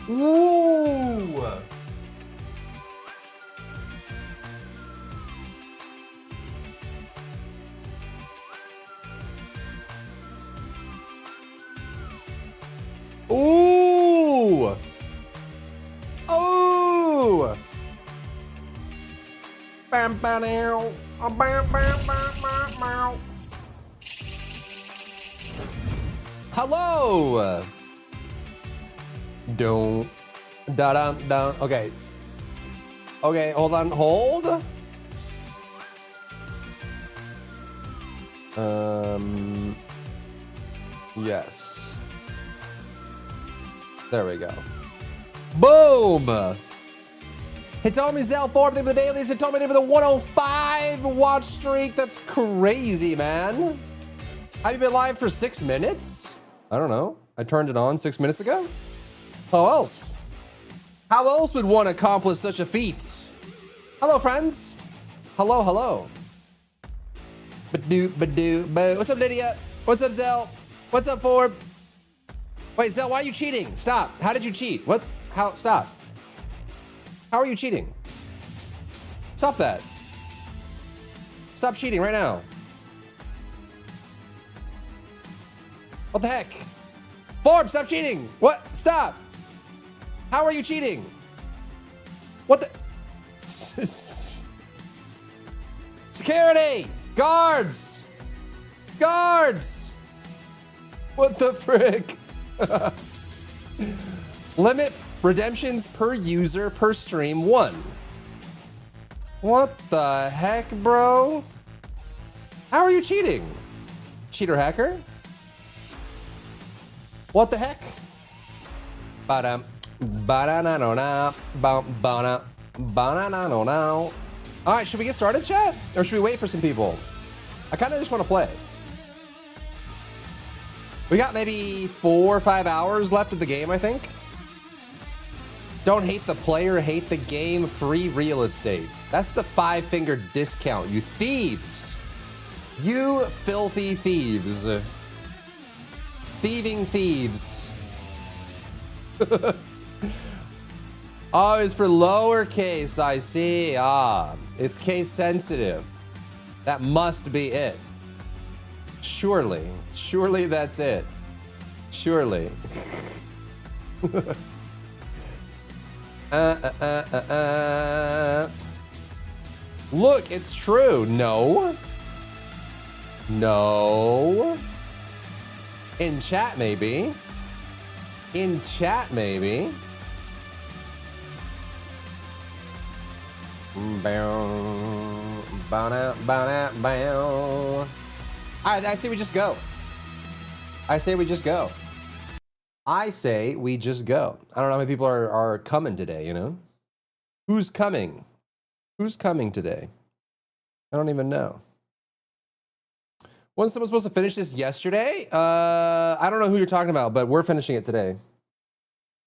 Ooh. Ooh. Oh. Bam, bam, bam, bam, bam, bam, bam. Hello. Don't. Da da da. Okay. Okay. Hold on. Hold. Yes. There we go. Boom. It's Tommy Zell 4th of the dailies. It told me they were the 105 watch streak. That's crazy, man. Have you been live for 6 minutes? I don't know. I turned it on 6 minutes ago. How else? How else would one accomplish such a feat? Hello, friends. Hello, hello. Ba-doo. What's up, Lydia? What's up, Zell? What's up, Forb? Wait, Zell, why are you cheating? Stop. How did you cheat? What? How? Stop. How are you cheating? Stop that. Stop cheating right now. What the heck? Forb, stop cheating. What? Stop. How are you cheating? What the? Security! Guards! Guards! What the frick? Limit redemptions per user per stream 1. What the heck, bro? How are you cheating? Cheater hacker? What the heck? Ba-dum. Ba-da-na-no-na. Ba-da. Ba-da-na-no-no. All right, should we get started, chat? Or should we wait for some people? I kind of just want to play. We got maybe 4 or 5 hours left of the game, I think. Don't hate the player, hate the game, free real estate. That's the 5-finger discount, you thieves. You filthy thieves. Thieving thieves. Oh, it's for lowercase, I see. Ah, it's case sensitive. That must be it. Surely, surely that's it. Surely. Look, it's true. No. No. In chat, maybe. In chat, maybe. Alright, I say we just go. I say we just go. I say we just go. I don't know how many people are coming today, you know? Who's coming? Who's coming today? I don't even know. Wasn't someone supposed to finish this yesterday? I don't know who you're talking about, but we're finishing it today.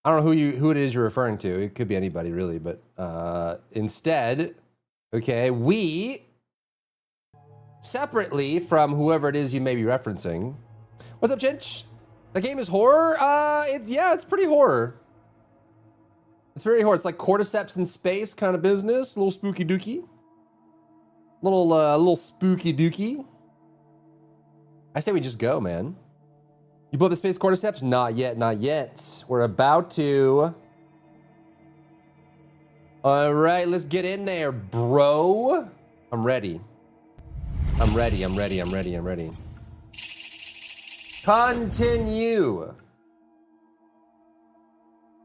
I don't know who it is you're referring to. It could be anybody really, but instead, okay, we separately from whoever it is you may be referencing. What's up, Chinch? The game is horror? It's pretty horror. It's very horror. It's like cordyceps in space kind of business. A little spooky dooky. Little spooky dooky. I say we just go, man. You blew up the space cordyceps? Not yet, not yet. We're about to. All right, let's get in there, bro. I'm ready. I'm ready, I'm ready, I'm ready, I'm ready. Continue.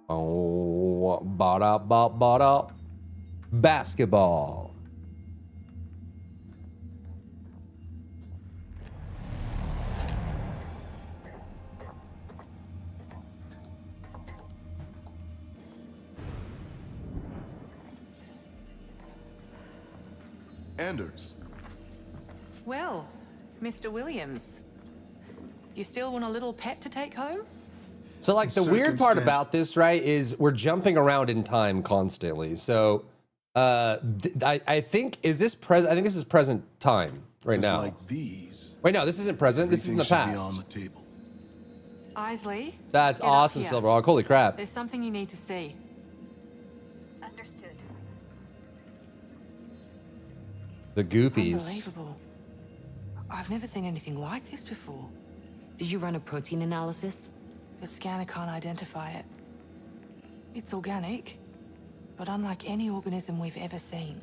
Oh, ba-da. Basketball. Anders. Well, Mr. Williams, you still want a little pet to take home? So like the weird part about this, right, is we're jumping around in time constantly. So I think I think this is present time right now. Like these. Wait, no, this isn't present. This is in the Everything should past. be on the table. Isley. That's get up awesome, here. Silverhawk. Holy crap. There's something you need to see. Understood. The goopies. Unbelievable. I've never seen anything like this before. Did you run a protein analysis? The scanner can't identify it. It's organic, but unlike any organism we've ever seen.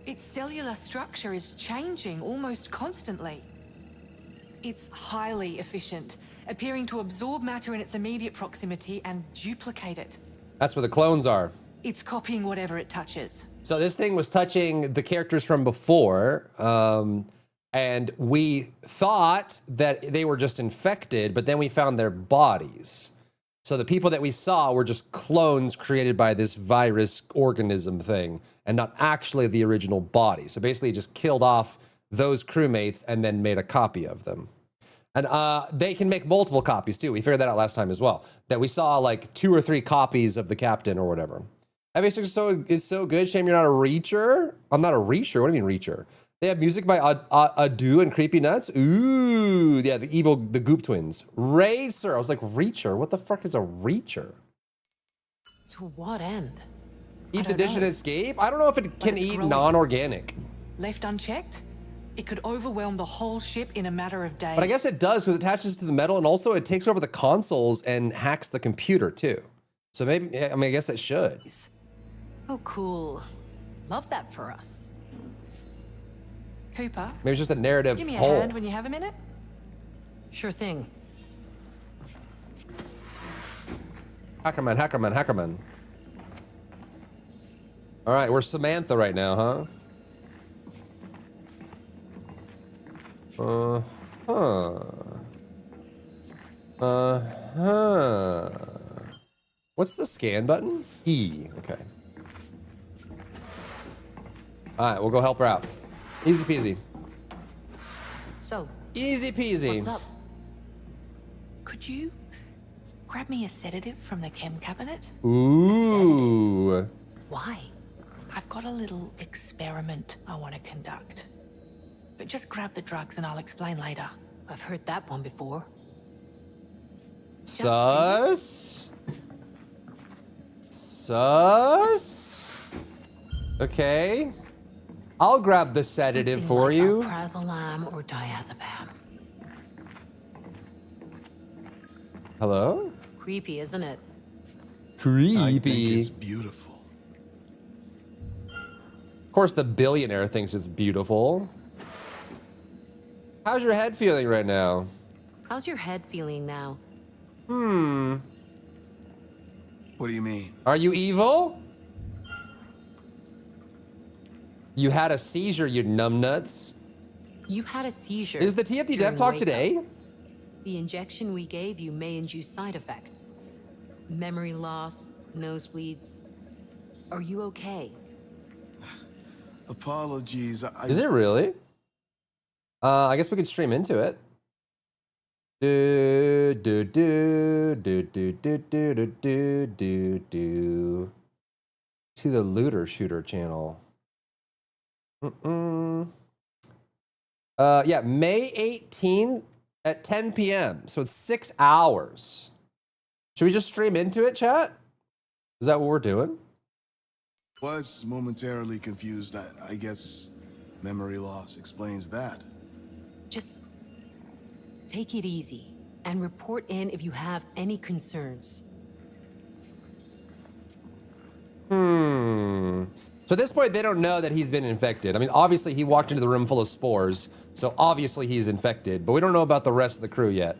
Its cellular structure is changing almost constantly. It's highly efficient, appearing to absorb matter in its immediate proximity and duplicate it. That's where the clones are. It's copying whatever it touches. So this thing was touching the characters from before, and we thought that they were just infected, but then we found their bodies. So the people that we saw were just clones created by this virus organism thing, and not actually the original body. So basically it just killed off those crewmates and then made a copy of them. And they can make multiple copies too. We figured that out last time as well, that we saw like 2 or 3 copies of the captain or whatever. FA6 is so good. Shame you're not a reacher. I'm not a reacher. What do you mean reacher? They have music by Adu and Creepy Nuts. Ooh, yeah, the Goop twins. Racer. I was like, reacher? What the fuck is a reacher? To what end? Eat the don't dish know. and escape? I don't know if it can it's eat growing. non-organic. Left unchecked, it could overwhelm the whole ship in a matter of days. But I guess it does because it attaches to the metal, and also it takes over the consoles and hacks the computer too. So maybe, I mean, I guess it should. Oh, cool. Love that for us. Cooper, Maybe it's just a narrative give me a hole. hand when you have a minute. Sure thing. Hackerman, Hackerman, Hackerman. All right, we're Samantha right now, huh? What's the scan button? E. Okay. All right, we'll go help her out. Easy peasy. So, Easy peasy. what's up? Could you grab me a sedative from the chem cabinet? Ooh. Why? I've got a little experiment I want to conduct. But just grab the drugs and I'll explain later. I've heard that one before. Sus. Sus. Okay. I'll grab the sedative Something for like you. Alprazolam or diazepam. Hello? Creepy, isn't it? I think Creepy. it's beautiful. Of course, the billionaire thinks it's beautiful. How's your head feeling right now? How's your head feeling now? What do you mean? Are you evil? You had a seizure, you numbnuts. You had a seizure. Is the TFT during Dev Talk wake-up. today? The injection we gave you may induce side effects. Memory loss, nosebleeds. Are you okay? Apologies. Is it really? I guess we could stream into it. Do do do do do do do do do do do to the Looter Shooter channel. Yeah, May 18th at 10 p.m. So it's 6 hours. Should we just stream into it, chat? Is that what we're doing? Was momentarily confused. I guess memory loss explains that. Just take it easy and report in if you have any concerns. So at this point, they don't know that he's been infected. I mean, obviously, he walked into the room full of spores, so obviously he's infected, but we don't know about the rest of the crew yet.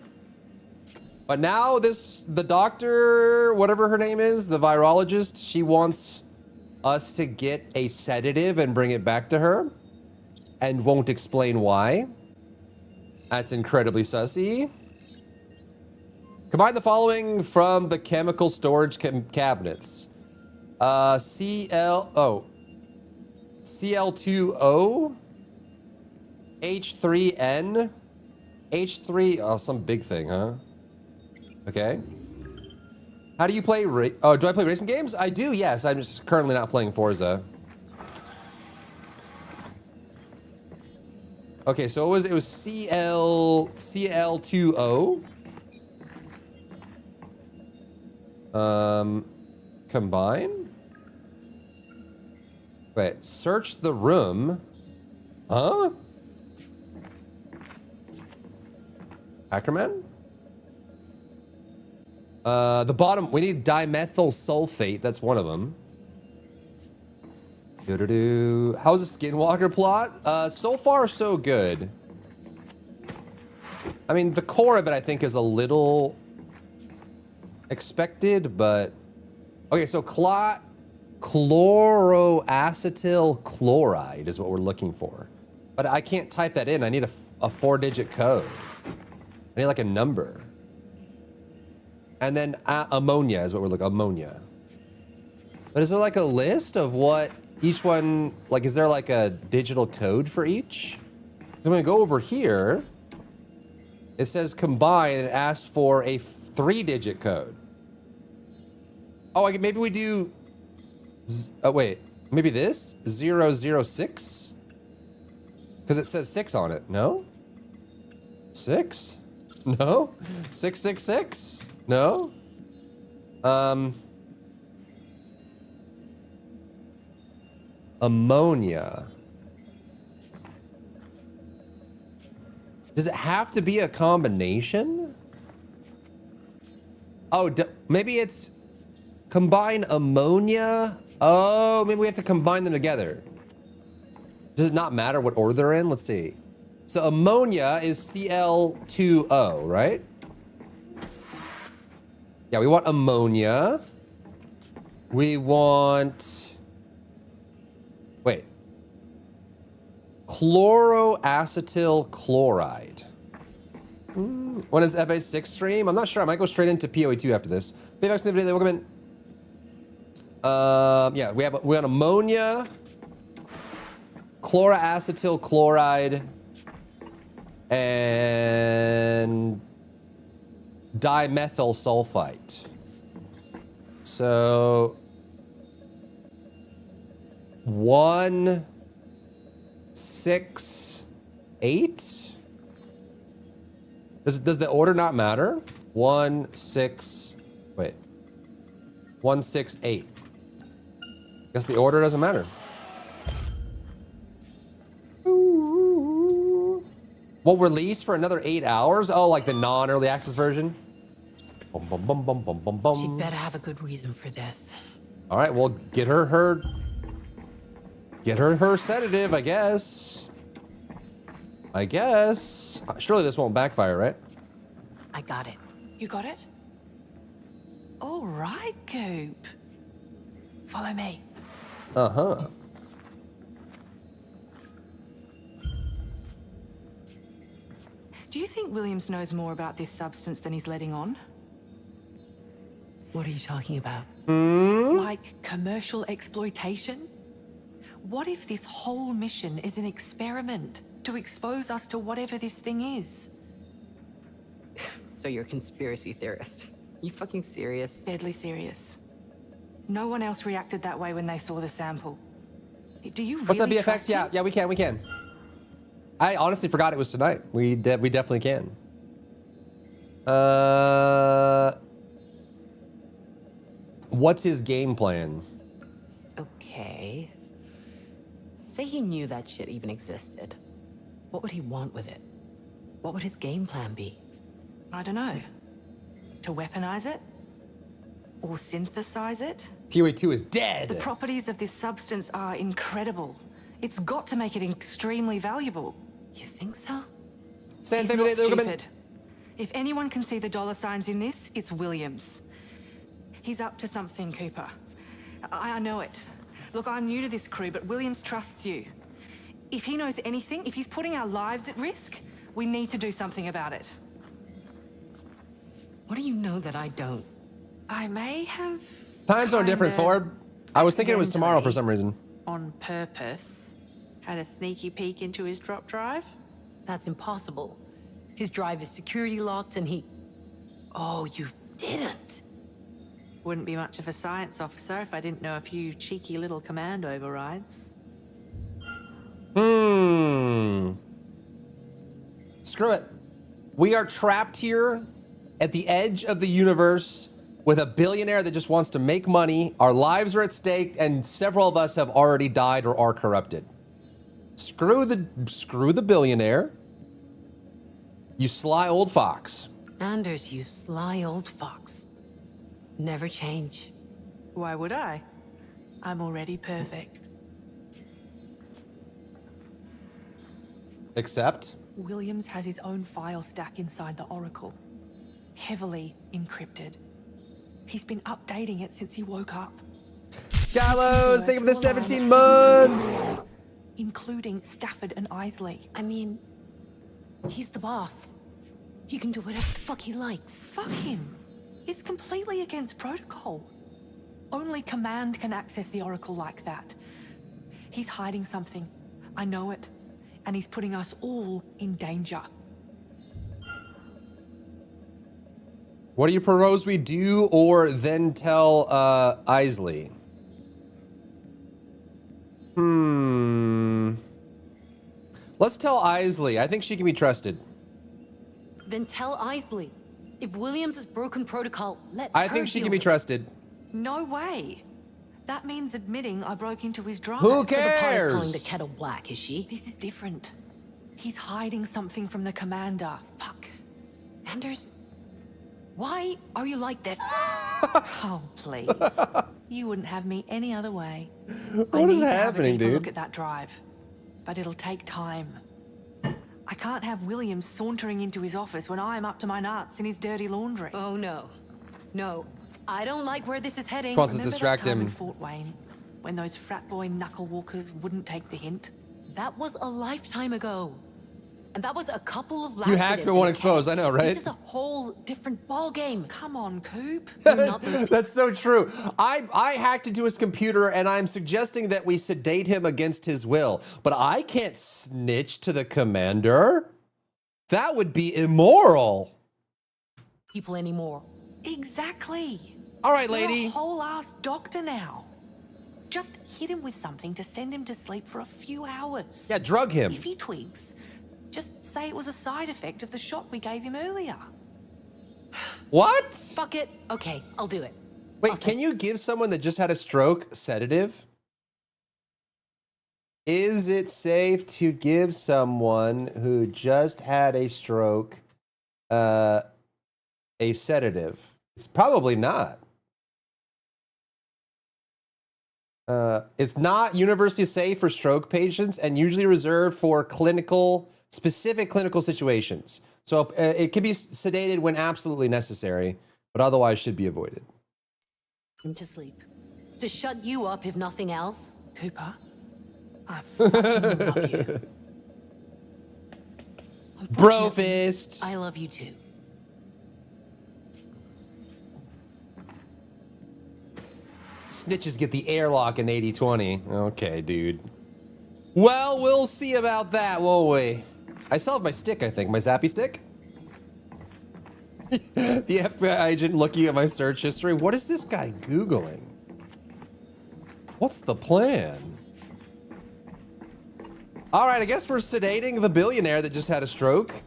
But now the doctor, whatever her name is, the virologist, she wants us to get a sedative and bring it back to her, and won't explain why. That's incredibly sussy. Combine the following from the chemical storage cabinets. CL2O, H3N, H3, oh, some big thing, huh? Okay. How do you play, do I play racing games? I do, yes. I'm just currently not playing Forza. Okay, so it was CL20. Combine? Wait, search the room. Huh? Ackerman? The bottom, we need dimethyl sulfate. That's one of them. Doo-doo-doo. How's the Skinwalker plot? So far, so good. I mean, the core of it, I think, is a little expected, but... Okay, so chloroacetyl chloride is what we're looking for. But I can't type that in. I need a 4-digit code. I need, like, a number. And then ammonia is what we're looking... Ammonia. But is there, like, a list of what... Each one, like, is there like a digital code for each? I'm gonna go over here. It says combine and it asks for a 3-digit code. Oh, maybe we do, oh wait, maybe this? 006? Because it says 6 on it, no? 6? No? 666? No? Ammonia. Does it have to be a combination? Oh, maybe it's combine ammonia. Oh, maybe we have to combine them together. Does it not matter what order they're in? Let's see. So ammonia is Cl2O, right? Yeah, we want ammonia. We want... Wait. Chloroacetyl chloride. When is FA6 stream? I'm not sure. I might go straight into PoE2 after this. Bayback's in the video. Welcome in. Yeah, we want ammonia, chloroacetyl chloride, and dimethyl sulfite. So 1, 6, 8. Does the order not matter? 1, 6. Wait. 1, 6, 8. Guess the order doesn't matter. Ooh. We'll release for another 8 hours. Oh, like the non-early access version. Bum, bum, bum, bum, bum, bum, bum. She'd better have a good reason for this. All right, well, get her sedative, I guess. Surely this won't backfire, right? I got it. You got it? All right, Goop. Follow me. Uh-huh. Do you think Williams knows more about this substance than he's letting on? What are you talking about? Like commercial exploitation? What if this whole mission is an experiment to expose us to whatever this thing is? So you're a conspiracy theorist. You fucking serious? Deadly serious. No one else reacted that way when they saw the sample. Do you really What's that BFX? trust him? Yeah, we can. I honestly forgot it was tonight. We definitely can. What's his game plan? Okay. Say he knew that shit even existed. What would he want with it? What would his game plan be? I don't know. To weaponize it? Or synthesize it? PoE2 is dead. The properties of this substance are incredible. It's got to make it extremely valuable. You think so? He's not stupid. If anyone can see the dollar signs in this, it's Williams. He's up to something, Cooper. I know it. Look, I'm new to this crew, but Williams trusts you. If he knows anything, if he's putting our lives at risk, we need to do something about it. What do you know that I don't? I may have... Time zone difference, Ford. I was thinking it was tomorrow for some reason. On purpose, had a sneaky peek into his drop drive? That's impossible. His drive is security locked and he... Oh, you didn't. Wouldn't be much of a science officer if I didn't know a few cheeky little command overrides. Screw it. We are trapped here at the edge of the universe with a billionaire that just wants to make money. Our lives are at stake, and several of us have already died or are corrupted. Screw the billionaire. You sly old fox. Anders, you sly old fox. Never change. Why would I? I'm already perfect. Except? Williams has his own file stack inside the Oracle. Heavily encrypted. He's been updating it since he woke up. Gallows, think of the 17 months! Including Stafford and Isley. I mean, he's the boss. He can do whatever the fuck he likes. Fuck him. It's completely against protocol. Only Command can access the Oracle like that. He's hiding something. I know it. And he's putting us all in danger. What do you propose we do, or then tell Isley? Let's tell Isley. I think she can be trusted. Then tell Isley. If Williams has broken protocol, let I her think she deal can be with it. trusted. No way. That means admitting I broke into his drive. Who So the pot is cares? calling the kettle black, is she? This is different. He's hiding something from the commander. Fuck. Anders, why are you like this? Oh, please. You wouldn't have me any other way. What is I need to have a happening, deeper dude? look at that drive. But it'll take time. I can't have Williams sauntering into his office when I'm up to my nuts in his dirty laundry. Oh no. No. I don't like where this is heading. Just wants to Remember distract that time him. in Fort Wayne, when those frat boy knuckle walkers wouldn't take the hint? That was a lifetime ago. And that was a couple of You hacked but won't expose, I know, right? This is a whole different ballgame. Come on, Coop. You're not the That's so true. I hacked into his computer, and I'm suggesting that we sedate him against his will. But I can't snitch to the commander. That would be immoral. people anymore. Exactly. All right, You're lady. a whole ass doctor now. Just hit him with something to send him to sleep for a few hours. Yeah, drug him. If he twigs, just say it was a side effect of the shot we gave him earlier. What? Fuck it. Okay, I'll do it. Wait, can you give someone that just had a stroke sedative? Is it safe to give someone who just had a stroke a sedative? It's probably not. It's not universally safe for stroke patients and usually reserved for specific clinical situations. So it can be sedated when absolutely necessary, but otherwise should be avoided. Him to sleep. To shut you up, if nothing else. Cooper, I fucking love you. Bro fist. I love you too. Snitches get the airlock in 80-20. Okay, dude. Well, we'll see about that, won't we? I still have my stick, I think. My zappy stick? The FBI agent looking at my search history. What is this guy Googling? What's the plan? All right, I guess we're sedating the billionaire that just had a stroke.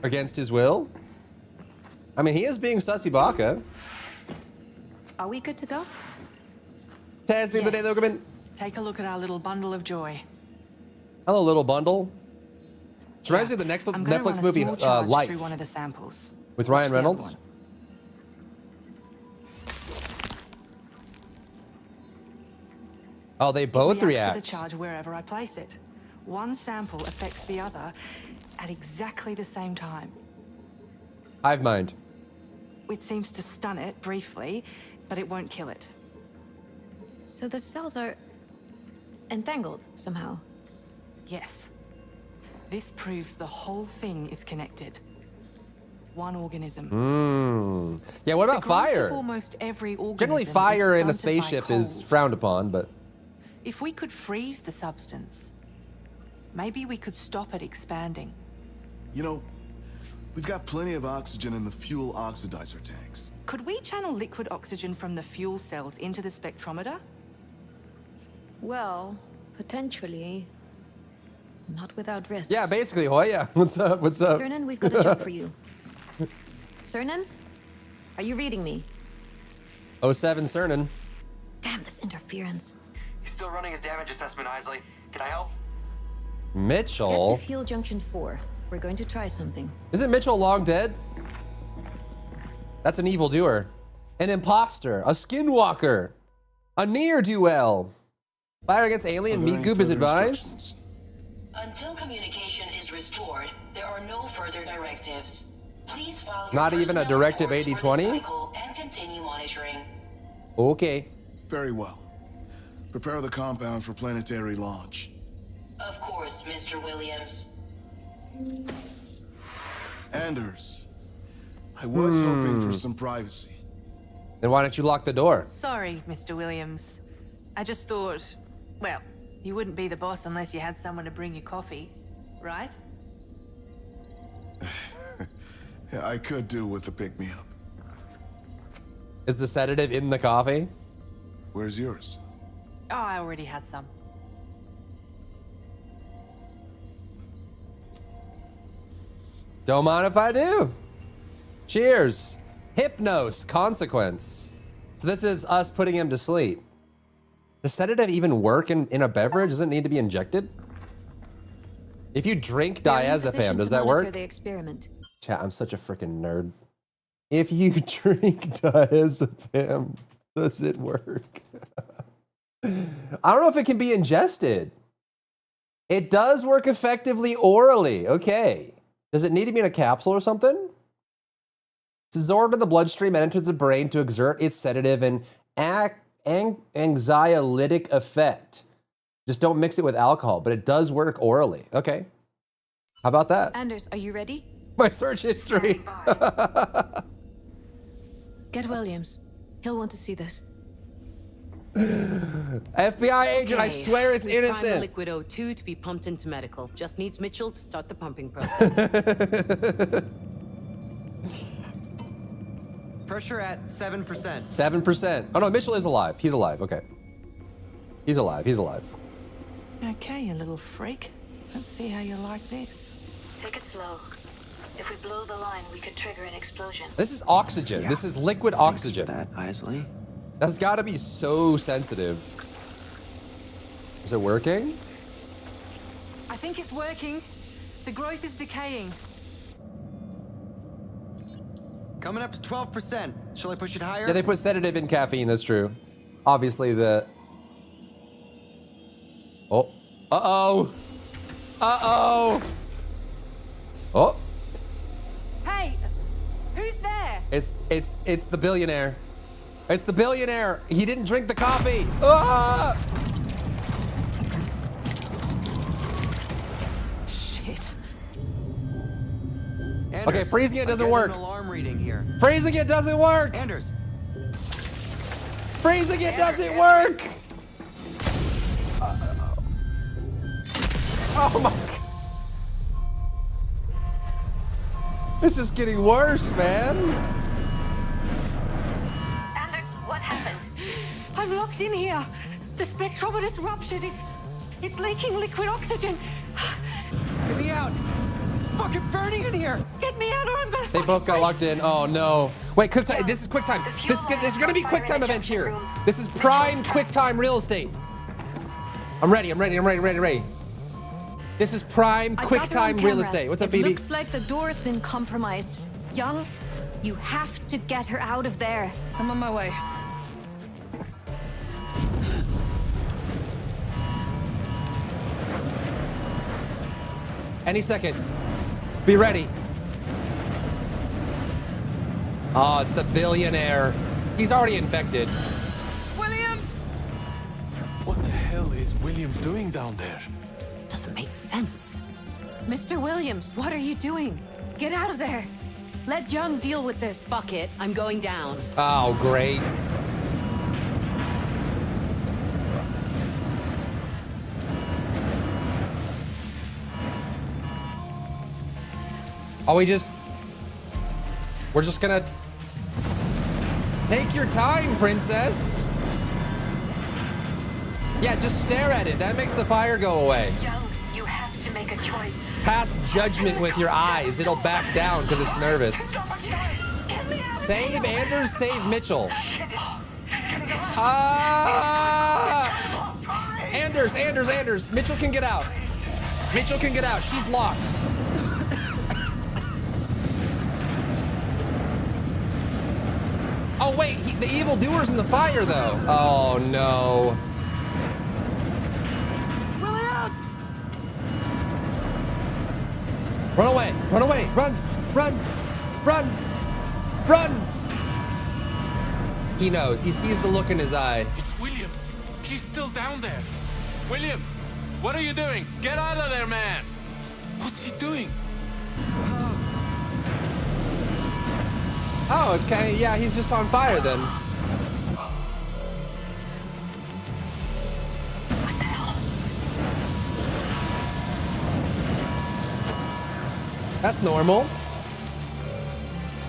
Against his will. I mean, he is being sussy baka. Are we good to go? Taz, the other day, Yes. look at Take a look at our little bundle of joy. Hello, little bundle. It's reminds me of the next I'm gonna Netflix run a movie, small charge Life, through one of the samples. with Watch Ryan the other Reynolds. one. Oh, they both Reacts react. to the charge wherever I place it. One sample affects the other at exactly the same time. Hive mind. It seems to stun it briefly, but it won't kill it. So the cells are entangled somehow. Yes. This proves the whole thing is connected. One organism. Yeah, what The about growth of fire? almost every organism Generally, is fire in a stunted by spaceship is cold. frowned upon, but If we could freeze the substance, maybe we could stop it expanding. You know, we've got plenty of oxygen in the fuel oxidizer tanks. Could we channel liquid oxygen from the fuel cells into the spectrometer? Well, potentially. not without risk. Yeah, basically, Hoya. What's up? What's up? Cernan, we've got a job for you. Cernan? Are you reading me? 07 Cernan. Damn, this interference. He's still running his damage assessment, Isley. Can I help? Get Mitchell? to Fuel Junction 4. We're going to try something. Isn't Mitchell long dead? That's an evildoer. An impostor. A skinwalker. A ne'er-do-well. Fire against alien meat goop is advised. Until communication is restored, there are no further directives. Please file your Not even a personnel directive reports for the 80-20? cycle and continue monitoring. Okay. Very well. Prepare the compound for planetary launch. Of course, Mr. Williams. Anders, I was hoping for some privacy. Then why don't you lock the door? Sorry, Mr. Williams. I just thought, well, you wouldn't be the boss unless you had someone to bring you coffee, right? Yeah, I could do with a pick-me-up. Is the sedative in the coffee? Where's yours? Oh, I already had some. Don't mind if I do. Cheers. Hypnos, consequence. So this is us putting him to sleep. Does sedative even work in a beverage? Does it need to be injected? If you drink We're in diazepam, position does to that monitor work? the experiment. Chat, I'm such a freaking nerd. If you drink diazepam, does it work? I don't know if it can be ingested. It does work effectively orally. Okay. Does it need to be in a capsule or something? It's absorbed in the bloodstream and enters the brain to exert its sedative and anxiolytic effect. Just don't mix it with alcohol, but it does work orally. Okay. How about that? Anders, are you ready? My search history. Get Williams. He'll want to see this. FBI agent, I swear it's We've primed the innocent. liquid O2 to be pumped into medical. Just needs Mitchell to start the pumping process. Pressure at 7%. 7%. Oh no, Mitchell is alive. He's alive. Okay. He's alive. He's alive. Okay, you little freak. Let's see how you like this. Take it slow. If we blow the line, we could trigger an explosion. This is oxygen. This is liquid oxygen. That, Isley. That's got to be so sensitive. Is it working? I think it's working. The growth is decaying. Coming up to 12%. Shall I push it higher? Yeah, they put sedative in caffeine. That's true. Obviously, the. Oh. Uh-oh. Uh-oh. Oh. Hey, who's there? It's the billionaire. It's the billionaire. He didn't drink the coffee. Ah! Shit. Anders, Okay, freezing it I'm doesn't getting work. An alarm reading here. Freezing it doesn't work. Anders. Freezing it doesn't work. Oh my God. It's just getting worse, man. Anders, what happened? I'm locked in here. The spectrometer's ruptured. It's leaking liquid oxygen. Get me out. It's fucking burning in here. Get me out or I'm gonna They both got locked in. Oh no. Wait, quick time. This is quick time. This is gonna be quick time events here. This is prime quick time real estate. I'm ready. This is prime I've quick got her on time real camera. estate. What's up, It Phoebe? looks like the door's been compromised. Young, you have to get her out of there. I'm on my way. Any second. Be ready. Oh, it's the billionaire. He's already infected. Williams! What the hell is Williams doing down there? Doesn't make sense. Mr. Williams, what are you doing? Get out of there. Let Young deal with this. Fuck it, I'm going down. Oh, great. Oh, we're just gonna take your time, princess. Yeah, just stare at it. That makes the fire go away. Young, you have to make a choice. Pass judgment with your eyes. It'll back down because it's nervous. Save Anders, save Mitchell. Anders. Mitchell can get out. Mitchell can get out. She's locked. Oh, wait. The evildoer's in the fire, though. Oh, no. Run away. Run away. Run. Run. Run. Run. He knows. He sees the look in his eye. It's Williams. He's still down there. Williams, what are you doing? Get out of there, man. What's he doing? Oh, okay. Yeah, he's just on fire then. What the hell? That's normal.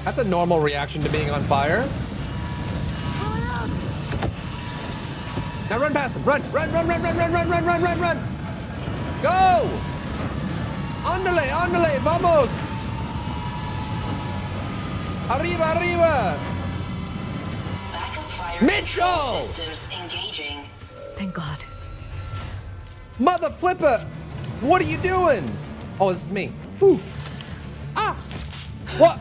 That's a normal reaction to being on fire. Now run past him. Run. Go! Ándale, vamos! Arriba! Backup fire Mitchell! control systems engaging. Thank God. Mother flipper! What are you doing? Oh, this is me. Ooh. Ah! What?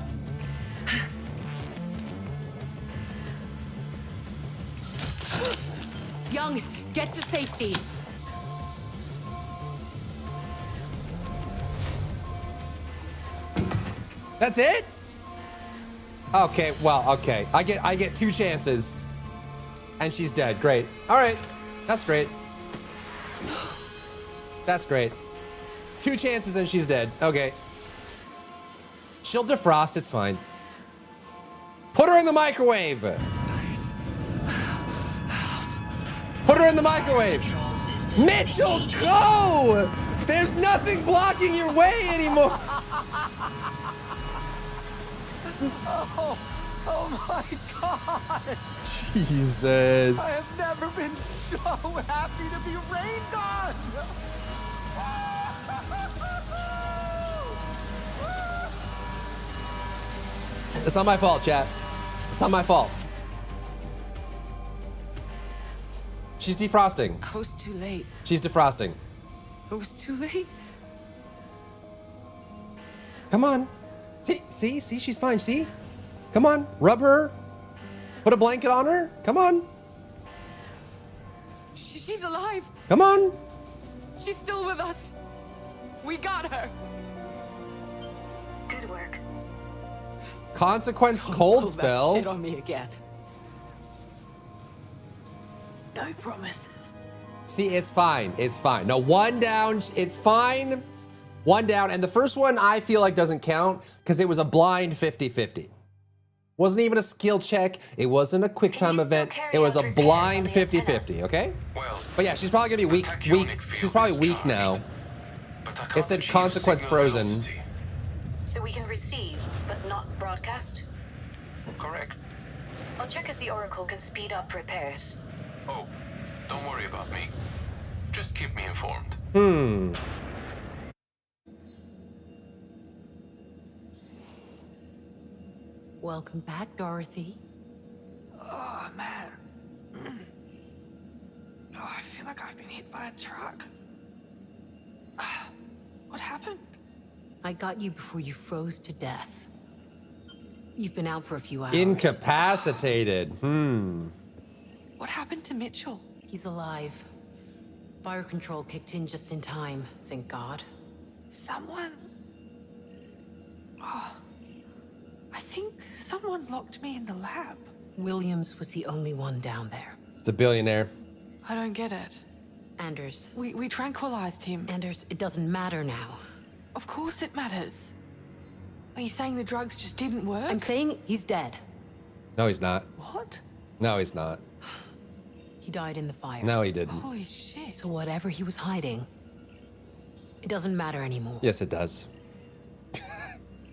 Young, get to safety. That's it? Okay, well, okay. I get 2 chances. And she's dead. Great. All right. That's great. That's great. 2 chances and she's dead. Okay. She'll defrost. It's fine. Put her in the microwave. Put her in the microwave. Mitchell, go! There's nothing blocking your way anymore. Oh my God! Jesus. I have never been so happy to be rained on! It's not my fault, chat. It's not my fault. She's defrosting. I was too late. She's defrosting. I was too late. Come on. See, she's fine. See? Come on, rub her. Put a blanket on her. Come on. She's alive. Come on. She's still with us. We got her. Good work. Consequence Don't cold pull that spell. shit on me again. No promises. See, it's fine. It's fine. No, 1 down. It's fine. 1 down. And the first one I feel like doesn't count because it was a blind 50-50. Wasn't even a skill check. It wasn't a quick time event. It was a blind 50-50, okay? Well, But yeah, she's probably gonna be weak. She's probably weak now. It said consequence frozen. So we can receive, but not broadcast? Correct. I'll check if the Oracle can speed up repairs. Oh, don't worry about me. Just keep me informed. Welcome back, Dorothy. Oh, man. Oh, I feel like I've been hit by a truck. What happened? I got you before you froze to death. You've been out for a few hours. Incapacitated. What happened to Mitchell? He's alive. Fire control kicked in just in time, thank God. Someone... Oh, I think someone locked me in the lab. Williams was the only one down there. It's a billionaire. I don't get it. Anders. We tranquilized him. Anders, it doesn't matter now. Of course it matters. Are you saying the drugs just didn't work? I'm saying he's dead. No, he's not. What? No, he's not. He died in the fire. No, he didn't. Holy shit. So whatever he was hiding, it doesn't matter anymore. Yes, it does.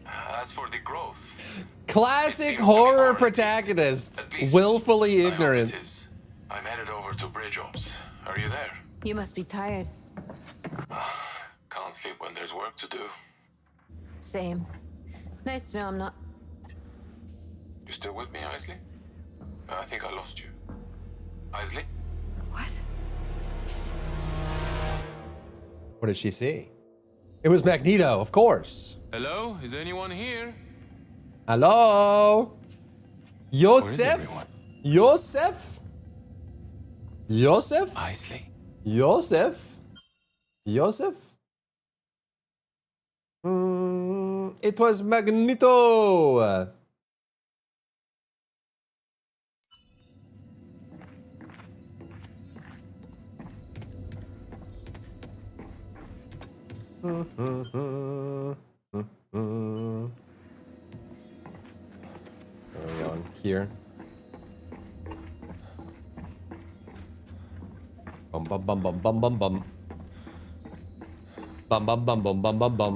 As for the growth, Classic horror protagonist. at least Willfully I hope ignorant. it is. I'm headed over to Bridge Ops. Are you there? You must be tired. Can't can't sleep when there's work to do. Same. Nice to know I'm not. You still with me, Isley? I think I lost you. Isley? What? What did she see? It was Magneto, of course. Hello? Is anyone here? Hello? Where is Yosef? everyone? Yosef? Yosef? Isley? Yosef? Yosef? It was Magneto. Going on here. Bum bum bum bum bum bum bum. Bum bum bum bum bum bum bum.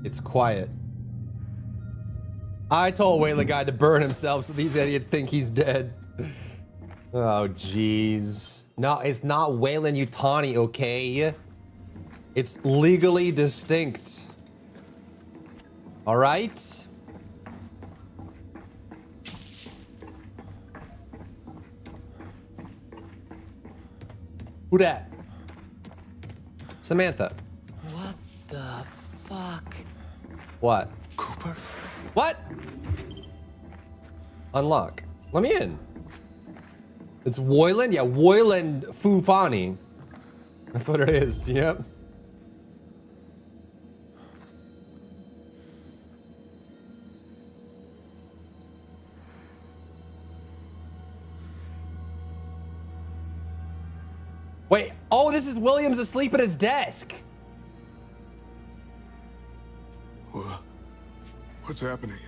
It's quiet. I told Wayland guy to burn himself so these idiots think he's dead. Oh, jeez. No, it's not Wayland Yutani, okay? It's legally distinct. All right? Who dat? Samantha. What the fuck? What? Cooper? What? Unlock. Let me in. It's Woyland? Yeah, Woyland Fufani. That's what it is, yep. Wait, oh, this is Williams asleep at his desk. What's happening?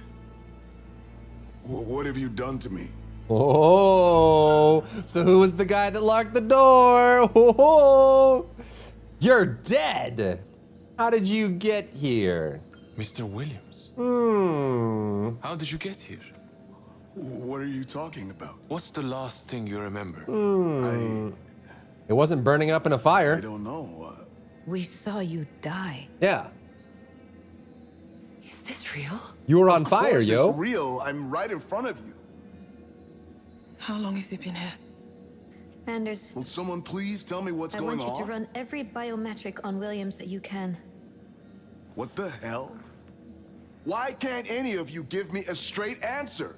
What have you done to me? Oh, so who was the guy that locked the door? Oh, you're dead. How did you get here? Mr. Williams? How did you get here? What are you talking about? What's the last thing you remember? It wasn't burning up in a I fire. don't know. We saw you die. Yeah, Is this real? you were on Of fire, course yo. It's real. I'm right in front of you. How long has he been here? Anders, Will someone please tell me what's I going want you on? to run every biometric on Williams that you can. What the hell? Why can't any of you give me a straight answer?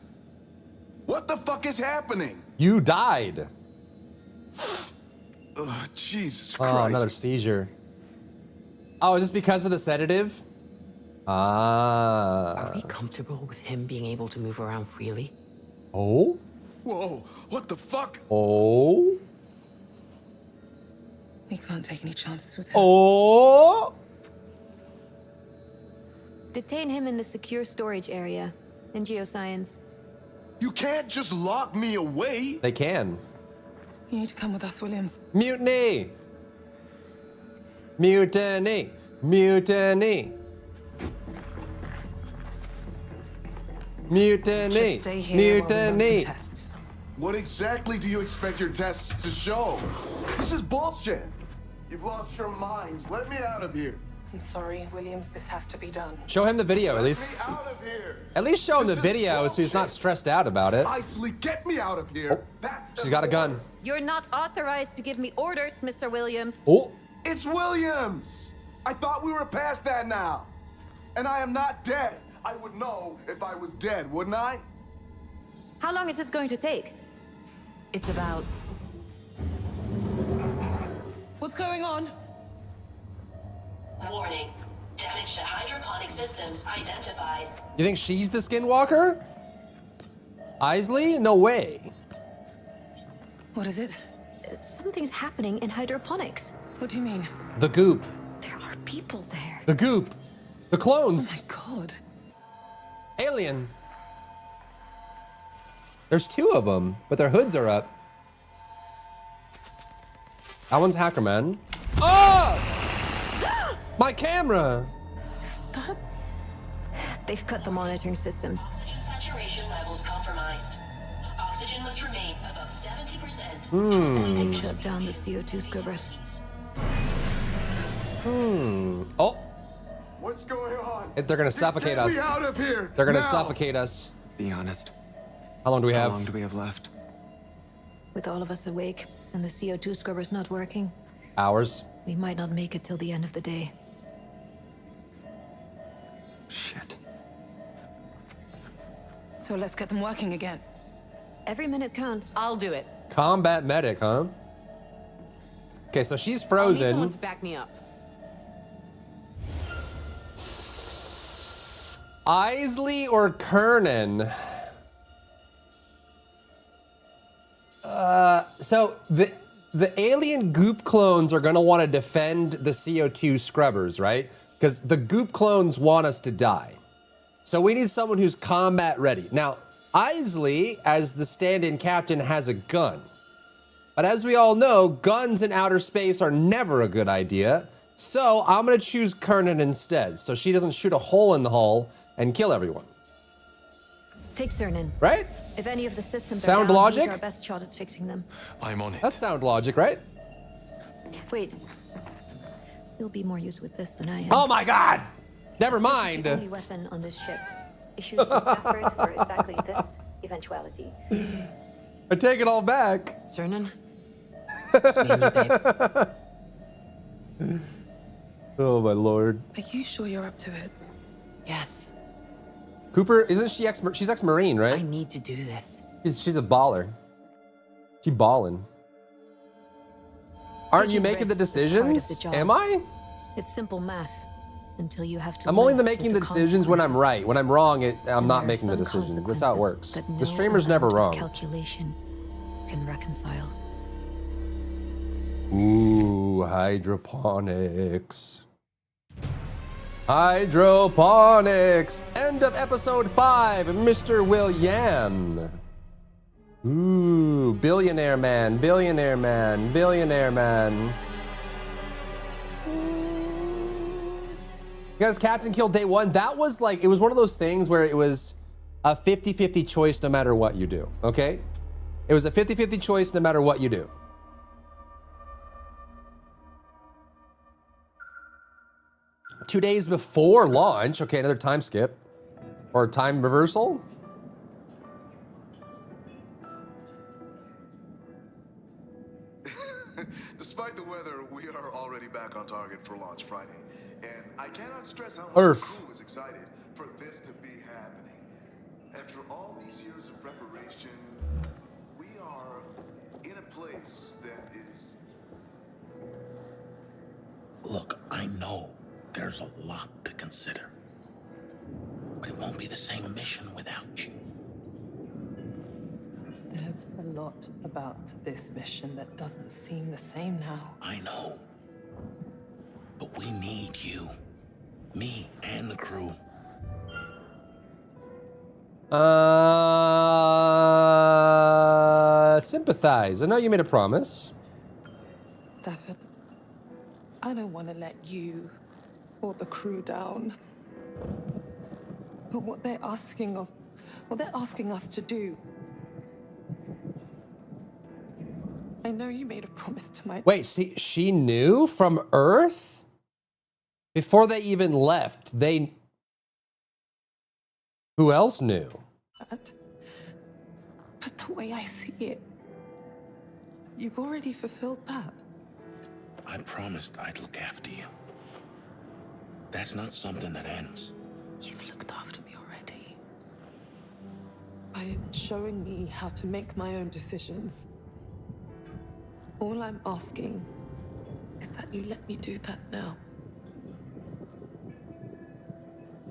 What the fuck is happening? You died. Ugh, Jesus Oh, Christ. another seizure. Oh, is this because of the sedative? Ah. Are we comfortable with him being able to move around freely? Oh? Whoa, what the fuck? Oh? We can't take any chances with him. Oh? Detain him in the secure storage area in geoscience. You can't just lock me away. They can. You need to come with us, Williams. Mutiny! Mutiny! Mutiny! Mutiny! Just stay here while we run some Mutiny! tests. What exactly do you expect your tests to show? This is bullshit. You've lost your minds. Let me out of here. I'm sorry, Williams. This has to be done. Show him the video, at least. Get me out of here. At least show him the This is video so he's not bullshit. stressed out about it. Isley, get me out of here. That's She's got a gun. You're not authorized to give me orders, Mr. Williams. Oh, It's Williams. I thought we were past that now. And I am not dead. I would know if I was dead, wouldn't I? How long is this going to take? It's about... What's going on? Warning. Damage to hydroponic systems identified. you think she's the skinwalker? Isley? No way. What is it? Something's happening in hydroponics. What do you mean? The goop. There are people there. The goop. The clones. God. Alien. There's two of them, but their hoods are up. That one's Hackerman. Oh! My camera! They've cut the monitoring systems. Oxygen saturation levels compromised. Oxygen must remain above 70%. And they've shut down the CO2 scrubbers. Oh! What's going on? They're gonna suffocate Get us. me out of here! They're gonna now! suffocate us. Be honest. How long do we How have? long do we have left? With all of us awake and the CO2 scrubbers not working, Hours. we might not make it till the end of the day. Shit. So let's get them working again. Every minute counts. I'll do it. Combat medic, huh? Okay, so she's I'll need frozen. someone to back me up. Isley or Kernan? So the alien goop clones are gonna want to defend the CO2 scrubbers, right? Because the goop clones want us to die. So we need someone who's combat ready. Now, Isley, as the stand-in captain, has a gun. But as we all know, guns in outer space are never a good idea. So I'm gonna choose Kernan instead, so she doesn't shoot a hole in the hull and kill everyone. Take Cernan. Right? If any of the systems Sound are down, logic? he's our best shot at fixing them. I'm on it. That's sound logic, right? Wait. You'll be more used with this than I am. Oh my god! Never The mind. only weapon on this ship. Issued to Stafford for exactly this eventuality. I take it all back. Cernan? It's me and you, babe. Oh my lord. Are you sure you're up to it? Yes, Cooper, isn't she she's ex-Marine, I right? need to do this. She's a baller. She ballin'. Aren't you Taking making the risks is part of the decisions? job. Am I? It's simple math until you have to. I'm only live making with the decisions when I'm consequences. right. When I'm wrong, I'm And not there are making the some decisions. That's how it works. consequences that The no streamer's never amount of wrong. Calculation can reconcile. Ooh, hydroponics. Hydroponics. End of episode 5, Mr. William. Ooh, billionaire man, billionaire man, billionaire man. You guys, Captain killed day 1. That was like, it was one of those things where it was a 50-50 choice no matter what you do, okay? It was a 50-50 choice no matter what you do. Two days before launch. Okay, another time skip. Or time reversal. Despite the weather, we are already back on target for launch Friday. And I cannot stress how much Earth. the crew is excited for this to be happening. After all these years of preparation, we are in a place that is... Look, I know there's a lot to consider. But it won't be the same mission without you. There's a lot about this mission that doesn't seem the same now. I know. But we need you. Me and the crew. Sympathize. I know you made a promise. Stafford, I don't want to let you or the crew down. But what they're asking us to do. I know you made a promise to my... Wait, see, she knew from Earth? Before they even left, they... Who else knew? But the way I see it, you've already fulfilled that. I promised I'd look after you. That's not something that ends. You've looked after me already. By showing me how to make my own decisions. All I'm asking is that you let me do that now.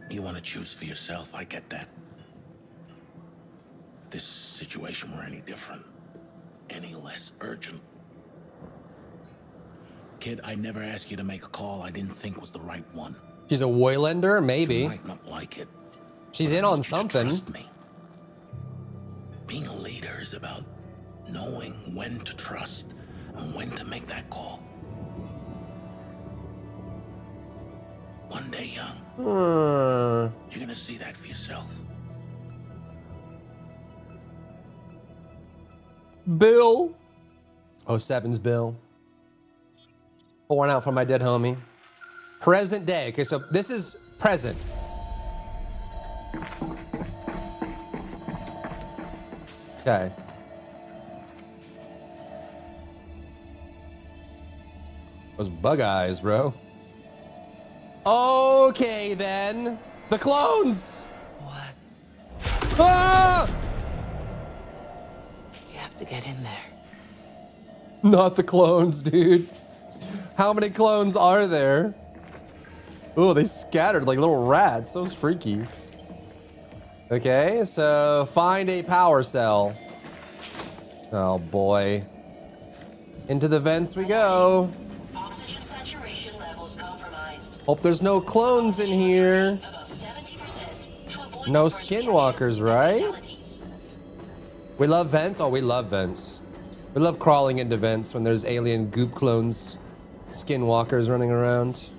You want to choose for yourself, I get that. If this situation were any different, any less urgent. Kid, I never asked you to make a call I didn't think was the right one. She's a Woylander? Maybe. You might not like it. She's in but I on need you to something. Trust me. Being a leader is about knowing when to trust and when to make that call. One day, young, Hmm. you're gonna see that for yourself. Bill. Oh, 7's Bill. Pouring out for my dead homie. Present day. Okay, so this is present. Okay. Those bug eyes, bro. Okay, then. The clones! What? Ah! You have to get in there. Not the clones, dude. How many clones are there? Oh, they scattered like little rats. That was freaky. Okay, so find a power cell. Oh boy. Into the vents we go. Oxygen saturation levels compromised. Hope there's no clones in here. Above 70% to avoid No the first skinwalkers, reactions and right? fatalities. We love vents? Oh, we love vents. We love crawling into vents when there's alien goop clones, skinwalkers running around.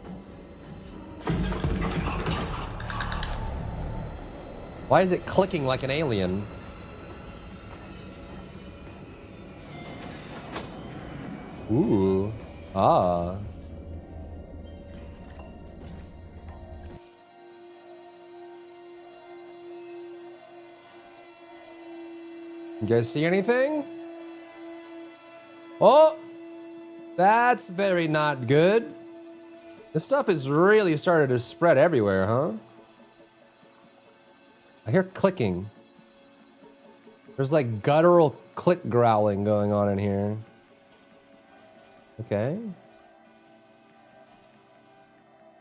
Why is it clicking like an alien? Ooh. Ah. You guys see anything? Oh! That's very not good. This stuff is really started to spread everywhere, huh? I hear clicking. There's like guttural click growling going on in here. Okay.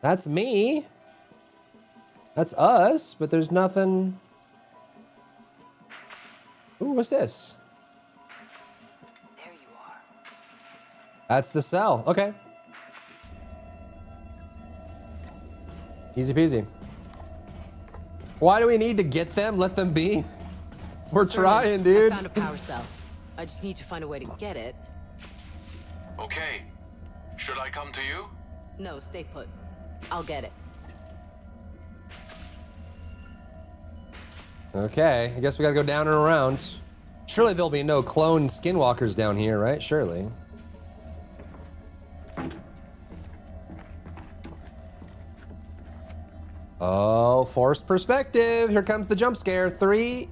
That's me. That's us, but there's nothing. Ooh, what's this? There you are. That's the cell. Okay. Easy peasy. Why do we need to get them? Let them be? We're trying, dude. I found a power cell. I just need to find a way to get it. Okay. Should I come to you? No, stay put. I'll get it. Okay, I guess we gotta go down and around. Surely there'll be no clone skinwalkers down here, right? Surely. Oh, forced perspective. Here comes the jump scare. 3,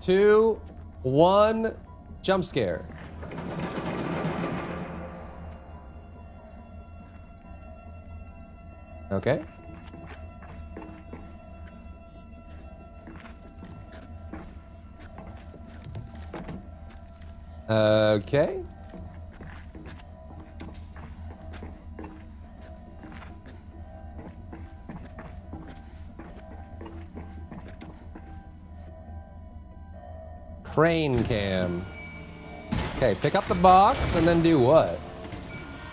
2, 1, jump scare. Okay. Okay. Crane cam. Okay, pick up the box and then do what?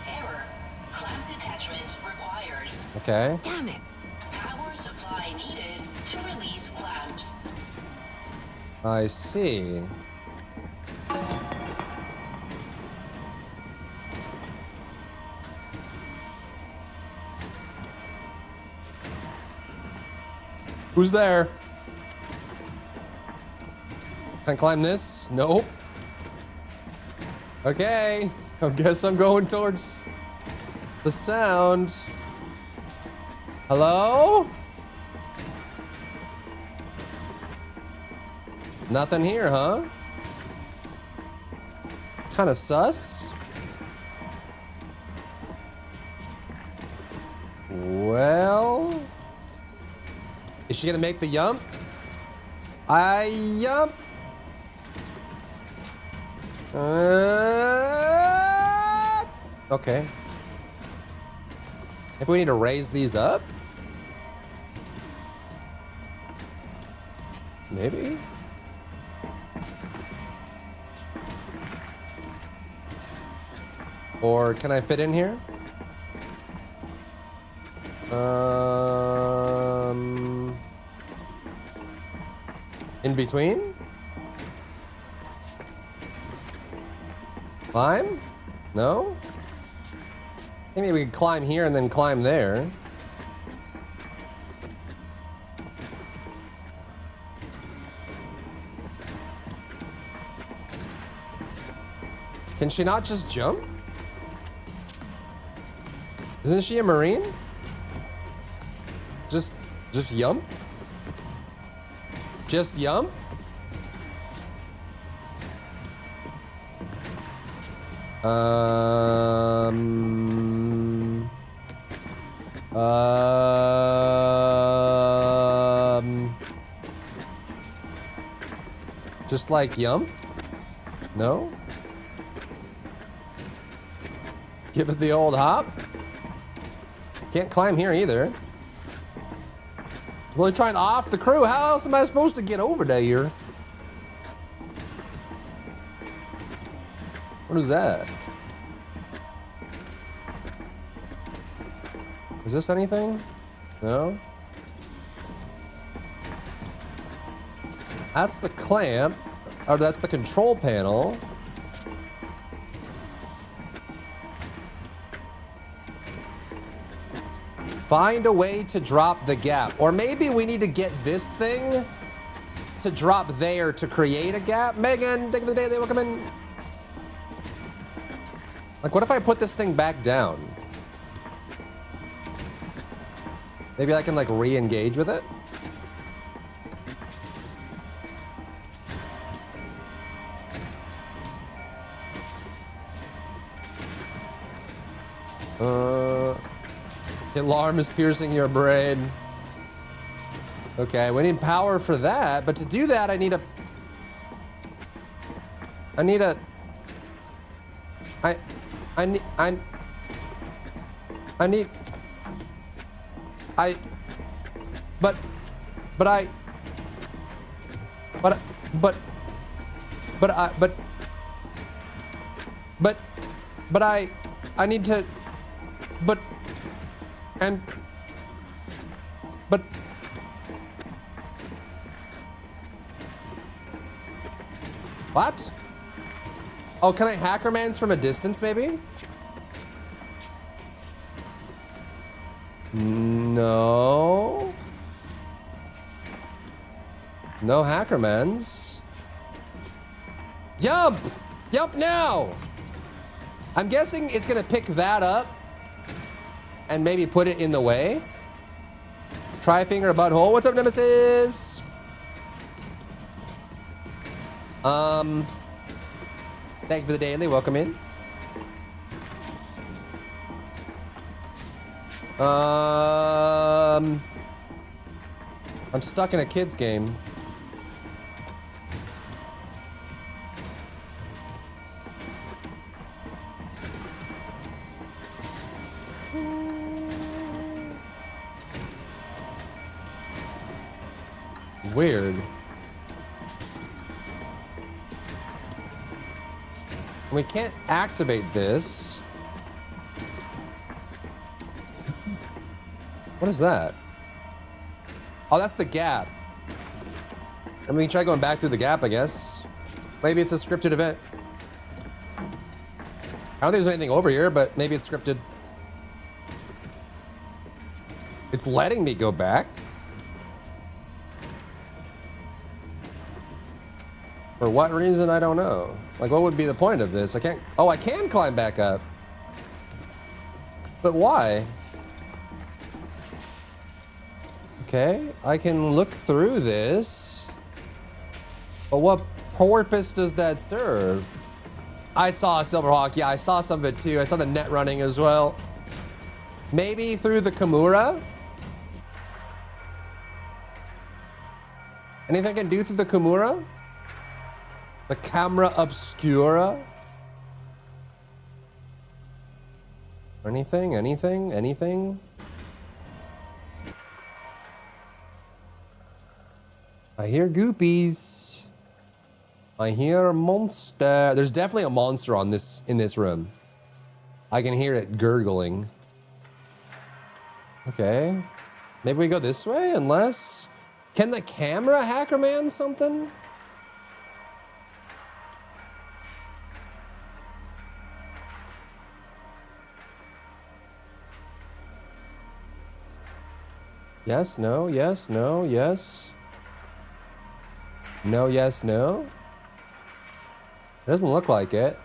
Error. Clamp detachment required. Okay. Damn it! Power supply needed to release clamps. I see. Who's there? Can I climb this? Nope. Okay. I guess I'm going towards the sound. Hello? Nothing here, huh? Kind of sus. Well, is she gonna make the yump? I yump. Okay. Maybe we need to raise these up? Maybe. Or can I fit in here? In between? Climb? No? Maybe we could climb here and then climb there. Can she not just jump? Isn't she a Marine? Just yump? Just yump? Just like yump? No? Give it the old hop? Can't climb here either. Really trying to off the crew. How else am I supposed to get over there? What is that? Is this anything? No? That's the clamp. Or that's the control panel. Find a way to drop the gap. Or maybe we need to get this thing to drop there to create a gap. Megan, thank you for the day. They will come in. Like, what if I put this thing back down? Maybe I can, like, re-engage with it? The alarm is piercing your brain. Okay, we need power for that, but to do that, I need a... What? Oh, can I Hackerman's from a distance, maybe? No. No Hackerman's. Jump! Jump now! I'm guessing it's gonna pick that up and maybe put it in the way. Try finger butthole. What's up, Nemesis? Thank you for the daily. Welcome in. I'm stuck in a kid's game. Weird. We can't activate this. What is that? Oh, that's the gap. I mean, we can try going back through the gap, I guess. Maybe it's a scripted event. I don't think there's anything over here, but maybe it's scripted. It's letting me go back. For what reason, I don't know. Like, what would be the point of this? I can't... Oh, I can climb back up. But why? Okay, I can look through this. But what purpose does that serve? I saw a Silverhawk. Yeah, I saw some of it too. I saw the net running as well. Maybe through the Kimura? Anything I can do through the Kimura? The camera obscura? Anything? Anything? Anything? I hear goopies. I hear a monster. There's definitely a monster on this in this room. I can hear it gurgling. Okay. Maybe we go this way, unless... Can the camera Hackerman something? Yes, no, yes, no, yes. No, yes, no. It doesn't look like it.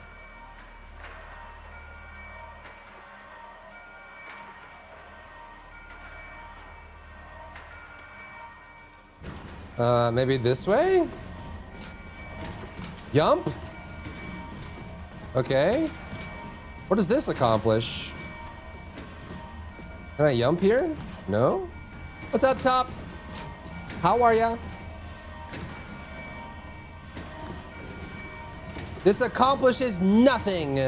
Maybe this way? Yump? Okay. What does this accomplish? Can I yump here? No? What's up, top? How are ya? This accomplishes nothing.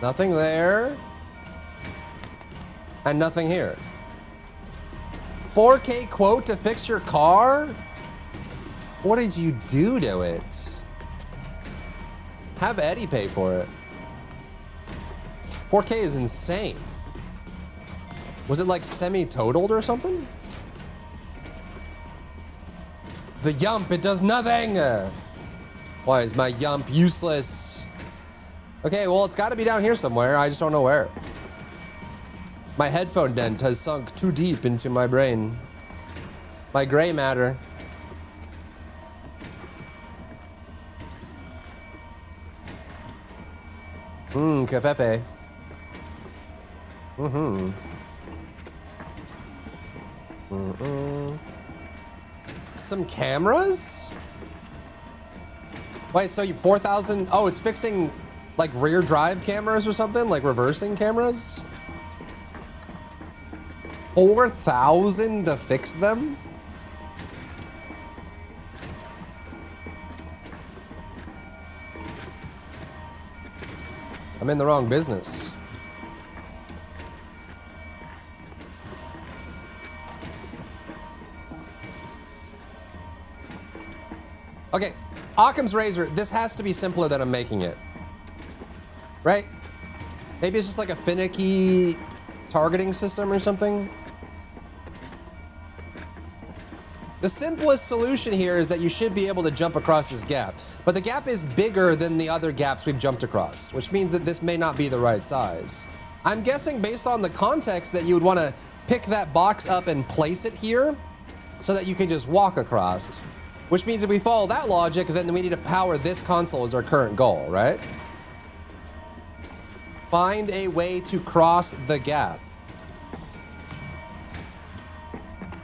Nothing there. And nothing here. 4K quote to fix your car? What did you do to it? Have Eddie pay for it. 4K is insane. Was it like semi-totaled or something? The yump, it does nothing. Why is my yump useless? Okay, well, it's got to be down here somewhere. I just don't know where. My headphone dent has sunk too deep into my brain. My gray matter. Cafefe. Some cameras? Wait, so you 4,000? Oh, it's fixing like rear drive cameras or something? Like reversing cameras? 4,000 to fix them? I'm in the wrong business. Okay, Occam's razor, this has to be simpler than I'm making it. Right? Maybe it's just like a finicky targeting system or something. The simplest solution here is that you should be able to jump across this gap, but the gap is bigger than the other gaps we've jumped across, which means that this may not be the right size. I'm guessing based on the context that you would want to pick that box up and place it here so that you can just walk across, which means if we follow that logic, then we need to power this console as our current goal, right? Find a way to cross the gap.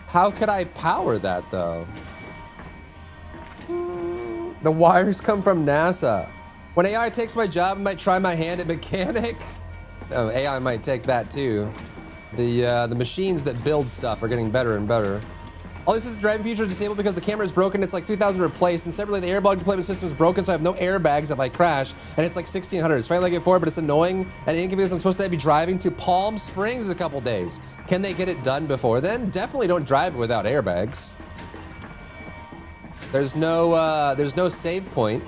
How could I power that, though? The wires come from NASA. When AI takes my job, I might try my hand at mechanic. Oh, AI might take that, too. The machines that build stuff are getting better and better. All this is driving feature disabled because the camera is broken. It's like 3,000 replaced. And separately, the airbag deployment system is broken, so I have no airbags if I crash. And it's like 1,600. It's finally like it for, but it's annoying. And inconvenience. I'm supposed to be driving to Palm Springs in a couple days. Can they get it done before then? Definitely don't drive without airbags. There's no save point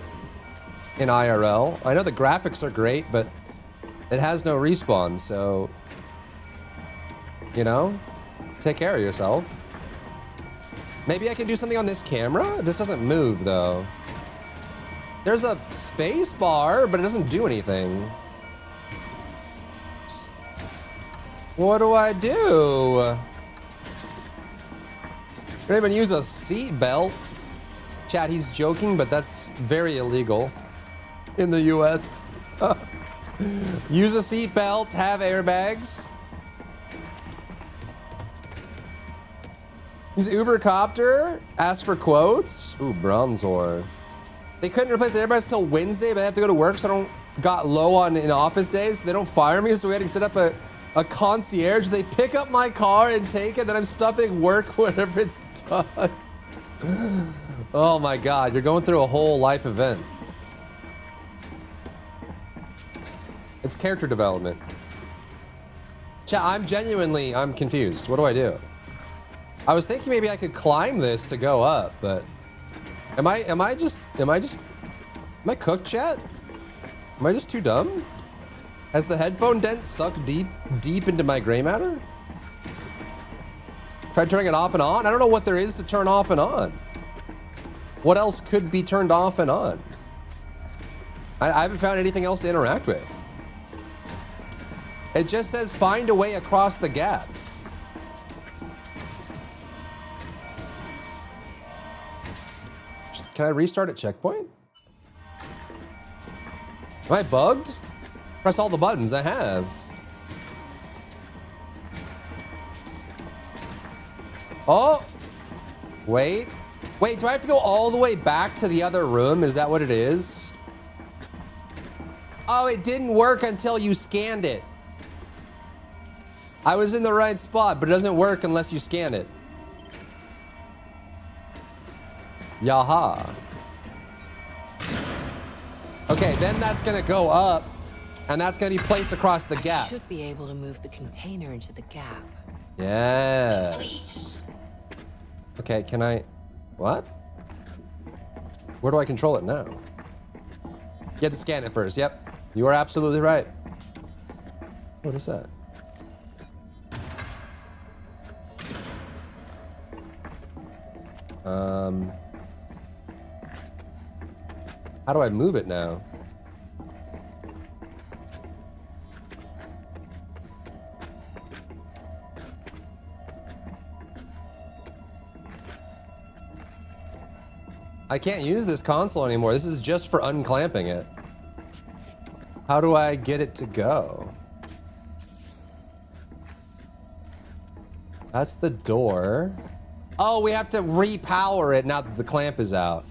in IRL. I know the graphics are great, but it has no respawn. So, you know, take care of yourself. Maybe I can do something on this camera? This doesn't move, though. There's a space bar, but it doesn't do anything. What do I do? Can't even use a seat belt. Chat, he's joking, but that's very illegal in the US. Use a seat belt, have airbags. Use Uber Copter, ask for quotes. Ooh, Bronzor. They couldn't replace the airbags till Wednesday, but I have to go to work, so I don't got low on in office days. So they don't fire me, so we had to set up a concierge. They pick up my car and take it, then I'm stopping work whenever it's done. Oh my God, you're going through a whole life event. It's character development. Chat, I'm confused. What do I do? I was thinking maybe I could climb this to go up, but am I cooked, chat? Am I just too dumb? Has the headphone dent sucked deep into my gray matter? Try turning it off and on? I don't know what there is to turn off and on. What else could be turned off and on? I haven't found anything else to interact with. It just says find a way across the gap. Can I restart at checkpoint? Am I bugged? Press all the buttons. I have. Oh! Wait. Wait, do I have to go all the way back to the other room? Is that what it is? Oh, it didn't work until you scanned it. I was in the right spot, but it doesn't work unless you scan it. Yaha. Okay, then that's gonna go up, and that's gonna be placed across the gap. Should be able to move the container into the gap. Yes. Okay, can I... What? Where do I control it now? You have to scan it first. Yep. You are absolutely right. What is that? How do I move it now? I can't use this console anymore. This is just for unclamping it. How do I get it to go? That's the door. Oh, we have to repower it now that the clamp is out.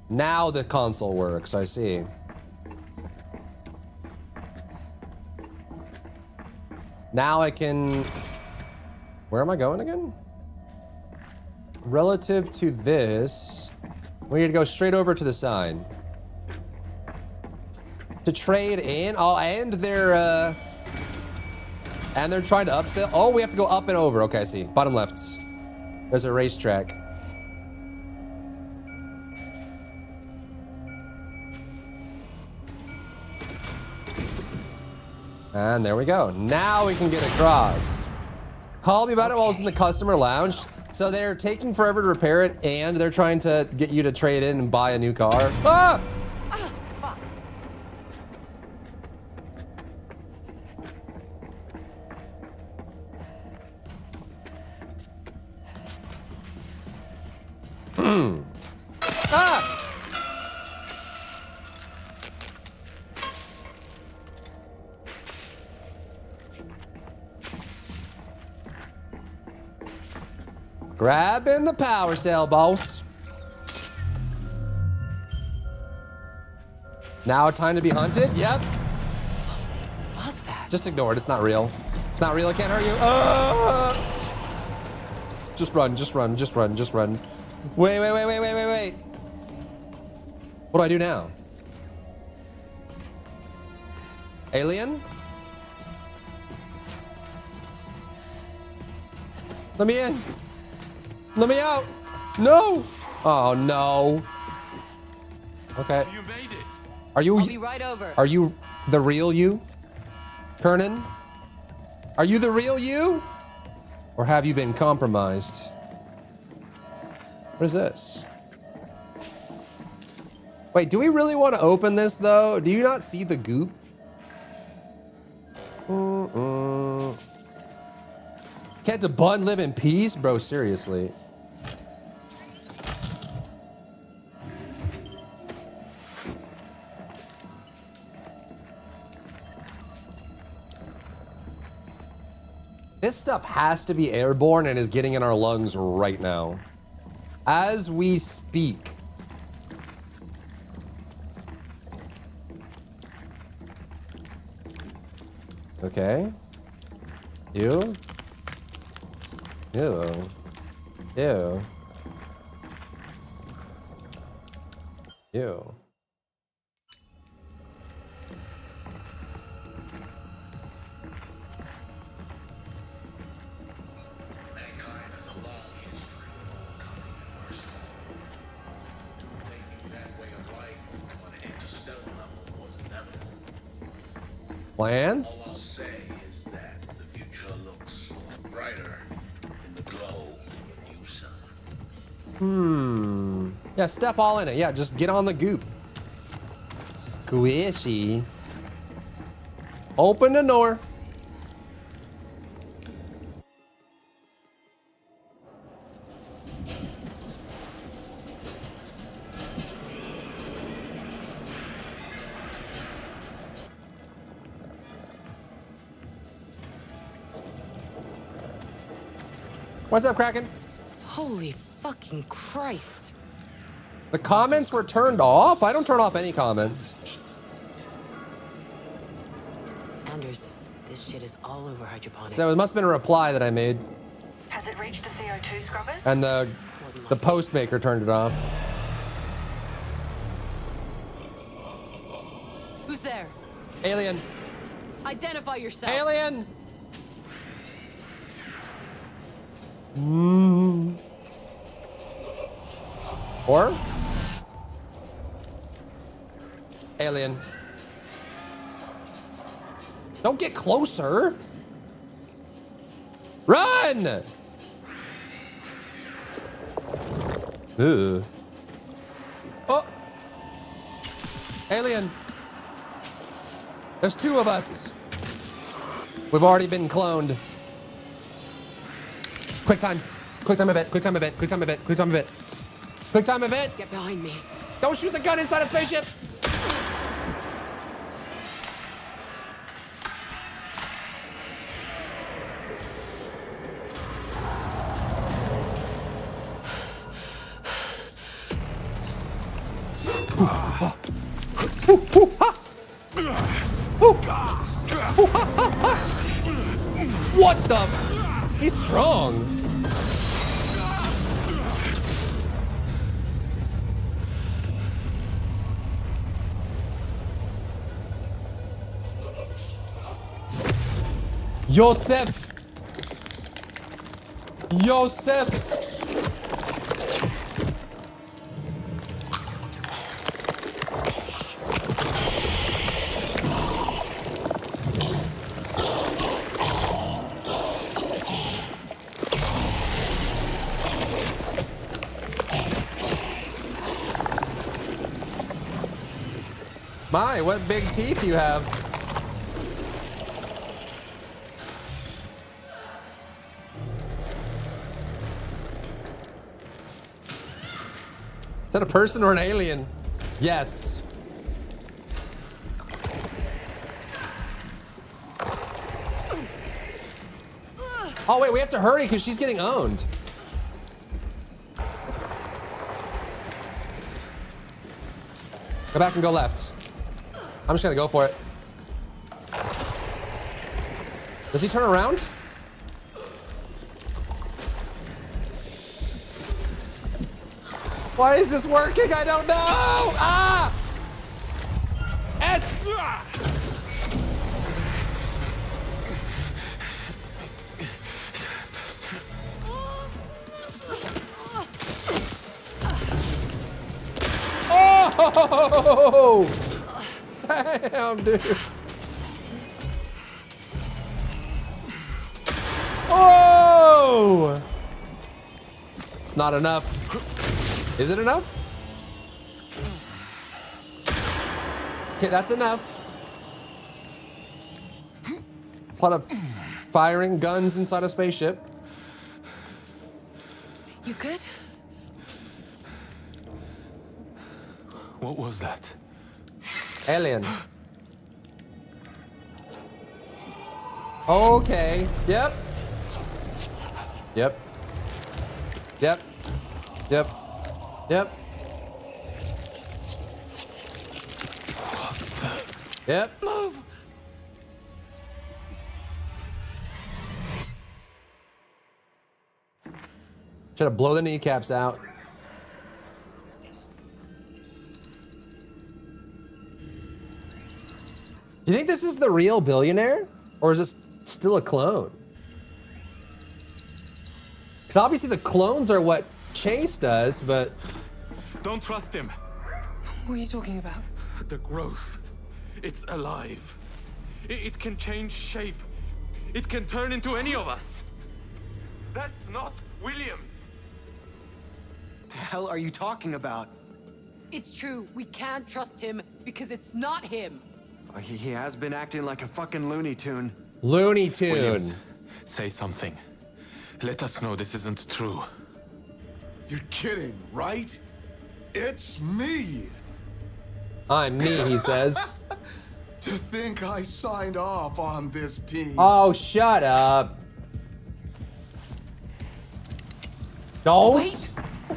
Now the console works, I see. Now I can... Where am I going again? Relative to this, we need to go straight over to the sign. To trade in, oh, and they're trying to upsell. Oh, we have to go up and over. Okay, I see. Bottom left. There's a racetrack. And there we go. Now we can get across. Call me about it while I was in the customer lounge. So they're taking forever to repair it, and they're trying to get you to trade in and buy a new car. Ah! Fuck. Ah! Grabbing the power cell, boss. Now time to be hunted? Yep. What was that? Just ignore it. It's not real. It's not real. It can't hurt you. Ah! Just run, just run, just run, just run. Wait. What do I do now? Alien? Let me in. Let me out. No. Oh, no. Okay. You made it. Are you... I'll be right over. Are you the real you? Kernan? Are you the real you? Or have you been compromised? What is this? Wait, do we really want to open this, though? Do you not see the goop? Can't the bun live in peace? Bro, seriously. This stuff has to be airborne and is getting in our lungs right now. As we speak. Okay. You? Ew. Ew. Ew. Plants? All I'll say is that the future looks brighter in the glow of the new sun. Yeah, step all in it. Yeah, just get on the goop. Squishy. Open the door. What's up, Kraken? Holy fucking Christ. The comments were turned off? I don't turn off any comments. Anders, this shit is all over hydroponics. So it must have been a reply that I made. Has it reached the CO2 scrubbers? And the post maker turned it off. Who's there? Alien. Identify yourself. Alien. Or? Alien. Don't get closer. Run! Ugh. Oh! Alien. There's two of us. We've already been cloned. Quick time. Quick time event. Quick time event. Quick time event. Quick time event. Quick time event. Get behind me. Don't shoot the gun inside a spaceship. What the? He's strong. Yosef. Yosef. My, what big teeth you have. Is that a person or an alien? Yes. Oh wait, we have to hurry because she's getting owned. Go back and go left. I'm just gonna go for it. Does he turn around? Why is this working? I don't know! Ah! S! Oh! Damn, dude. Oh! It's not enough. Is it enough? Okay, that's enough. It's a lot of firing guns inside a spaceship. You good? What was that? Alien. Okay. Yep. Yep. Yep. Yep. Yep. Yep. Move! Should have blow the kneecaps out. Do you think this is the real billionaire? Or is this still a clone? Because obviously the clones are what Chase does, but... Don't trust him. What are you talking about? The growth. It's alive. It can change shape. It can turn into any of us. That's not Williams. The hell are you talking about? It's true. We can't trust him because it's not him. He has been acting like a fucking Looney Tune. Looney Tune. Williams, say something. Let us know this isn't true. You're kidding, right? It's me. I'm me, he says. To think I signed off on this team. Oh, shut up. Don't. Wait,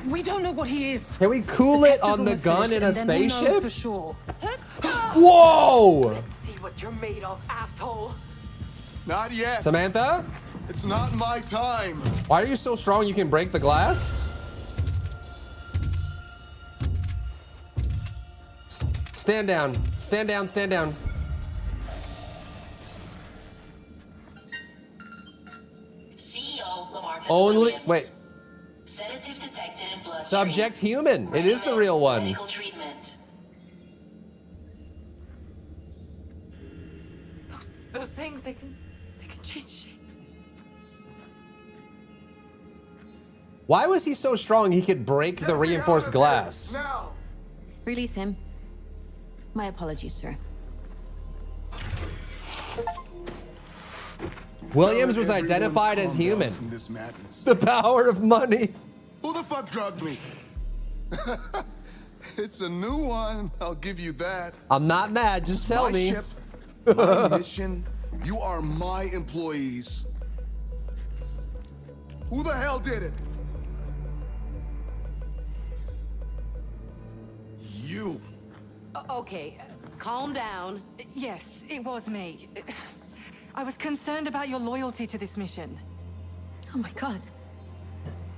we don't know what he is. Can we cool The it test is on the almost gun finished, in a and then we'll know spaceship? for sure. Whoa! See what you're made of, asshole. Not yet. Samantha? It's not my time. Why are you so strong you can break the glass? Stand down. Stand down, stand down. CEO Lamarcus Only, Williams. wait. Sedative detected in bloodstream. Subject human. It is the real one. Medical treatment. Those things, they can change shape. Why was he so strong he could break the reinforced glass? Now. Release him. My apologies, sir. Williams was Everyone identified as calm down human. from this madness. The power of money. Who the fuck drugged me? It's a new one, I'll give you that. I'm not mad, just tell My me. ship, my mission, you are my employees. Who the hell did it? You. Okay, calm down. Yes, it was me. I was concerned about your loyalty to this mission. Oh my god.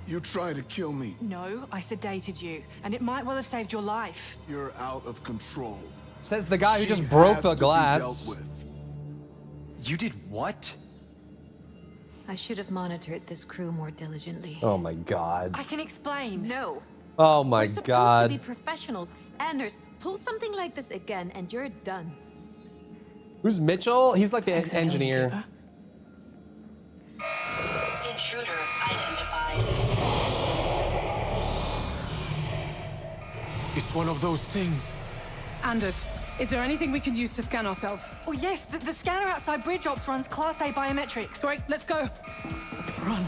You tried to kill me. No, I sedated you, and it might well have saved your life. You're out of control. Says the guy who She just broke has the to be glass. dealt with. You did what? I should have monitored this crew more diligently. Oh my god. I can explain. No. Oh my We're supposed to god. be professionals. Anders, pull something like this again and you're done. Who's Mitchell? He's like the engineer. Intruder identified. It's one of those things. Anders, is there anything we can use to scan ourselves? Oh yes, the scanner outside Bridge Ops runs Class A biometrics. Great, let's go. Run.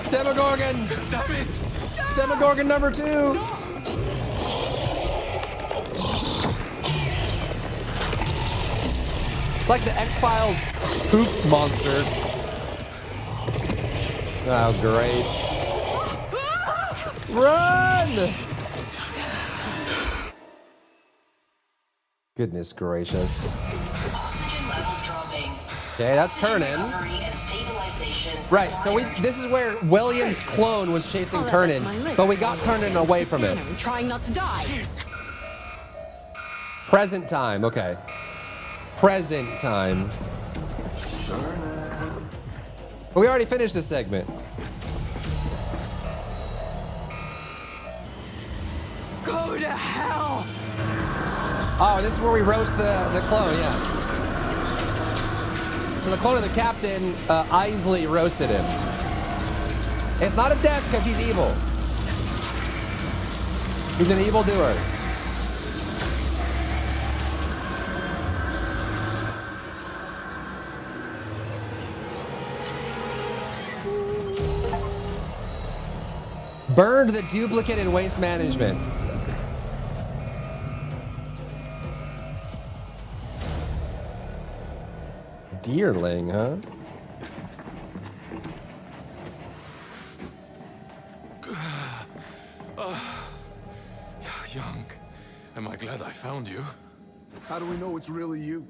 Demogorgon! Damn it! Demogorgon number 2! It's like the X-Files poop monster. Oh, great. Run! Goodness gracious. Oxygen levels dropping. Okay, that's Oxygen Kernan. recovery and stabilization Right, so this is where Williams' clone was chasing Kernan, but we got Kernan away from him. I'm trying not to die. Present time, okay. Present time. But we already finished this segment. Go to hell! Oh, this is where we roast the clone, yeah. So the clone of the captain, Isley roasted him. It's not a death because he's evil. He's an evildoer. Burned the duplicate in waste management. Deerling, huh? Young, am I glad I found you? How do we know it's really you?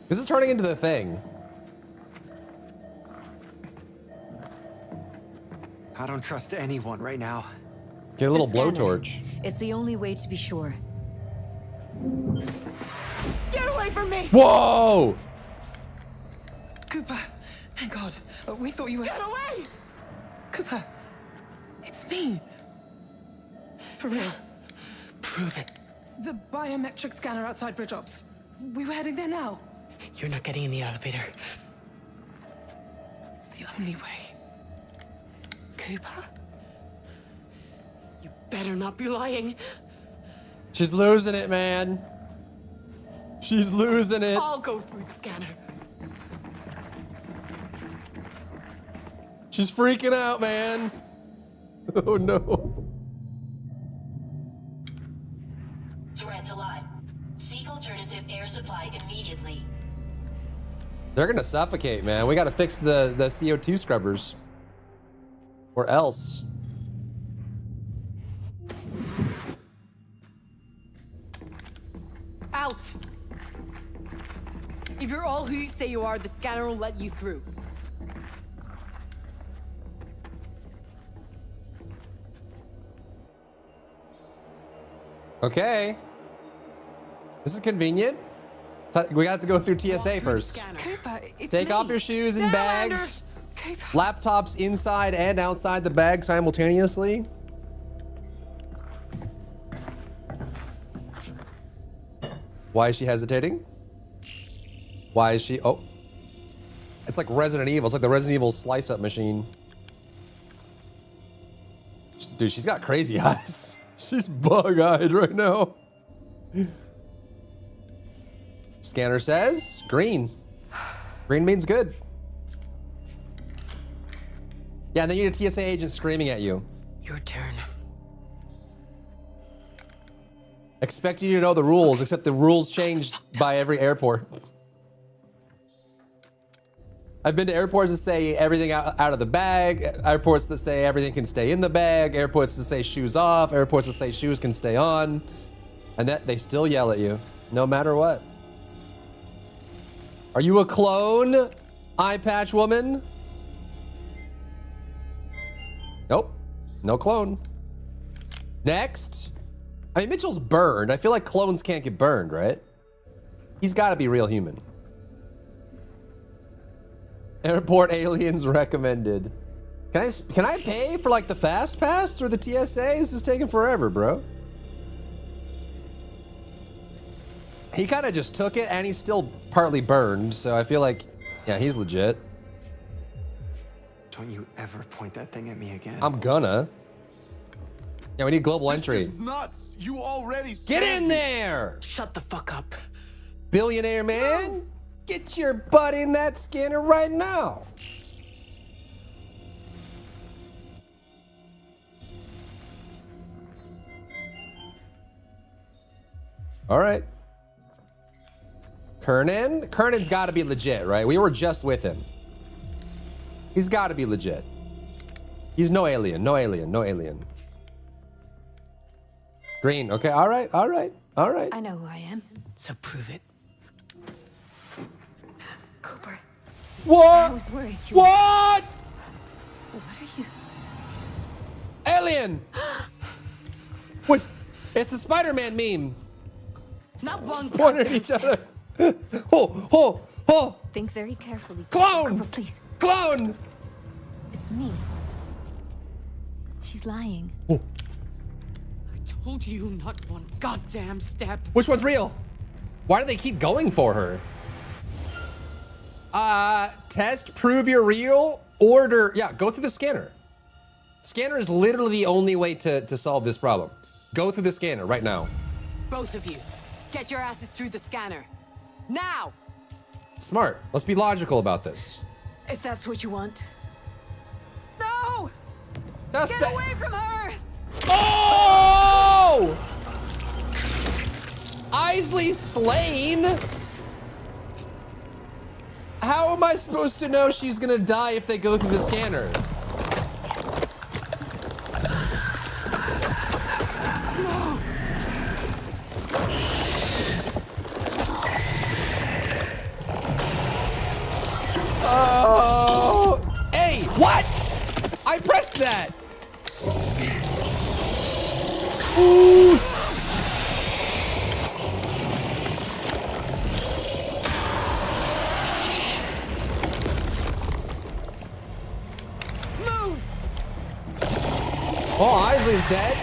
This is turning into the thing. I don't trust anyone right now. Get a little The scanner. blowtorch. It's the only way to be sure. Get away from me! Whoa! Cooper, thank God. We thought you were... Get away! Cooper, it's me. For real. Prove it. The biometric scanner outside Bridge Ops. We were heading there now. You're not getting in the elevator. It's the only way. Cooper? You better not be lying. She's losing it, man. She's losing it. I'll go through the scanner. She's freaking out, man. Oh no. Threat alive. Seagull supply immediately. They're gonna suffocate, man. We gotta fix the CO2 scrubbers. Or else. Out! If you're all who you say you are, the scanner will let you through. Okay. This is convenient. We got to go through TSA first. Cooper, it's Take me. off your shoes and Down, bags. Cooper. Laptops inside and outside the bag simultaneously. Why is she hesitating? Why is she? Oh. It's like Resident Evil. It's like the Resident Evil slice-up machine. Dude, she's got crazy eyes. She's bug-eyed right now. Scanner says green. Green means good. Yeah, and then you get a TSA agent screaming at you. Your turn. Expect you to know the rules, except the rules change by every airport. I've been to airports that say everything out of the bag, airports that say everything can stay in the bag, airports that say shoes off, airports that say shoes can stay on, and that they still yell at you, no matter what. Are you a clone, eye patch woman? Nope, no clone. Next. I mean, Mitchell's burned. I feel like clones can't get burned, right? He's got to be real human. Airport aliens recommended. Can I pay for like the fast pass through the TSA? This is taking forever, bro. He kind of just took it and he's still partly burned, so I feel like, yeah, he's legit. Don't you ever point that thing at me again. I'm gonna. Yeah, we need global entry. This is nuts. You already Get in there! Shut the fuck up. Billionaire man, get your butt in that scanner right now. All right. Kernan's got to be legit, right? We were just with him. He's got to be legit. He's no alien, no alien, no alien. Green, okay, all right. I know who I am. So prove it. Cooper, What? I was worried you were... What? What are you? Alien! What? It's the Spider-Man meme. Not one Pointing at each other. Oh. Think very carefully. Clone! Cooper, please. Clone! It's me. She's lying. Oh. I told you not one goddamn step. Which one's real? Why do they keep going for her? Test, prove you're real, order. Yeah, go through the scanner. Scanner is literally the only way to solve this problem. Go through the scanner right now. Both of you, get your asses through the scanner. Now! Smart. Let's be logical about this. If that's what you want. No! That's Get away from her! Oh! Isley slain? How am I supposed to know she's gonna die if they go through the scanner? Oh! Hey, what? I pressed that. Ooh. Move! Oh, Isley's dead.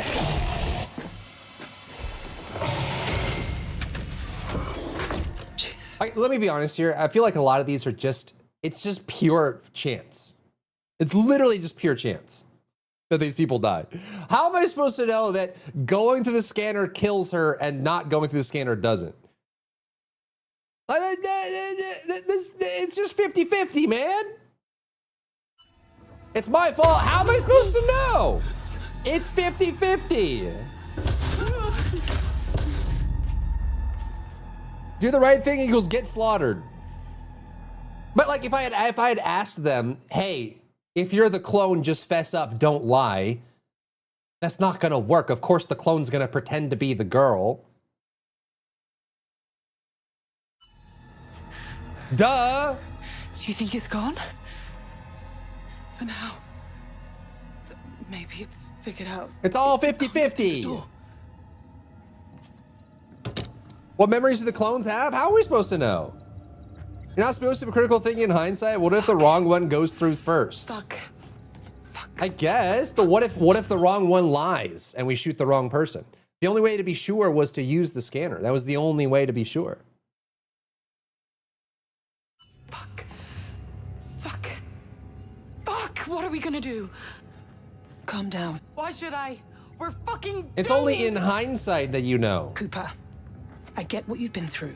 Jesus. Let me be honest here. I feel like a lot of these are it's just pure chance. It's literally just pure chance that these people die. How am I supposed to know that going through the scanner kills her and not going through the scanner doesn't? It's just 50-50, man. It's my fault. How am I supposed to know? It's 50-50. Do the right thing equals get slaughtered. But like if I had asked them, hey, if you're the clone, just fess up, don't lie. That's not gonna work. Of course the clone's gonna pretend to be the girl. Duh! Do you think it's gone? For now. Maybe it's figured out. It's all 50-50. What memories do the clones have? How are we supposed to know? You're not supposed to be critical thinking in hindsight. What if the wrong one goes through first? Fuck. I guess, but what if the wrong one lies and we shoot the wrong person? The only way to be sure was to use the scanner. That was the only way to be sure. Fuck. Fuck. Fuck! What are we gonna do? Calm down. Why should I? We're fucking It's only in hindsight that you know. Cooper, I get what you've been through,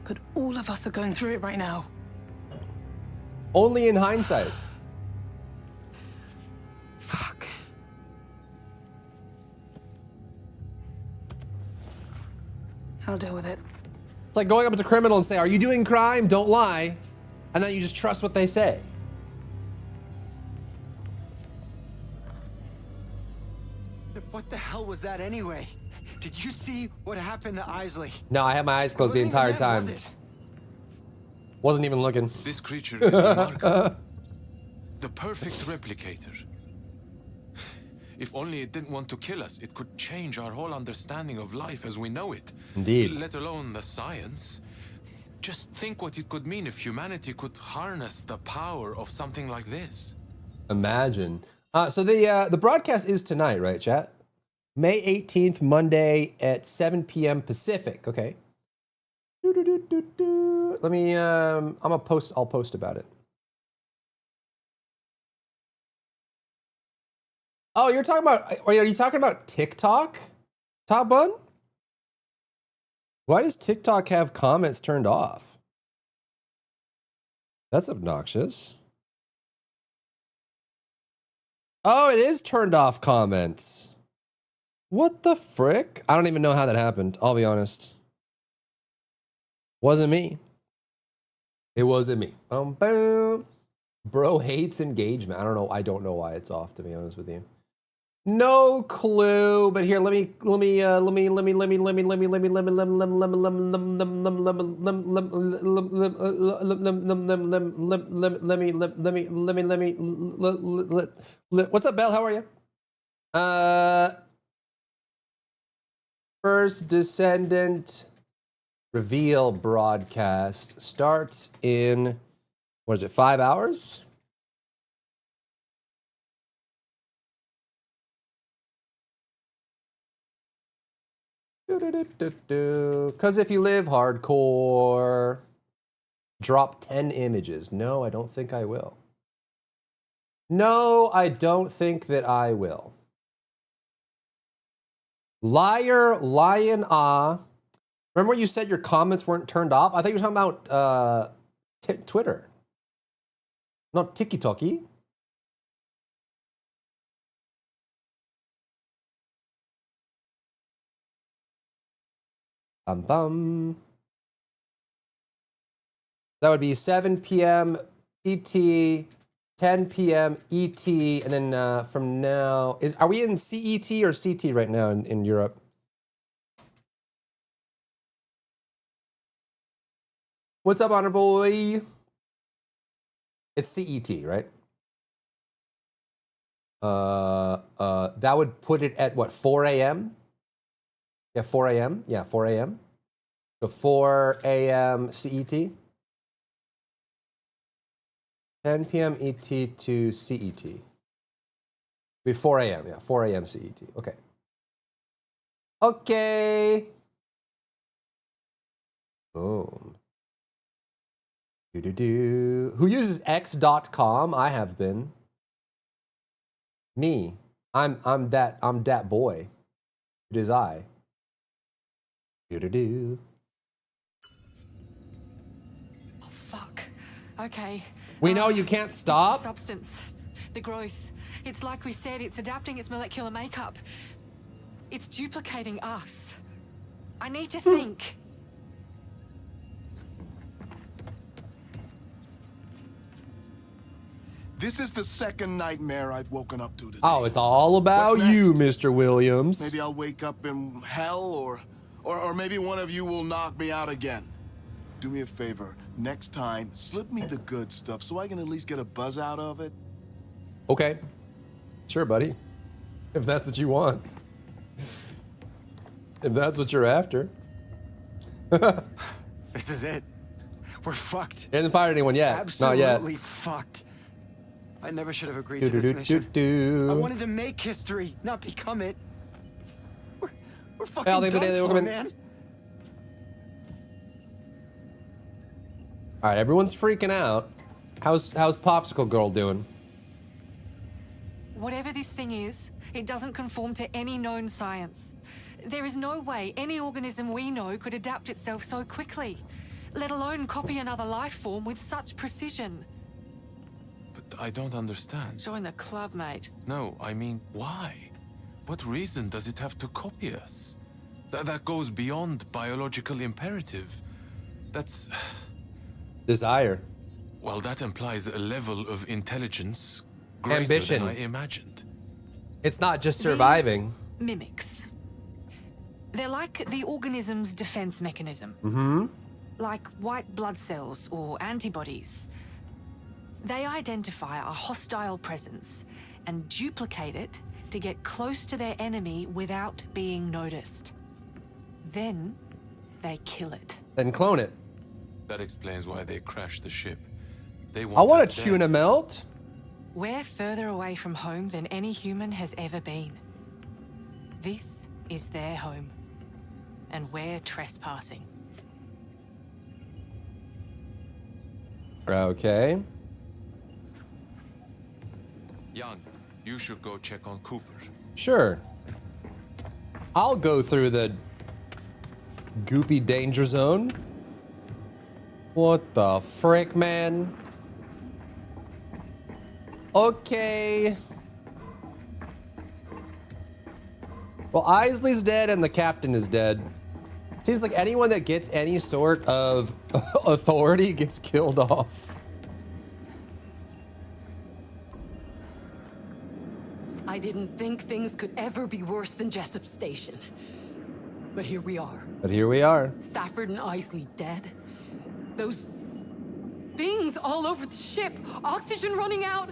but all of us are going through it right now. Only in hindsight. Fuck. I'll deal with it. It's like going up to a criminal and say, are you doing crime? Don't lie. And then you just trust what they say. What the hell was that anyway? Did you see what happened to Isley? No, I had my eyes closed the entire time. Wasn't even looking. This creature is remarkable. The perfect replicator. If only it didn't want to kill us, it could change our whole understanding of life as we know it. Indeed. Let alone the science. Just think what it could mean if humanity could harness the power of something like this. Imagine. So the broadcast is tonight, right, chat? May 18th, Monday at 7 p.m. Pacific. Okay. Let me, I'll post about it. Oh, you're talking about, are you talking about TikTok? Top Bun? Why does TikTok have comments turned off? That's obnoxious. Oh, it is turned off comments. What the frick? I don't even know how that happened, I'll be honest. Wasn't me. It wasn't me. Boom, boom. Bro hates engagement. I don't know why it's off, to be honest with you. No clue, but here, let me what's up, Belle? How are you? First Descendant reveal broadcast starts in, what is it, 5 hours? Because if you live hardcore, drop 10 images. No, I don't think I will. No, I don't think that I will. Liar, lion, Remember when you said your comments weren't turned off? I thought you were talking about Twitter. Not TikTok-y. Bum. That would be 7 p.m. ET, 10 p.m. ET, and then from now, are we in CET or CT right now in Europe? What's up, Honor Boy? It's CET, right? That would put it at what, 4 a.m.? Yeah, 4 a.m. Yeah, 4 a.m. So 4 a.m. CET. 10 p.m. ET to CET. Be 4 a.m. Yeah, 4 a.m. CET. Okay. Okay. Boom. Who uses X.com? I have been. Me. I'm that boy. It is I. Oh, fuck. Okay. We know you can't stop. The substance, the growth. It's like we said, it's adapting its molecular makeup. It's duplicating us. I need to think. This is the second nightmare I've woken up to today. Oh, it's all about What's you, next? Mr. Williams. Maybe I'll wake up in hell, or maybe one of you will knock me out again. Do me a favor. Next time, slip me the good stuff so I can at least get a buzz out of it. Okay. Sure, buddy. If that's what you want. If that's what you're after. This is it. We're fucked. He hasn't fired anyone yet. Absolutely Not yet. fucked. I never should have agreed to this mission. I wanted to make history, not become it. We're fucking done for, man. All right, everyone's freaking out. How's Popsicle Girl doing? Whatever this thing is, it doesn't conform to any known science. There is no way any organism we know could adapt itself so quickly, let alone copy another life form with such precision. But I don't understand. Join the club, mate. No, I mean, why? What reason does it have to copy us? That goes beyond biological imperative. That's... Desire. Well, that implies a level of intelligence greater Ambition. than I imagined. It's not just surviving. These mimics. They're like the organism's defense mechanism. Mm-hmm. Like white blood cells or antibodies. They identify a hostile presence and duplicate it to get close to their enemy without being noticed. Then they kill it. Then clone it. That explains why they crashed the ship. They I want want a us tuna dead. melt. We're further away from home than any human has ever been. This is their home, and we're trespassing. Okay. Young, you should go check on Cooper. Sure. I'll go through the goopy danger zone. What the frick, man? Okay. Well, Isley's dead and the captain is dead. Seems like anyone that gets any sort of authority gets killed off. I didn't think things could ever be worse than Jessup Station. But here we are. But here we are. Stafford and Isley dead. Those things all over the ship. Oxygen running out.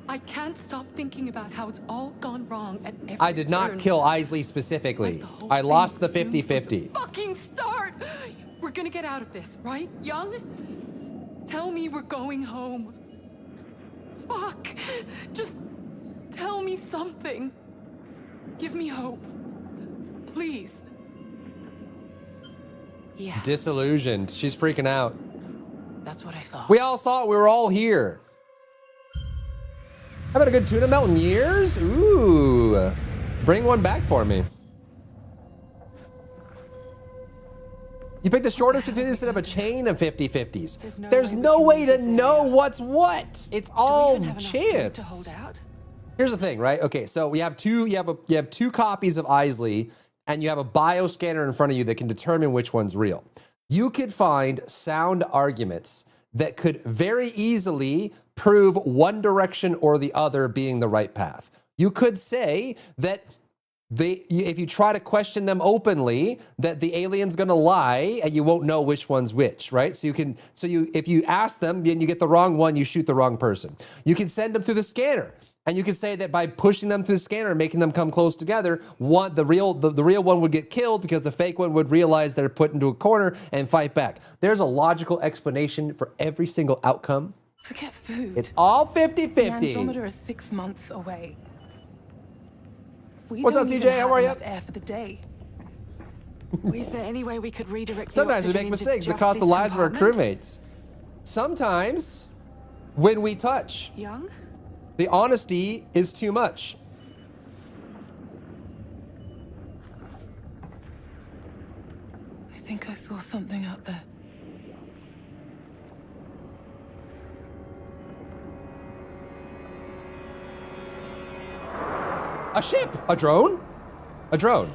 I can't stop thinking about how it's all gone wrong at every I did not turn. kill Isley specifically. Like I lost the 50-50. Fucking start! We're gonna get out of this, right, Young? Tell me we're going home. Fuck! Just tell me something. Give me hope. Please. Yeah. Disillusioned. She's freaking out. That's what I thought. We all saw it. We were all here. Haven't a good tuna melt in years? Ooh. Bring one back for me. You picked the shortest 50 instead of a chain of 50-50s. There's no way to know what's what. It's all chance. Here's the thing, right? Okay, so we have two. You have two copies of Isley, and you have a bioscanner in front of you that can determine which one's real. You could find sound arguments that could very easily prove one direction or the other being the right path. You could say that if you try to question them openly, that the alien's gonna lie and you won't know which one's which, right? So if you ask them and you get the wrong one, you shoot the wrong person. You can send them through the scanner. And you can say that by pushing them through the scanner and making them come close together, the real one would get killed because the fake one would realize they're put into a corner and fight back. There's a logical explanation for every single outcome. Forget food. It's all The 50-50. Andromeda is 6 months away. We What's up, don't even CJ? How have are you? enough air for the day. Is there any way we could redirect the Sometimes we oxygen make into mistakes that just cost the this lives of our compartment? crewmates. Sometimes, when we touch, Young? the honesty is too much. I think I saw something out there. A ship! A drone? A drone.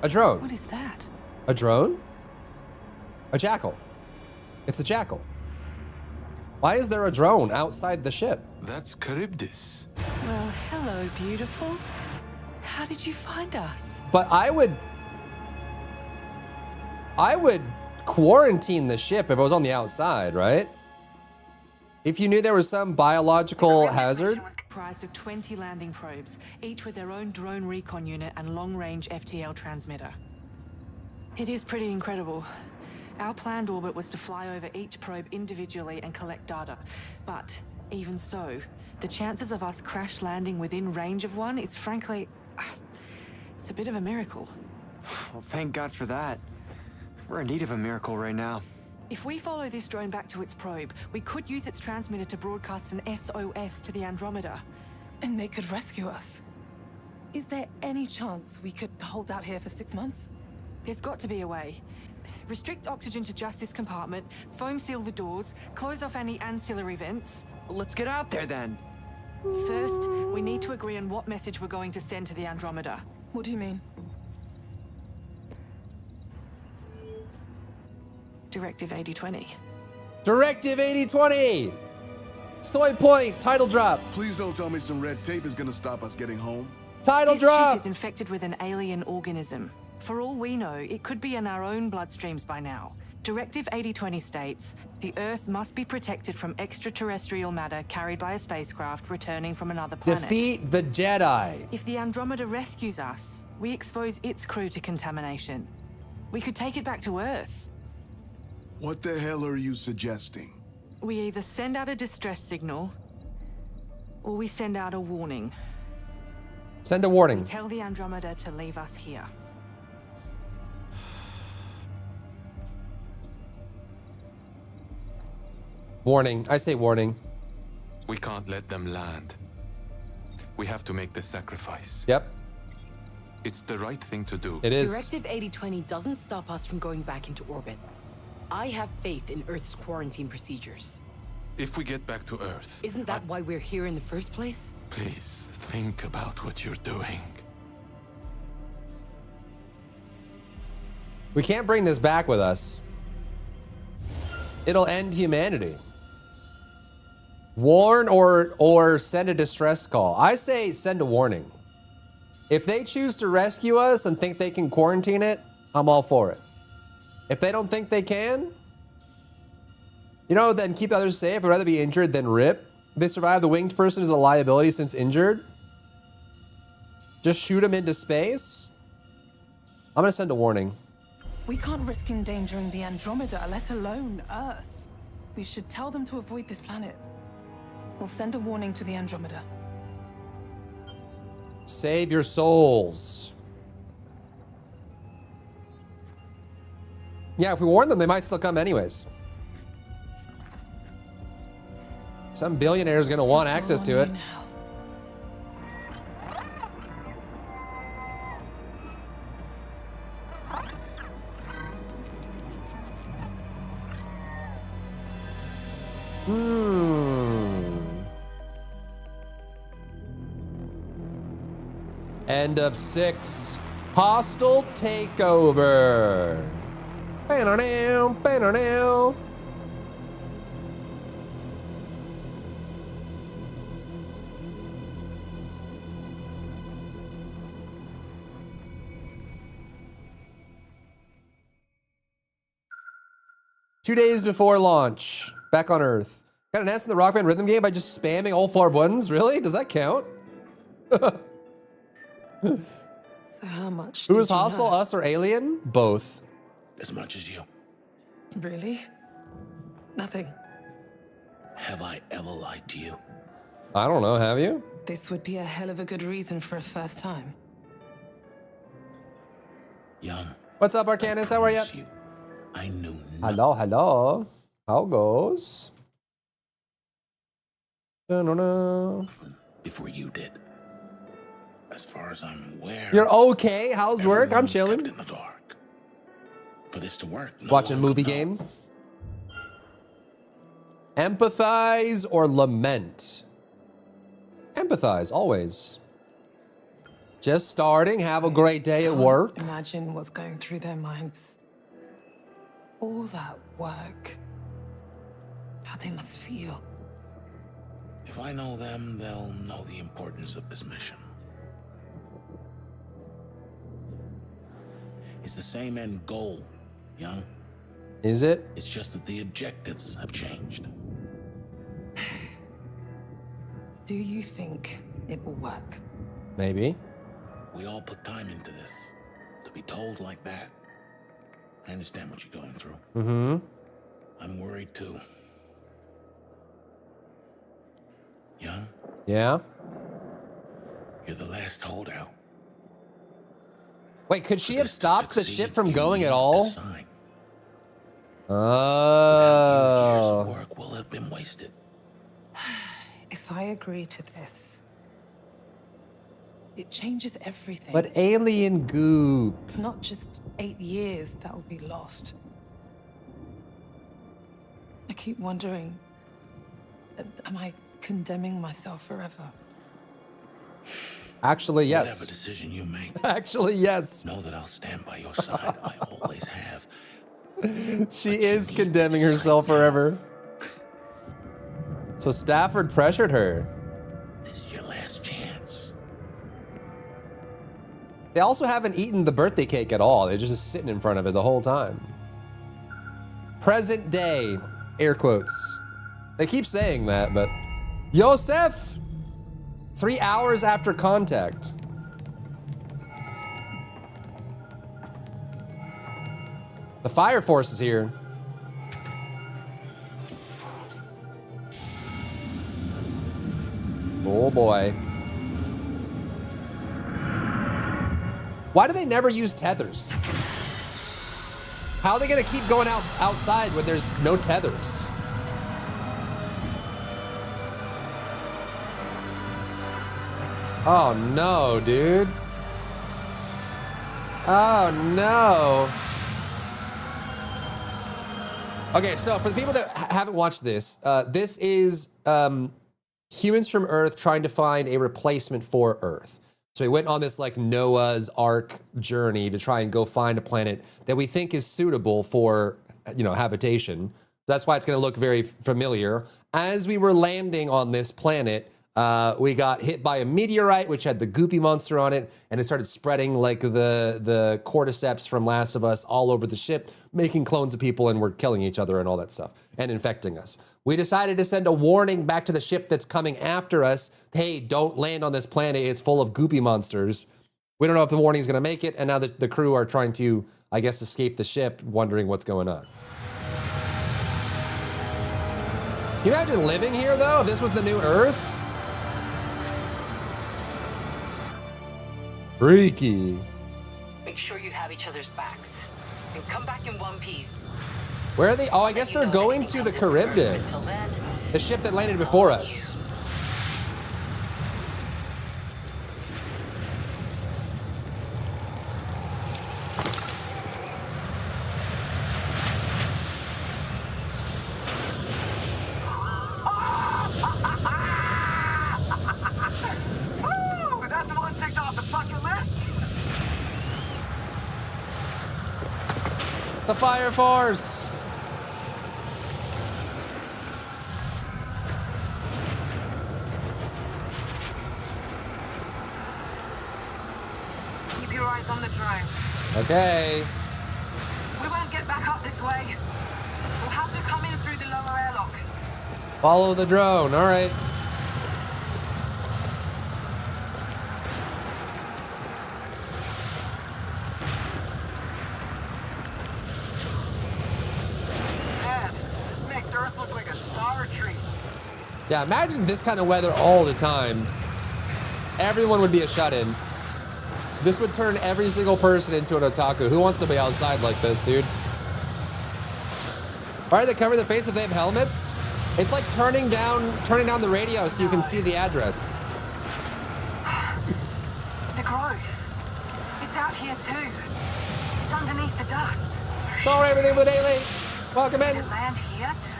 A drone. What is that? A drone? A jackal. It's a jackal. Why is there a drone outside the ship? That's Charybdis. Well, hello, beautiful. How did you find us? But I would quarantine the ship if it was on the outside, right? If you knew there was some biological hazard. Was comprised of 20 landing probes, each with their own drone recon unit and long-range FTL transmitter. It is pretty incredible. Our planned orbit was to fly over each probe individually and collect data. But even so, the chances of us crash landing within range of one is frankly, it's a bit of a miracle. Well, thank God for that. We're in need of a miracle right now. If we follow this drone back to its probe, we could use its transmitter to broadcast an SOS to the Andromeda. And they could rescue us. Is there any chance we could hold out here for 6 months? There's got to be a way. Restrict oxygen to just this compartment, foam seal the doors, close off any ancillary vents. Well, let's get out there then. First, we need to agree on what message we're going to send to the Andromeda. What do you mean? Directive 8020. Directive 8020! Soy point, title drop. Please don't tell me some red tape is gonna stop us getting home. Title This drop! ship is infected with an alien organism. For all we know, it could be in our own bloodstreams by now. Directive 8020 states, the Earth must be protected from extraterrestrial matter carried by a spacecraft returning from another planet. Defeat the Jedi. If the Andromeda rescues us, we expose its crew to contamination. We could take it back to Earth. What the hell are you suggesting? We either send out a distress signal, or we send out a warning. Send a warning. Tell the Andromeda to leave us here. Warning. I say warning. We can't let them land. We have to make the sacrifice. Yep. It's the right thing to do. It is. Directive 8020 doesn't stop us from going back into orbit. I have faith in Earth's quarantine procedures. If we get back to Earth... Isn't that why we're here in the first place? Please, think about what you're doing. We can't bring this back with us. It'll end humanity. Warn or send a distress call. I say send a warning. If they choose to rescue us and think they can quarantine it, I'm all for it. If they don't think they can, you know, then keep others safe. I'd rather be injured than rip. If they survive, the winged person is a liability since injured. Just shoot him into space. I'm gonna send a warning. We can't risk endangering the Andromeda, let alone Earth. We should tell them to avoid this planet. We'll send a warning to the Andromeda. Save your souls. Yeah, if we warn them, they might still come anyways. Some billionaire is gonna want access to it. End of 6. Hostile takeover. Ba-da-dow, ba-da-dow. Two days before launch, back on Earth. Got an S in the Rock Band rhythm game by just spamming all 4 buttons? Really? Does that count? So how much? Who is hostile, us or alien? Both. As much as you. Really? Nothing. Have I ever lied to you? I don't know, have you? This would be a hell of a good reason for a first time. Young. What's up, Arcanus? How are you? I knew nothing. Hello, hello. How goes? Da-na-na. Before you did. As far as I'm aware. You're okay? How's work? I'm everyone's chilling. kept in the dark. For this to work, no Watching a one movie would know. game. Empathize or lament? Empathize, always. Just starting. Have a great day at work. Imagine what's going through their minds. All that work. How they must feel. If I know them, they'll know the importance of this mission. It's the same end goal, young. Is it? It's just that the objectives have changed. Do you think it will work? Maybe. We all put time into this. To be told like that. I understand what you're going through. Mm-hmm. I'm worried too. Young? Yeah? You're the last holdout. Wait, could she have stopped the ship from You going need at to all? sign. Oh. Years of work will have been wasted. If I agree to this, it changes everything. But alien goop. It's not just 8 years that will be lost. I keep wondering, am I condemning myself forever? Actually, yes. Whatever decision you make, Actually, yes. know that I'll stand by your side. I always have. She is condemning herself forever. So Stafford pressured her. This is your last chance. They also haven't eaten the birthday cake at all. They're just sitting in front of it the whole time. Present day, air quotes. They keep saying that, but Yosef, 3 hours after contact. The fire force is here. Oh boy. Why do they never use tethers? How are they gonna keep going outside when there's no tethers? Oh no, dude. Oh no. Okay, so for the people that haven't watched this, this is humans from Earth trying to find a replacement for Earth. So we went on this like Noah's Ark journey to try and go find a planet that we think is suitable for, you know, habitation. That's why it's going to look very familiar. As we were landing on this planet, we got hit by a meteorite, which had the goopy monster on it, and it started spreading like the cordyceps from Last of Us all over the ship, making clones of people, and we're killing each other and all that stuff, and infecting us. We decided to send a warning back to the ship that's coming after us. Hey, don't land on this planet. It's full of goopy monsters. We don't know if the warning is going to make it, and now the crew are trying to, I guess, escape the ship, wondering what's going on. Can you imagine living here, though, if this was the new Earth? Freaky. Make sure you have each other's backs. And come back in one piece. Where are they? Oh, I guess they're going to the Charybdis. The ship that landed before us. That's one ticked off the bucket list. The Fire Force. Keep your eyes on the drone. Okay. We won't get back up this way. We'll have to come in through the lower airlock. Follow the drone. All right. Man, this makes Earth look like a star tree. Yeah, imagine this kind of weather all the time. Everyone would be a shut-in. This would turn every single person into an otaku. Who wants to be outside like this, dude? Why are they covering their face if they have helmets? It's like turning down the radio so you can see the address. The growth. It's out here too. It's underneath the dust. Sorry, everything for the day late. Welcome in. Did it land here too?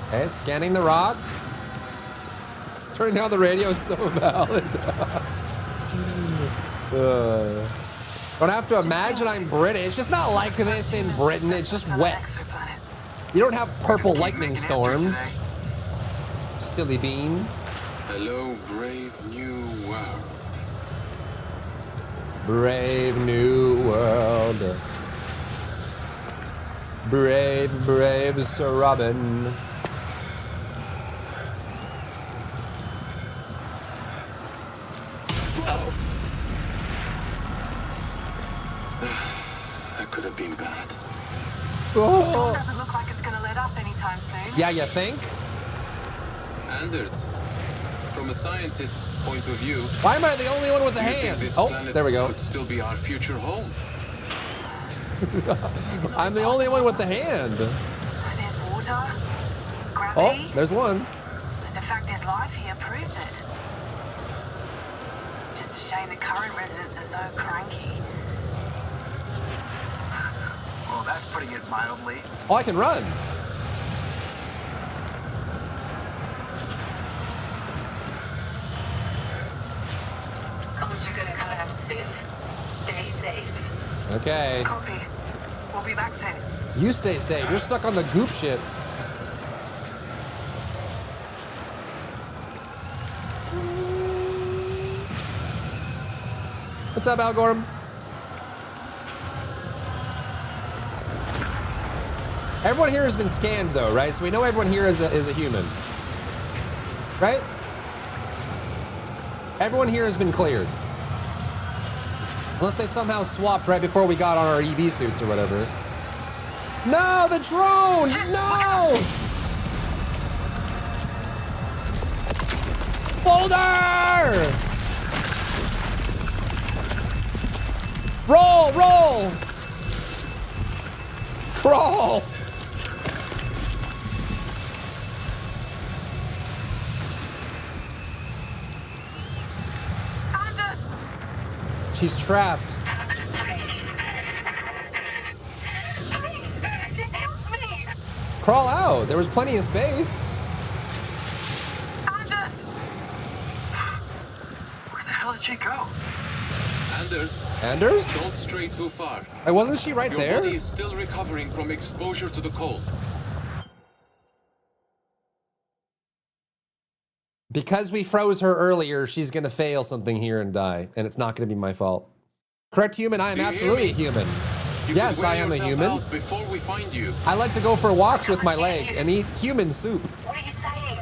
Okay, scanning the rock. Turning down the radio is so valid. Don't have to imagine I'm British. It's not like this in Britain. It's just wet. You don't have purple lightning storms. Silly bean. Hello, brave new world. Brave new world. Brave, brave Sir Robin. That could have been bad. Oh. Doesn't look like it's gonna let up anytime soon. Yeah, you think? Anders, from a scientist's point of view, Why am I the only one with the do you think hand? this Oh, planet there we go. could still be our future home? I'm the only one with the hand. There's water, Oh, gravity. there's one. The fact there's life here proves it. Just a shame the current residents are so cranky. Well, that's putting it mildly. Oh, I can run. Codes are gonna come out soon. Stay safe. Okay. Copy. We'll be back soon. You stay safe. You're stuck on the goop ship. What's up, Al Gorham? Everyone here has been scanned, though, right? So we know everyone here is a human. Right? Everyone here has been cleared. Unless they somehow swapped right before we got on our EV suits or whatever. No, the drone! No! Boulder! Roll, roll! Crawl! Anders! She's trapped. Help me! Crawl out. There was plenty of space. Anders! Where the hell did she go? Anders, Anders? don't stray too far. Hey, wasn't she right Your there? body is still recovering from exposure to the cold. Because we froze her earlier, she's gonna fail something here and die, and it's not gonna be my fault. Correct, human? I am Do you absolutely a hear me? human. You Yes, could wear I am a yourself human. out before we find you. I like to go for walks with my leg and eat human soup. What are you saying?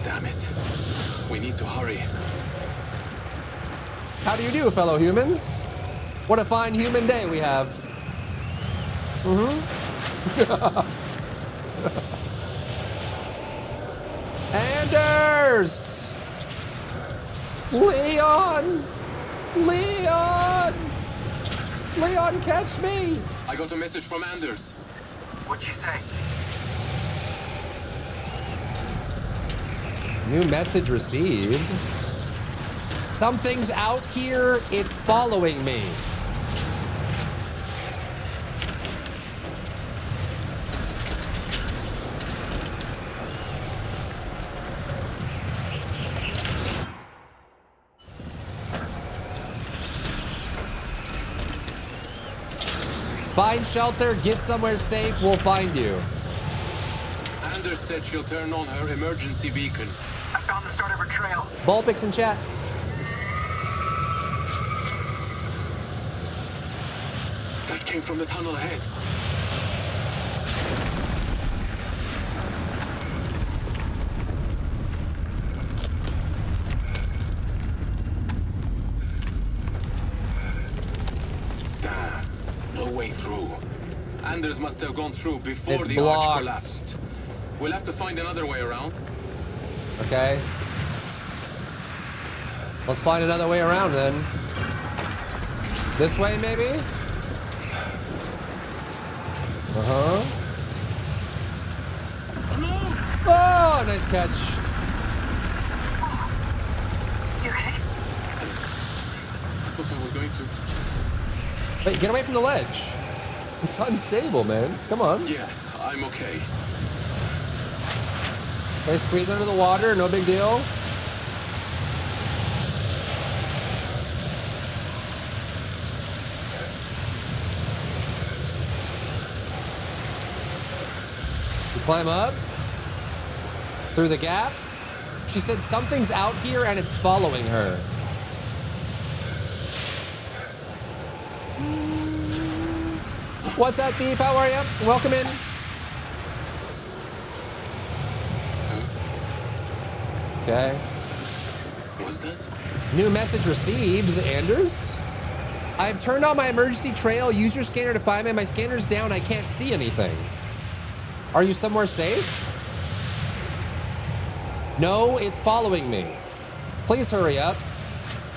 Damn it. We need to hurry. How do you do, fellow humans? What a fine human day we have. Anders! Leon! Leon! Leon, catch me! I got a message from Anders. What'd she say? New message received. Something's out here. It's following me. Find shelter, get somewhere safe, we'll find you. Anders said she'll turn on her emergency beacon. I found the start of her trail. Vulpix in chat. That came from the tunnel ahead. Damn, no way through. Anders must have gone through before It's the blocked. arch collapsed. We'll have to find another way around. Okay. Let's find another way around then. This way, maybe? Uh-huh. Oh, nice catch. You okay? I thought I was going to. Wait, get away from the ledge. It's unstable, man. Come on. Yeah, I'm okay. Okay, squeeze under the water, no big deal. Climb up. Through the gap. She said something's out here and it's following her. What's up, Thief? How are you? Welcome in. Okay. What's that? New message received, Anders. I've turned on my emergency trail. Use your scanner to find me. My scanner's down. I can't see anything. Are you somewhere safe? No, it's following me. Please hurry up.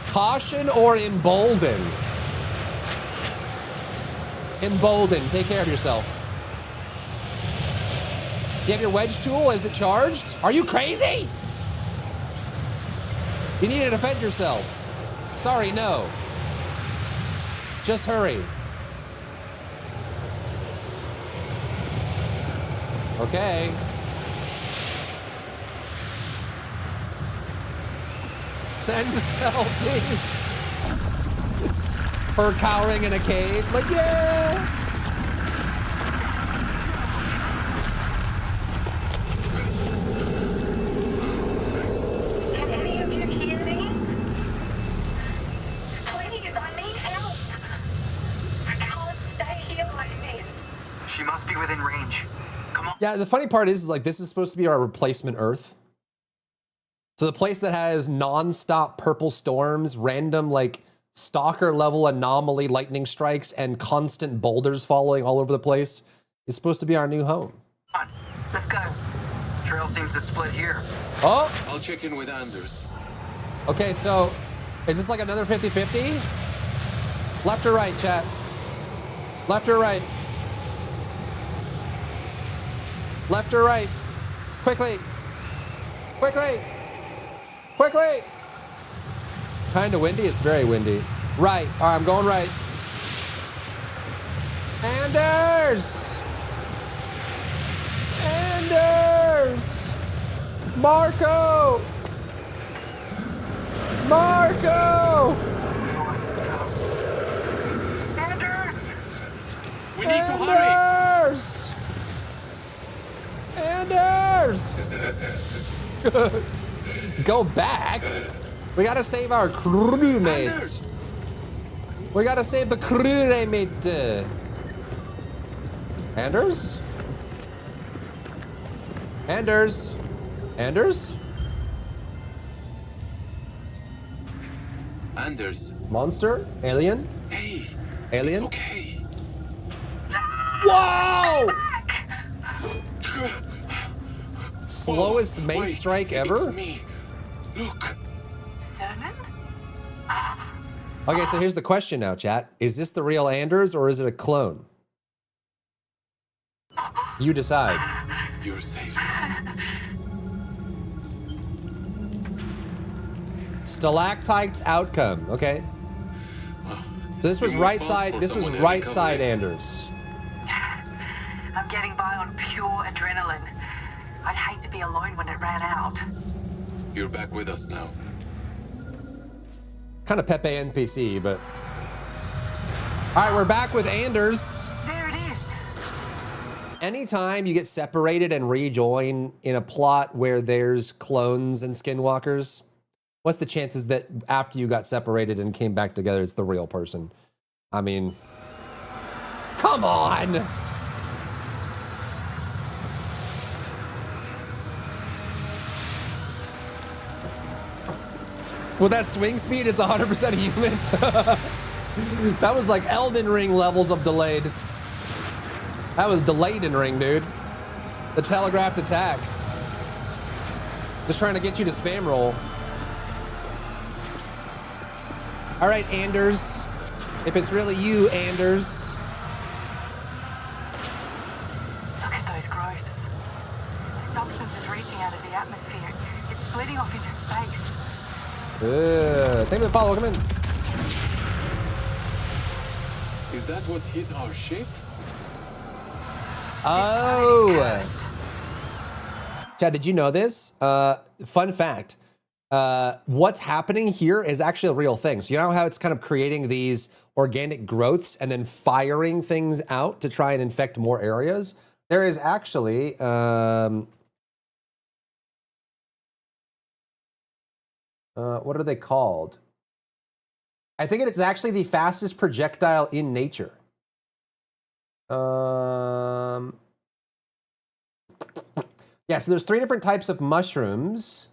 Caution or embolden? Embolden. Take care of yourself. Do you have your wedge tool? Is it charged? Are you crazy? You need to defend yourself. Sorry, no. Just hurry. Okay. Send a selfie. Her cowering in a cave. Like, yeah. Thanks. Can any of you hear me? Please, I need help. I can't stay here like this. She must be within range. Come on. Yeah, the funny part is like this is supposed to be our replacement Earth. So the place that has non-stop purple storms, random like stalker level anomaly lightning strikes, and constant boulders falling all over the place is supposed to be our new home. Come on, let's go. Trail seems to split here. Oh! I'll check in with Anders. Okay, so is this like another 50-50? Left or right, chat? Left or right? Left or right? Quickly! Quickly! Quickly! Kind of windy? It's very windy. Right. All right, I'm going right. Anders! Anders! Marco! Marco! Anders! We need to hurry! Anders! Anders! Go back? We gotta save our crewmate. We gotta save the crewmate. Anders? Anders? Anders? Anders. Monster? Alien? Hey. Alien? It's okay. Whoa! Slowest mace strike ever? It's me. Look. Sermon? Okay, so here's the question now, chat. Is this the real Anders or is it a clone? You decide. You're safe. Stalactites outcome. Okay. So this was right side. This was right side Anders. I'm getting by on pure adrenaline. I'd hate to be alone when it ran out. You're back with us now. Kind of Pepe NPC, but... All right, we're back with Anders. There it is. Anytime you get separated and rejoin in a plot where there's clones and skinwalkers, what's the chances that after you got separated and came back together, it's the real person? I mean, come on! With that swing speed, it's 100% human. That was like Elden Ring levels of delayed. That was delayed in Ring, dude. The telegraphed attack. Just trying to get you to spam roll. All right, Anders. If it's really you, Anders. Look at those growths. The substance is reaching out of the atmosphere. It's splitting off into space. Thank you for the follow. Come in. Is that what hit our ship? Oh. Chad, did you know this? Fun fact. What's happening here is actually a real thing. So you know how it's kind of creating these organic growths and then firing things out to try and infect more areas? There is actually, what are they called? I think it's actually the fastest projectile in nature. Yeah, so there's 3 different types of mushrooms.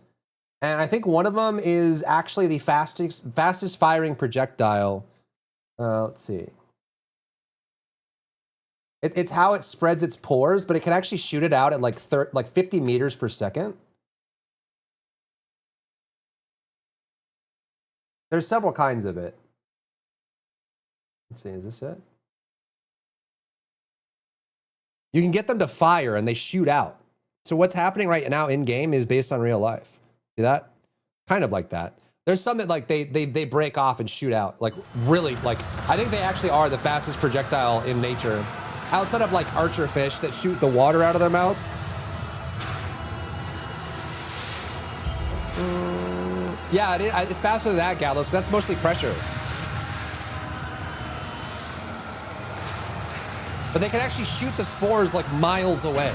And I think one of them is actually the fastest firing projectile. Let's see. It's how it spreads its pores, but it can actually shoot it out at like 50 meters per second. There's several kinds of it. Let's see, is this it? You can get them to fire and they shoot out. So what's happening right now in game is based on real life. See that? Kind of like that. There's some that like they break off and shoot out. Like really, like I think they actually are the fastest projectile in nature. Outside of like archer fish that shoot the water out of their mouth. Yeah, it's faster than that, Gallows. So that's mostly pressure. But they can actually shoot the spores like miles away.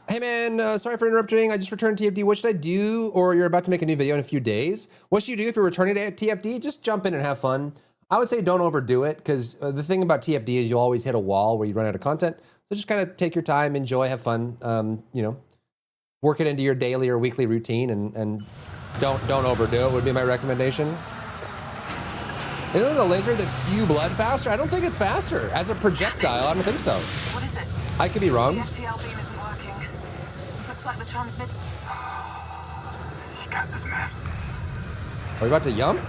Hey man, sorry for interrupting. I just returned TFD. What should I do? Or you're about to make a new video in a few days. What should you do if you're returning to TFD? Just jump in and have fun. I would say don't overdo it, because the thing about TFD is you always hit a wall where you run out of content. So just kind of take your time, enjoy, have fun. You know, work it into your daily or weekly routine, and don't overdo it would be my recommendation. Isn't the laser that spew blood faster? I don't think it's faster. As a projectile, I don't think so. What is it? I could be wrong. The FTL beam isn't working. Looks like the transmit. You got this, man. Are we about to yump?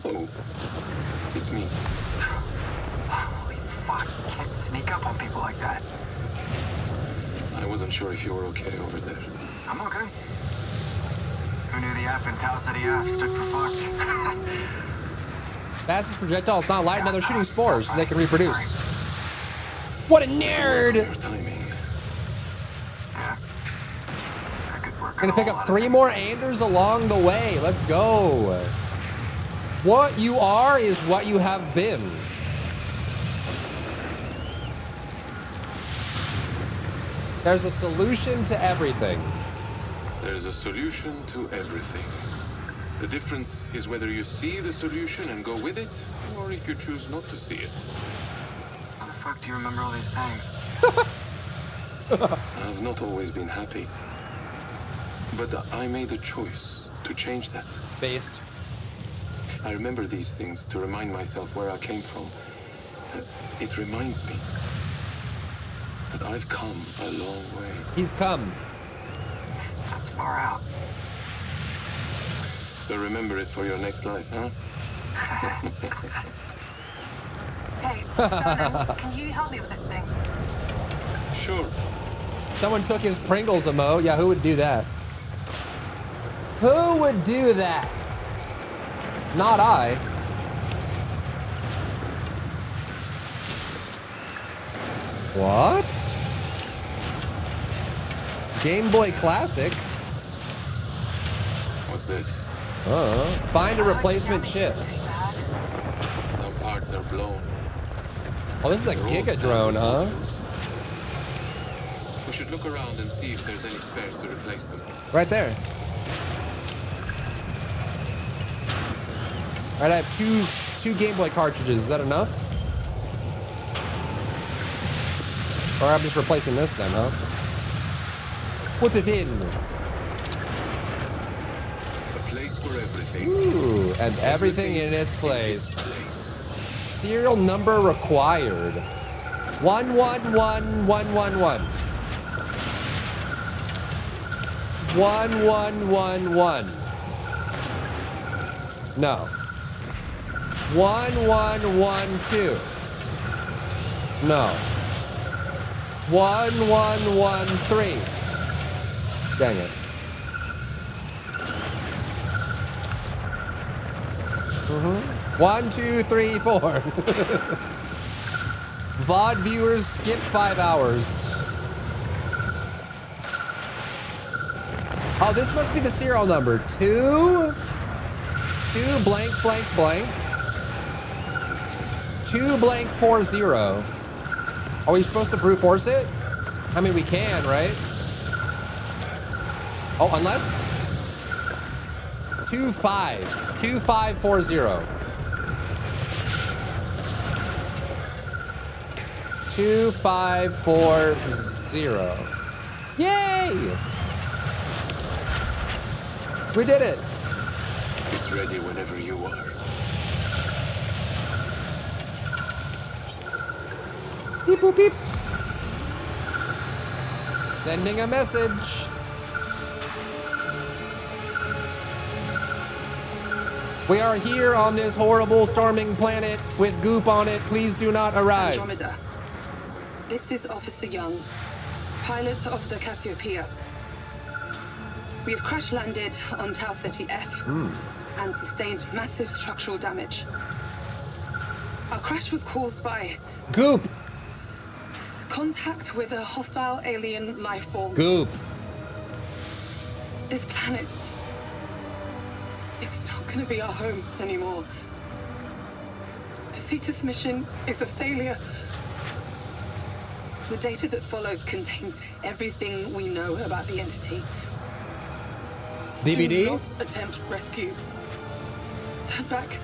Oh, it's me. Holy fuck, you can't sneak up on people like that. I wasn't sure if you were okay over there. I'm okay. Who knew the F in Tau City F stood for fucked? Fastest projectile is not light. Now they're shooting spores so they can reproduce. What a nerd! Your timing. Yeah. I could work. Gonna pick up 3 more Anders along the way. Let's go. What you are is what you have been. There's a solution to everything. There's a solution to everything. The difference is whether you see the solution and go with it, or if you choose not to see it. How the fuck do you remember all these sayings? I've not always been happy. But I made a choice to change that. Based. I remember these things to remind myself where I came from. It reminds me that I've come a long way. He's come. That's far out. So remember it for your next life, huh? Hey, Simon, can you help me with this thing? Sure. Someone took his Pringles emo. Yeah, who would do that? Who would do that? Not I. What? Game Boy Classic? What's this? Find a replacement chip. Some parts are blown. Oh, this is a Giga drone, huh? We should look around and see if there's any spares to replace them. Right there. All right, I have two Game Boy cartridges. Is that enough? Or I'm just replacing this then, huh? Put it in. A place for everything. Ooh, and everything in its place. Serial number required. 111111. 1111. No. 1112. No. 1113. Dang it. Mm-hmm. 1, 2, 3, 4. VOD viewers skip 5 hours. Oh, this must be the serial number. 2 blank blank blank 2 blank 40. Are we supposed to brute force it? I mean, we can, right? Oh, unless 2540. 2540. Yay! We did it. It's ready whenever you are. Beep boop beep. Sending a message. We are here on this horrible storming planet with goop on it. Please do not arrive. Andromeda. This is Officer Young, pilot of the Cassiopeia. We have crash landed on Tau Ceti F and sustained massive structural damage. Our crash was caused by goop. Contact with a hostile alien life form. Goop. This planet is not going to be our home anymore. The Cetus mission is a failure. The data that follows contains everything we know about the entity. DVD? Do not attempt rescue. Turn back.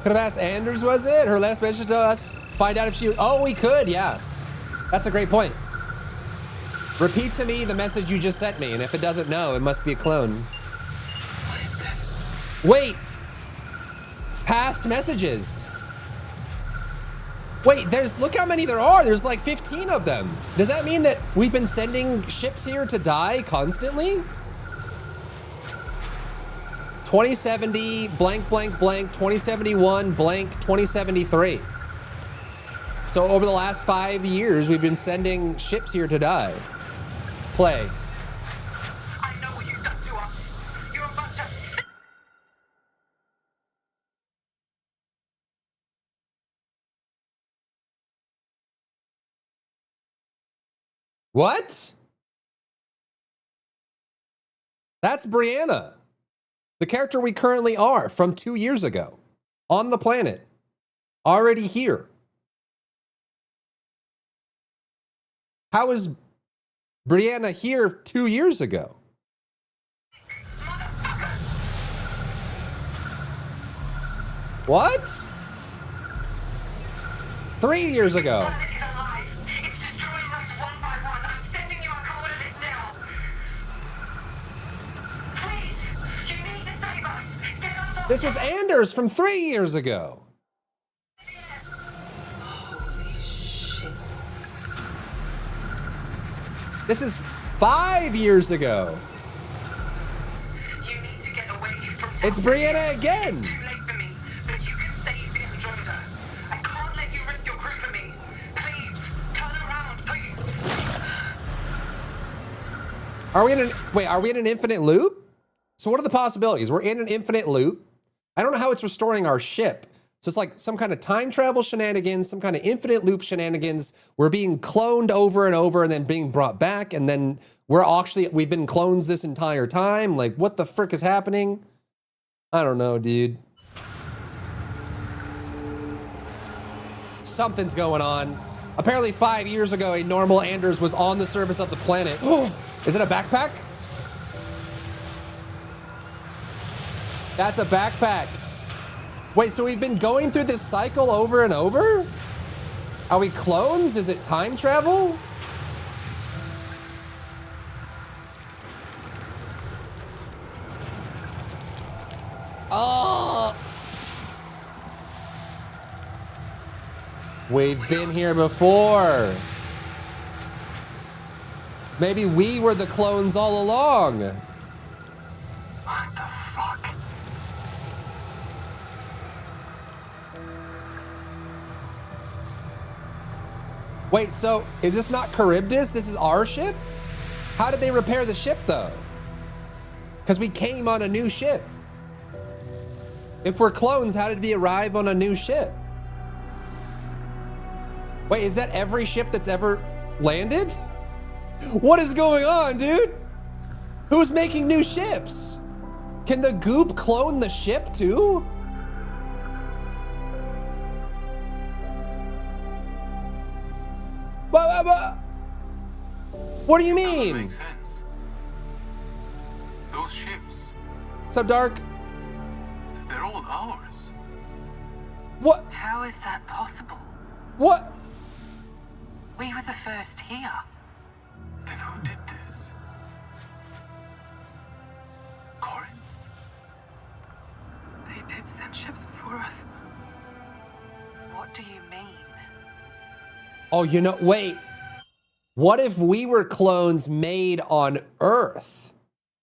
Could have asked Anders, was it? Her last message to us. Find out if she... Oh, we could, yeah. That's a great point. Repeat to me the message you just sent me, and if it doesn't know, it must be a clone. What is this? Wait. Past messages. Wait, look how many there are. There's like 15 of them. Does that mean that we've been sending ships here to die constantly? 2070, blank, blank, blank, 2071, blank, 2073. So over the last 5 years, we've been sending ships here to die. Play. I know what you've done to us. You're a bunch of... What? That's Brianna. The character we currently are from 2 years ago. On the planet. Already here. How is Brianna here 2 years ago? What? 3 years ago. This was Anders from 3 years ago. Holy shit. This is 5 years ago. You need to get away from... It's Brianna again. It's too late for me, but you can save the Andromeda. I can't let you risk your crew for me. Please, turn around, please. Are we in an infinite loop? So what are the possibilities? We're in an infinite loop. I don't know how it's restoring our ship. So it's like some kind of time travel shenanigans, some kind of infinite loop shenanigans. We're being cloned over and over and then being brought back. And then we've been clones this entire time. Like, what the frick is happening? I don't know, dude. Something's going on. Apparently 5 years ago, a normal Anders was on the surface of the planet. Is it a backpack? That's a backpack. Wait, so we've been going through this cycle over and over? Are we clones? Is it time travel? Oh! We've been here before. Maybe we were the clones all along. What the fuck? Wait, so is this not Charybdis? This is our ship? How did they repair the ship though? Because we came on a new ship. If we're clones, how did we arrive on a new ship? Wait, is that every ship that's ever landed? What is going on, dude? Who's making new ships? Can the goop clone the ship too? What do you mean? Makes sense. Those ships. What's up, Dark? They're all ours. What? How is that possible? What? We were the first here. Then who did this? Corinth? They did send ships before us. What do you mean? Oh, you know, wait. What if we were clones made on Earth?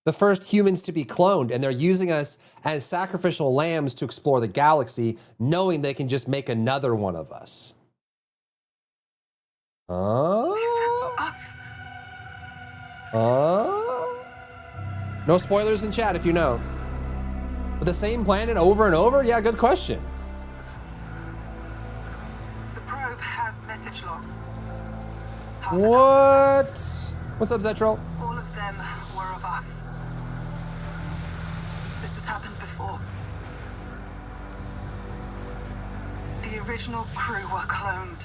The first humans to be cloned, and they're using us as sacrificial lambs to explore the galaxy, knowing they can just make another one of us. Us? No spoilers in chat if you know. But the same planet over and over? Yeah, good question. The probe has message logs. What? What's up, Zetro? All of them were of us. This has happened before. The original crew were cloned.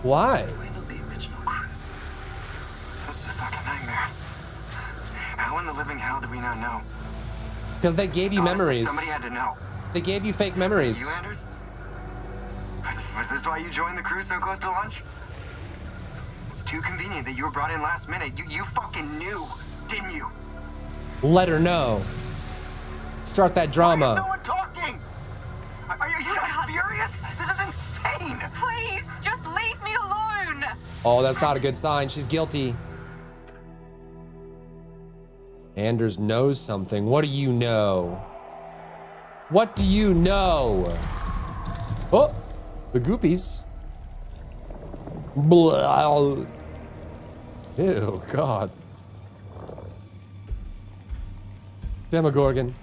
Why? We're not the original crew. This is a fucking nightmare. How in the living hell do we not know? Because they gave you memories. Somebody had to know. They gave you fake memories. You, Anders? Was this why you joined the crew so close to lunch? It's too convenient that you were brought in last minute. You fucking knew, didn't you? Let her know. Start that drama. Why is no one talking? Are you furious? This is insane. Please, just leave me alone. Oh, that's not a good sign. She's guilty. Anders knows something. What do you know? What do you know? Oh, the goopies. Blah. Ew, God. Demogorgon.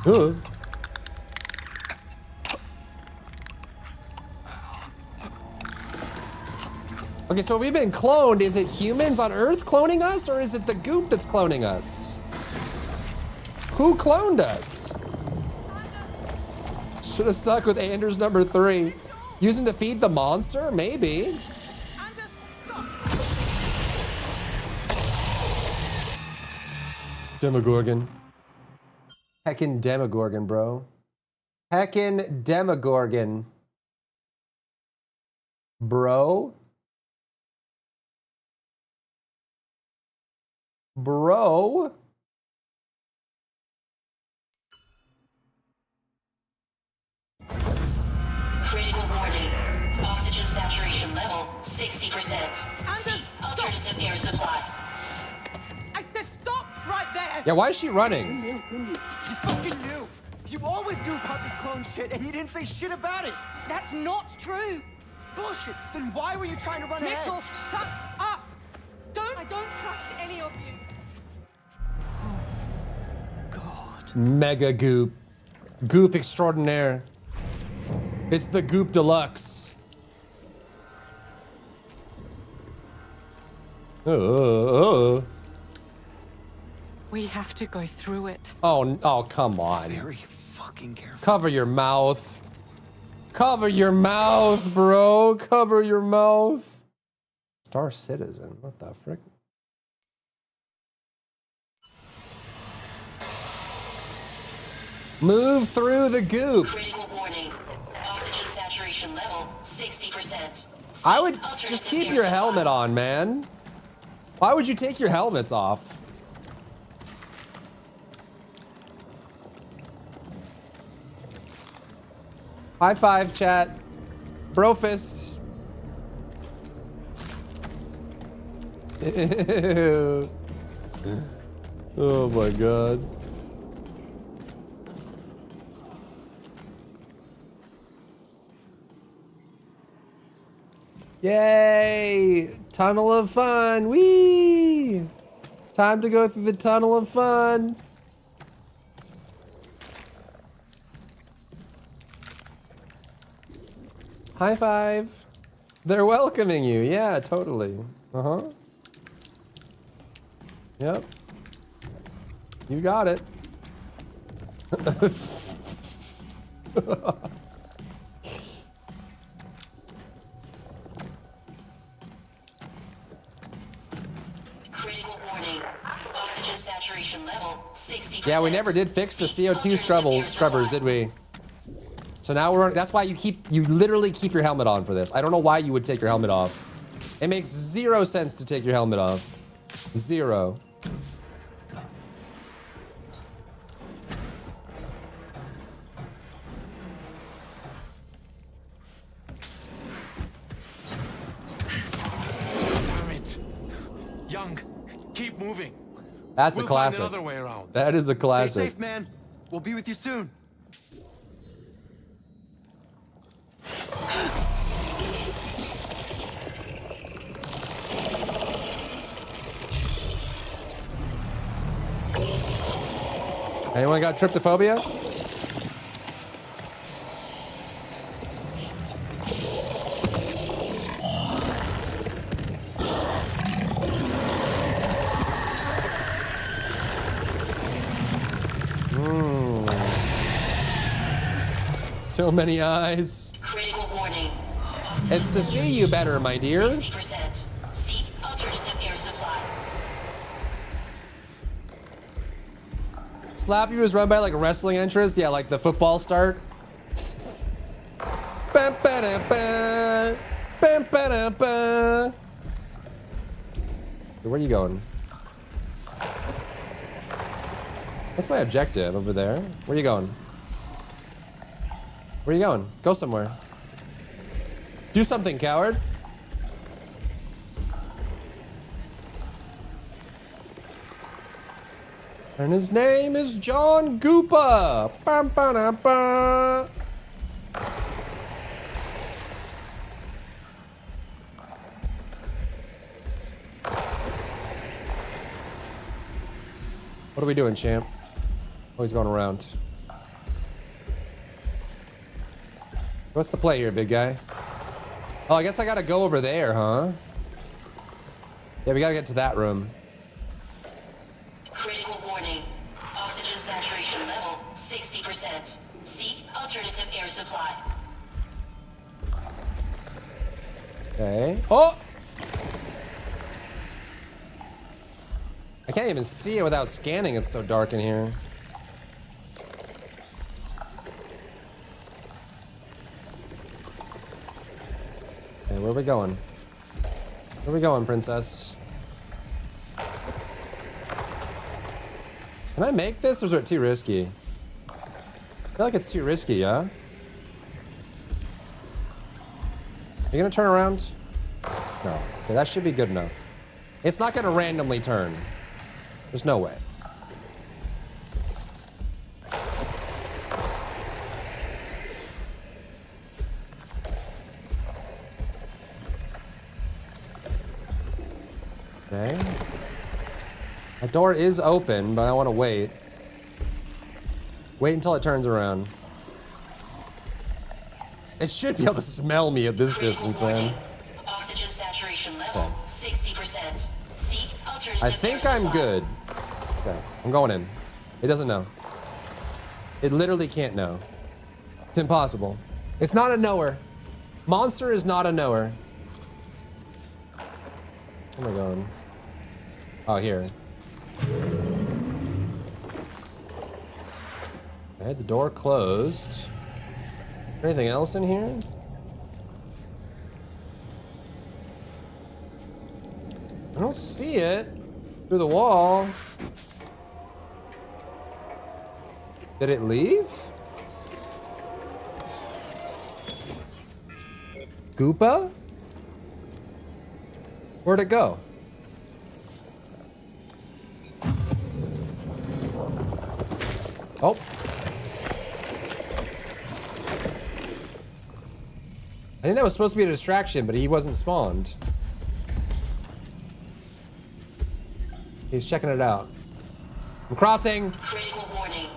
Ugh. Okay, so we've been cloned. Is it humans on Earth cloning us, or is it the goop that's cloning us? Who cloned us? Should have stuck with Anders number 3. Using to feed the monster? Maybe. Demogorgon. Heckin' Demogorgon, bro. Heckin' Demogorgon. Bro. Bro. Critical warning. Oxygen saturation level 60%. See alternative air supply. I said stop right there! Yeah, why is she running? You fucking knew! You always knew about this clone shit, and you didn't say shit about it! That's not true. Bullshit! Then why were you trying to run ahead? Mitchell, shut up! I don't trust any of you. Mega goop. Goop extraordinaire. It's the goop deluxe. We have to go through it. Oh, come on. Very fucking careful. Cover your mouth. Cover your mouth, bro. Cover your mouth. Star Citizen. What the frick? Move through the goop. Critical warning. Oxygen saturation level 60%. I would just keep your helmet on, man. Why would you take your helmets off? High five, chat. Bro fist. Ew. Oh my God. Yay! Tunnel of fun. Whee! Time to go through the tunnel of fun. High five. They're welcoming you. Yeah, totally. Uh-huh. Yep. You got it. Critical warning. Oxygen saturation level 60%. Yeah, we never did fix the CO2 scrubbers, did we? So now we're, that's why you literally keep your helmet on for this. I don't know why you would take your helmet off. It makes 0 sense to take your helmet off. 0. Damn it. Young, keep moving. That's We'll a classic. find another way around. That is a classic. Stay safe, man. We'll be with you soon. Anyone got tryptophobia? So many eyes. Critical warning. It's to see you better, my dear. 60%. Seek alternative air supply. Slap You is run by like a wrestling entrance. Yeah, like the football start. Ba-ba-da-ba, ba-ba-da-ba. Where are you going? What's my objective over there? Where are you going? Where are you going? Go somewhere. Do something, coward. And his name is John Goopa. Bum, ba-da-ba. What are we doing, champ? Oh, he's going around. What's the play here, big guy? Oh, I guess I gotta go over there, huh? Yeah, we gotta get to that room. Critical warning. Oxygen saturation level 60%. Seek alternative air supply. Okay. Oh! I can't even see it without scanning. It's so dark in here. Okay, where are we going? Where are we going, princess? Can I make this, or is it too risky? I feel like it's too risky, yeah? You gonna turn around? No. Okay, that should be good enough. It's not gonna randomly turn. There's no way. Okay. That door is open, but I want to wait. Wait until it turns around. It should be able to smell me at this distance, man. Oxygen saturation level 60%. Seek alternative I think air I'm supply. good. Okay, I'm going in. It doesn't know. It literally can't know. It's impossible. It's not a knower. Monster is not a knower. Where am I going? Oh, here. I had the door closed. Anything else in here? I don't see it through the wall. Did it leave? Goopa? Where'd it go? Oh. I think that was supposed to be a distraction, but he wasn't spawned. He's checking it out. I'm crossing. Critical warning.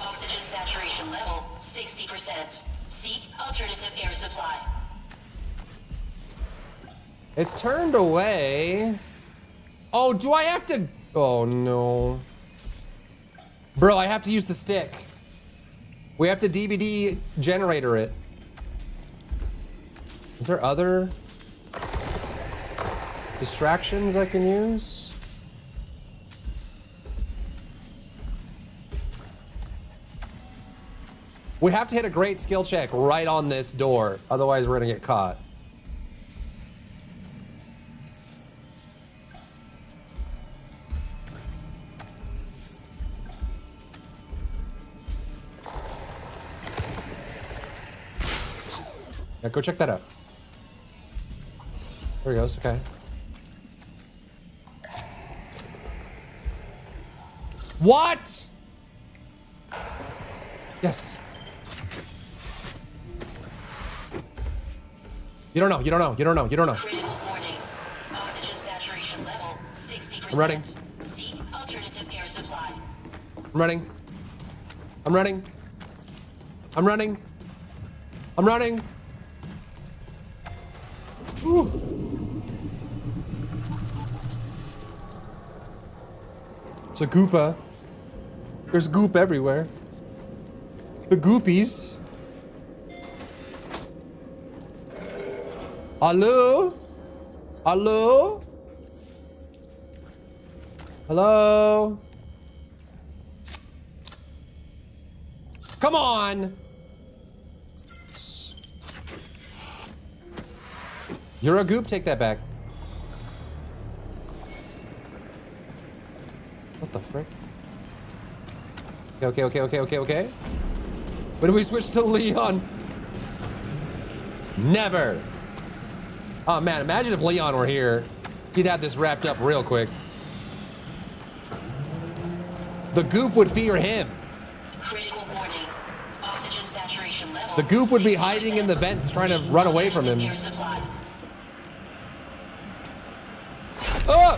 Oxygen saturation level 60%. Seek alternative air supply. It's turned away. Oh, do I have to? Oh no. Bro, I have to use the stick. We have to DVD generator it. Is there other distractions I can use? We have to hit a great skill check right on this door. Otherwise, we're gonna get caught. Yeah, go check that out. There he goes, okay. What? Yes. You don't know, you don't know, you don't know, you don't know. Critical warning. Oxygen saturation level 60%. I'm running. Seek alternative air supply. I'm running. I'm running. I'm running. I'm running. Whew. It's a goopa. There's goop everywhere. The goopies. Hello? Hello? Hello? Come on! You're a goop, take that back. What the frick? Okay. When do we switch to Leon? Never! Oh man, imagine if Leon were here. He'd have this wrapped up real quick. The goop would fear him. Critical warning. Oxygen saturation level. The goop would be hiding in the vents trying to run away from him. Air supply. Oh!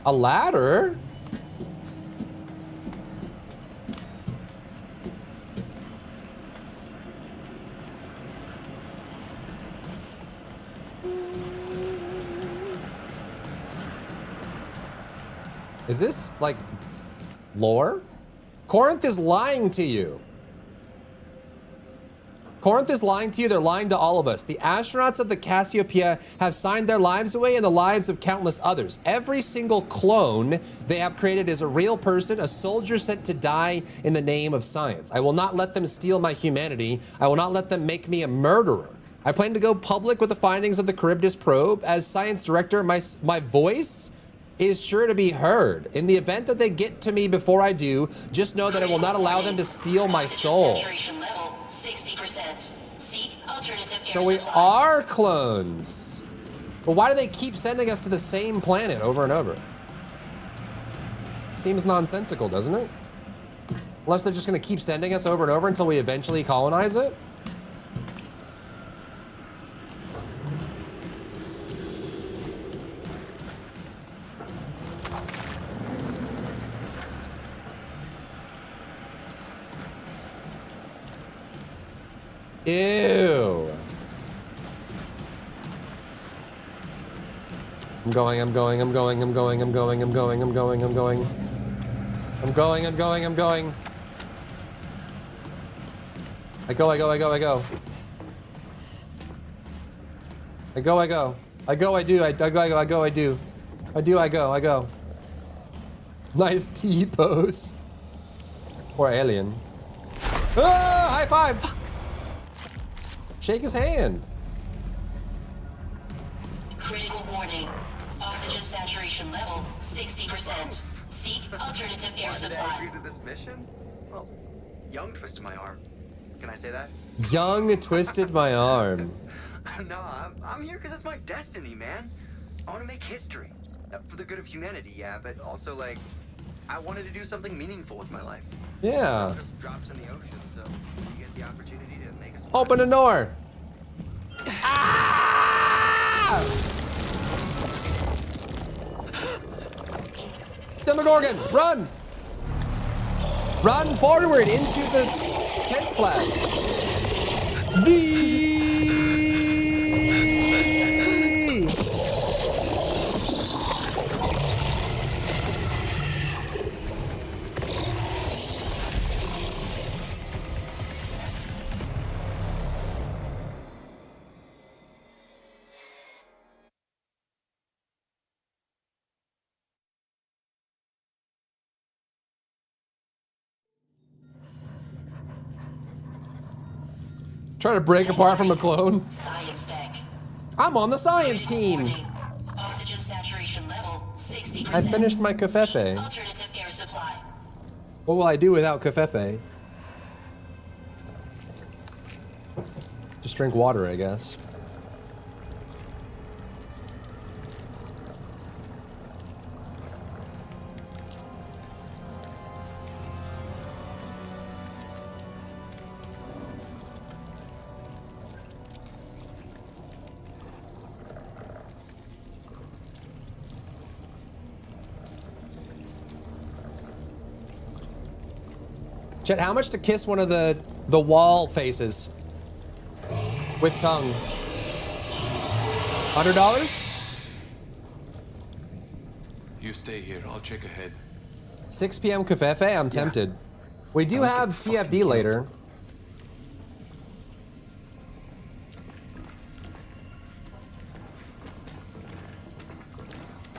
A ladder? Is this like lore? Corinth is lying to you. Corinth is lying to you. They're lying to all of us. The astronauts of the Cassiopeia have signed their lives away and the lives of countless others. Every single clone they have created is a real person, a soldier sent to die in the name of science. I will not let them steal my humanity. I will not let them make me a murderer. I plan to go public with the findings of the Charybdis probe. As science director, my voice is sure to be heard. In the event that they get to me before I do, just know that I will not allow them to steal my soul. Saturation level 60%. Seek alternative So air we supply. are clones. But why do they keep sending us to the same planet over and over? Seems nonsensical, doesn't it? Unless they're just gonna keep sending us over and over until we eventually colonize it? Ew. I'm going. I go. Nice T-pose. Poor alien. Ah, high five. Shake his hand. Critical warning. Oxygen saturation level 60%. Seek alternative air Why did I supply. agree to this mission? Well, Young twisted my arm. Can I say that? Young twisted my arm. No, I'm here because it's my destiny, man. I want to make history. For the good of humanity, yeah, but also, like, I wanted to do something meaningful with my life. Yeah. Just drops in the ocean, so you get the opportunity to make a Open the door. Ah! Demogorgon, run! Run forward into the tent flap. Trying to break apart from a clone. Science deck. I'm on the science team. Oxygen saturation level 60%. I finished my kafefe. Alternative air supply. What will I do without kafefe? Just drink water, I guess. Chet, how much to kiss one of the wall faces with tongue? $100? You stay here. I'll check ahead. 6 p.m. kafefe? I'm tempted. We do have TFD later.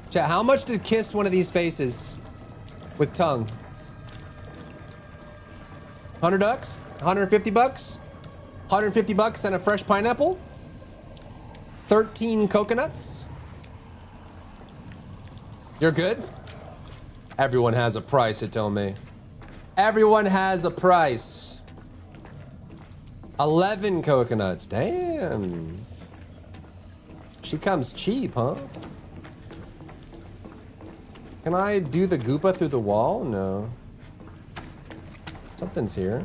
Chet, how much to kiss one of these faces with tongue? 100 bucks? 150 bucks? 150 bucks and a fresh pineapple? 13 coconuts? You're good? Everyone has a price, it told me. Everyone has a price. 11 coconuts, damn. She comes cheap, huh? Can I do the goopa through the wall? No. Something's here.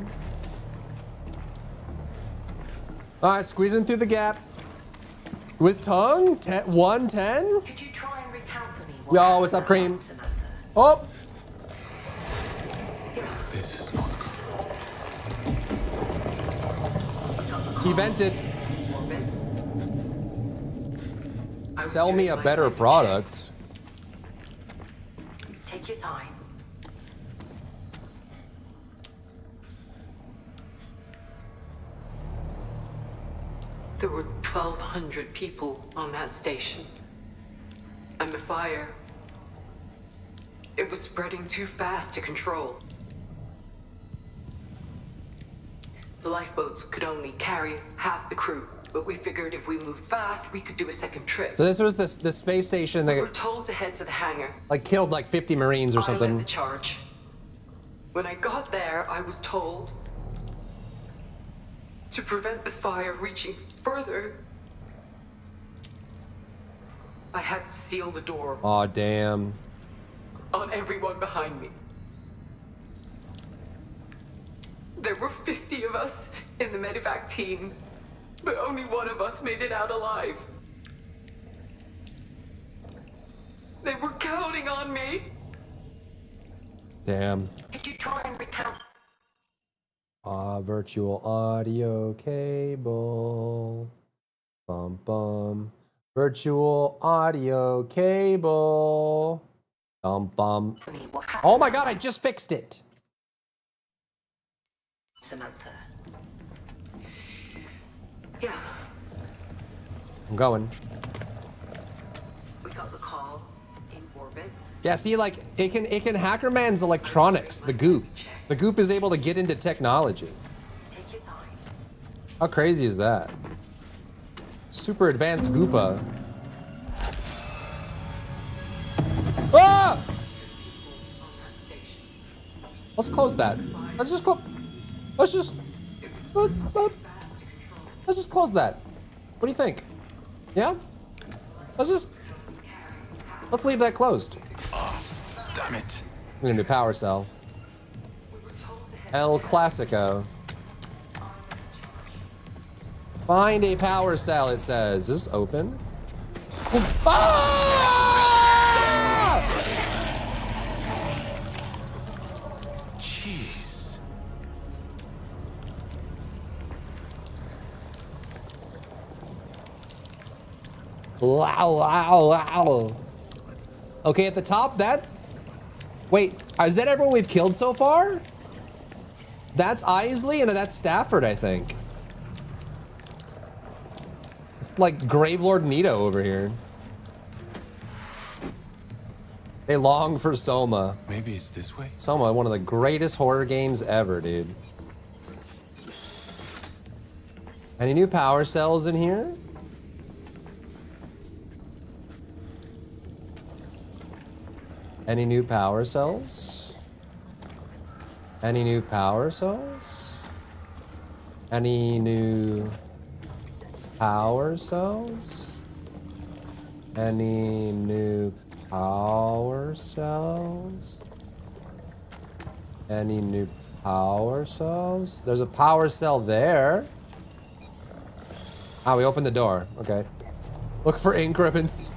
All right, squeezing through the gap. With tongue? 110? Could you try and recount for me? Yo, what's up, Cream? Oh! This is not good. He vented. Sell me a better product. Take your time. There were 1,200 people on that station. And the fire, it was spreading too fast to control. The lifeboats could only carry half the crew, but we figured if we moved fast, we could do a second trip. So this was the space station We were that told to head to the hangar. like killed like 50 Marines or I led something. the charge. When I got there, I was told to prevent the fire reaching further, I had to seal the door Aw, damn. on everyone behind me. There were 50 of us in the medevac team, but only one of us made it out alive. They were counting on me. Damn. Could you try and recount? Virtual audio cable. Bum bum. Virtual audio cable. Bum bum. Oh my god, I just fixed it. Samantha. Yeah, I'm going. we got the call in orbit. Yeah, see, like it can hacker man's electronics, the goop. The goop is able to get into technology. Take your time. How crazy is that? Super advanced goopa. Ah! Let's close that. Let's just let's just close that. What do you think? Yeah? Let's leave that closed. Oh, damn it. We're gonna do power cell. El Clasico. Find a power cell, it says. Is this open? Ah! Jeez. Okay, at the top, that... Wait, is that everyone we've killed so far? That's Isley, and that's Stafford, I think. It's like Gravelord Nito over here. They long for Soma. Maybe it's this way? Soma, one of the greatest horror games ever, dude. Any new power cells in here? Any new power cells? Any new power cells? Any new power cells? Any new power cells? Any new power cells? There's a power cell there. Ah, we opened the door. Okay. Look for ink ribbons.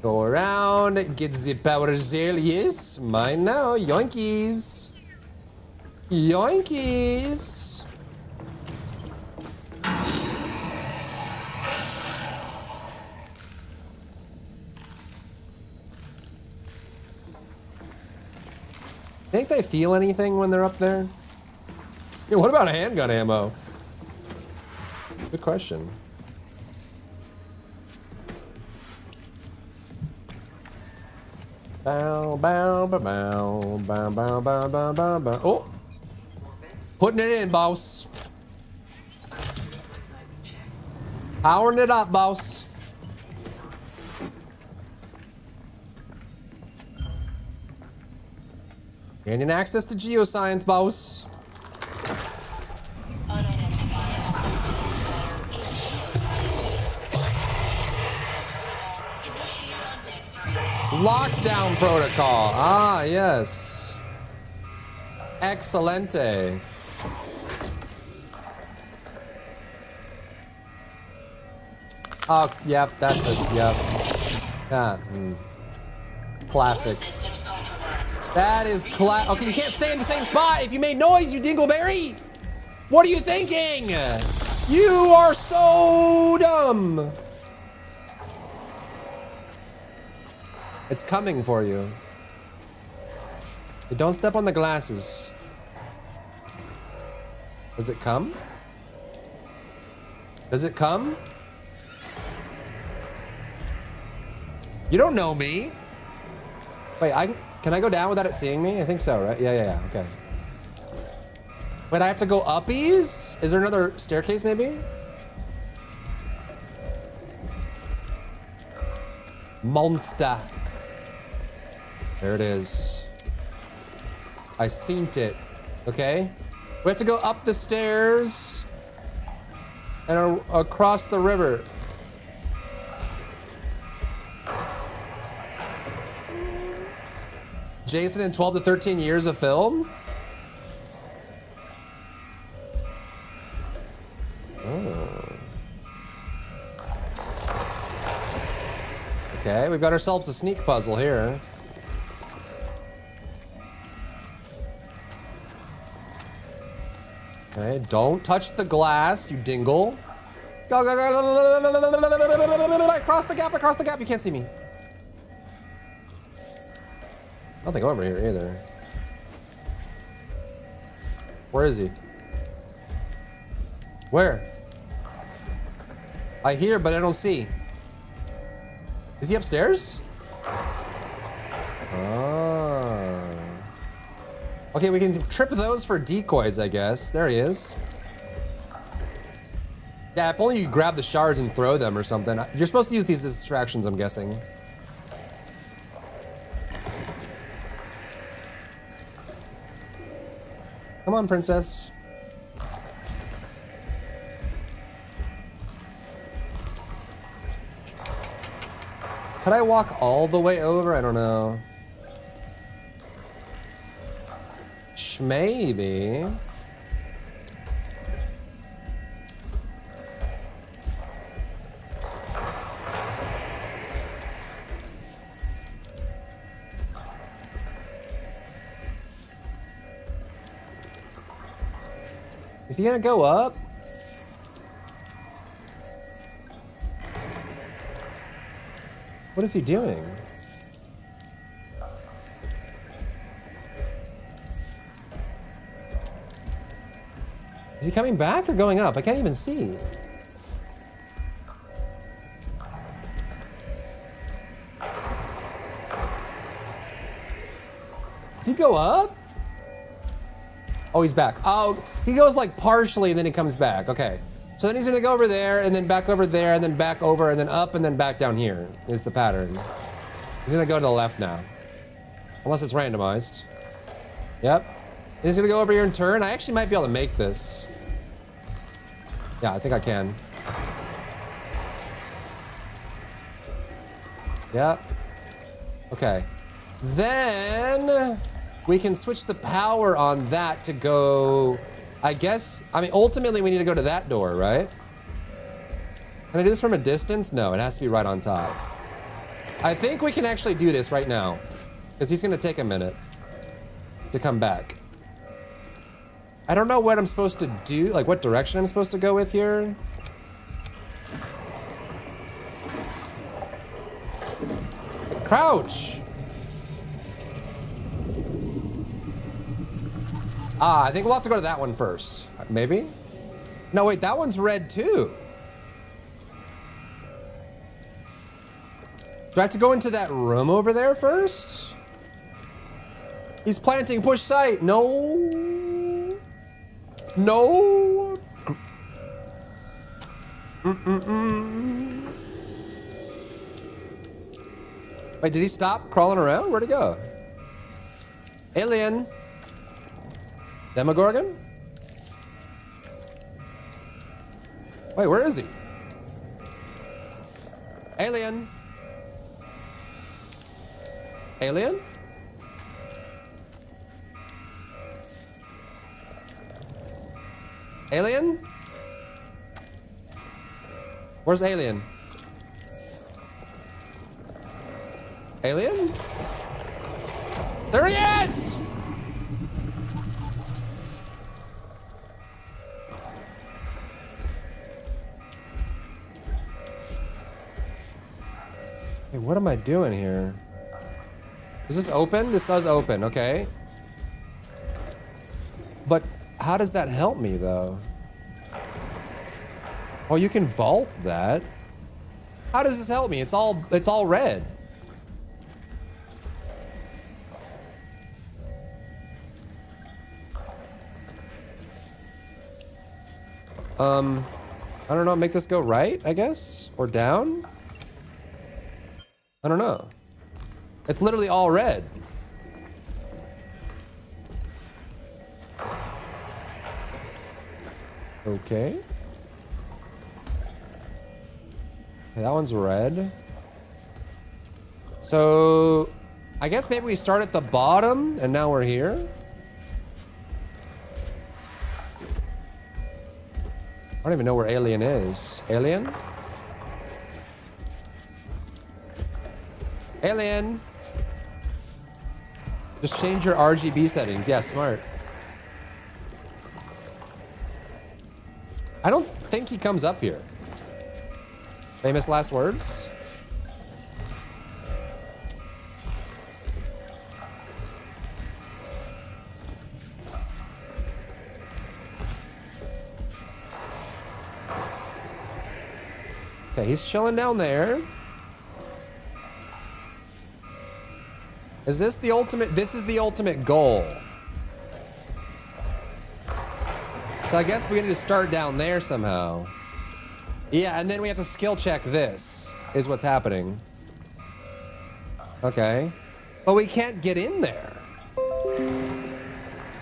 Go around, get the power cell. Yes, mine now. Yoinkies. Yoinkies. Think they feel anything when they're up there? Yeah, what about handgun ammo? Good question. Bow, bow, bow, bow, bow, bow, bow, bow, bow, bow. Oh! Putting it in, boss. Powering it up, boss. Gaining access to geoscience, boss. Lockdown protocol. Ah, yes. Excelente. Oh, yep, that's it. Yep. Yeah. Classic. That is okay, you can't stay in the same spot if you made noise, you dingleberry! What are you thinking? You are so dumb! It's coming for you. Hey, don't step on the glasses. Does it come? Does it come? You don't know me. Wait, can I go down without it seeing me? I think so, right? Yeah, okay. Wait, I have to go uppies? Is there another staircase, maybe? Monster. There it is. I seen it. Okay. We have to go up the stairs and across the river. Jason in 12 to 13 years of film? Oh. Okay, we've got ourselves a sneak puzzle here. Okay, don't touch the glass, you dingle. Go, go, go, across the gap, you can't see me. Nothing over here either. Where is he? Where? I hear, but I don't see. Is he upstairs? Ah. Okay, we can trip those for decoys, I guess. There he is. Yeah, if only you grab the shards and throw them or something. You're supposed to use these as distractions, I'm guessing. Come on, princess. Could I walk all the way over? I don't know. Maybe. Is he gonna go up? What is he doing? Is he coming back or going up? I can't even see. Did he go up? Oh, he's back. Oh, he goes like partially and then he comes back. Okay. So then he's gonna go over there and then back over there and then back over and then up and then back down here is the pattern. He's gonna go to the left now. Unless it's randomized. Yep. And he's gonna go over here and turn. I actually might be able to make this. Yeah, I think I can. Yep. Okay. Then we can switch the power on that to go, I guess, I mean, ultimately we need to go to that door, right? Can I do this from a distance? No, it has to be right on top. I think we can actually do this right now because he's gonna take a minute to come back. I don't know what I'm supposed to do, like what direction I'm supposed to go with here. Crouch! Ah, I think we'll have to go to that one first. Maybe? No, wait, that one's red too. Do I have to go into that room over there first? He's planting, push sight. No. No. Wait, did he stop crawling around? Where'd he go? Alien. Demogorgon? Wait, where is he? Alien? Alien? Alien? Where's Alien? Alien? There he is! Hey, what am I doing here? Is this open? This does open, okay. But how does that help me though? Oh, you can vault that. How does this help me? It's all red. I don't know, make this go right, I guess? Or down? I don't know. It's literally all red. Okay. That one's red. So, I guess maybe we start at the bottom and now we're here. I don't even know where Alien is. Alien? Alien! Just change your RGB settings. Yeah, smart. I don't think he comes up here. Famous last words? Okay, he's chilling down there. Is this the ultimate? This is the ultimate goal. So I guess we need to start down there somehow. Yeah, and then we have to skill check this, is what's happening. Okay. But we can't get in there.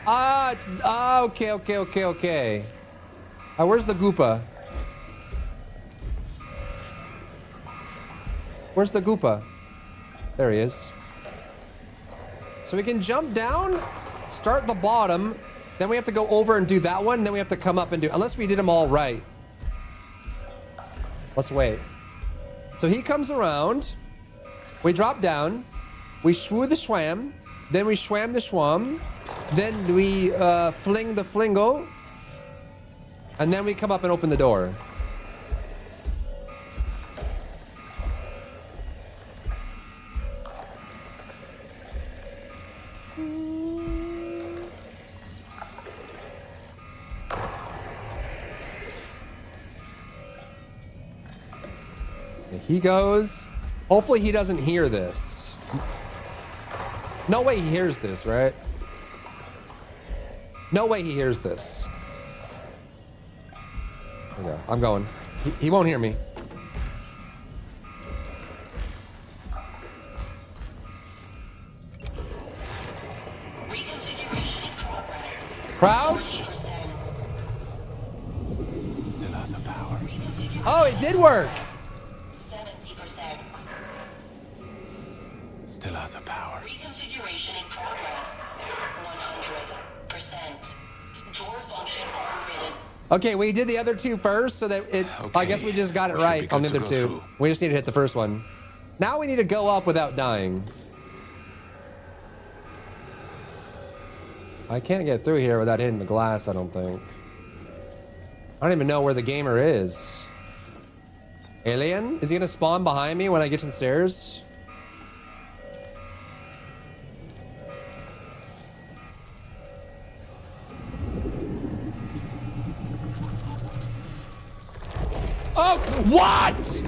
Okay. Where's the Goopa? Where's the Goopa? There he is. So we can jump down, start the bottom, then we have to go over and do that one, then we have to come up and do, unless we did them all right. Let's wait. So he comes around, we drop down, we shwoo the schwam, then we schwam the schwam, then we fling the flingo, And then we come up and open the door. He goes. Hopefully he doesn't hear this. No way he hears this, right? No way he hears this. Okay, I'm going. He won't hear me. Crouch? Still out of power. Oh, it did work. 70%. Still out of power. Reconfiguration in progress. 100%. Door function overridden. Okay, we did the other two first, so that it. Okay. I guess we just got it right on the other two. Through. We just need to hit the first one. Now we need to go up without dying. I can't get through here without hitting the glass, I don't think. I don't even know where the gamer is. Alien? Is he gonna spawn behind me when I get to the stairs? Oh, what?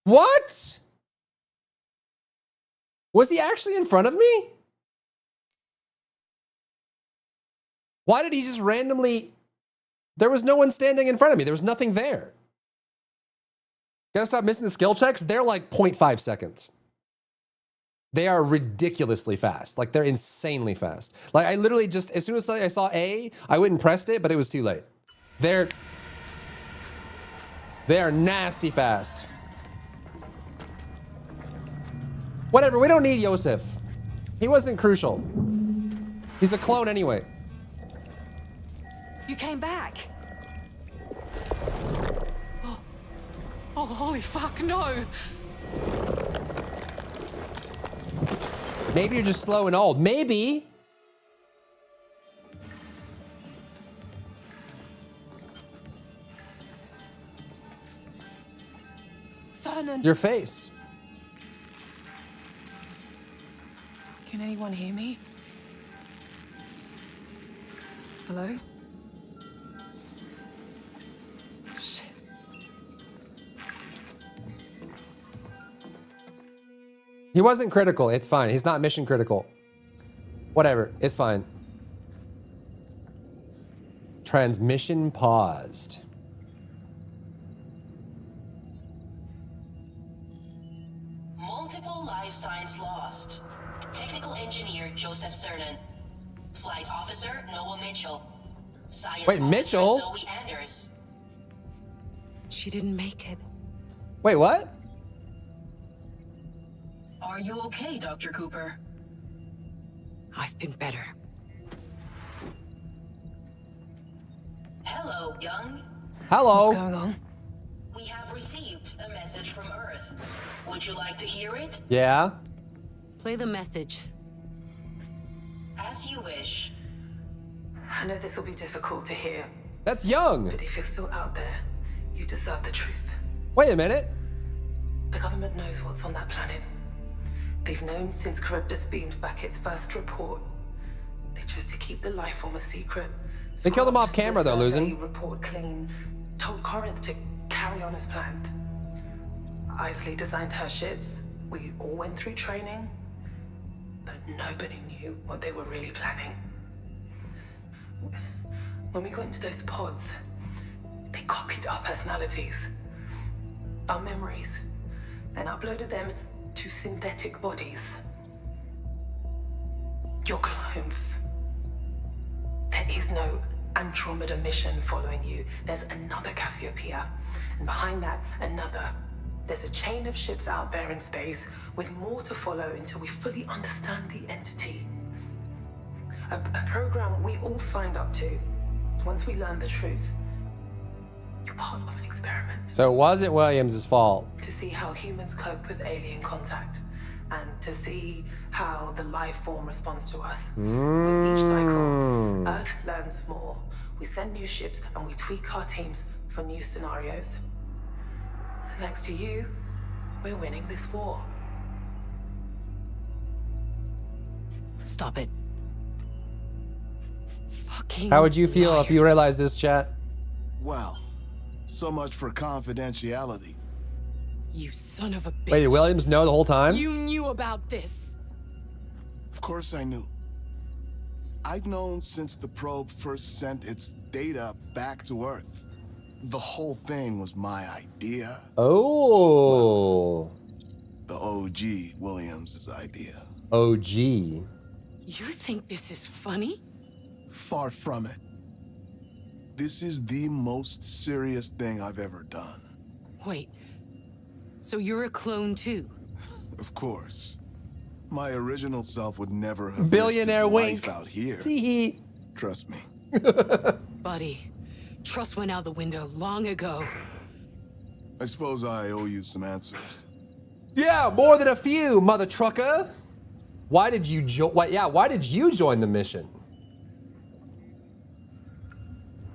What? Was he actually in front of me? Why did he just randomly... There was no one standing in front of me. There was nothing there. Gotta stop missing the skill checks. They're like 0.5 seconds. They are ridiculously fast. Like, they're insanely fast. Like, I literally just... As soon as I saw A, I went and pressed it, but it was too late. They are nasty fast. Whatever, we don't need Yosef. He wasn't crucial. He's a clone anyway. You came back. Oh, holy fuck, no. Maybe you're just slow and old. Maybe. Cernan. Your face. Can anyone hear me? Hello? Shit. He wasn't critical. It's fine. He's not mission critical. Whatever. It's fine. Transmission paused. Multiple life signs lost. Technical engineer Joseph Cernan. Flight officer Noah Mitchell. Science Wait, Mitchell? Zoe Anders. She didn't make it. Wait, what? Are you okay, Dr. Cooper? I've been better. Hello, Young. Hello. What's going on? We have received a message from Earth. Would you like to hear it? Yeah. Play the message. As you wish. I know this will be difficult to hear, That's Young. but if you're still out there, you deserve the truth. Wait a minute. The government knows what's on that planet. They've known since Charybdis beamed back its first report. They chose to keep the life form a secret. They killed him off camera, though, losing. Report clean. Told Corinth to carry on as planned. Isley designed her ships. We all went through training. But nobody knew what they were really planning. When we got into those pods, they copied our personalities, our memories, and uploaded them to synthetic bodies. You're clones. There is no Andromeda mission following you. There's another Cassiopeia, and behind that, another. There's a chain of ships out there in space with more to follow until we fully understand the entity. A program we all signed up to. Once we learn the truth, you're part of an experiment. So it wasn't Williams' fault. To see how humans cope with alien contact, and to see how the life form responds to us. With each cycle, Earth learns more. We send new ships and we tweak our teams for new scenarios. Thanks to you, we're winning this war. Stop it. Fucking How would you feel if you liars. realized this, chat? Well, so much for confidentiality. You son of a bitch. Wait, did Williams know the whole time? You knew about this. Of course I knew. I've known since the probe first sent its data back to Earth. The whole thing was my idea. Oh. The OG Williams' idea. OG. You think this is funny? Far from it. This is the most serious thing I've ever done. Wait. So you're a clone too? Of course. My original self would never have Billionaire risked wink. life out here. Tee. Trust me. Buddy, trust went out the window long ago. I suppose I owe you some answers. Yeah, more than a few, mother trucker. Why did you why did you join the mission?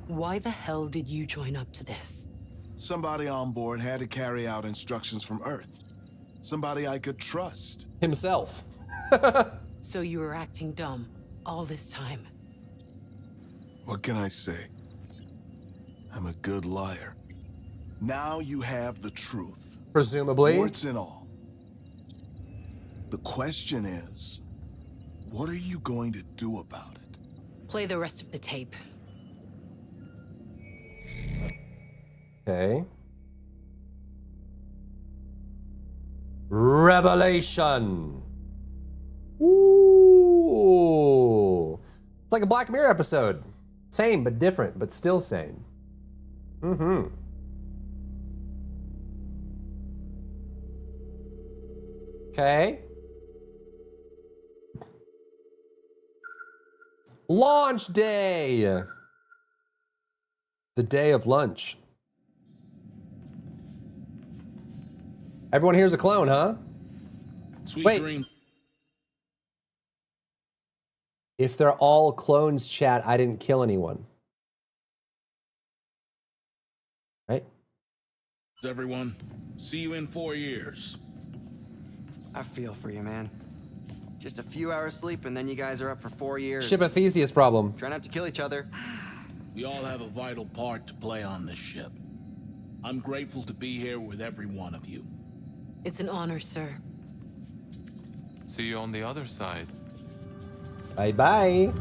Why the hell did you join up to this? Somebody on board had to carry out instructions from Earth. Somebody I could trust. Himself. So you were acting dumb all this time. What can I say? I'm a good liar. Now you have the truth. Presumably. Warts and all. The question is, what are you going to do about it? Play the rest of the tape. Okay. Revelation. Ooh. It's like a Black Mirror episode. Same, but different, but still same. Mm-hmm. Okay. Launch day. The day of lunch. Everyone here's a clone, huh? Sweet Wait. dream. If they're all clones, chat, I didn't kill anyone. Right? Everyone, see you in 4 years. I feel for you, man. Just a few hours sleep and then you guys are up for 4 years. Ship of Theseus problem. Try not to kill each other. We all have a vital part to play on this ship. I'm grateful to be here with every one of you. It's an honor, sir. See you on the other side. Bye-bye.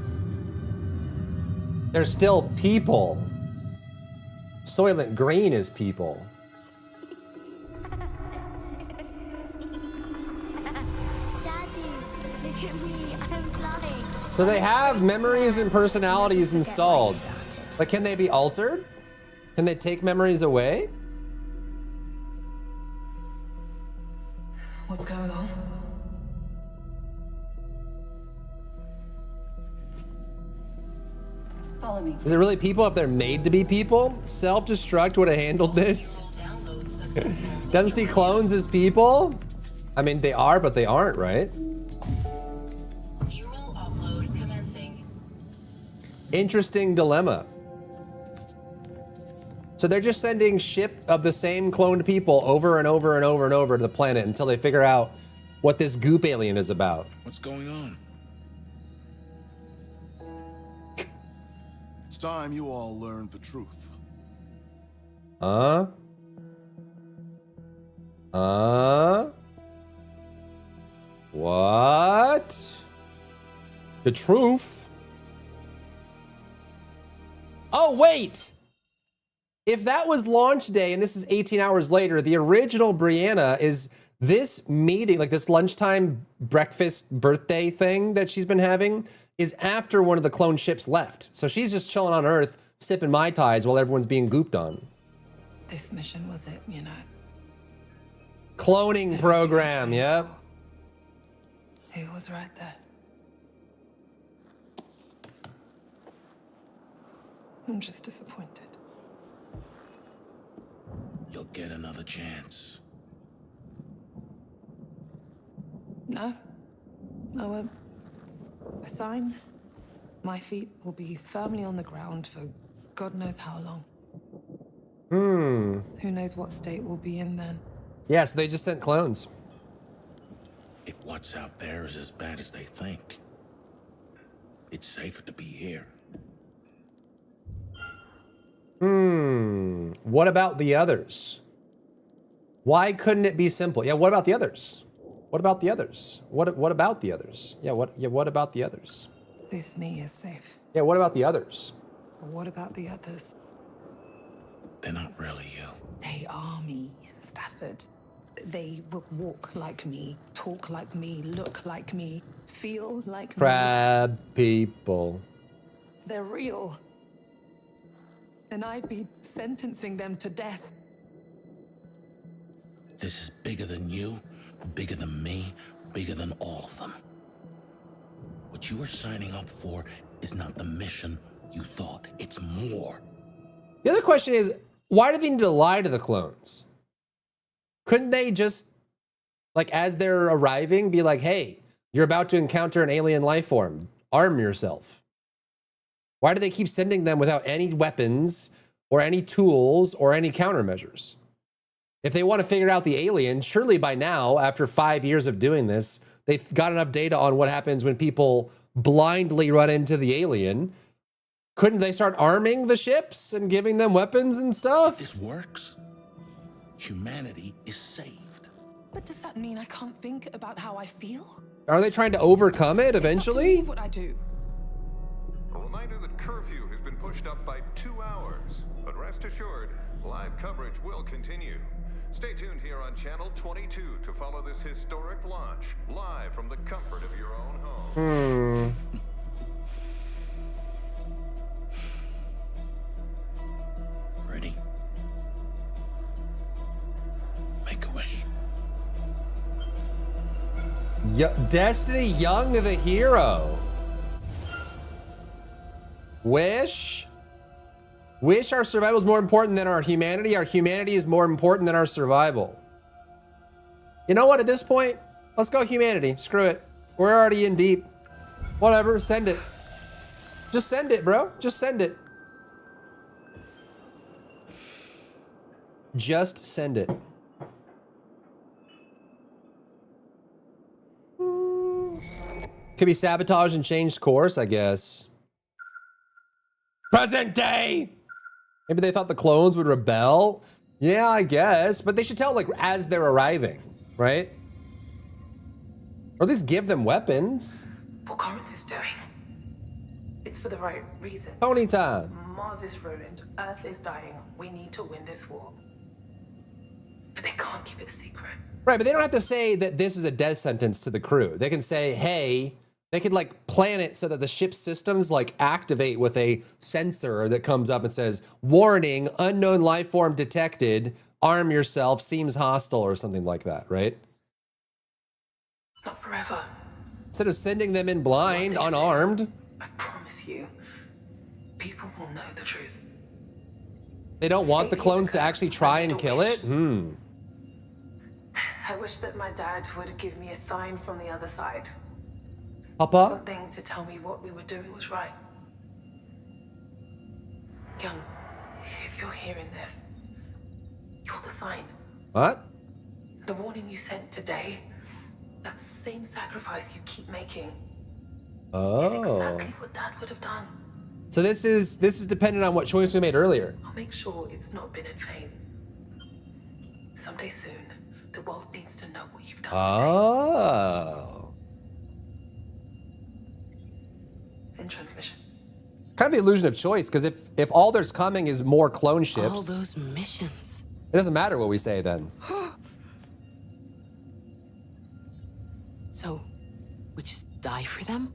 They're still people. Soylent Green is people. Daddy, look at me, I'm flying. So they have memories and personalities installed. But can they be altered? Can they take memories away? What's going on? Follow me. Is it really people if they're made to be people? Self-destruct would have handled this. Doesn't see clones as people? I mean, they are, but they aren't, right? Neural upload commencing. Interesting dilemma. So they're just sending ship of the same cloned people over and over and over and over to the planet until they figure out what this goop alien is about. What's going on? It's time you all learned the truth. What? The truth? Oh, wait! If that was launch day and this is 18 hours later, the original Brianna is this meeting, like this lunchtime breakfast birthday thing that she's been having, is after one of the clone ships left. So she's just chilling on Earth, sipping Mai Tais while everyone's being gooped on. This mission was it, you know. Cloning program, yep. He was right there. I'm just disappointed. You'll get another chance. No. I won't. A sign. My feet will be firmly on the ground for God knows how long. Who knows what state we'll be in then? Yeah, so they just sent clones. If what's out there is as bad as they think, it's safer to be here. What about the others? Why couldn't it be simple? Yeah, what about the others? What about the others? What about the others? Yeah, what about the others? This me is safe. Yeah, what about the others? But what about the others? They're not really you. They are me, Stafford. They will walk like me, talk like me, look like me, feel like me. Crab people. They're real. And I'd be sentencing them to death. This is bigger than you, bigger than me, bigger than all of them. What you are signing up for is not the mission you thought. It's more. The other question is, why do they need to lie to the clones? Couldn't they just, like, as they're arriving, be like, hey, you're about to encounter an alien life form. Arm yourself. Why do they keep sending them without any weapons or any tools or any countermeasures? If they want to figure out the alien, surely by now, after 5 years of doing this, they've got enough data on what happens when people blindly run into the alien. Couldn't they start arming the ships and giving them weapons and stuff? If this works, humanity is saved. But does that mean I can't think about how I feel? Are they trying to overcome it eventually? What I do. A reminder that curfew has been pushed up by 2 hours, but rest assured, live coverage will continue. Stay tuned here on Channel 22 to follow this historic launch, live from the comfort of your own home. Ready? Make a wish. Destiny Young the hero. Wish. Wish our survival is more important than our humanity. Our humanity is more important than our survival. You know what? At this point, let's go humanity. Screw it. We're already in deep. Whatever. Send it. Just send it, bro. Just send it. Just send it. Could be sabotaged and changed course, I guess. Present day! Maybe they thought the clones would rebel? Yeah, I guess. But they should tell, like, as they're arriving, right? Or at least give them weapons. What Corinth is doing, it's for the right reason. Pony time. Mars is ruined, Earth is dying. We need to win this war. But they can't keep it a secret. Right, but they don't have to say that this is a death sentence to the crew. They can say, hey, they could like plan it so that the ship's systems like activate with a sensor that comes up and says, warning, unknown life form detected, arm yourself, seems hostile or something like that, right? Not forever. Instead of sending them in blind, unarmed. I promise you, people will know the truth. They don't want the clones to actually try and kill it? I wish that my dad would give me a sign from the other side. Papa? Something to tell me what we were doing was right. Young, if you're hearing this, you're the sign. What? The warning you sent today, that same sacrifice you keep making. Oh. Is exactly what Dad would have done. So this is dependent on what choice we made earlier. I'll make sure it's not been in vain. Someday soon, the world needs to know what you've done. Oh. In transmission. Kind of the illusion of choice, because if all there's coming is more clone ships, All those missions. it doesn't matter what we say then. So, we just die for them?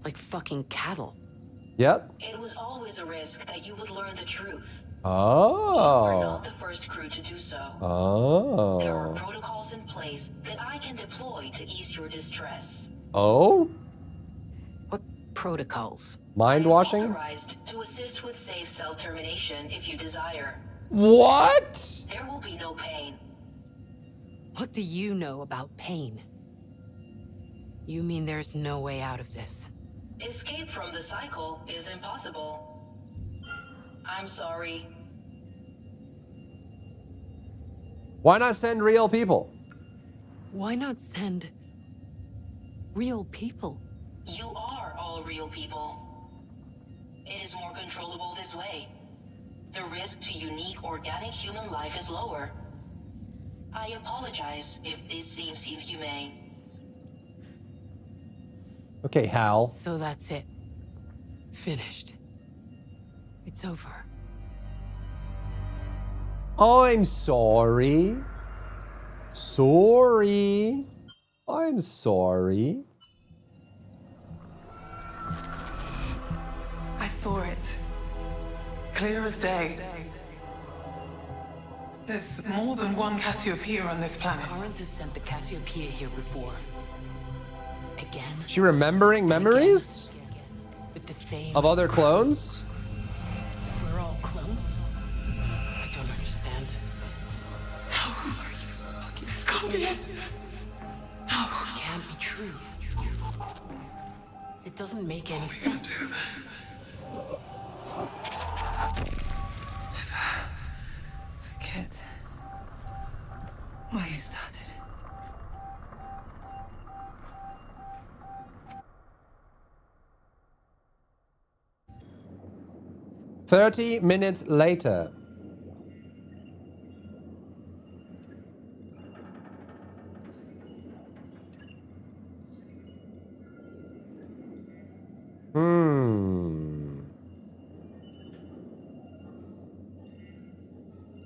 Like fucking cattle. Yep. It was always a risk that you would learn the truth. Oh. You are not the first crew to do so. Oh. There are protocols in place that I can deploy to ease your distress. Oh? What protocols? Mind washing? Authorized to assist with safe cell termination if you desire. What? There will be no pain. What do you know about pain? You mean there's no way out of this? Escape from the cycle is impossible. I'm sorry. Why not send real people? Why not send real people? You are all real people. It is more controllable this way. The risk to unique organic human life is lower. I apologize if this seems inhumane. Okay, Hal. So that's it. Finished. It's over. I'm sorry. Sorry. I'm sorry. I saw it. Clear as day. There's more than one Cassiopeia on this planet. Corinth has sent the Cassiopeia here before. Again. She remembering memories? With the same Of other clones? We're all clones? I don't understand. How are you fucking this can't be it. No. It can't be true. It doesn't make any sense. Forget why you started. 30 minutes later.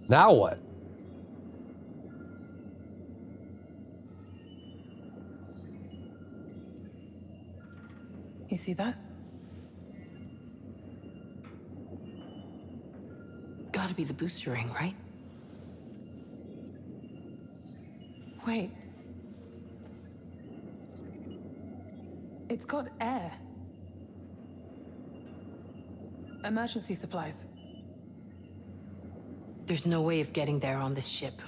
Now what? You see that? Gotta be the booster ring, right? Wait. It's got air. Emergency supplies. There's no way of getting there on this ship.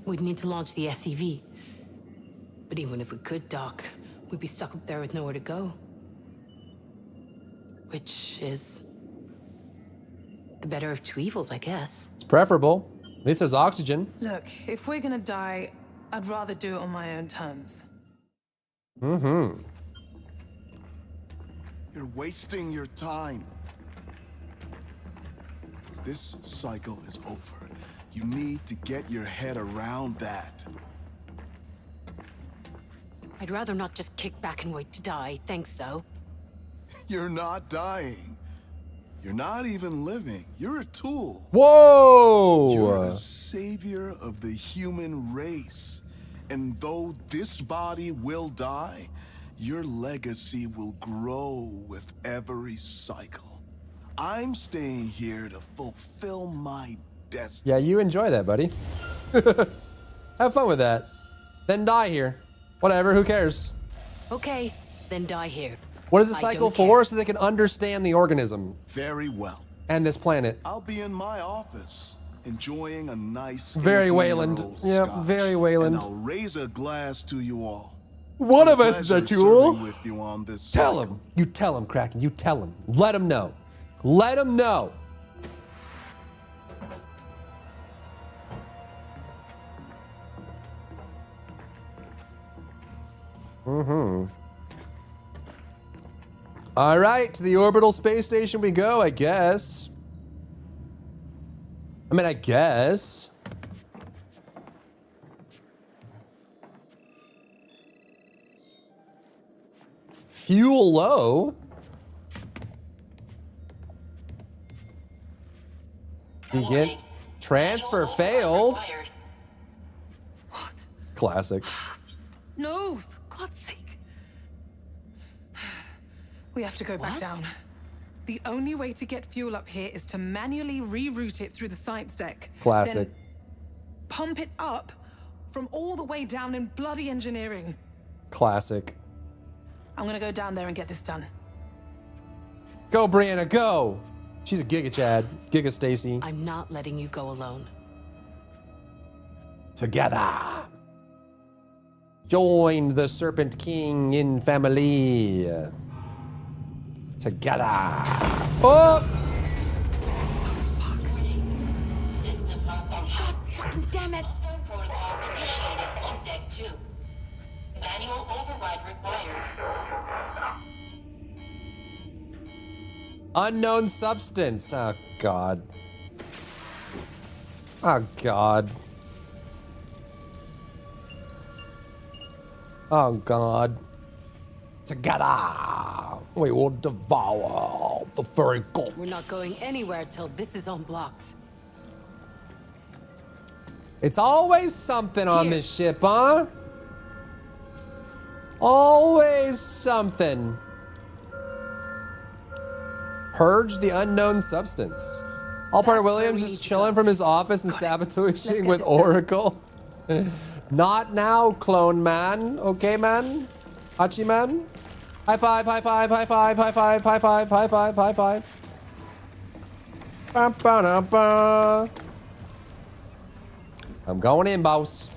We'd need to launch the SCV. But even if we could dock, we'd be stuck up there with nowhere to go. Which is the better of two evils, I guess. It's preferable. At least there's oxygen. Look, if we're gonna die, I'd rather do it on my own terms. Mm-hmm. You're wasting your time. This cycle is over. You need to get your head around that. I'd rather not just kick back and wait to die. Thanks, though. You're not dying. You're not even living. You're a tool. Whoa! You're the savior of the human race. And though this body will die, your legacy will grow with every cycle. I'm staying here to fulfill my destiny. Yeah, you enjoy that, buddy. Have fun with that. Then die here. Whatever, who cares? Okay, then die here. What is the I cycle don't for? care. So they can understand the organism. Very well. And this planet. I'll be in my office, enjoying a nice Very 18-year-old Wayland. Yeah, scotch, very Wayland. And I'll raise a glass to you all. One of It's us is a pleasure tool. serving with you on this Tell cycle. him. You tell him, Kraken. You tell him. Let him know. Let him know. Mm-hmm. All right, to the orbital space station we go, I guess. I guess. Fuel low. Begin. Transfer failed. What? Classic. No, for God's sake. We have to go back down. The only way to get fuel up here is to manually reroute it through the science deck. Classic. Then pump it up from all the way down in bloody engineering. Classic. I'm gonna go down there and get this done. Go, Brianna, go! She's a Giga Chad. Giga Stacy. I'm not letting you go alone. Together. Join the Serpent King in family. Together. Oh! System malfunction. Fucking damn it! Protocol initiated on deck 2. Manual override required. Unknown substance. Oh, God. Oh, God. Oh, God. Together, we will devour the furry gods. We're not going anywhere till this is unblocked. It's always something on this ship, huh? Always something. Purge the unknown substance. Allpart Williams is chilling from his office and sabotaging with Oracle. Not now, clone man. Okay, man? Hachi man? High five, high five, high five, high five, high five, high five, high five. Ba, ba, da, ba. I'm going in, boss.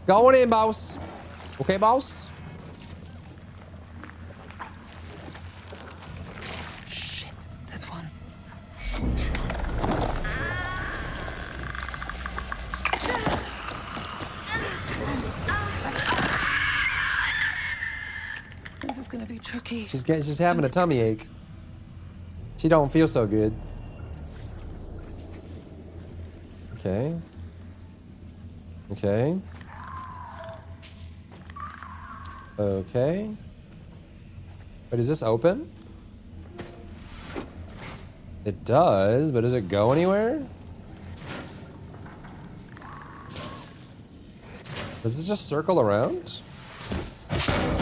Going in, boss. Okay, boss? Shit, there's one. This is gonna be tricky. She's having a tummy ache. She don't feel so good. Okay. Okay. Okay. Wait, is this open? It does, but does it go anywhere? Does it just circle around?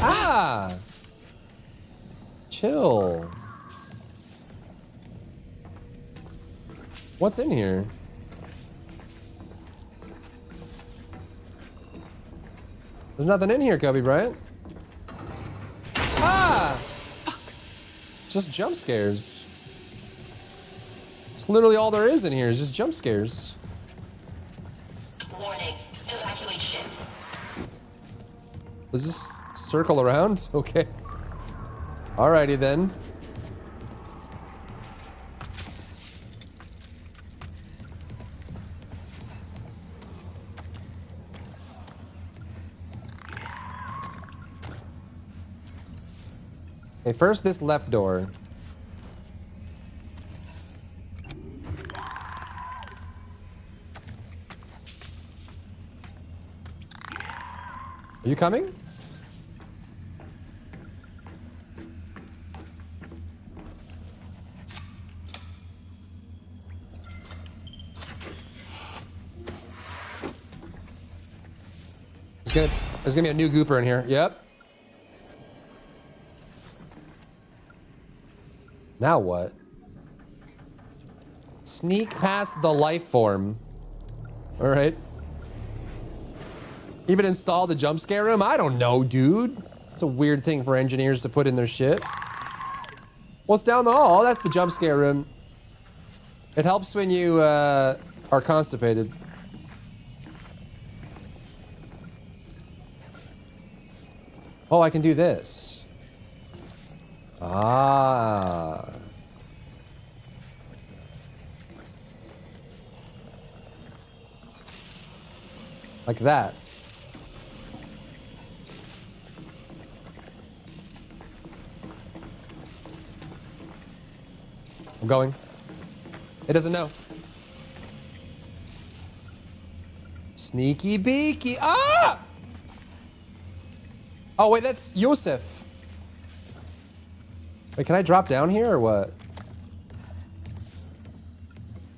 Ah! Chill. What's in here? There's nothing in here, Kobe Bryant. Ah! Fuck. Just jump scares. It's literally all there is in here, is just jump scares. Warning, evacuate ship. Does this circle around? Okay. Alrighty then. Okay, first this left door. Are you coming? There's gonna be a new gooper in here. Yep. Now what? Sneak past the life form. All right. Even install the jump scare room? I don't know, dude. It's a weird thing for engineers to put in their shit. What's down the hall? Oh, that's the jump scare room. It helps when you are constipated. Oh, I can do this. Ah. Like that. I'm going. It doesn't know. Sneaky beaky. Ah! Oh, wait, that's Yosef. Wait, can I drop down here or what?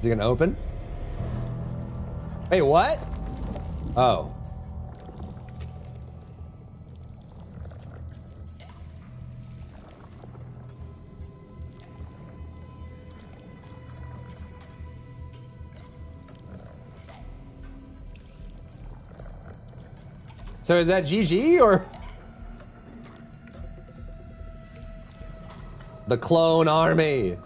Is it gonna open? Hey, what? Oh. So is that GG or? The clone army.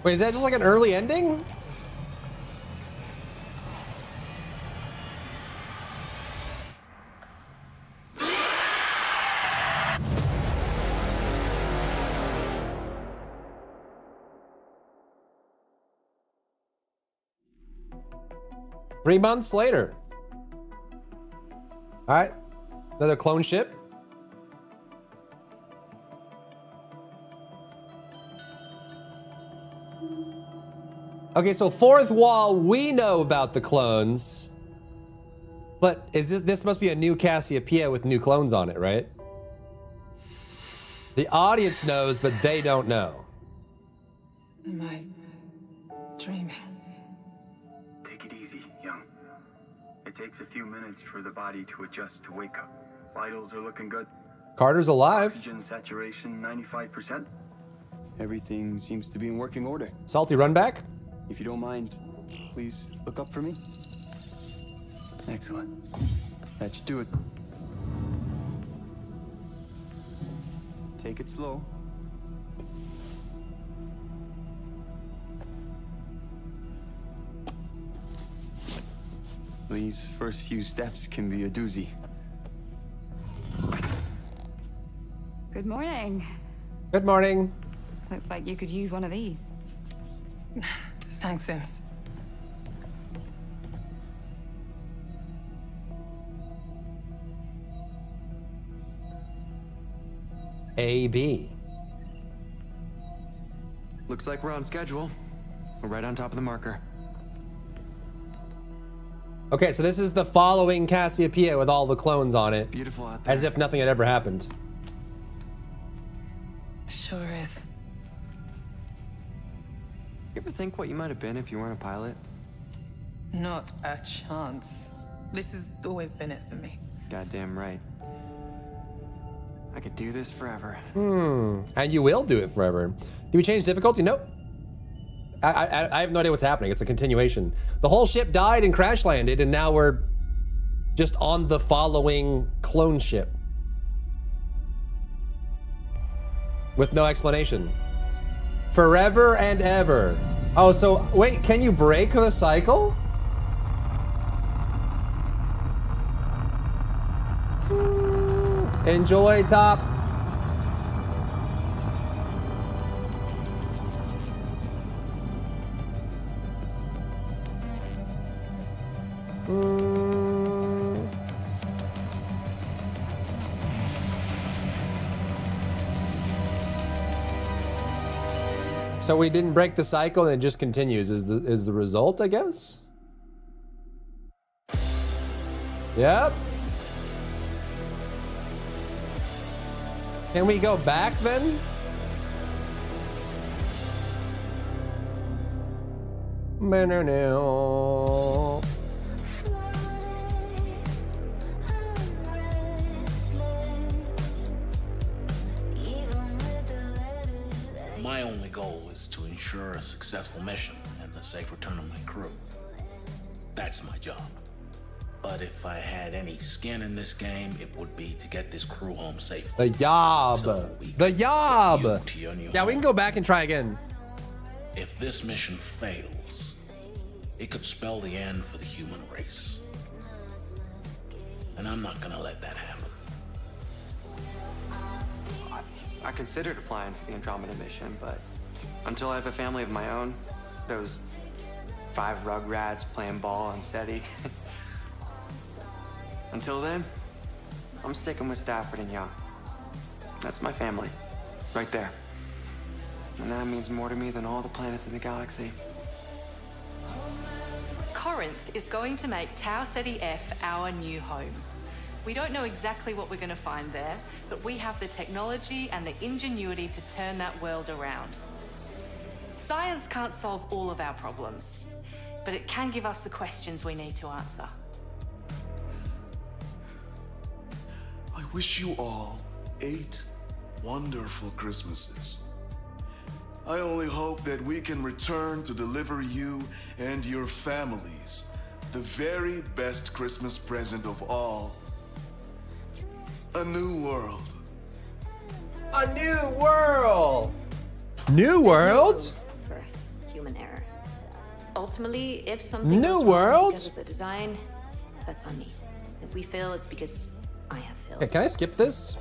Wait, is that just like an early ending? Three months later. All right, another clone ship. Okay, so fourth wall, we know about the clones, but this must be a new Cassiopeia with new clones on it, right? The audience knows, but they don't know. Am I dreaming? Take it easy, young. It takes a few minutes for the body to adjust to wake up. Vitals are looking good. Carter's alive. Oxygen saturation 95%. Everything seems to be in working order. Salty, run back. If you don't mind, please look up for me. Excellent. That should do it. Take it slow. These first few steps can be a doozy. Good morning. Good morning. Looks like you could use one of these. Thanks, Sims. AB. Looks like we're on schedule. We're right on top of the marker. Okay, so this is the following Cassiopeia with all the clones on it. It's beautiful out there. As if nothing had ever happened. Sure is. You ever think what you might have been if you weren't a pilot? Not a chance. This has always been it for me. Goddamn right. I could do this forever. And you will do it forever. Do we change difficulty? Nope. I have no idea what's happening. It's a continuation. The whole ship died and crash landed, and now we're just on the following clone ship. With no explanation. Forever and ever. Oh, so wait, can you break the cycle? Enjoy, Top. So we didn't break the cycle and it just continues is the result, I guess? Yep. Can we go back then? No. My only goal is to ensure a successful mission and the safe return of my crew. That's my job. But if I had any skin in this game, it would be to get this crew home safely. The yob. The yob. Yeah, we can go back and try again. If this mission fails, it could spell the end for the human race. And I'm not gonna let that happen. I considered applying for the Andromeda mission, but until I have a family of my own, those 5 rugrats playing ball on SETI. Until then, I'm sticking with Stafford and Young. That's my family, right there. And that means more to me than all the planets in the galaxy. Corinth is going to make Tau Ceti F our new home. We don't know exactly what we're going to find there, but we have the technology and the ingenuity to turn that world around. Science can't solve all of our problems, but it can give us the questions we need to answer. I wish you all 8 wonderful Christmases. I only hope that we can return to deliver you and your families the very best Christmas present of all. A new world. A new world. New world? For human error. Ultimately, if something New goes wrong world? because of the design, that's on me. If we fail, it's because I have failed. Hey, can I skip this?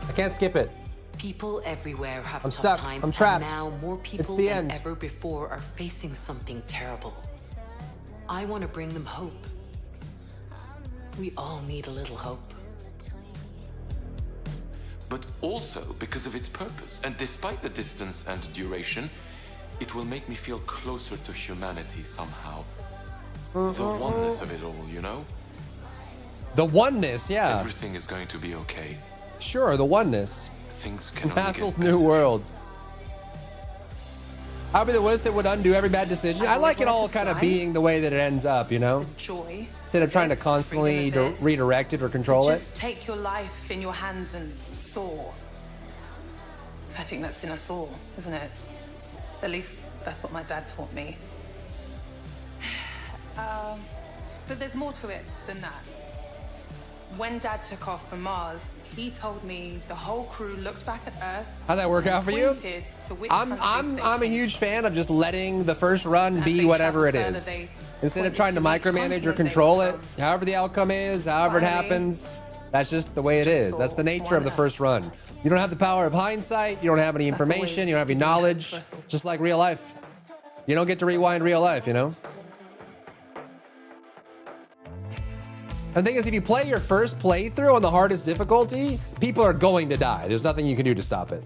I can't skip it. People everywhere have I'm tough stuck. times, I'm trapped. and now more It's people the than end. ever before are facing something terrible. I want to bring them hope. We all need a little hope. But also because of its purpose. And despite the distance and duration, it will make me feel closer to humanity somehow. The oneness of it all, you know? The oneness, yeah. Everything is going to be okay. Sure, the oneness. Things can only Vassal's get new better. world. I'll be the whiz that would undo every bad decision. I like it all kind of being the way that it ends up, you know? Joy. Instead of trying to constantly redirect it or control it. Just take your life in your hands and soar. I think that's in us all, isn't it? At least that's what my dad taught me. But there's more to it than that. When Dad took off for Mars, he told me the whole crew looked back at Earth. How'd that work out for you? pointed to which I'm a huge fan of just letting the first run be whatever it is. Instead of trying to micromanage or control it, however the outcome is, however it happens, that's just the way it is. That's the nature of the first run. You don't have the power of hindsight. You don't have any information. You don't have any knowledge. Just like real life. You don't get to rewind real life, you know? And the thing is, if you play your first playthrough on the hardest difficulty, people are going to die. There's nothing you can do to stop it.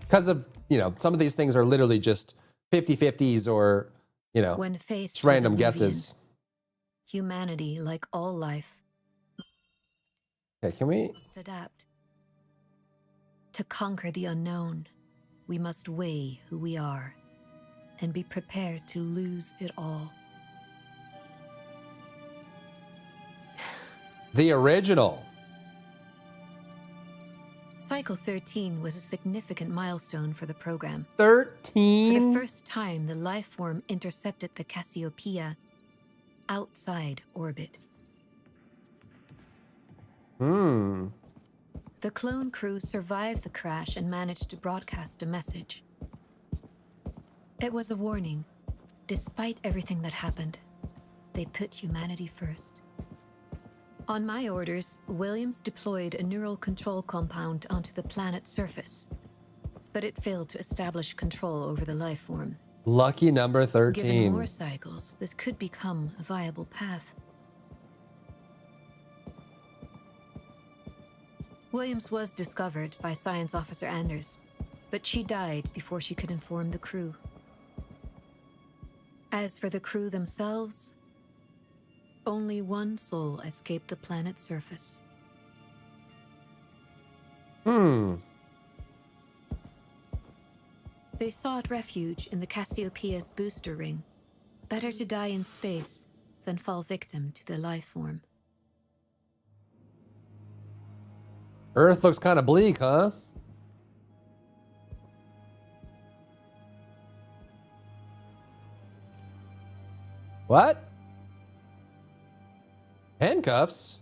Because of, you know, some of these things are literally just 50-50s or, you know, When faced just with random oblivion, guesses. Humanity, like all life, Okay, can we? must adapt. To conquer the unknown, we must weigh who we are and be prepared to lose it all. The original. Cycle 13 was a significant milestone for the program. 13? For the first time, the life form intercepted the Cassiopeia outside orbit. The clone crew survived the crash and managed to broadcast a message. It was a warning. Despite everything that happened, they put humanity first. On my orders, Williams deployed a neural control compound onto the planet's surface, but it failed to establish control over the life form. Lucky number Given 13. more cycles, this could become a viable path. Williams was discovered by Science Officer Anders, but she died before she could inform the crew. As for the crew themselves, only one soul escaped the planet's surface. They sought refuge in the Cassiopeia's booster ring. Better to die in space than fall victim to the life form. Earth looks kind of bleak, huh? What? Handcuffs?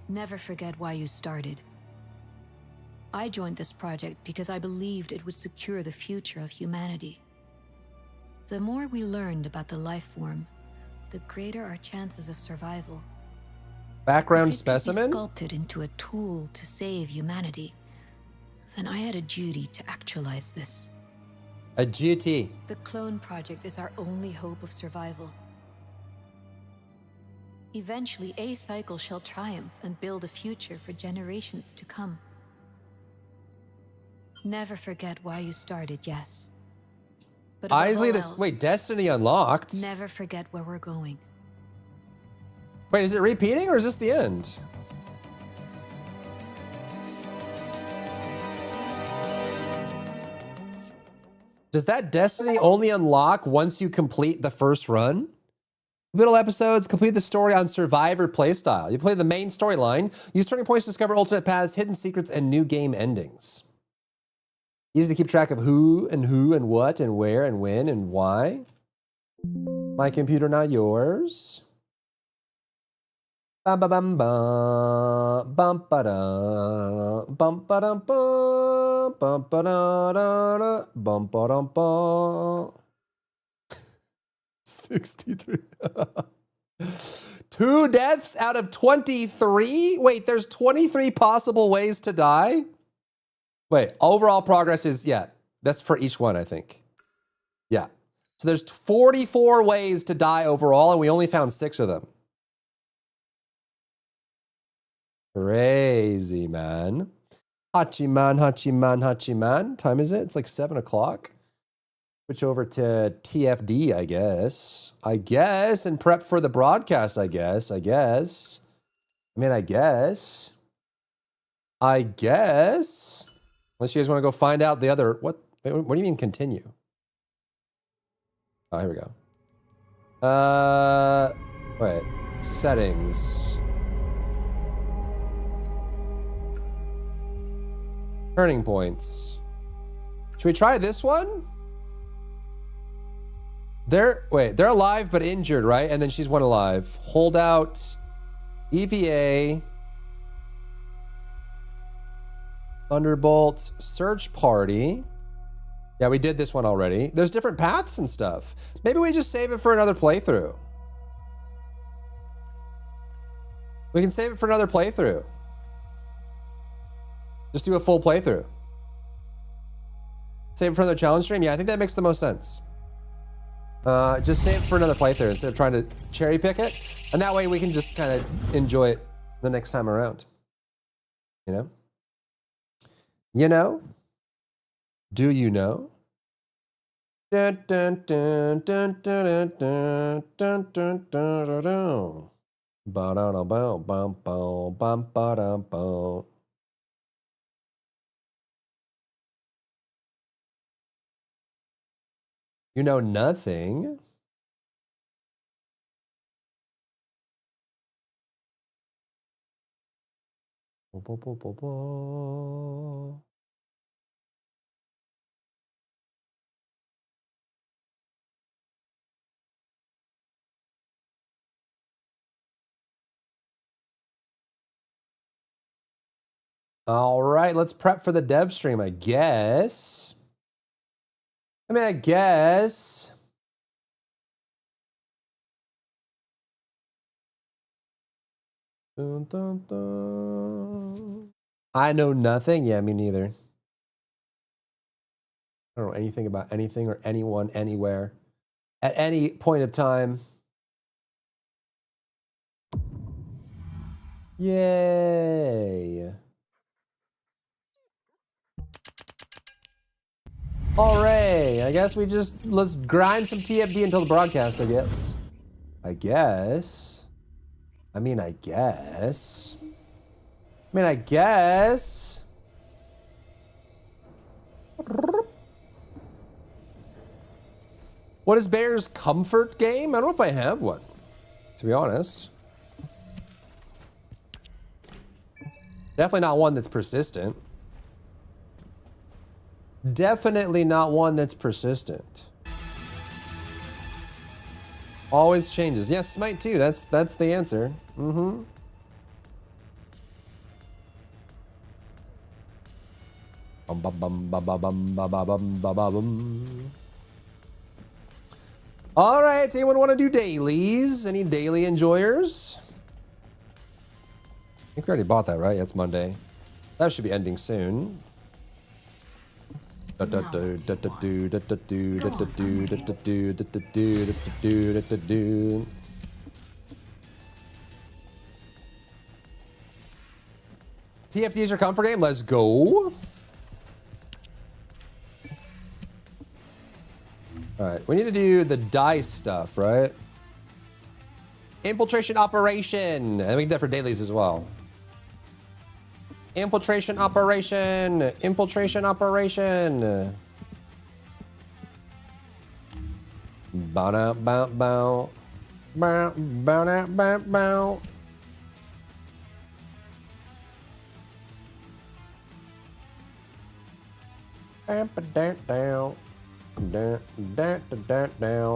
Never forget why you started. I joined this project because I believed it would secure the future of humanity. The more we learned about the life form, the greater our chances of survival. Background If it could be specimen? sculpted into a tool to save humanity, and I had a duty to actualize this. A duty. The clone project is our only hope of survival. Eventually, a cycle shall triumph and build a future for generations to come. Never forget why you started, yes. But Isley, above all this else, wait, Destiny unlocked. never forget where we're going. Wait, is it repeating or is this the end? Does that Destiny only unlock once you complete the first run? Middle episodes, complete the story on Survivor playstyle. You play the main storyline, use turning points to discover alternate paths, hidden secrets, and new game endings. Easy to keep track of who and what and where and when and why. My computer, not yours. Bum ba bum ba bum ba da bum ba dum bum ba da da bum ba dum ba. 63. 2 deaths out of 23? Wait, there's 23 possible ways to die? Wait, overall progress is, yeah, that's for each one, I think. Yeah. So there's 44 ways to die overall, and we only found 6 of them. Crazy, man. Hachi man, hachi man, hachi man. Time is it? It's like 7 o'clock. Switch over to TFD, I guess. And prep for the broadcast, I guess. I guess. Unless you guys want to go find out the other... What do you mean continue? Oh, here we go. Wait. Settings. Turning points. Should we try this one? They're alive but injured, right? And then she's one alive. Hold out EVA. Thunderbolt. Search party. Yeah, we did this one already. There's different paths and stuff. Maybe we just save it for another playthrough. We can save it for another playthrough. Just do a full playthrough. Save it for another challenge stream? Yeah, I think that makes the most sense. Just save it for another playthrough instead of trying to cherry pick it. And that way we can just kind of enjoy it the next time around. You know? You know? Do you know? Dun, dun, dun, dun, dun, dun, dun, dun, dun, dun. Ba-da-da-bow-bum-bow-bum-ba-dum-bow. You know nothing. All right, let's prep for the dev stream, I guess. I guess. Dun, dun, dun. I know nothing. Yeah, me neither. I don't know anything about anything or anyone, anywhere, at any point of time. Yay. All right, I guess let's grind some TFD until the broadcast, I guess. I guess. What is Bear's comfort game? I don't know if I have one, to be honest. Definitely not one that's persistent. Definitely not one that's persistent. Always changes. Yes, Smite too. That's the answer. Mm-hmm. Bum bum bum bum bum bum bum bum bum. All right. Anyone want to do dailies? Any daily enjoyers? I think we already bought that, right? Yeah, it's Monday. That should be ending soon. TFT is your comfort game. Let's go. All right, we need to do the dice stuff, right? Infiltration operation. And we can do that for dailies as well. Infiltration operation. Infiltration operation. Bow bow bow bow. Bow bow bow bow. Down, down, down, down, down, down, down,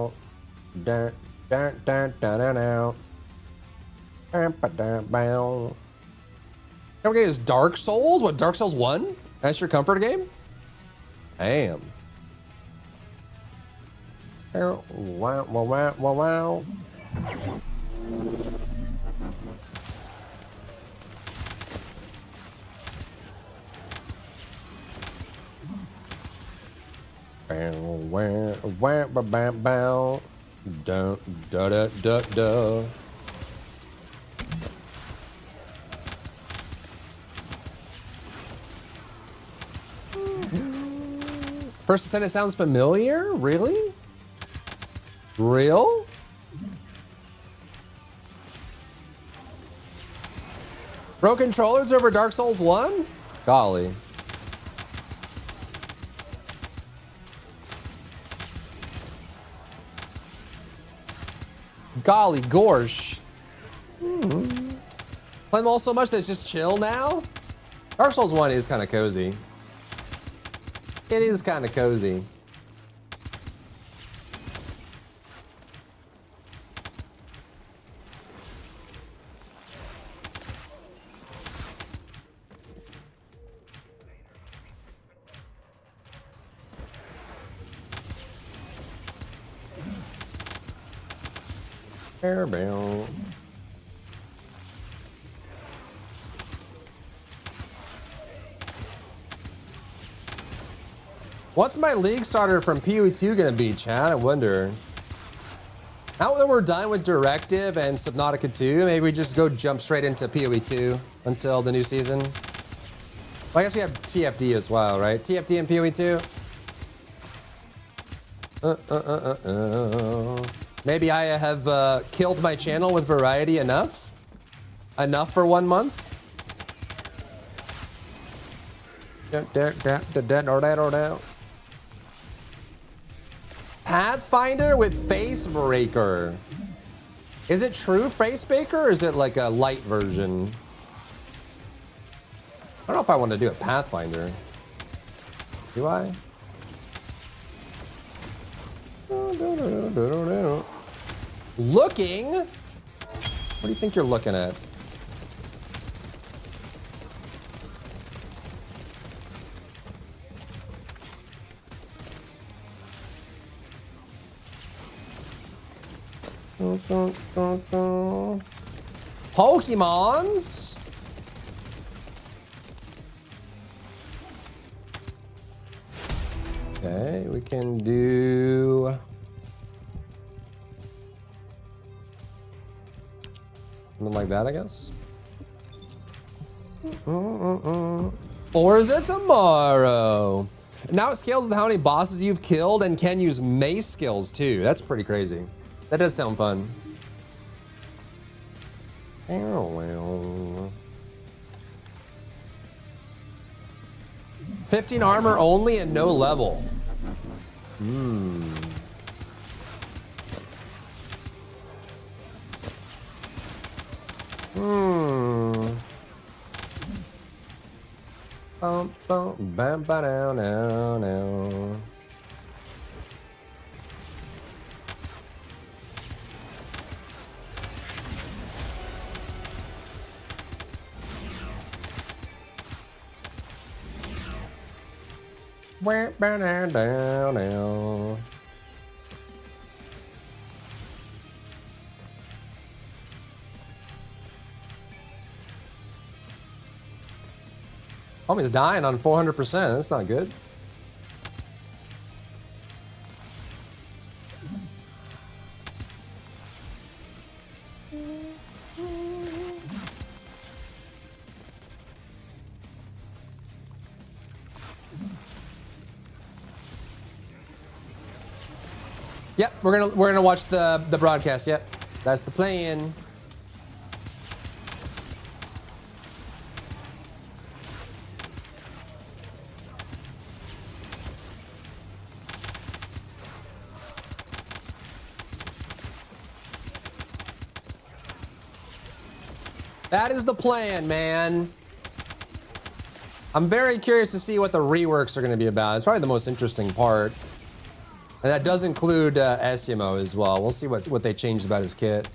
down, down, down, down, down, down. Comfort game is Dark Souls? What, Dark Souls 1? That's your comfort game? Damn. Wow, wow, wow, wow, wow. Bow, wow, wow, bow, bow, bow. Dun, da, da, da, da. First sentence sounds familiar? Really? Real? Pro controllers over Dark Souls 1? Golly. Golly gorsh. Play them all so much that it's just chill now? Dark Souls 1 is kind of cozy. It is kind of cozy. Airbell. What's my league starter from PoE2 gonna be, Chad? I wonder. Now that we're done with Directive and Subnautica 2, maybe we just go jump straight into PoE2 until the new season. Well, I guess we have TFD as well, right? TFD and PoE2. Maybe I have killed my channel with variety enough? Enough for 1 month? Pathfinder with Facebreaker. Is it true Facebreaker or is it like a light version? I don't know if I want to do a Pathfinder. Do I? Looking? What do you think you're looking at? Pokemons? Okay, we can do... something like that, I guess. Forza tomorrow. Now it scales with how many bosses you've killed and can use mace skills too. That's pretty crazy. That does sound fun. 15 armor only and no level. Bam, ba, down, down, down. Down, down, down, down. Homie's dying on 400%. That's not good. Yep, we're gonna watch the broadcast. Yep, that's the plan. That is the plan, man. I'm very curious to see what the reworks are going to be about. It's probably the most interesting part. And that does include Esimo as well. We'll see what they changed about his kit.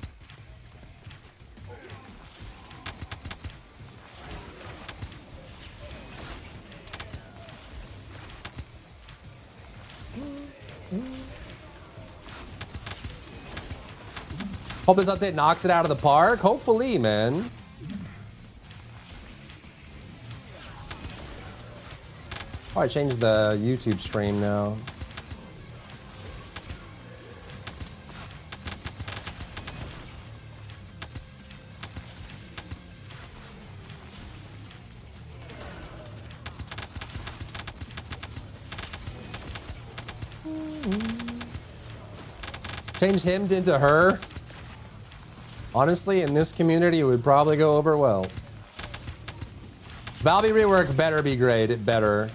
Hope this update knocks it out of the park. Hopefully, man. Probably change the YouTube stream now. Change him into her. Honestly, in this community, it would probably go over well. Valby rework better be great. It better.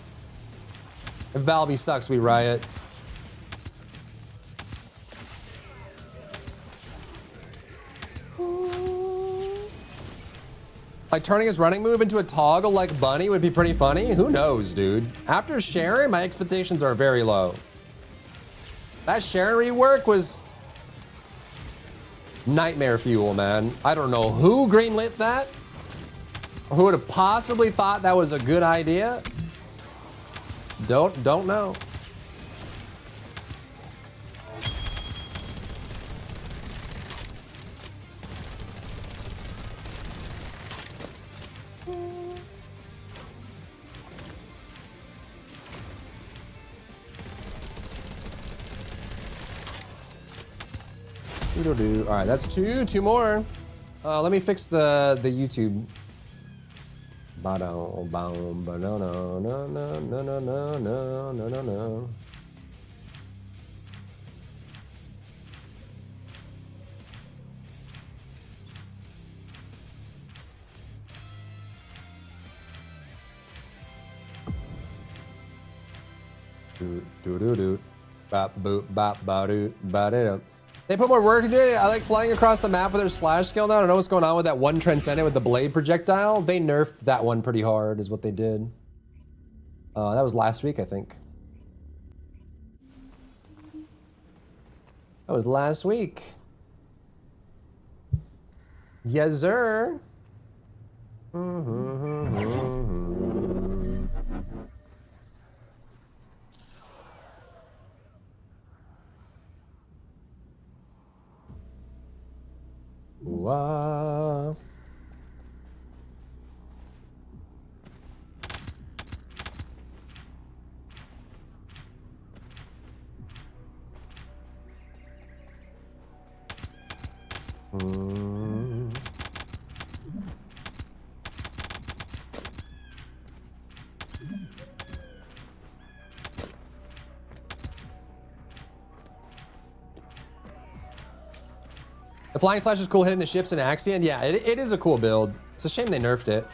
If Valby sucks, we riot. Like turning his running move into a toggle like Bunny would be pretty funny. Who knows, dude? After Sharon, my expectations are very low. That Sharon rework was nightmare fuel, man. I don't know who greenlit that, or who would have possibly thought that was a good idea. Don't know. All right, that's two more. Let me fix the YouTube. No. They put more work into it. I like flying across the map with their slash skill now. I don't know what's going on with that one Transcendent with the blade projectile. They nerfed that one pretty hard is what they did. That was last week, I think. That was last week. Yes, sir. Wow. The flying slash is cool hitting the ships in Axion. Yeah, it is a cool build. It's a shame they nerfed it.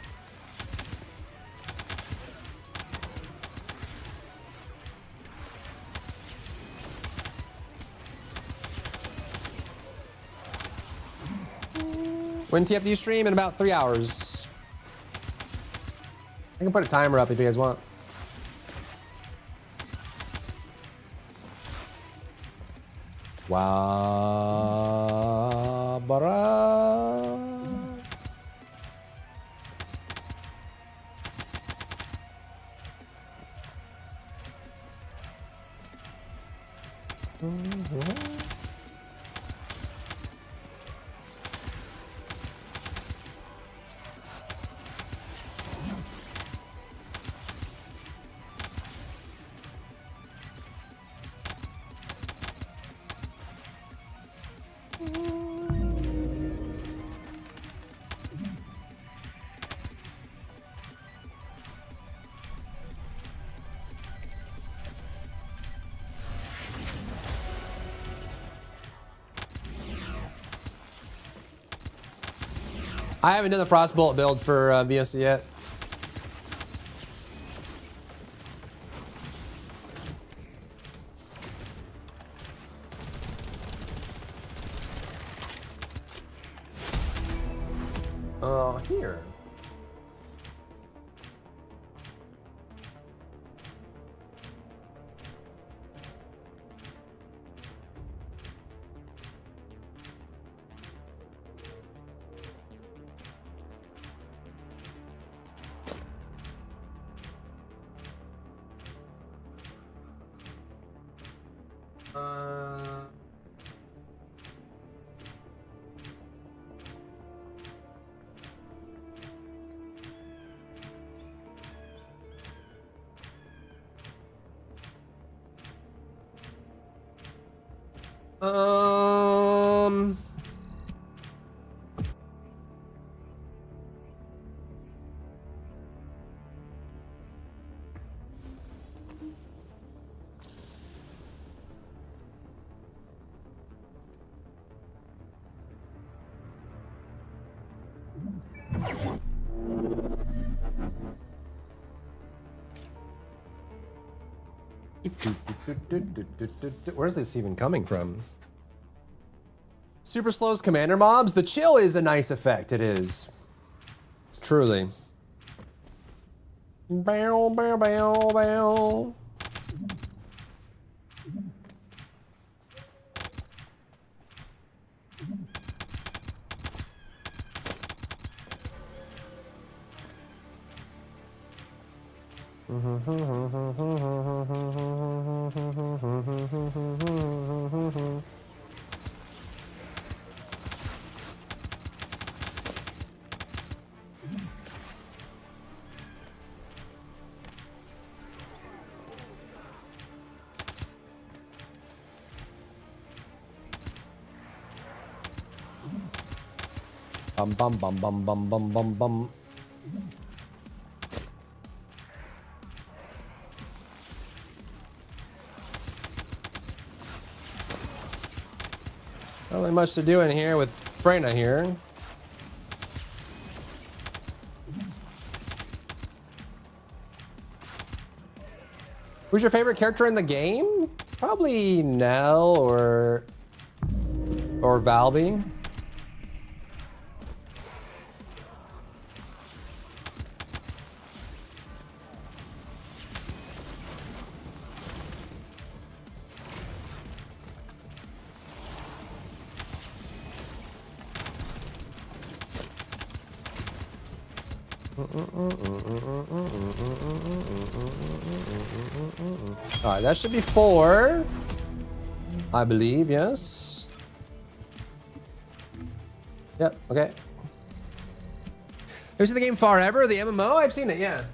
When TFD stream in about 3 hours. I can put a timer up if you guys want. Wow, bara. I haven't done the Frostbolt build for VSC yet. Here. Where's this even coming from? Super slows commander mobs. The chill is a nice effect. It is. Truly. Bow, bow, bow, bow. Bum bum bum bum bum bum bum bum. Not really much to do in here with Brena here. Who's your favorite character in the game? Probably Nell or Valby. All right, that should be 4, I believe. Yes. Yep. Okay. Have you seen the game Forever, the MMO? I've seen it. Yeah.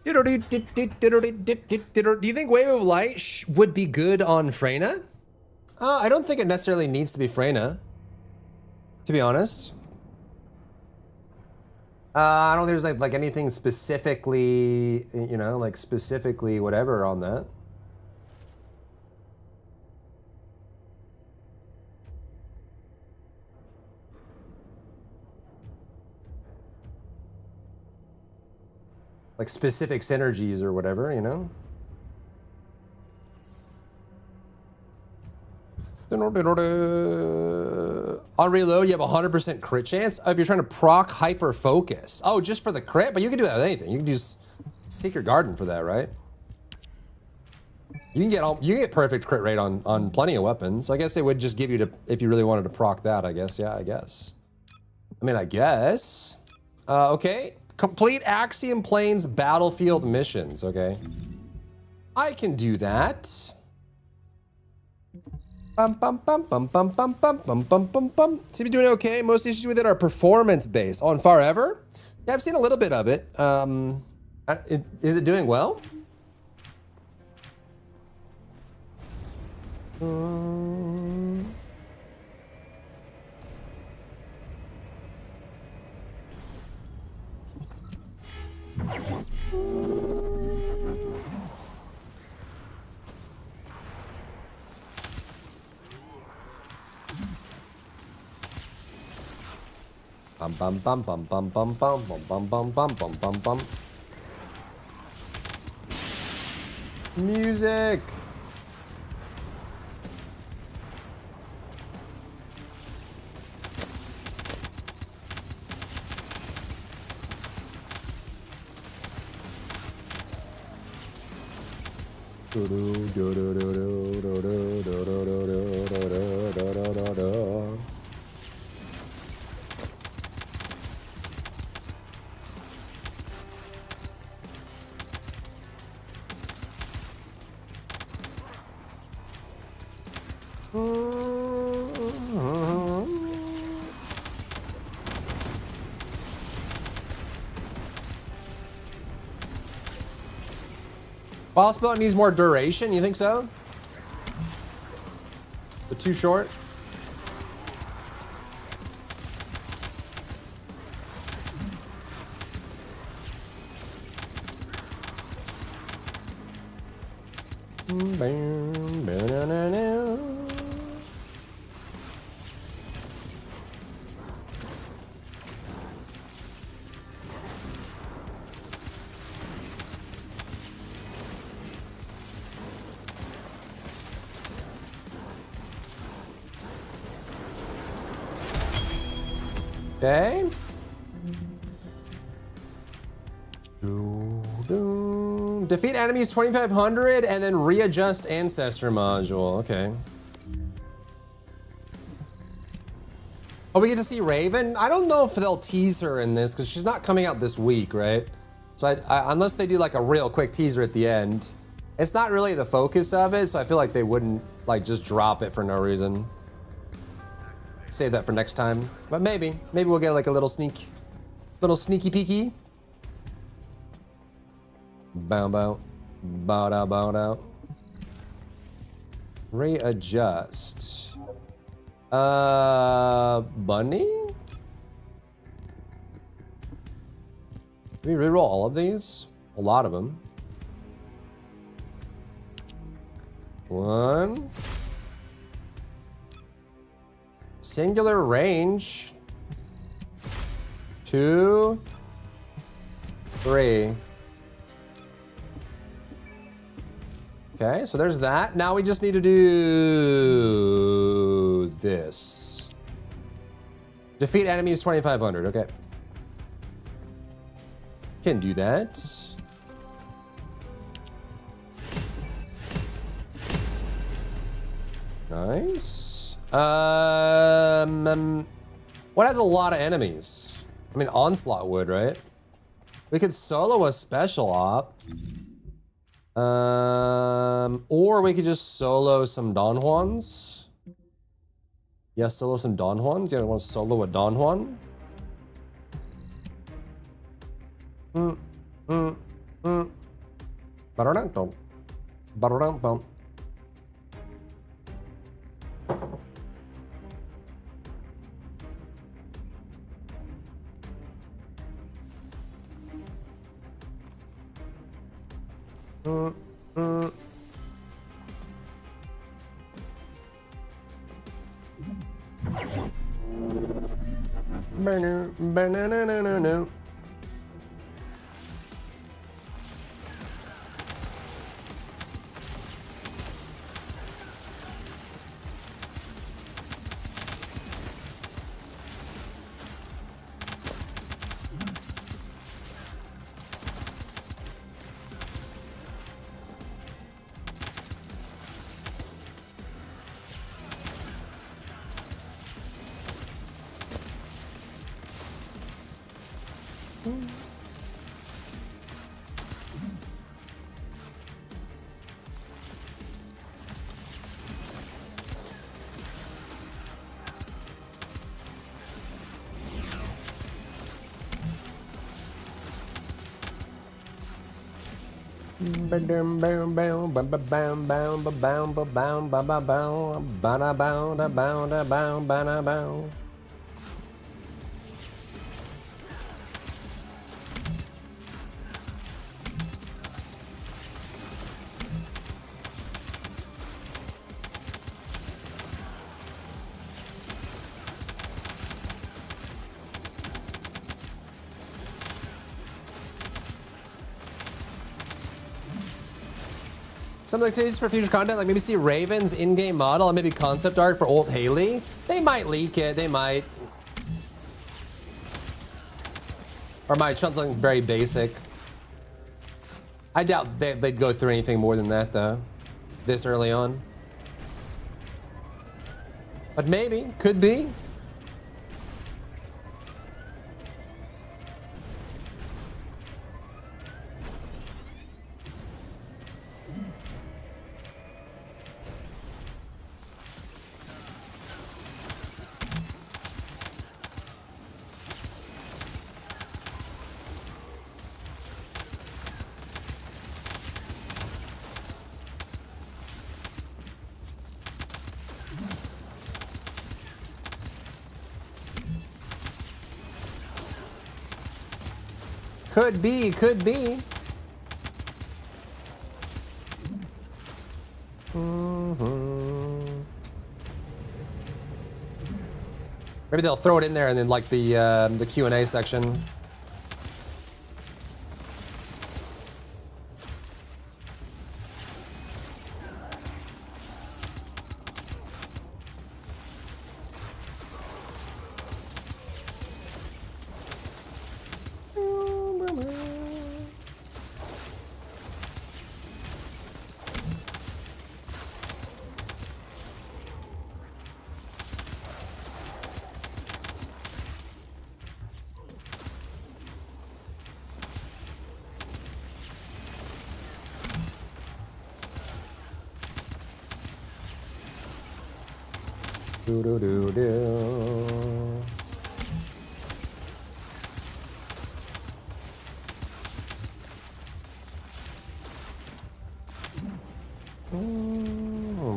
Do you think Wave of Light would be good on Freyna? I don't think it necessarily needs to be Freyna, to be honest. I don't think there's like anything specifically, you know, like specifically whatever on that. Like specific synergies or whatever, you know? On reload, you have a 100% crit chance. Oh, if you're trying to proc hyper focus. Oh, just for the crit? But you can do that with anything. You can use Secret Garden for that, right? You can get perfect crit rate on plenty of weapons. I guess they would just give you to, if you really wanted to proc that, I guess. Yeah, I guess. I mean, I guess. Okay. Complete Axiom Plains battlefield missions, okay? I can do that. Bum bum bum bum bum bum bum bum bum bum bum. Seem to be doing okay. Most issues with it are performance-based. On Forever? Yeah, I've seen a little bit of it. Is it doing well? Bum bum bum bum bum bum bum bum bum bum bum bum bum. Music. Boss spell needs more duration, you think so? But too short? Okay. Defeat enemies 2500 and then readjust ancestor module. Okay. Oh, we get to see Raven? I don't know if they'll tease her in this because she's not coming out this week, right? So I unless they do like a real quick teaser at the end, it's not really the focus of it. So I feel like they wouldn't like just drop it for no reason. Save that for next time, but maybe we'll get like a little sneaky peeky. Bow bow, bow down, bow down. Readjust. Bunny? Do we reroll all of these? A lot of them. 1. Singular range. 2, 3. Okay, so there's that. Now we just need to do this. Defeat enemies 2500. Okay. Can do that. Nice. What has a lot of enemies? I mean, Onslaught would, right? We could solo a special op. Or we could just solo some Don Juans. Yeah, solo some Don Juans. You want to solo a Don Juan? Ba-da-dum-dum. Ba-da-dum-bum. Banana. Something activities for future content, like maybe see Raven's in-game model and maybe concept art for old Haley. They might leak it, they might. Or might something very basic. I doubt they'd go through anything more than that though, this early on. But maybe, could be. Could be, could be. Maybe they'll throw it in there and then like the Q&A section.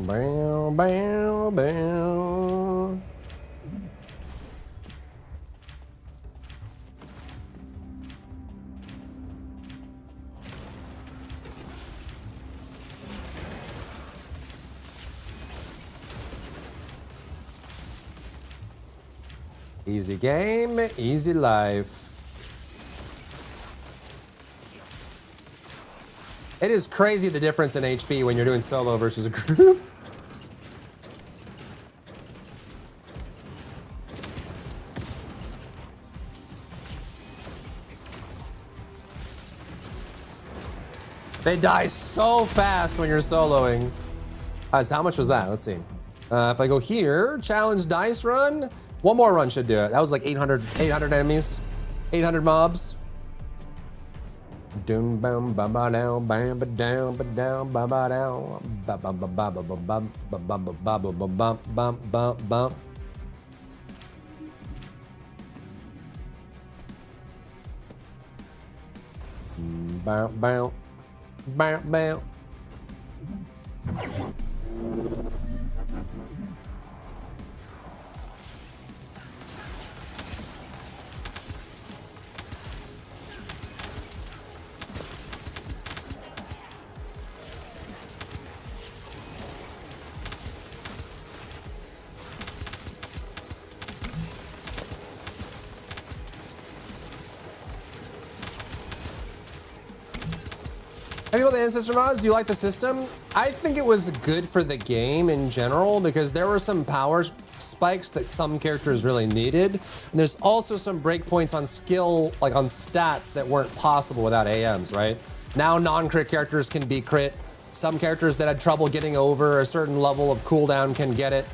Bow, bow, bow. Easy game, easy life. It is crazy the difference in HP when you're doing solo versus a group. They die so fast when you're soloing. So how much was that? Let's see. If I go here, challenge dice run. One more run should do it. That was like 800 enemies, 800 mobs. Doom bam ba ba down bam ba down ba down ba ba down ba ba ba ba ba ba ba ba ba ba ba ba ba ba ba. Bow bow Bam, bam. Have you got the Ancestor mods? Do you like the system? I think it was good for the game in general because there were some power spikes that some characters really needed. And there's also some breakpoints on skill, like on stats that weren't possible without AMs, right? Now non-crit characters can be crit. Some characters that had trouble getting over a certain level of cooldown can get it,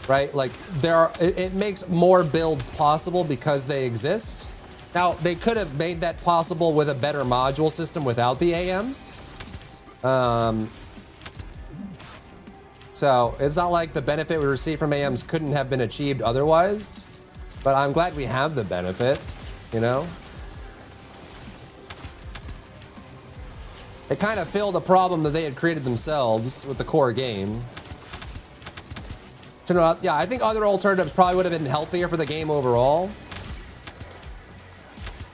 right? Like it makes more builds possible because they exist. Now, they could have made that possible with a better module system without the AMs. So it's not like the benefit we receive from AMs couldn't have been achieved otherwise, but I'm glad we have the benefit, you know? It kind of filled a problem that they had created themselves with the core game. So, yeah, I think other alternatives probably would have been healthier for the game overall.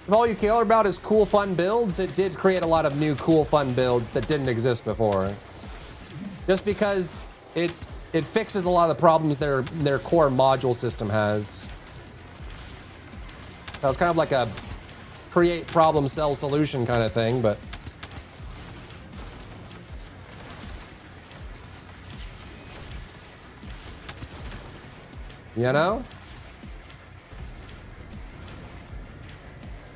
If all you care about is cool, fun builds, it did create a lot of new cool, fun builds that didn't exist before. Just because it fixes a lot of the problems their core module system has. That was kind of like a create problem, sell solution kind of thing, but you know?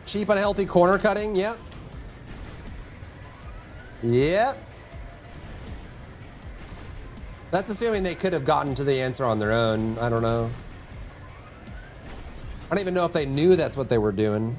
Cheap, unhealthy corner cutting, yep. Yep. That's assuming they could have gotten to the answer on their own. I don't know. I don't even know if they knew that's what they were doing.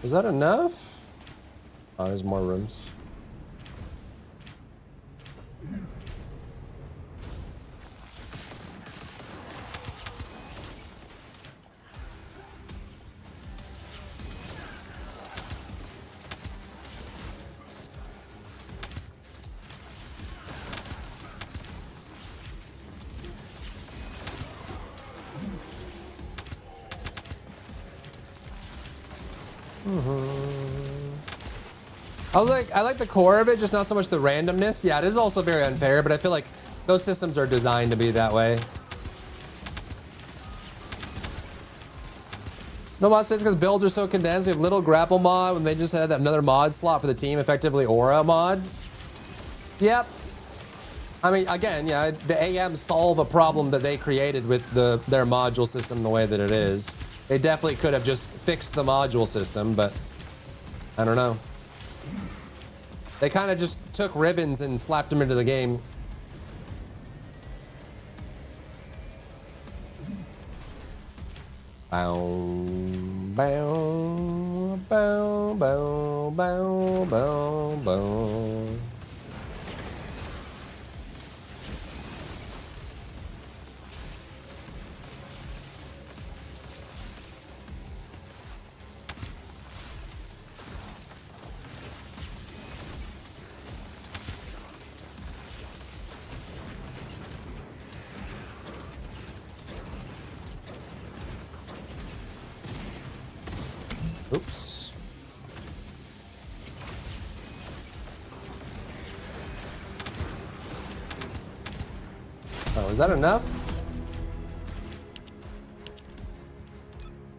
Is that enough? Oh, there's more rooms. I like the core of it, just not so much the randomness. Yeah, it is also very unfair, but I feel like those systems are designed to be that way. No mod states because builds are so condensed. We have little grapple mod when they just had another mod slot for the team, effectively aura mod. Yep. I mean, again, yeah, the AMs solve a problem that they created with their module system the way that it is. They definitely could have just fixed the module system, but I don't know. They kind of just took ribbons and slapped them into the game. Bow, bow, bow, bow, bow, bow, bow. Oops. Oh, is that enough?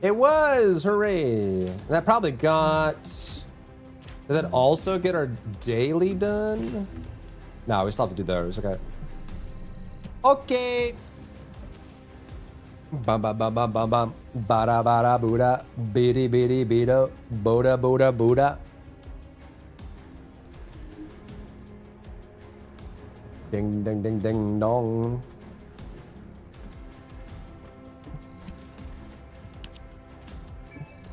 It was! Hooray! And that probably got... Did that also get our daily done? No, we still have to do those. Okay. Okay! Bum bum bum bum bum bum. Bada bada buda. Bidi bidi bido. Boda boda buda. Ding, ding, ding, ding, dong.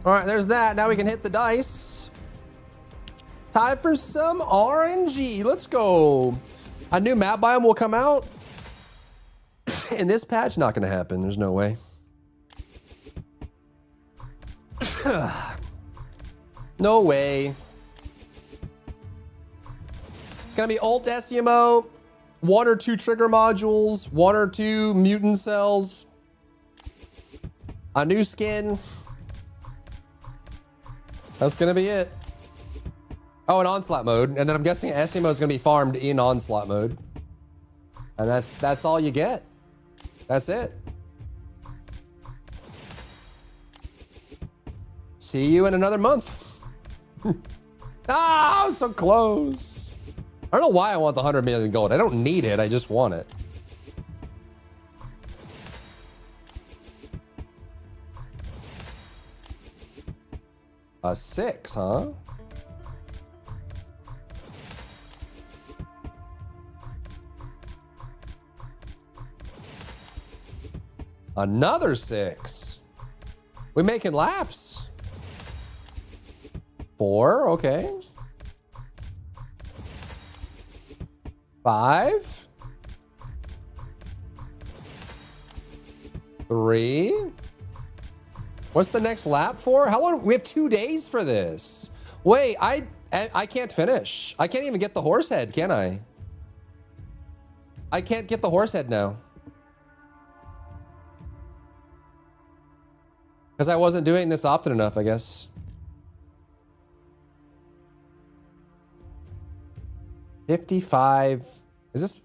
All right, there's that. Now we can hit the dice. Time for some RNG. Let's go. A new map biome will come out. In this patch, not gonna happen. There's no way. No way. It's gonna be ult STMO, 1 or 2 trigger modules, 1 or 2 mutant cells, a new skin. That's gonna be it. Oh, an onslaught mode, and then I'm guessing STMO is gonna be farmed in onslaught mode, and that's all you get. That's it. See you in another month. Ah, so close. I don't know why I want the 100 million gold. I don't need it. I just want it. A 6, huh? Another 6. We making laps. 4, okay. 5. 3. What's the next lap for? How long? We have 2 days for this. Wait, I can't finish. I can't even get the horse head, can I? I can't get the horse head now. Because I wasn't doing this often enough, I guess. 55. Does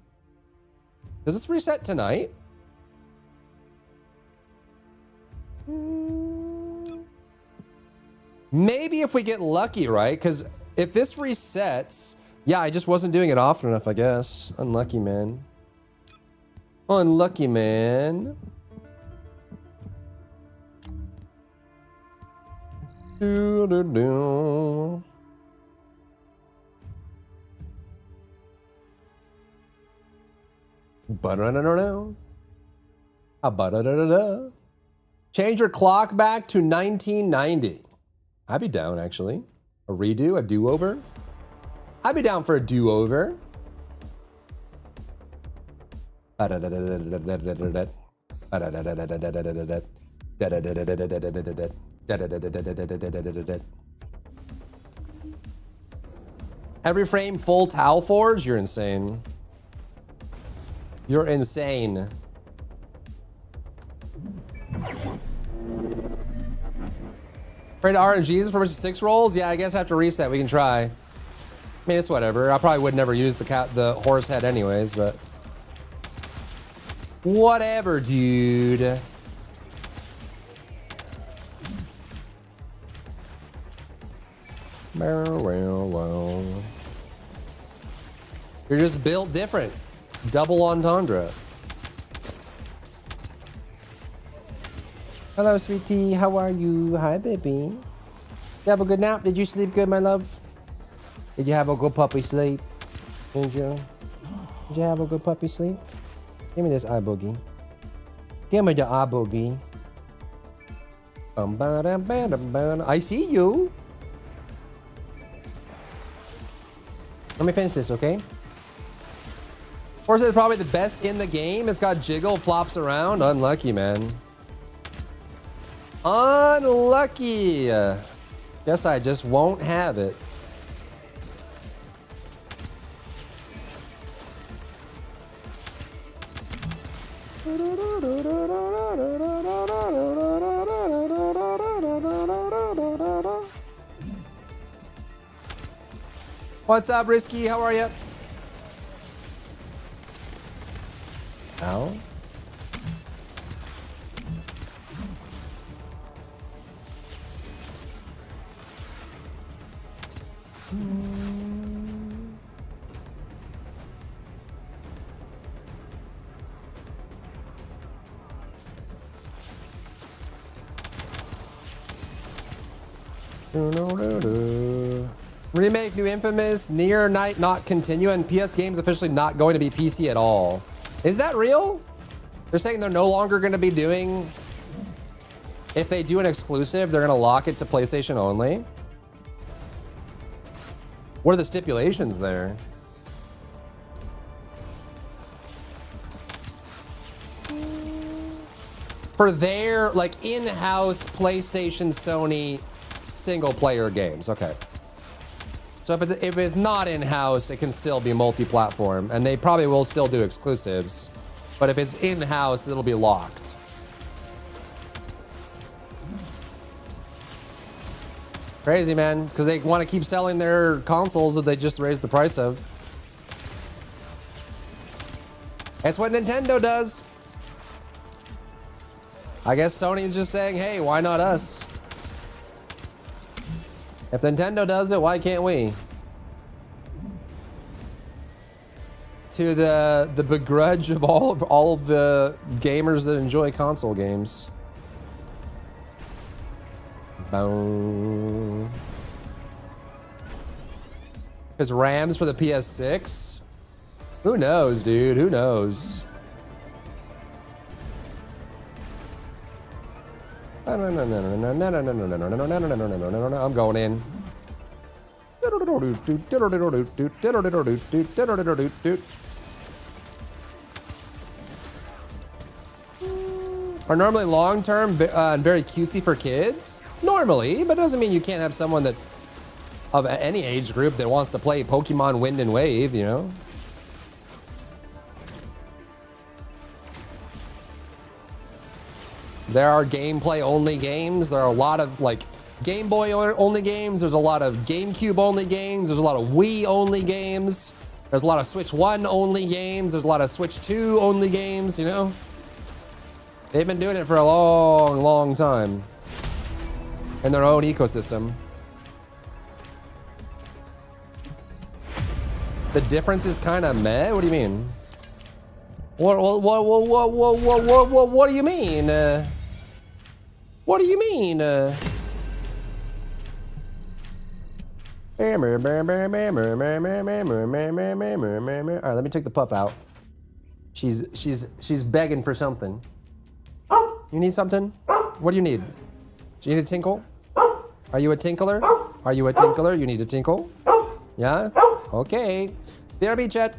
this reset tonight? Maybe if we get lucky, right? Because if this resets, yeah, I just wasn't doing it often enough, I guess. Unlucky, man. Unlucky, man. Do-do-do. Ba-da-da-da-da. Ba-da-da-da-da. Change your clock back to 1990. I'd be down, actually. A redo, a do-over. I'd be down for a do-over. Every frame full towel forge? You're insane. You're insane. Afraid of RNGs for 6 rolls? Yeah, I guess I have to reset. We can try. I mean, it's whatever. I probably would never use the horse head anyways, but whatever, dude. You're just built different. Double entendre. Hello, sweetie. How are you? Hi, baby. You have a good nap? Did you sleep good, my love? Did you have a good puppy sleep? Did you have a good puppy sleep? Give me this eye boogie. Give me the eye boogie. I see you. Let me finish this, okay? Horse is probably the best in the game. It's got jiggle, flops around. Unlucky, man. Unlucky. Guess I just won't have it. What's up, Risky? How are you? Ow. Remake New Infamous, Near Night not continue, and PS games officially not going to be PC at all. Is that real? They're saying they're no longer going to be doing... If they do an exclusive, they're going to lock it to PlayStation only? What are the stipulations there? For their, like, in-house PlayStation, Sony single-player games. Okay. So if it's not in-house, it can still be multi-platform, and they probably will still do exclusives. But if it's in-house, it'll be locked. Crazy, man, because they want to keep selling their consoles that they just raised the price of. That's what Nintendo does. I guess Sony's just saying, hey, why not us? If Nintendo does it, why can't we? To the begrudge of all of the gamers that enjoy console games. Boom. Because RAMs for the PS6? Who knows, dude? Who knows? I'm going in. Are normally long-term and very cutesy for kids? Normally, but it doesn't mean you can't have someone that of any age group that wants to play Pokemon Wind and Wave, you know? There are gameplay only games. There are a lot of like Game Boy only games. There's a lot of GameCube only games. There's a lot of Wii only games. There's a lot of Switch 1 only games. There's a lot of Switch 2 only games, you know? They've been doing it for a long, long time in their own ecosystem. The difference is kind of meh? What do you mean? What do you mean? What do you mean? All right, let me take the pup out. She's begging for something. You need something? What do you need? Do you need a tinkle? Are you a tinkler? Are you a tinkler? You need a tinkle? Yeah? Okay. BRB chat.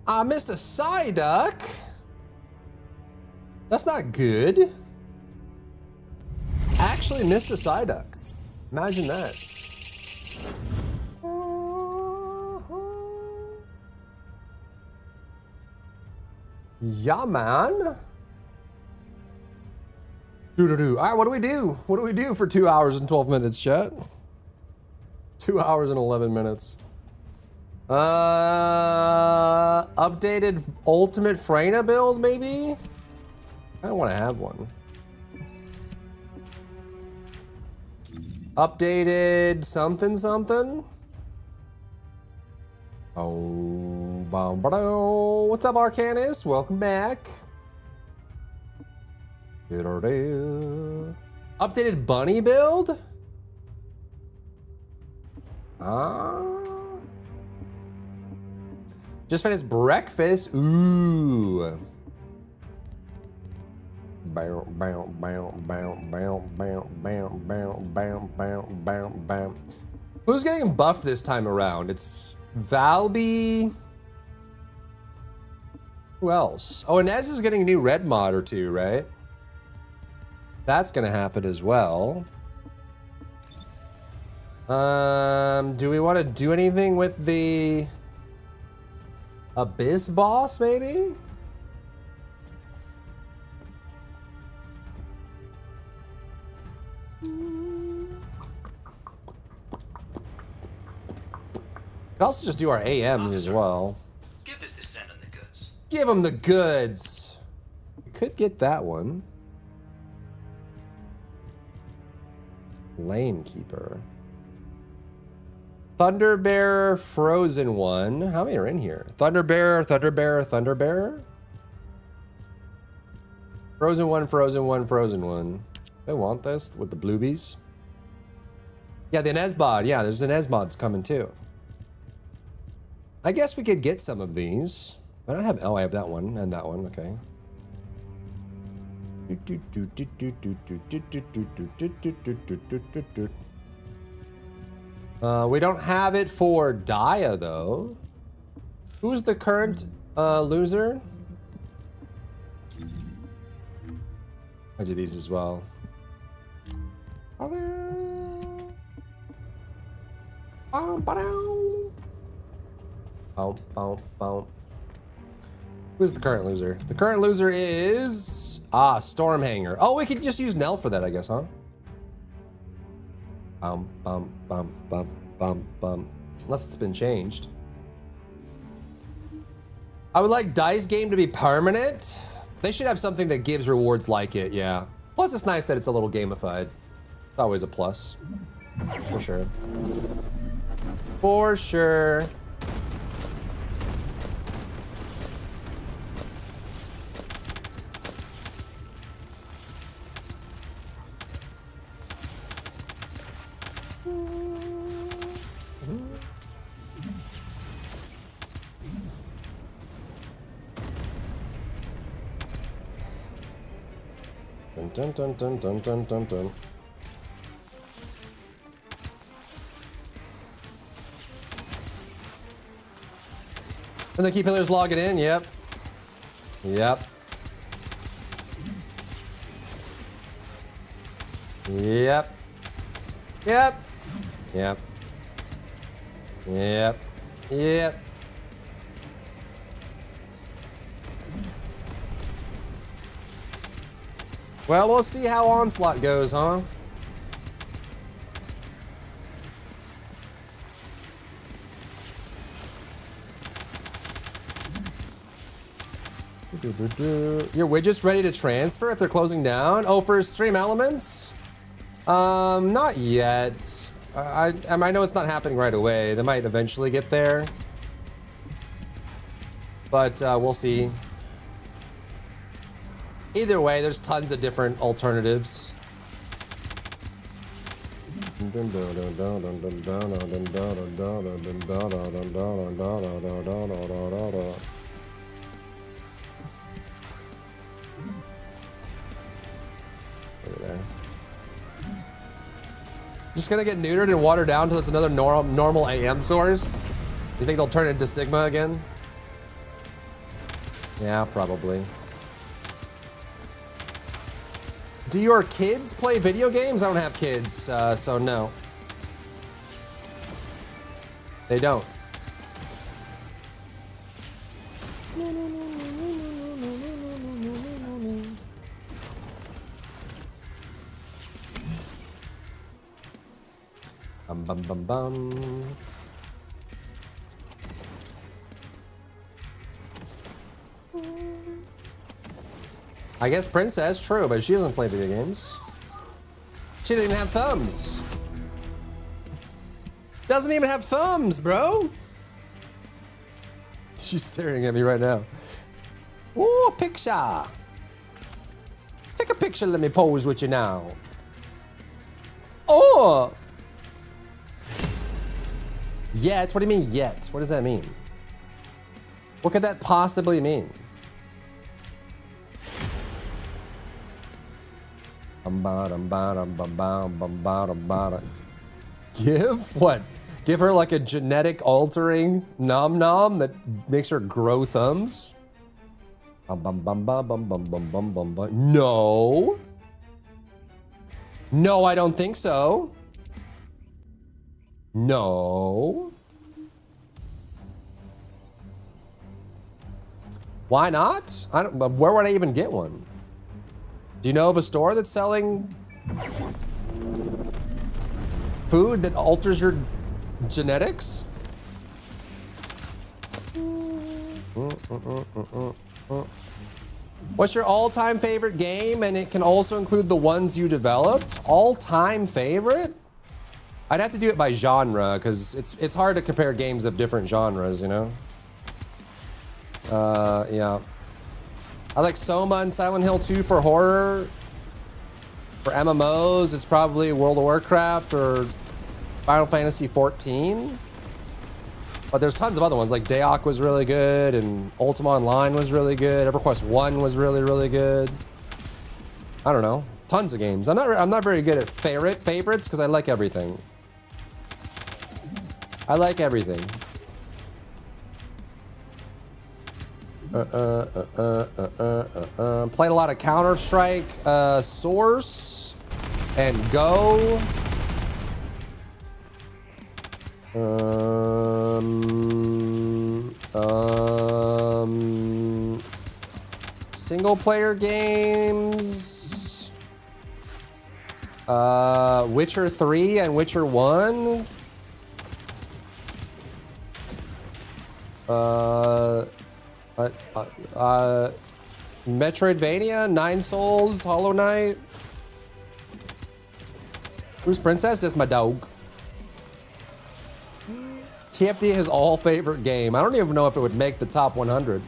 I missed a Psyduck. That's not good. Actually missed a Psyduck. Imagine that. Yeah, man. All right, what do we do? What do we do for 2 hours and 12 minutes, chat? 2 hours and 11 minutes. Updated Ultimate Freyna build, maybe? I don't want to have one. Updated something something. Oh, what's up, Arcanus? Welcome back. Updated bunny build? Just finished breakfast. Ooh. Bow, bow, bow, bow, bow, bow, bow, bow, bow, bow, bow, bow. Who's getting buffed this time around? It's Valby. Who else? Oh, Inez is getting a new red mod or two, right? That's gonna happen as well. Do we want to do anything with the Abyss boss, maybe? Could also just do our AMs as well. Give this descendant the goods. Give him the goods. We could get that one. Lane Keeper. Thunderbearer, Frozen One. How many are in here? Thunderbearer, Thunderbearer, Thunderbearer. Frozen One, Frozen One, Frozen One. I want this with the bluebies. Yeah, the Nesbod. Yeah, there's an Nesbod's coming too. I guess we could get some of these. I don't have. Oh, I have that one and that one. Okay. We don't have it for Daya though. Who's the current loser? I do these as well. Who's the current loser? The current loser is Stormhanger. Oh, we could just use Nell for that, I guess, huh? Unless it's been changed. I would like Dice Game to be permanent. They should have something that gives rewards like it, yeah. Plus, it's nice that it's a little gamified. It's always a plus. For sure. For sure. Dun dun dun dun dun dun dun. And the key pillars logging in, yep. Yep. Yep. Yep. Yep. Yep. Yep. Well, we'll see how Onslaught goes, huh? Your widget's ready to transfer if they're closing down? Oh, for Stream Elements? Not yet. I know it's not happening right away. They might eventually get there. But we'll see. Either way, there's tons of different alternatives. Over there. Just gonna get neutered and watered down until it's another normal AM source? You think they'll turn it into Sigma again? Yeah, probably. Do your kids play video games? I don't have kids, so no. They don't. Bum bum bum bum. I guess Princess, true, but she doesn't play video games. She didn't even have thumbs. Doesn't even have thumbs, bro. She's staring at me right now. Ooh, picture. Take a picture, let me pose with you now. Oh! Yet? What do you mean yet? What does that mean? What could that possibly mean? Give what? Give her like a genetic altering nom nom that makes her grow thumbs? No. No, I don't think so. No. Why not? I don't. Where would I even get one? Do you know of a store that's selling food that alters your genetics? What's your all-time favorite game? And it can also include the ones you developed. All-time favorite? I'd have to do it by genre because it's hard to compare games of different genres, you know? Yeah. I like Soma and Silent Hill 2 for horror. For MMOs, it's probably World of Warcraft or Final Fantasy 14. But there's tons of other ones, like Daok was really good, and Ultima Online was really good. EverQuest 1 was really, really good. I don't know. Tons of games. I'm not very good at favorites because I like everything. I like everything. Played a lot of Counter-Strike, Source, and Go. Single player games. Witcher 3 and Witcher 1. Metroidvania, Nine Souls, Hollow Knight. Who's Princess? Just my dog. TFD his all favorite game. I don't even know if it would make the top 100.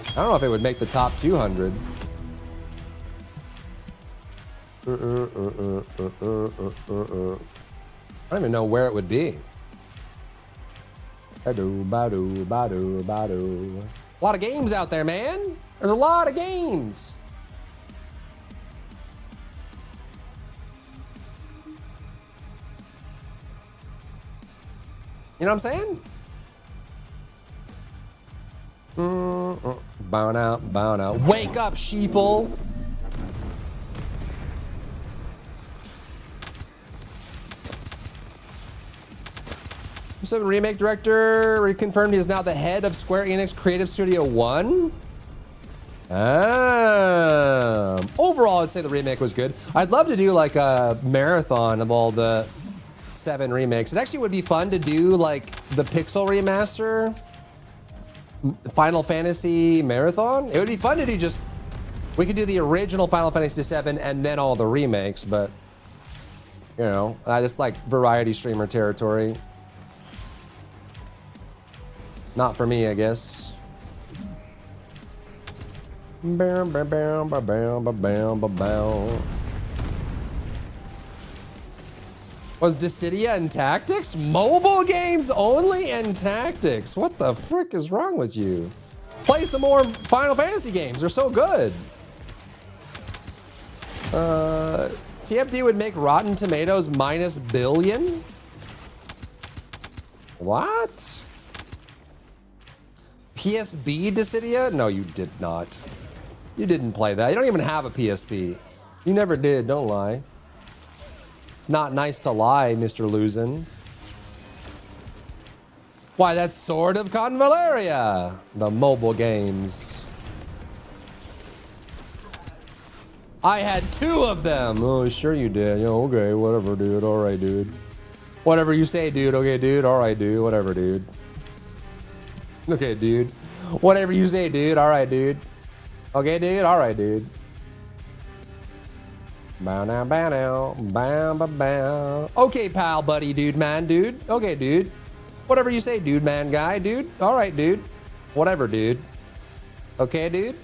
I don't know if it would make the top 200. I don't even know where it would be. Badu, badu, badu, badu. A lot of games out there, man. There's a lot of games. You know what I'm saying? Bow out, bow out. Wake up, sheeple. So remake director reconfirmed he is now the head of Square Enix Creative Studio 1. Overall, I'd say the remake was good. I'd love to do like a marathon of all the 7 remakes. It actually would be fun to do like the Pixel remaster, Final Fantasy marathon. It would be fun to do just, we could do the original Final Fantasy 7 and then all the remakes, but you know, just like variety streamer territory. Not for me, I guess. Was Dissidia and Tactics? Mobile games only and Tactics. What the frick is wrong with you? Play some more Final Fantasy games. They're so good. TFD would make Rotten Tomatoes minus billion? What? PSB Dissidia? No, you did not. You didn't play that. You don't even have a PSP. You never did, don't lie. It's not nice to lie, Mr. Luzin. Why, that's Sword of Convaleria. The mobile games. I had 2 of them. Oh, sure you did. Yeah, okay, whatever, dude. All right, dude. Whatever you say, dude. Okay, dude. All right, dude. Whatever, dude. Okay, dude. Whatever you say, dude. All right, dude. Okay, dude. All right, dude. Bow now, bow now. Bow, bow, bow. Okay, pal, buddy, dude, man, dude. Okay, dude. Whatever you say, dude, man, guy, dude. All right, dude. Whatever, dude. Okay, dude.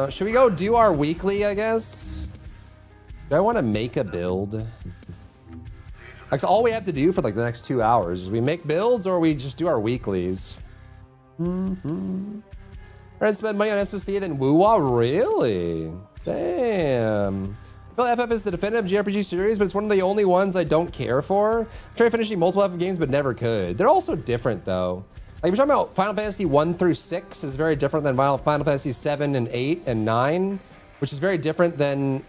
Should we go do our weekly, I guess? Do I want to make a build? Like, so all we have to do for like the next 2 hours is we make builds or we just do our weeklies. I'd spend money on SOC then woo-wah, really? Damn. Well, FF is the definitive JRPG series, but it's one of the only ones I don't care for. I'm trying finishing multiple FF games, but never could. They're also different, though. Like, we're talking about Final Fantasy 1 through 6 is very different than Final Fantasy 7 and 8 and 9, which is very different than,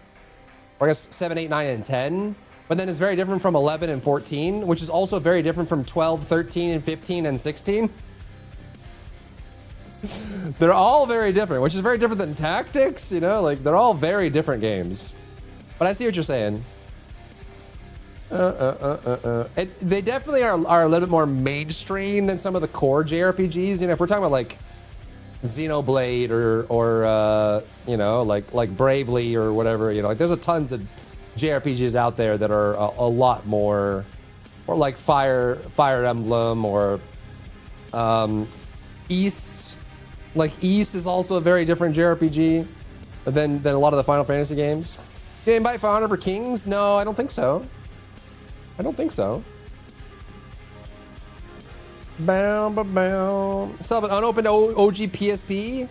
or I guess, 7, 8, 9, and 10. But then it's very different from 11 and 14, which is also very different from 12, 13, and 15, and 16. They're all very different, which is very different than Tactics, you know? Like, they're all very different games. But I see what you're saying. They definitely are a little bit more mainstream than some of the core JRPGs. You know, if we're talking about, like, Xenoblade or you know, like Bravely or whatever, you know, like, there's a tons of JRPGs out there that are a lot more, or like Fire Emblem or Ys. Like Ys is also a very different JRPG than a lot of the Final Fantasy games. Did anybody for Honor for Kings? No, I don't think so. I don't think so. Bow, bow, bow. Still have an unopened OG PSP?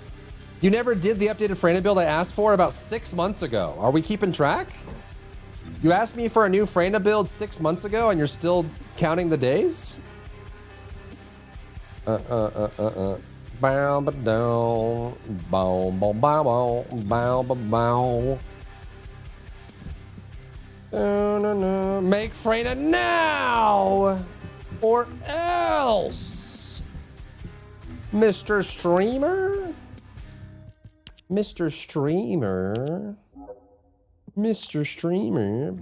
You never did the updated Frana build I asked for about 6 months ago. Are we keeping track? You asked me for a new Frana build 6 months ago and you're still counting the days? Bow, ba, down. Bow, bow, bow, bow, bow, bow, bow. Make Frana now! Or else! Mr. Streamer? Mr. Streamer? Mr. Streamer?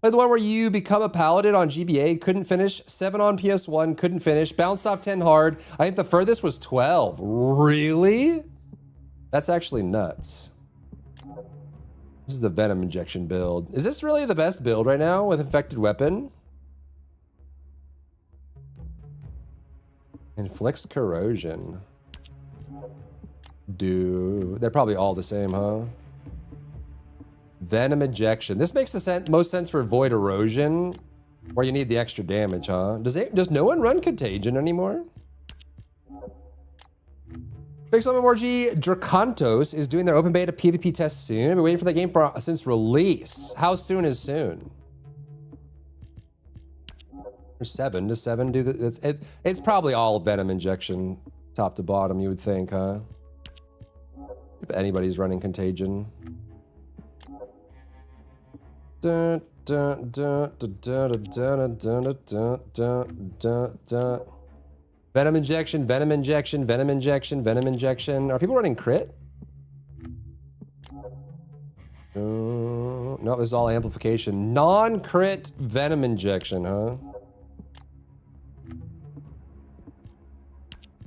Play the one where you become a paladin on GBA, couldn't finish. 7 on PS1, couldn't finish. Bounced off 10 hard. I think the furthest was 12. Really? That's actually nuts. This is the Venom injection build. Is this really the best build right now with infected weapon? Inflicts corrosion. Dude, they're probably all the same, huh? Venom injection. This makes the most sense for void erosion, where you need the extra damage, huh? Does no one run Contagion anymore? Big Summon G Dracontos is doing their open beta PvP test soon. I've been waiting for that game since release. How soon is soon? Or 7. Does 7 do this? It's probably all Venom injection, top to bottom, you would think, huh? If anybody's running Contagion. Dun, dun, dun, dun, dun, dun, dun, dun, dun, dun, dun. Venom injection, venom injection, venom injection, venom injection. Are people running crit? No, this is all amplification. Non-crit venom injection, huh?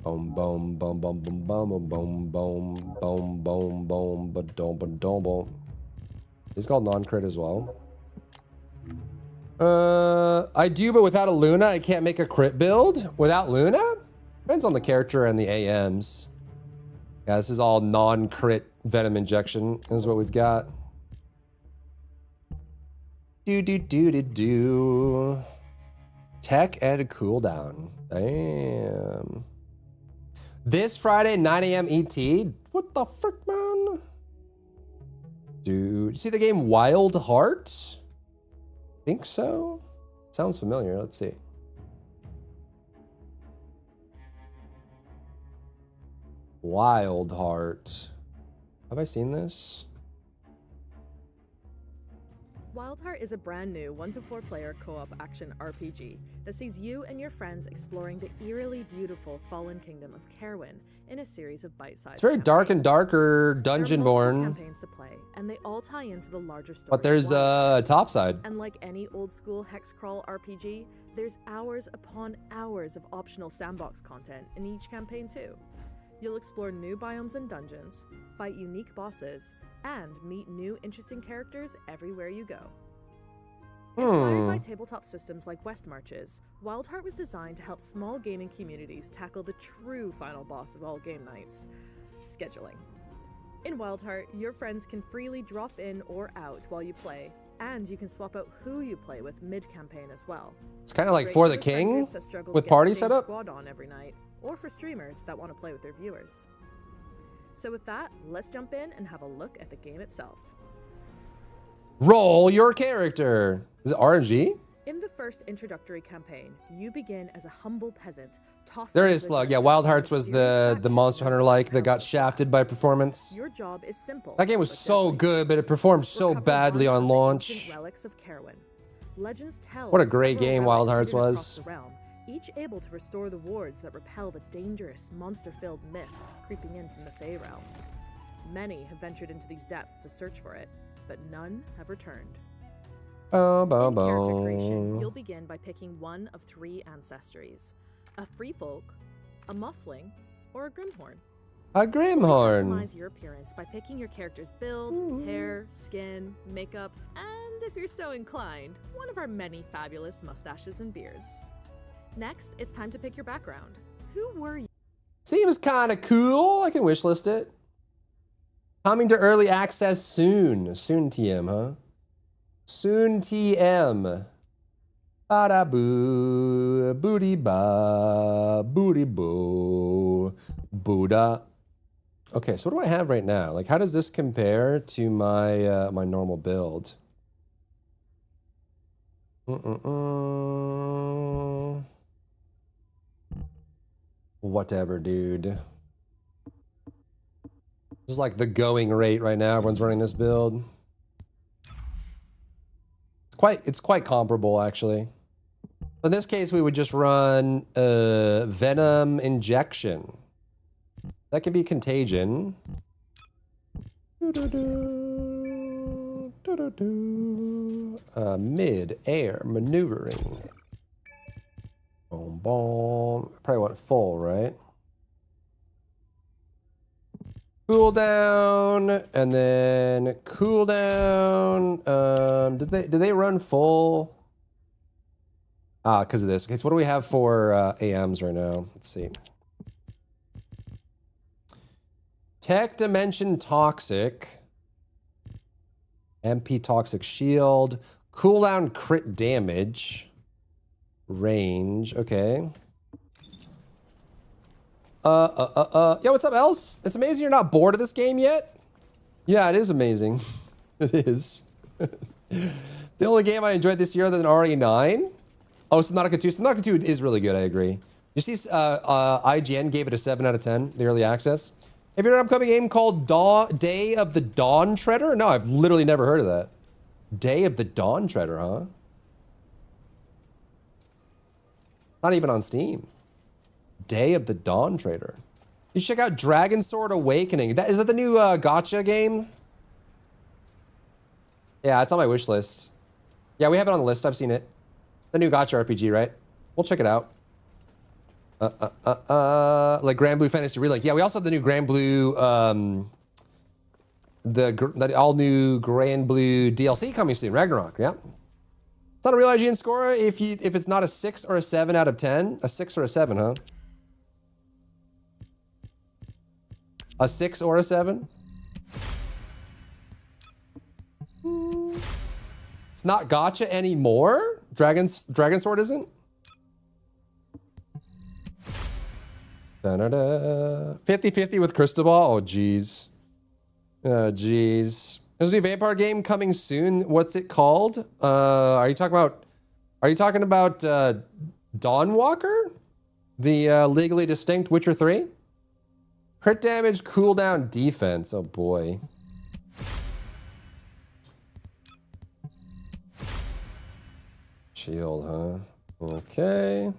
Boom, boom, boom, boom, boom, boom, boom, boom, boom, boom, boom, ba dum, ba dum, boom. It's called non-crit as well. I do, but without a Luna, I can't make a crit build. Without Luna? Depends on the character and the AMs. Yeah, this is all non-crit venom injection. This is what we've got. Do. Tech and cooldown. Damn. This Friday, 9 a.m. ET? What the frick, man? Dude, you see the game Wild Heart? Think so? Sounds familiar. Let's see. Wild Heart. Have I seen this? Wild Heart is a brand new 1 to 4 player co-op action RPG that sees you and your friends exploring the eerily beautiful fallen kingdom of Carwyn in a series of bite-sized It's very dark and darker, Dungeonborn. campaigns to play, and they all tie into the larger story. But there's a top side. And like any old school hex crawl RPG, there's hours upon hours of optional sandbox content in each campaign too. You'll explore new biomes and dungeons, fight unique bosses, and meet new interesting characters everywhere you go. Inspired by tabletop systems like West Marches, Wildheart was designed to help small gaming communities tackle the true final boss of all game nights: scheduling. In Wildheart, your friends can freely drop in or out while you play, and you can swap out who you play with mid-campaign as well. It's kind of like Great For the for friend King groups that struggle to with get party the same setup. squad on every night, or for streamers that want to play with their viewers. So with that, let's jump in and have a look at the game itself. Roll your character. Is it RNG? In the first introductory campaign, you begin as a humble peasant, tossed There into is the slug. Yeah, dungeon Wild with Hearts was mysterious the factions Monster Hunter like that got shafted by performance. Your job is simple. That game was but so deadly. good, but it performed so Recover badly one on of the launch. ancient relics of Carowin. Legends tell What a of great several game relics Wild Hearts hidden across was. the realm, each able to restore the wards that repel the dangerous, monster-filled mists creeping in from the Fey realm. Many have ventured into these depths to search for it, but none have returned. In character creation, you'll begin by picking one of 3 ancestries: a free folk, a mossling, or a grimhorn. A Grimhorn. Customize your appearance by picking your character's build, hair, skin, makeup, and if you're so inclined, one of our many fabulous mustaches and beards. Next, it's time to pick your background. Who were you? Seems kind of cool. I can wishlist it. Coming to early access soon. Soon TM, huh? Soon TM. Bada boo, booty ba, booty boo, Buddha. Okay, so what do I have right now? Like, how does this compare to my my normal build? Whatever, dude. This is like the going rate right now. Everyone's running this build. It's quite comparable, actually. In this case, we would just run Venom Injection. That could be Contagion. Mid-air maneuvering. Boom, boom. Probably want full, right? Cooldown, and then cooldown. Did they run full? Ah, because of this. Okay, so what do we have for AMs right now? Let's see. Tech Dimension Toxic. MP Toxic Shield. Cooldown crit damage. Range. Okay. Yeah, what's up, Else? It's amazing you're not bored of this game yet. Yeah, it is amazing. It is. The only game I enjoyed this year other than RE9. Oh, Subnautica 2. Subnautica 2 is really good, I agree. You see, IGN gave it a 7 out of 10, the early access. Have you heard of an upcoming game called Day of the Dawn Treader? No, I've literally never heard of that. Day of the Dawn Treader, huh? Not even on Steam. Day of the Dawn Trader. You should check out Dragon Sword Awakening. Is that the new gacha game? Yeah, it's on my wish list. Yeah, we have it on the list. I've seen it. The new gacha RPG, right? We'll check it out. Like Grand Blue Fantasy Relink. Yeah, we also have the new Grand Blue, the all new Grand Blue DLC coming soon. Ragnarok. Yeah. It's not a real IGN score if it's not a 6 or a 7 out of 10. A 6 or a 7, huh? A 6 or a 7? It's not gacha anymore? Dragon Sword isn't? 50-50 with Cristobal? Oh, jeez. Oh, jeez. There's a new vampire game coming soon. What's it called? Are you talking about Dawnwalker? The legally distinct Witcher 3? Crit damage, cooldown, defense. Oh boy. Shield, huh? Okay.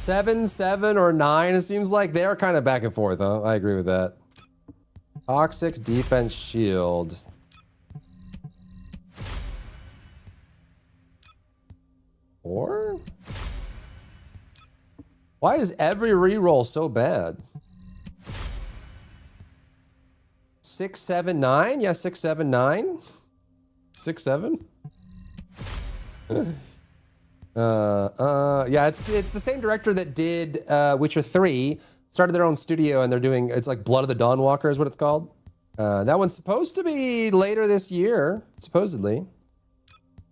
7, 7, or 9. It seems like they're kind of back and forth, huh? I agree with that. Toxic defense shield. Or? Why is every reroll so bad? 6, 7, 9? Yeah, 6, 7, 9. 6, 7? Yeah, it's the same director that did Witcher 3, started their own studio, and they're doing, it's like Blood of the Dawnwalker is what it's called. That one's supposed to be later this year, supposedly.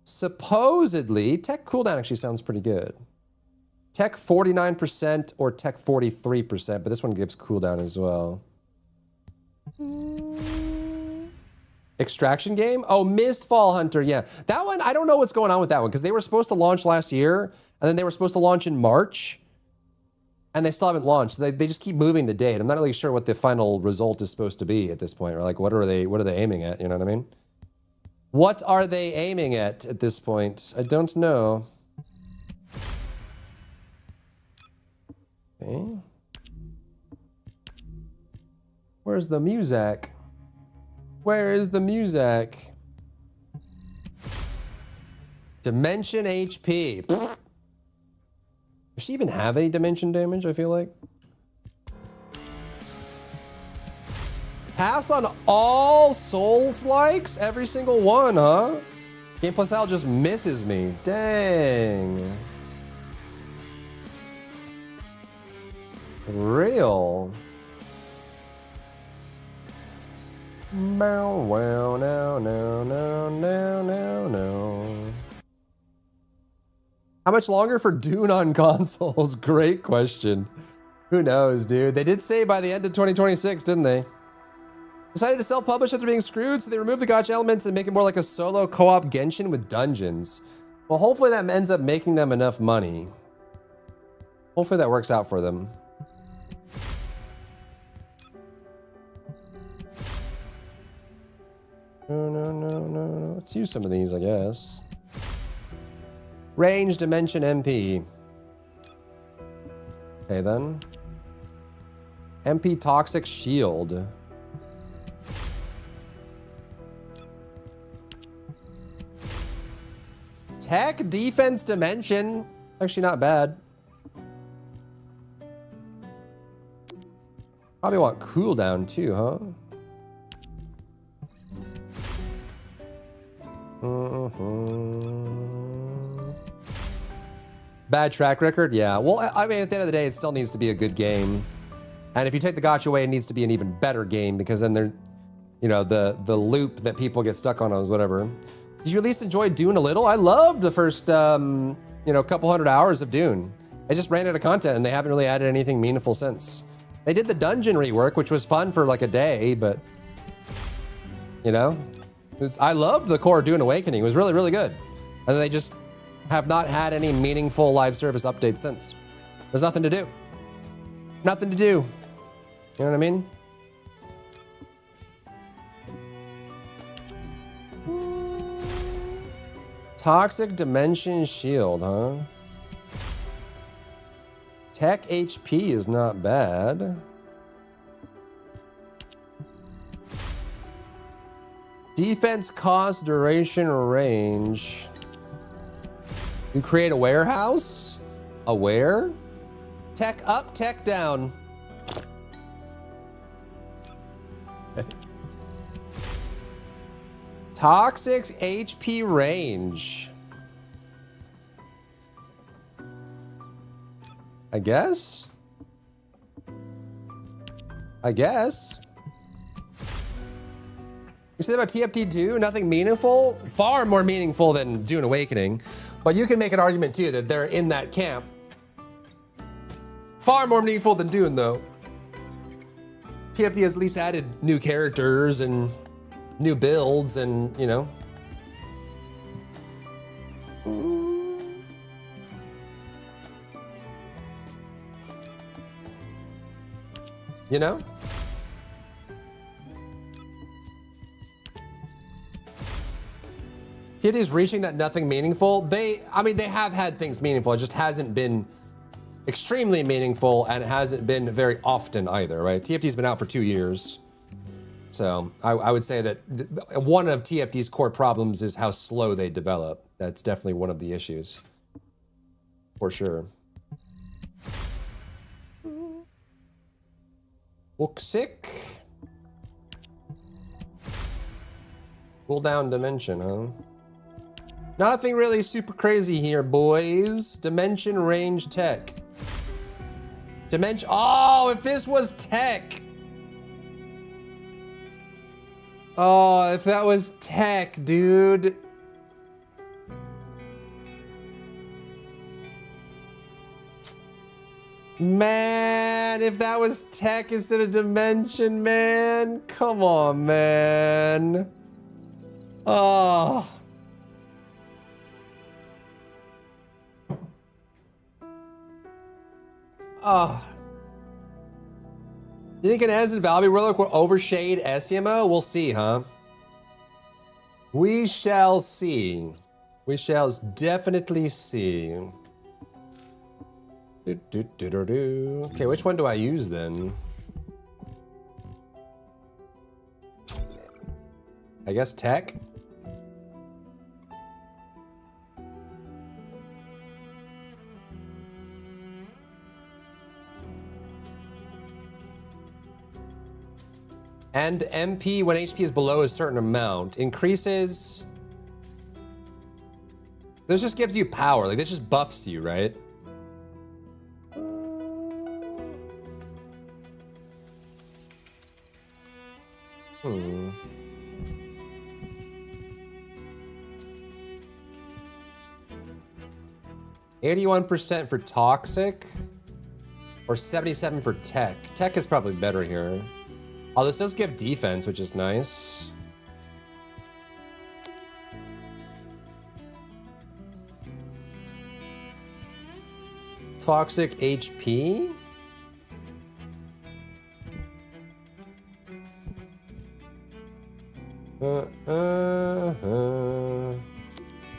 Supposedly, tech cooldown actually sounds pretty good. Tech 49% or tech 43%, but this one gives cooldown as well. Extraction game? Oh, Mistfall Hunter, yeah. That one, I don't know what's going on with that one, because they were supposed to launch last year, and then they were supposed to launch in March, and they still haven't launched. They just keep moving the date. I'm not really sure what the final result is supposed to be at this point, or like what are they aiming at, you know what I mean? What are they aiming at this point? I don't know. Okay. Where's the music? Where is the music? Dimension HP. Does she even have any dimension damage, I feel like? Pass on all Souls likes? Every single one, huh? Game Plus Al just misses me. Dang. Real. Bow, wow, no, no, no, no, no, no. How much longer for Dune on consoles? Great question. Who knows, dude? They did say by the end of 2026, didn't they? Decided to self-publish after being screwed, so they removed the gotcha elements and make it more like a solo co-op Genshin with dungeons. Well, hopefully that ends up making them enough money. Hopefully that works out for them. No. Let's use some of these, I guess. Range Dimension MP. Okay, then. MP Toxic Shield. Tech Defense Dimension. Actually not bad. Probably want cooldown too, huh? Bad track record? Yeah. Well, I mean, at the end of the day, it still needs to be a good game. And if you take the gotcha away, it needs to be an even better game, because then there, you know, the loop that people get stuck on is whatever. Did you at least enjoy Dune a little? I loved the first, you know, couple hundred hours of Dune. I just ran out of content, and they haven't really added anything meaningful since. They did the dungeon rework, which was fun for like a day, but, you know, I loved the core Dune Awakening. It was really, really good. And they just have not had any meaningful live service updates since. There's nothing to do. Nothing to do. You know what I mean? Toxic Dimension Shield, huh? Tech HP is not bad. Defense cost, duration, range. You create a warehouse? A where? Tech up, tech down. Toxic HP range. I guess. You say that about TFT2? Nothing meaningful? Far more meaningful than Dune Awakening. But you can make an argument too that they're in that camp. Far more meaningful than Dune though. TFT has at least added new characters and new builds and, you know. You know? It is reaching that nothing meaningful. I mean, they have had things meaningful. It just hasn't been extremely meaningful, and it hasn't been very often either, right? TFT's been out for 2 years. So I would say that one of TFT's core problems is how slow they develop. That's definitely one of the issues, for sure. Look sick. Cool down dimension, huh? Nothing really super crazy here, boys. Dimension range tech. Dimension. Oh, if this was tech. Oh, if that was tech, dude. Man, if that was tech instead of dimension, man. Come on, man. Oh. Oh. You think an Ez and Valby Relic will overshade SEMO? We'll see, huh? We shall see. We shall definitely see. Okay, which one do I use then? I guess tech? And MP when HP is below a certain amount increases. This just gives you power. Like this just buffs you, right? Hmm. 81% for toxic or 77 for tech. Tech is probably better here. Oh, this does give defense, which is nice. Toxic HP?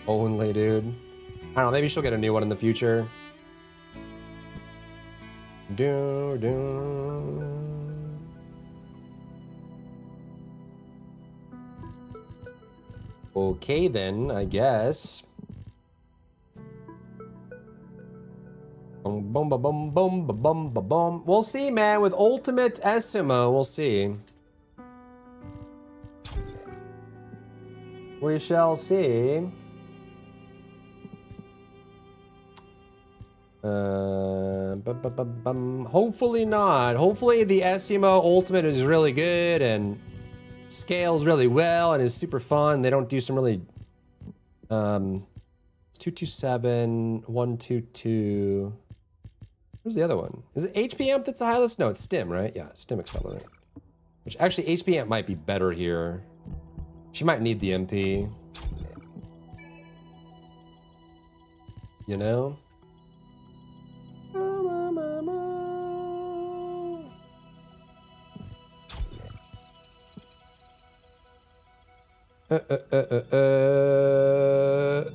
Only, dude. I don't know, maybe she'll get a new one in the future. Okay then, I guess. Boom, boom, boom, boom, boom, boom, boom, boom. We'll see, man. With ultimate SMO, we'll see. We shall see. Hopefully not. Hopefully the SMO ultimate is really good and scales really well and is super fun. They don't do some really 227 122. Where's the other one? Is it HP amp that's the highest? No, it's stim, right? Yeah, stim accelerate. Which actually HP amp might be better here. She might need the MP. You know?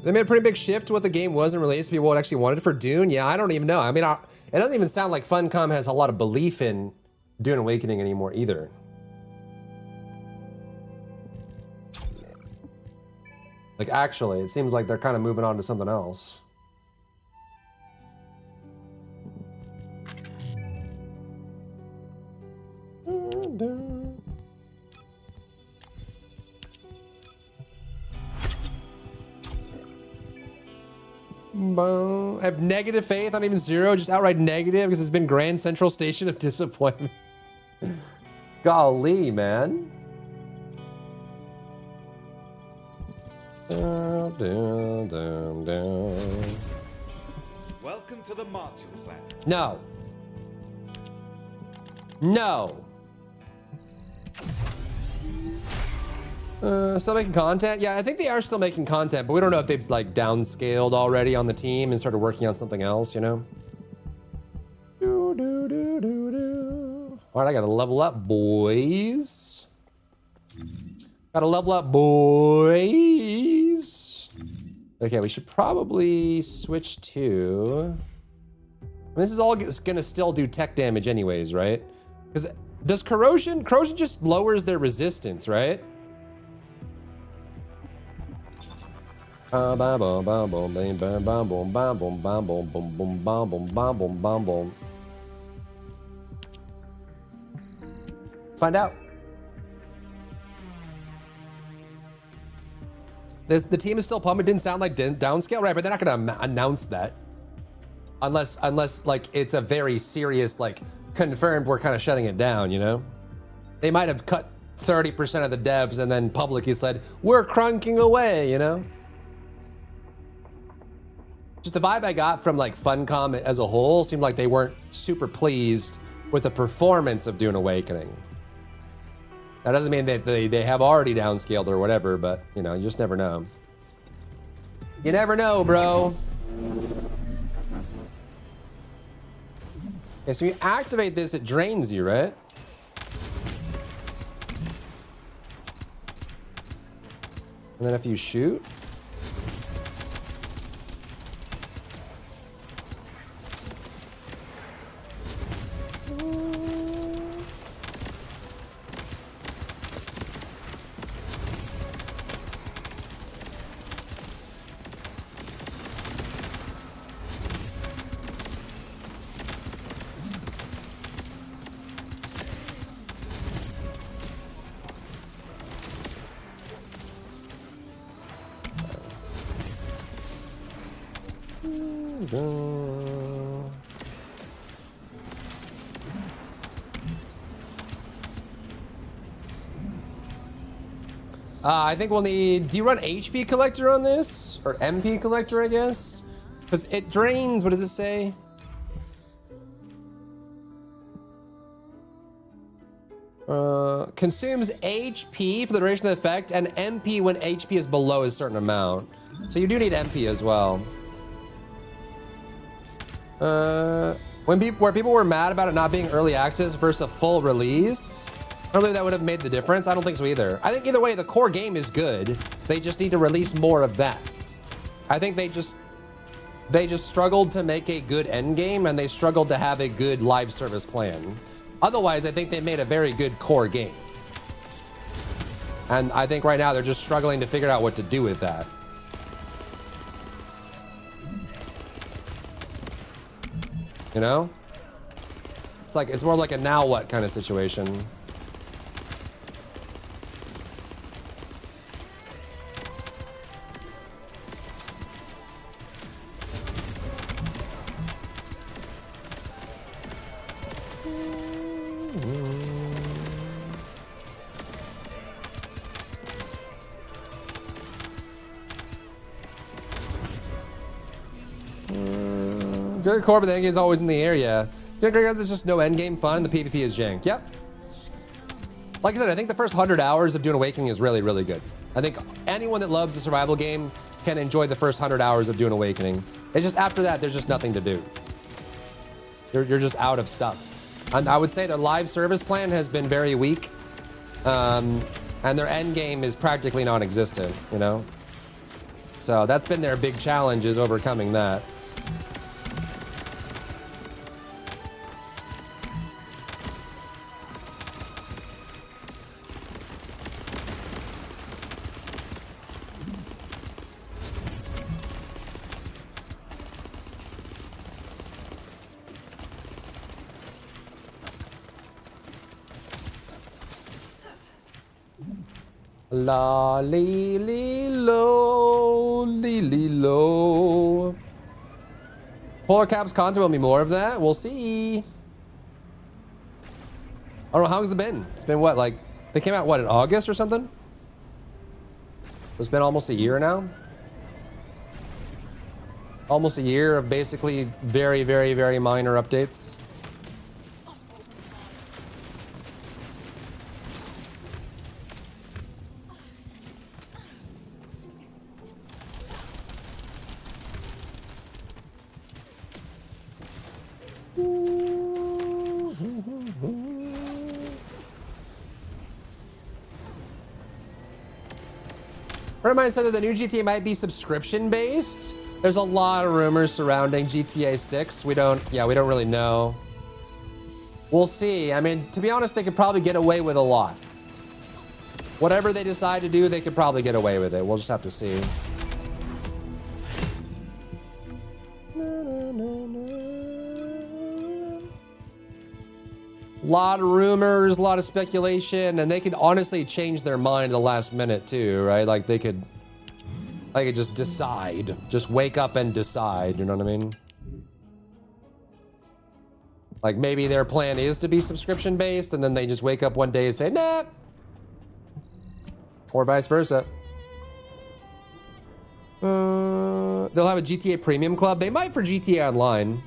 They made a pretty big shift to what the game was in relation to people actually wanted for Dune. Yeah, I don't even know. I mean, it doesn't even sound like Funcom has a lot of belief in Dune Awakening anymore either. Like, actually, it seems like they're kind of moving on to something else. I have negative faith, not even zero, just outright negative because it's been Grand Central Station of disappointment. Golly, man. Welcome to the Martian Flag. No. No. Still making content? Yeah, I think they are still making content, but we don't know if they've like downscaled already on the team and started working on something else, you know? All right, I gotta level up, boys. Gotta level up, boys. Okay, we should probably switch to... This is all gonna still do tech damage anyways, right? Because does corrosion just lowers their resistance, right? Find out. The team is still pumped. It didn't sound like downscale, right? But they're not gonna announce that unless like it's a very serious, like confirmed we're kind of shutting it down, you know? They might have cut 30% of the devs and then publicly said, we're crunking away, you know? Just the vibe I got from like Funcom as a whole seemed like they weren't super pleased with the performance of Dune Awakening. That doesn't mean that they have already downscaled or whatever, but you know, you just never know. You never know, bro. Okay, so you activate this, it drains you, right? And then if you shoot, I think we'll need, do you run HP collector on this? Or MP collector, I guess? Because it drains, what does it say? Consumes HP for the duration of the effect and MP when HP is below a certain amount. So you do need MP as well. Where people were mad about it not being early access versus a full release, I don't believe that would have made the difference. I don't think so either. I think either way, the core game is good. They just need to release more of that. I think they just struggled to make a good end game and they struggled to have a good live service plan. Otherwise, I think they made a very good core game. And I think right now they're just struggling to figure out what to do with that. You know? It's more like a now what kind of situation. Good core, but the endgame's always in the area. Because it's just no endgame fun, and the PvP is jank. Yep. Like I said, I think the first 100 hours of Dune Awakening is really, really good. I think anyone that loves a survival game can enjoy the first 100 hours of Dune Awakening. It's just after that, there's just nothing to do. You're just out of stuff. And I would say their live service plan has been very weak. And their end game is practically non-existent, you know? So that's been their big challenge, is overcoming that. La li li lo li li lo. Polar Caps content will be more of that. We'll see. I don't know, how has it been? It's been what, like, they came out what, in August or something? It's been almost a year now. Almost a year of basically very, very, very minor updates. Remind said that the new GTA might be subscription based. There's a lot of rumors surrounding GTA 6. We don't really know. We'll see. I mean, to be honest, they could probably get away with a lot. Whatever they decide to do, they could probably get away with it. We'll just have to see. A lot of rumors, a lot of speculation, and they could honestly change their mind at the last minute too, right? Like they could just decide, just wake up and decide, you know what I mean? Like maybe their plan is to be subscription based and then they just wake up one day and say, nah. Or vice versa. They'll have a GTA Premium Club. They might for GTA Online.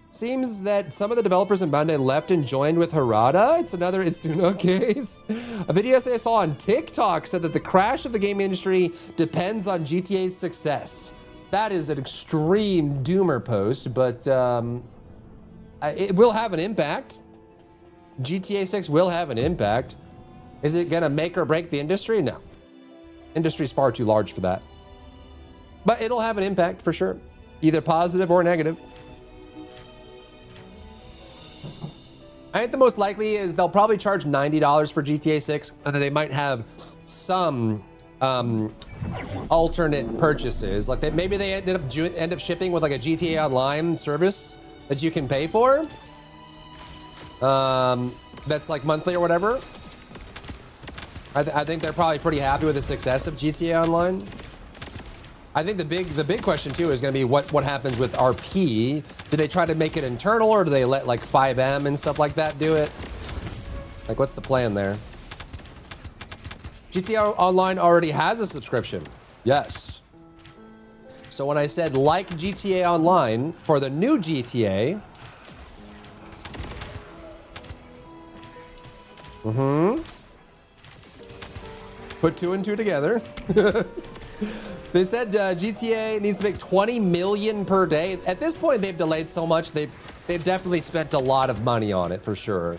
Seems that some of the developers in Bandai left and joined with Harada. It's another Itsuno case. A video I saw on TikTok said that the crash of the game industry depends on GTA's success. That is an extreme doomer post, but it will have an impact. GTA 6 will have an impact. Is it gonna make or break the industry? No. Industry's far too large for that. But it'll have an impact for sure. Either positive or negative. I think the most likely is they'll probably charge $90 for GTA 6, and then they might have some alternate purchases. Like maybe they end up shipping with like a GTA Online service that you can pay for. That's like monthly or whatever. I think they're probably pretty happy with the success of GTA Online. I think the big question too is going to be what happens with RP. Do they try to make it internal, or do they let like 5M and stuff like that do it? Like, what's the plan there? GTA Online already has a subscription. Yes. So when I said like GTA Online for the new GTA, put 2 and 2 together. They said GTA needs to make 20 million per day. At this point, they've delayed so much. They've definitely spent a lot of money on it for sure.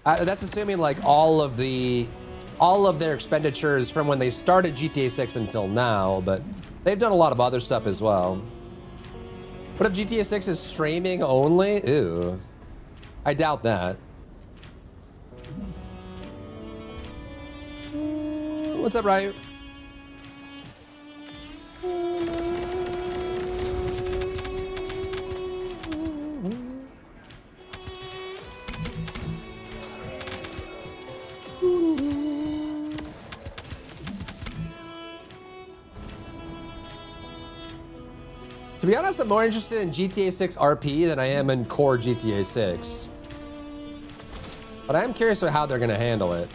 That's assuming like all of their expenditures from when they started GTA 6 until now, but they've done a lot of other stuff as well. What if GTA 6 is streaming only? Ew. I doubt that. What's up, Ryu? To be honest, I'm more interested in GTA 6 RP than I am in core GTA 6. But I am curious about how they're going to handle it.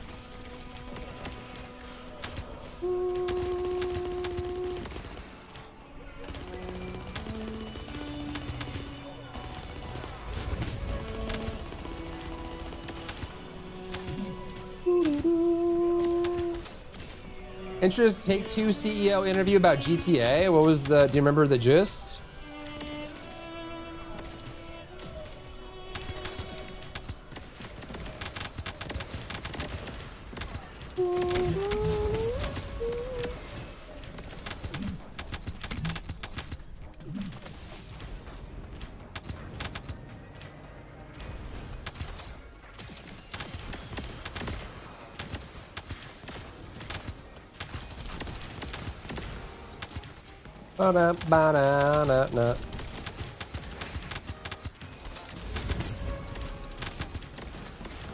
Interest Take-Two CEO interview about GTA. What was the, do you remember the gist? Ba-da-ba-da-na-na.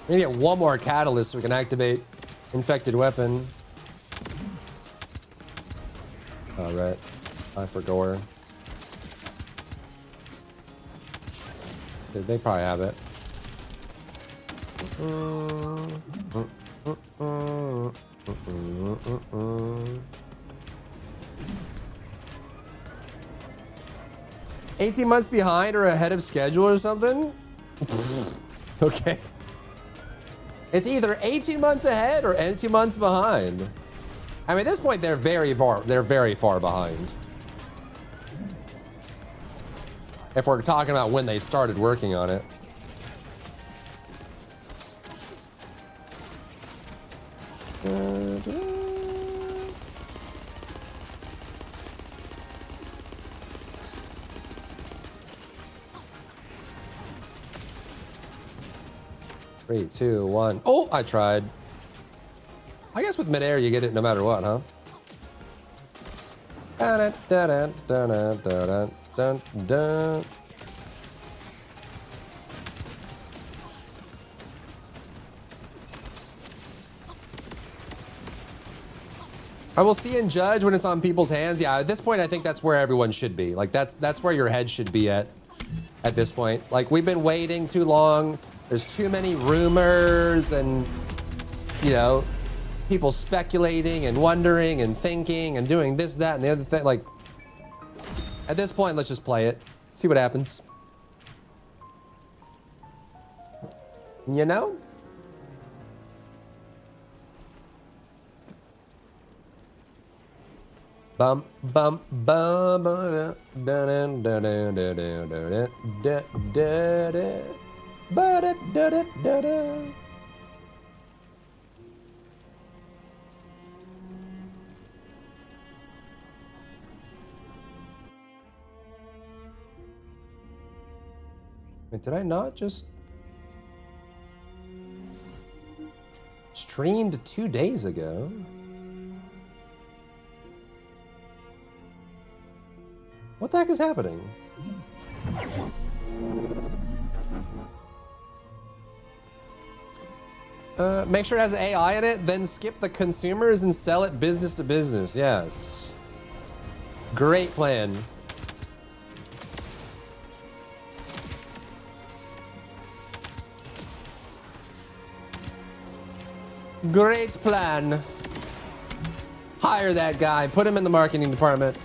We need to get one more catalyst so we can activate infected weapon. All right, time for gore. They probably have it. 18 months behind or ahead of schedule or something? Okay. It's either 18 months ahead or 18 months behind. I mean, at this point, they're very far behind. If we're talking about when they started working on it. 3, 2, 1. Oh, I tried. I guess with midair you get it no matter what, huh? Dun, dun, dun, dun, dun, dun, dun. I will see and judge when it's on people's hands. Yeah, at this point, I think that's where everyone should be. Like, that's where your head should be at this point. Like, we've been waiting too long. There's too many rumors and, you know, people speculating and wondering and thinking and doing this, that, and the other thing. Like, at this point, let's just play it. See what happens. You know? Bum bum bum da da da da da da da da da da da da da da. Wait, did I not just streamed 2 days ago? What the heck is happening? Make sure it has AI in it, then skip the consumers and sell it business to business. Yes. Great plan. Great plan. Hire that guy. Put him in the marketing department.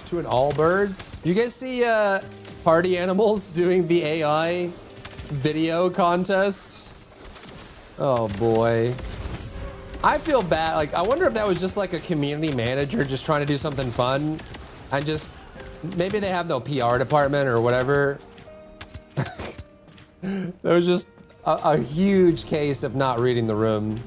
To an all birds. You guys see party animals doing the AI video contest? Oh boy. I feel bad. Like, I wonder if that was just like a community manager just trying to do something fun and just maybe they have no PR department or whatever. There was just a huge case of not reading the room.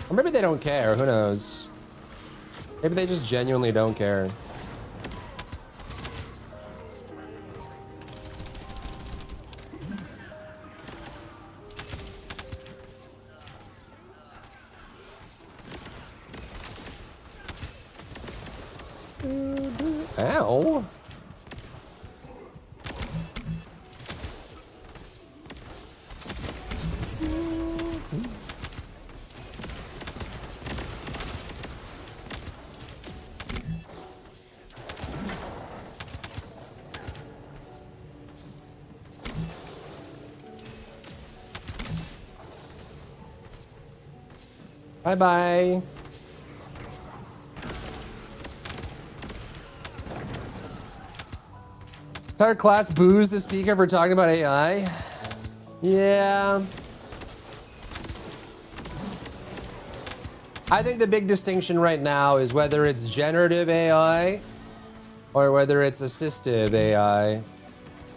Or maybe they don't care, who knows? Maybe they just genuinely don't care. Ow. Bye-bye. Entire class boos the speaker for talking about AI. Yeah. I think the big distinction right now is whether it's generative AI or whether it's assistive AI.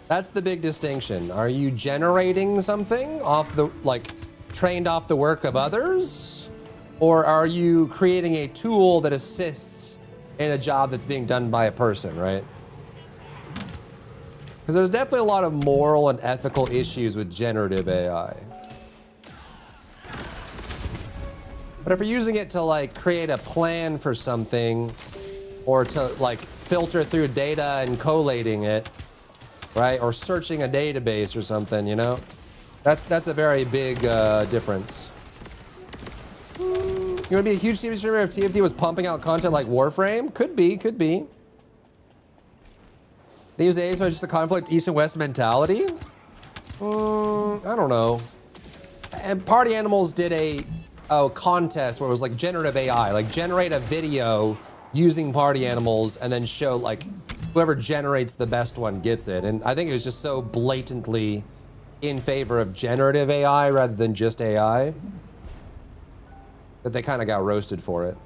That's the big distinction. Are you generating something off the, like, trained off the work of others? Or are you creating a tool that assists in a job that's being done by a person, right? Because there's definitely a lot of moral and ethical issues with generative AI. But if you're using it to like create a plan for something or to like filter through data and collating it, right? Or searching a database or something, you know? That's a very big difference. You want to be a huge TV streamer if TFT was pumping out content like Warframe? Could be, could be. They use AI, so it's just a conflict East and West mentality? I don't know. And Party Animals did a contest where it was like generative AI, like generate a video using Party Animals and then show like whoever generates the best one gets it. And I think it was just so blatantly in favor of generative AI rather than just AI that they kind of got roasted for it.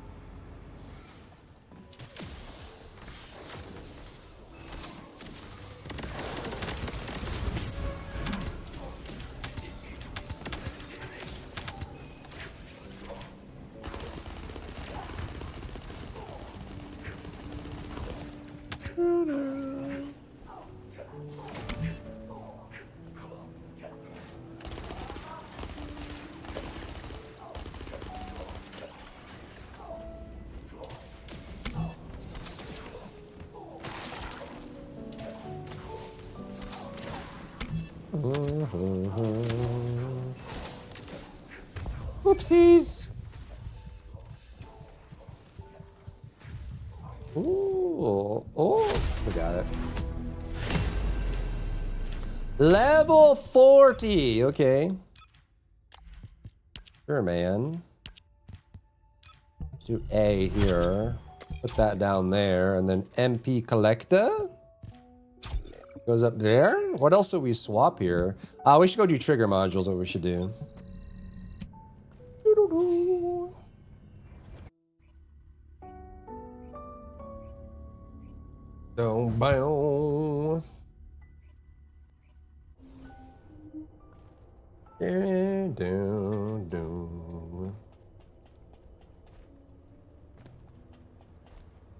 Whoopsies. Ooh, oh, we got it. Level 40, okay. Sure, man. Let's do A here. Put that down there, and then MP collector goes up there. What else do we swap here? We should go do trigger modules. What we should do. Boom, boom.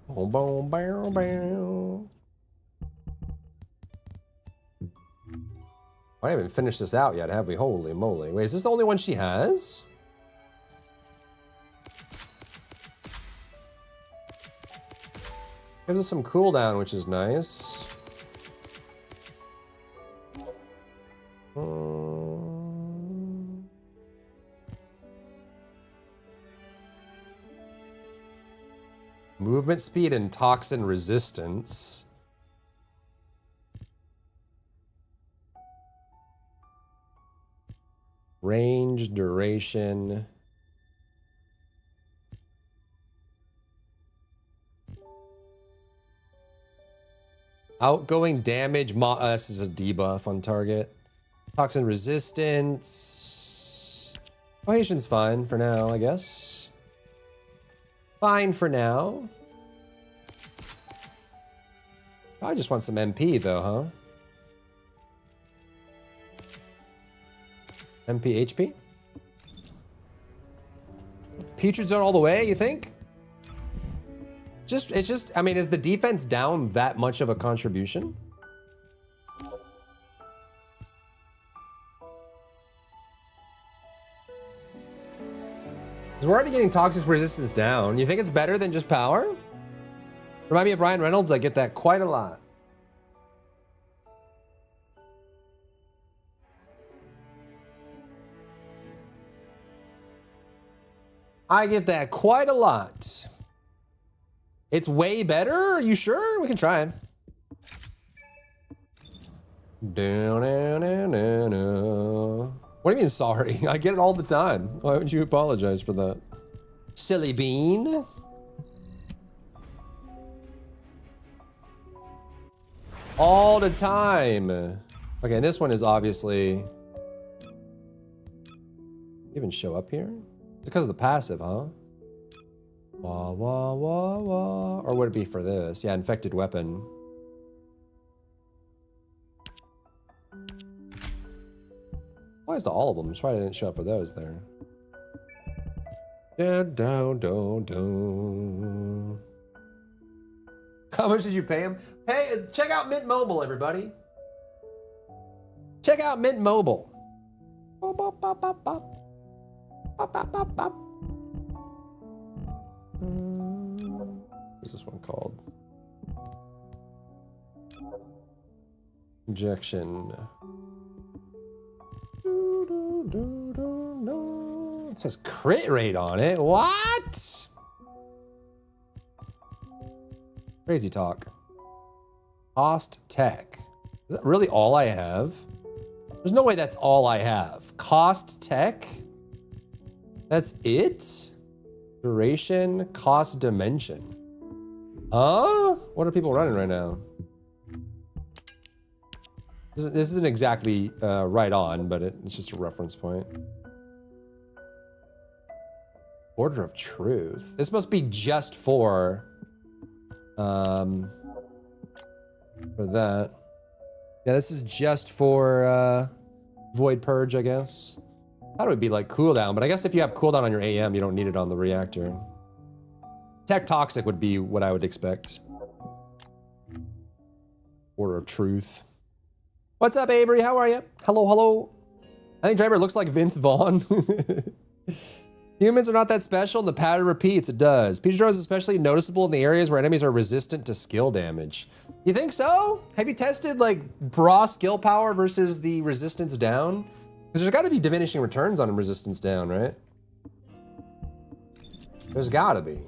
Boom, boom, boom, boom. I haven't finished this out yet, have we? Holy moly. Wait, is this the only one she has? Gives us some cooldown, which is nice. Movement speed and toxin resistance. Range, duration. Outgoing damage. This is a debuff on target. Toxin resistance. Cohesion's fine for now, I guess. Fine for now. I just want some MP though, huh? MP HP? Putrid Zone all the way, you think? It's just, I mean, is the defense down that much of a contribution? Because we're already getting toxic resistance down. You think it's better than just power? Remind me of Ryan Reynolds, I get that quite a lot. I get that quite a lot. It's way better? Are you sure? We can try it. What do you mean sorry? I get it all the time. Why would you apologize for that? Silly bean. All the time. Okay, and this one is obviously... Even show up here? It's because of the passive, huh? Wah, wah, wah, wah. Or would it be for this? Yeah, infected weapon. Why is to all of them? That's why I didn't show up for those there. How much did you pay him? Hey, check out Mint Mobile, everybody. Check out Mint Mobile. Bop, bop, bop, bop, bop. Bop, bop, bop, bop. What's this one called? Injection. It says crit rate on it. What? Crazy talk. Cost tech. Is that really all I have? There's no way that's all I have. Cost tech? That's it? Duration, cost dimension. Huh? What are people running right now? This isn't exactly right on, but it's just a reference point. Order of Truth. This must be just for that. Yeah, this is just for Void Purge, I guess. Thought it would be like cooldown, but I guess if you have cooldown on your AM, you don't need it on the reactor. Tech Toxic would be what I would expect. Order of Truth. What's up, Avery? How are you? Hello, hello. I think Driver looks like Vince Vaughn. Humans are not that special, and the pattern repeats. It does. Peach Drone is especially noticeable in the areas where enemies are resistant to skill damage. You think so? Have you tested like raw skill power versus the resistance down? Because there's got to be diminishing returns on resistance down, right? There's got to be.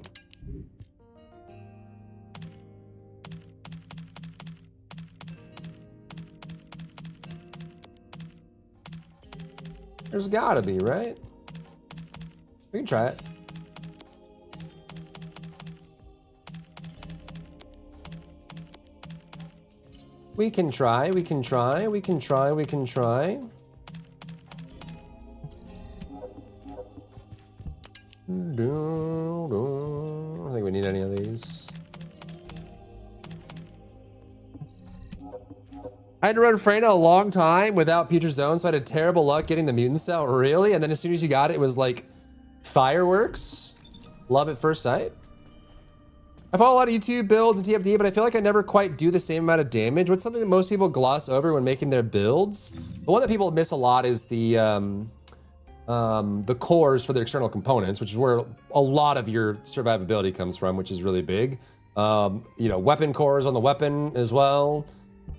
There's got to be, right? We can try it. We can try, we can try, we can try, we can try. I don't think we need any of these. I had to run Freyna a long time without Peter's Zone, so I had terrible luck getting the mutant cell. Really? And then as soon as you got it, it was like fireworks. Love at first sight. I follow a lot of YouTube builds and TFD, but I feel like I never quite do the same amount of damage. What's something that most people gloss over when making their builds? The one that people miss a lot is the cores for the external components, which is where a lot of your survivability comes from, which is really big. You know, weapon cores on the weapon as well.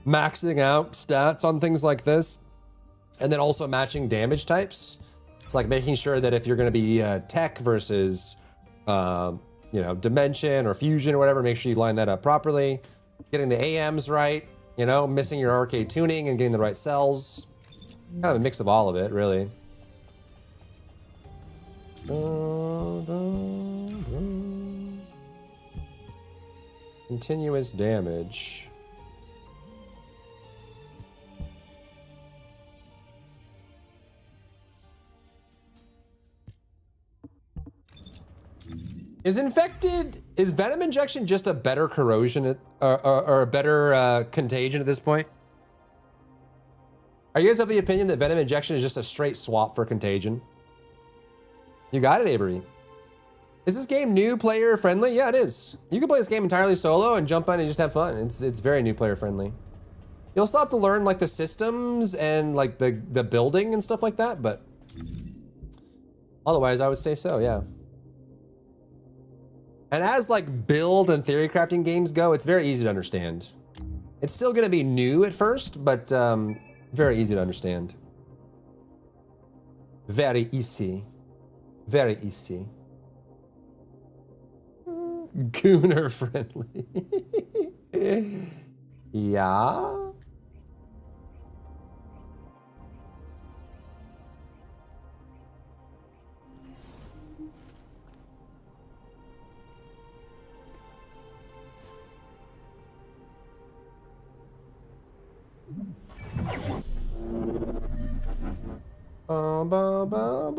Maxing out stats on things like this. And then also matching damage types. It's like making sure that if you're going to be tech versus, you know, dimension or fusion or whatever, make sure you line that up properly. Getting the AMs right, you know, missing your arcade tuning and getting the right cells. Kind of a mix of all of it, really. Continuous damage. Is venom injection just a better corrosion or a better contagion at this point? Are you guys of the opinion that venom injection is just a straight swap for contagion? You got it, Avery. Is this game new player friendly? Yeah, it is. You can play this game entirely solo and jump on and just have fun. It's very new player friendly. You'll still have to learn like the systems and like the building and stuff like that, but otherwise I would say so, yeah. And as like build and theory crafting games go, it's very easy to understand. It's still gonna be new at first, but very easy to understand. Very easy. Very easy. Gooner friendly. Yeah. Ba ba ba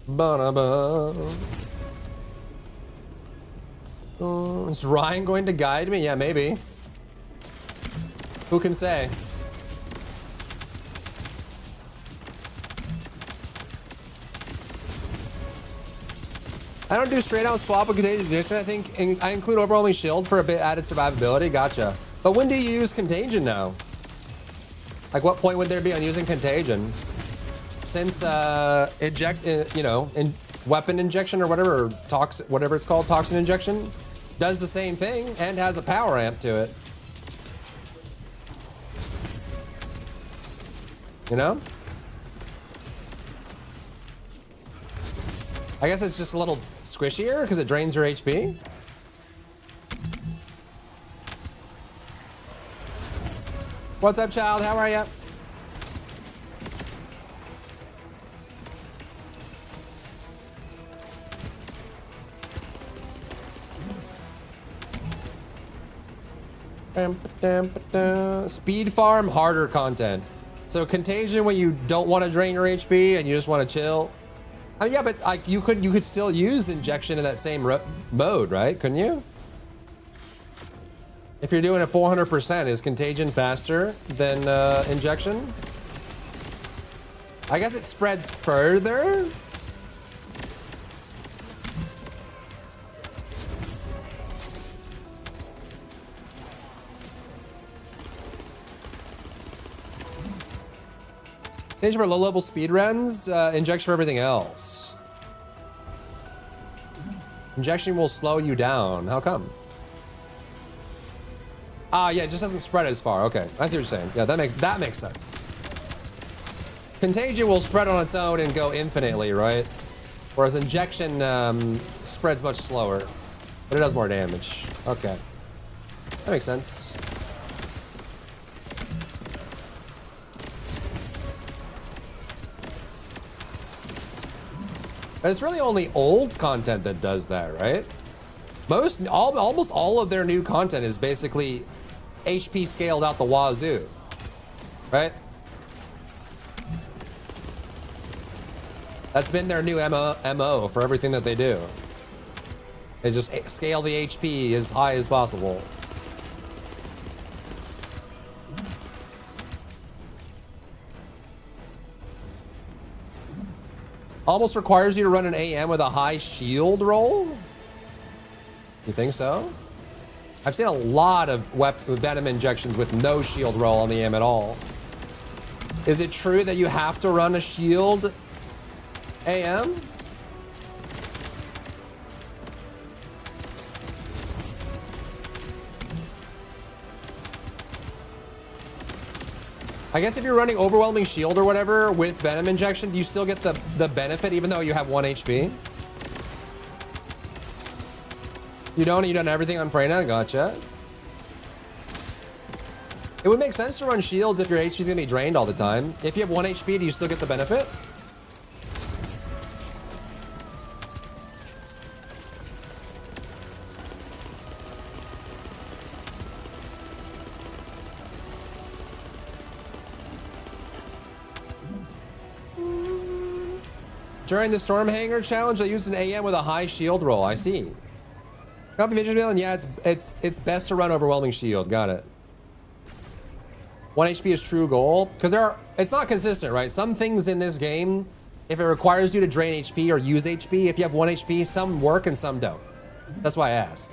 ba ba ba. Is Ryan going to guide me? Yeah, maybe. Who can say? I don't do straight out swap with contagion addiction. I think I include overwhelming shield for a bit added survivability. Gotcha. But when do you use contagion now? Like what point would there be on using contagion? Since you know, weapon injection or whatever, or whatever it's called, toxin injection, does the same thing and has a power amp to it. You know? I guess it's just a little squishier because it drains your HP. What's up, child? How are ya? Speed farm, harder content. So contagion when you don't want to drain your HP and you just want to chill. I mean, yeah, but like you could still use injection in that same mode, right? Couldn't you? If you're doing it 400%, is contagion faster than injection? I guess it spreads further. Contagion for low-level speedruns, injection for everything else. Injection will slow you down. How come? Ah, yeah, it just doesn't spread as far. Okay, I see what you're saying. Yeah, that makes sense. Contagion will spread on its own and go infinitely, right? Whereas injection spreads much slower, but it does more damage. Okay, that makes sense. But it's really only old content that does that, right? Almost all of their new content is basically HP scaled out the wazoo, right? That's been their new MO for everything that they do. They just scale the HP as high as possible. Almost requires you to run an AM with a high shield roll? You think so? I've seen a lot of venom injections with no shield roll on the AM at all. Is it true that you have to run a shield AM? I guess if you're running overwhelming shield or whatever with venom injection, do you still get the benefit even though you have 1 HP? You don't? You done everything on Freyna? Gotcha. It would make sense to run shields if your HP is gonna be drained all the time. If you have 1 HP, do you still get the benefit? During the Storm Hanger challenge, I used an AM with a high shield roll. I see. Copy Vision Mail, and yeah, it's best to run overwhelming shield. Got it. 1 HP is true goal because it's not consistent, right? Some things in this game, if it requires you to drain HP or use HP, if you have 1 HP, some work and some don't. That's why I ask.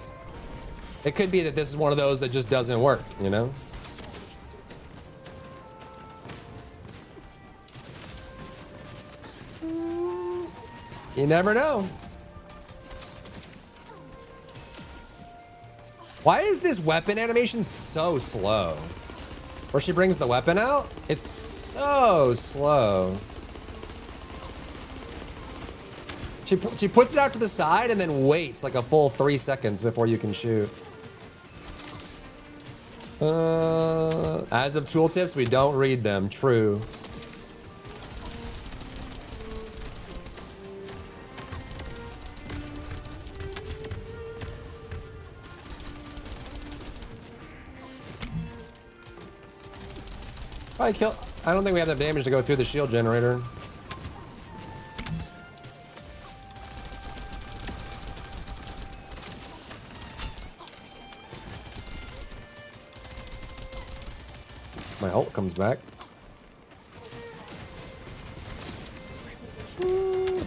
It could be that this is one of those that just doesn't work, you know? You never know. Why is this weapon animation so slow? Where she brings the weapon out? It's so slow. She puts it out to the side and then waits like a full 3 seconds before you can shoot. As of tooltips, we don't read them. True. I don't think we have enough damage to go through the shield generator. My ult comes back.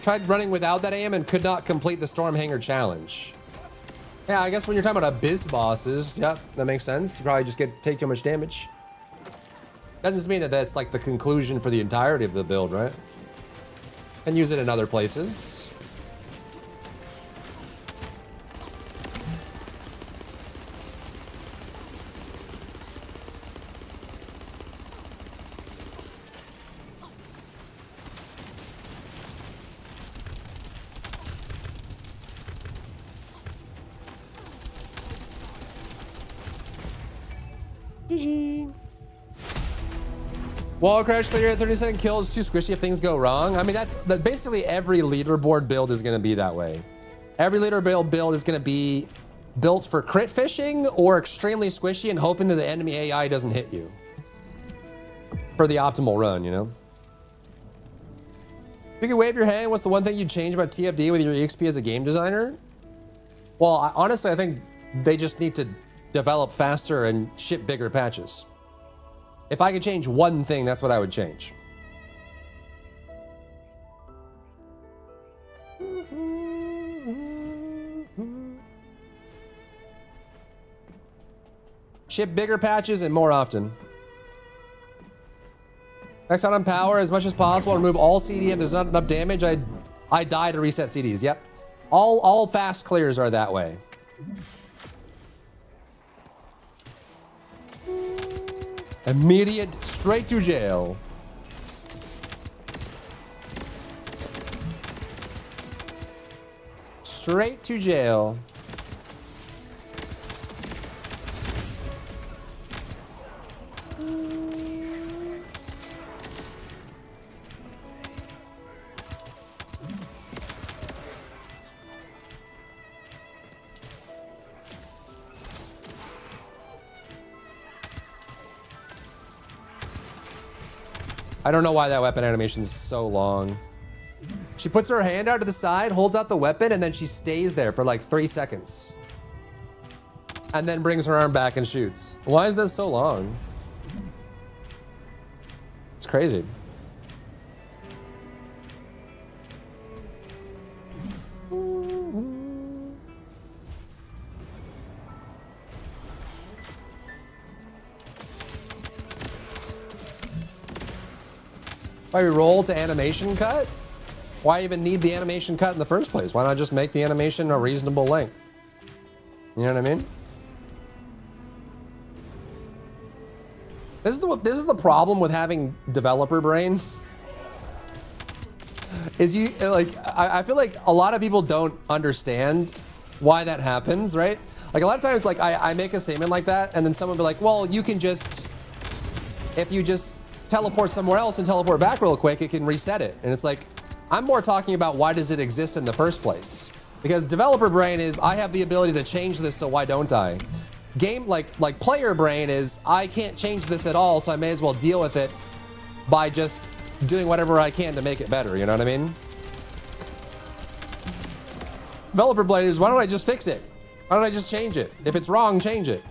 Tried running without that AM and could not complete the Storm Hanger challenge. Yeah, I guess when you're talking about abyss bosses, yep, that makes sense. You probably just take too much damage. Doesn't mean that that's like the conclusion for the entirety of the build, right? And use it in other places. GG. Wall crash clear at 30-second kill is too squishy if things go wrong. I mean, that's basically every leaderboard build is going to be that way. Every leaderboard build is going to be built for crit fishing or extremely squishy and hoping that the enemy AI doesn't hit you for the optimal run, you know? If you could wave your hand, what's the one thing you'd change about TFD with your EXP as a game designer? Well, honestly, I think they just need to develop faster and ship bigger patches. If I could change one thing, that's what I would change. Ship bigger patches and more often. Next time on power as much as possible. Remove all CD if there's not enough damage. I die to reset CDs. Yep. All fast clears are that way. Immediate straight to jail. Straight to jail. I don't know why that weapon animation is so long. She puts her hand out to the side, holds out the weapon, and then she stays there for like 3 seconds. And then brings her arm back and shoots. Why is that so long? It's crazy. Why we roll to animation cut? Why even need the animation cut in the first place? Why not just make the animation a reasonable length? You know what I mean? This is the problem with having developer brain. Is you like I feel like a lot of people don't understand why that happens, right? Like a lot of times, like I make a statement like that, and then someone will be like, "Well, you can just if you just teleport somewhere else and teleport back real quick, it can reset it." And it's like, I'm more talking about why does it exist in the first place? Because developer brain is I have the ability to change this, so why don't I? Game like player brain is I can't change this at all, so I may as well deal with it by just doing whatever I can to make it better, you know what I mean? Developer brain is why don't I just fix it? Why don't I just change it? If it's wrong, change it.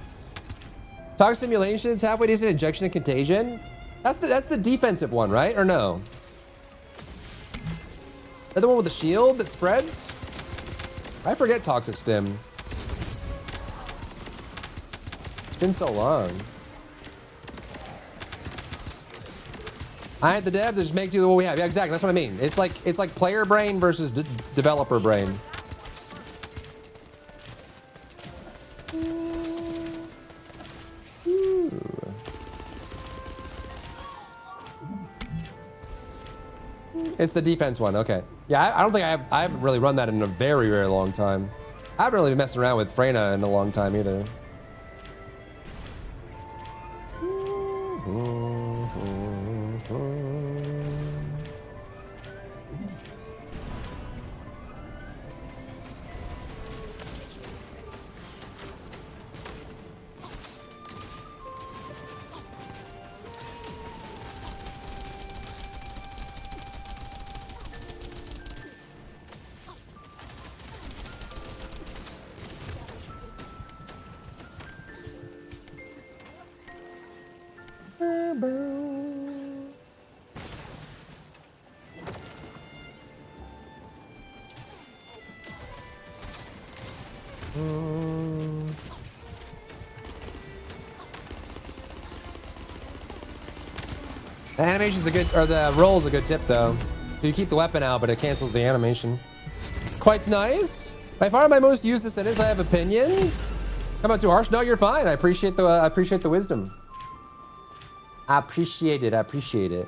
Talk simulations, halfway decent injection and contagion. That's the defensive one, right? Or no? That the one with the shield that spreads? I forget Toxic Stim. It's been so long. I had the devs that just make do with what we have. Yeah, exactly. That's what I mean. It's like player brain versus developer brain. It's the defense one, okay. Yeah, I don't think I haven't really run that in a very, very long time. I haven't really been messing around with Freyna in a long time either. The animation's a good, or the roll's a good tip though. You keep the weapon out, but it cancels the animation. It's quite nice. By far my most used sentence, I have opinions. Come on, too harsh? No, you're fine. I appreciate the wisdom. I appreciate it. I appreciate it.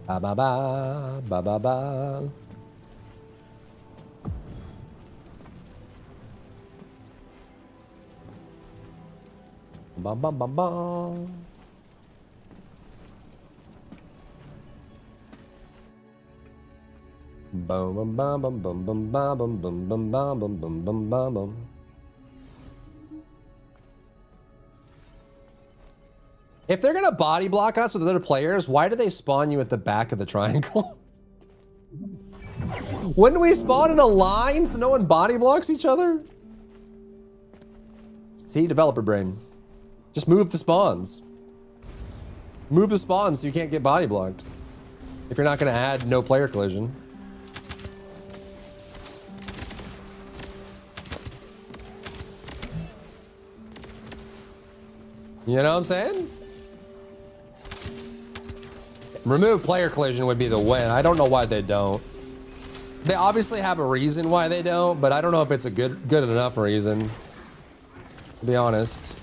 Ba ba ba ba ba ba. Bum bum bum bum. Bum bum bum bum bum bum bum bum bum bum bum bum bum bum bum. If they're gonna body block us with other players, why do they spawn you at the back of the triangle? Wouldn't we spawn in a line so no one body blocks each other? See, developer brain. Just move the spawns. Move the spawns so you can't get body blocked. If you're not gonna add no player collision. You know what I'm saying? Remove player collision would be the win. I don't know why they don't. They obviously have a reason why they don't, but I don't know if it's a good enough reason. To be honest.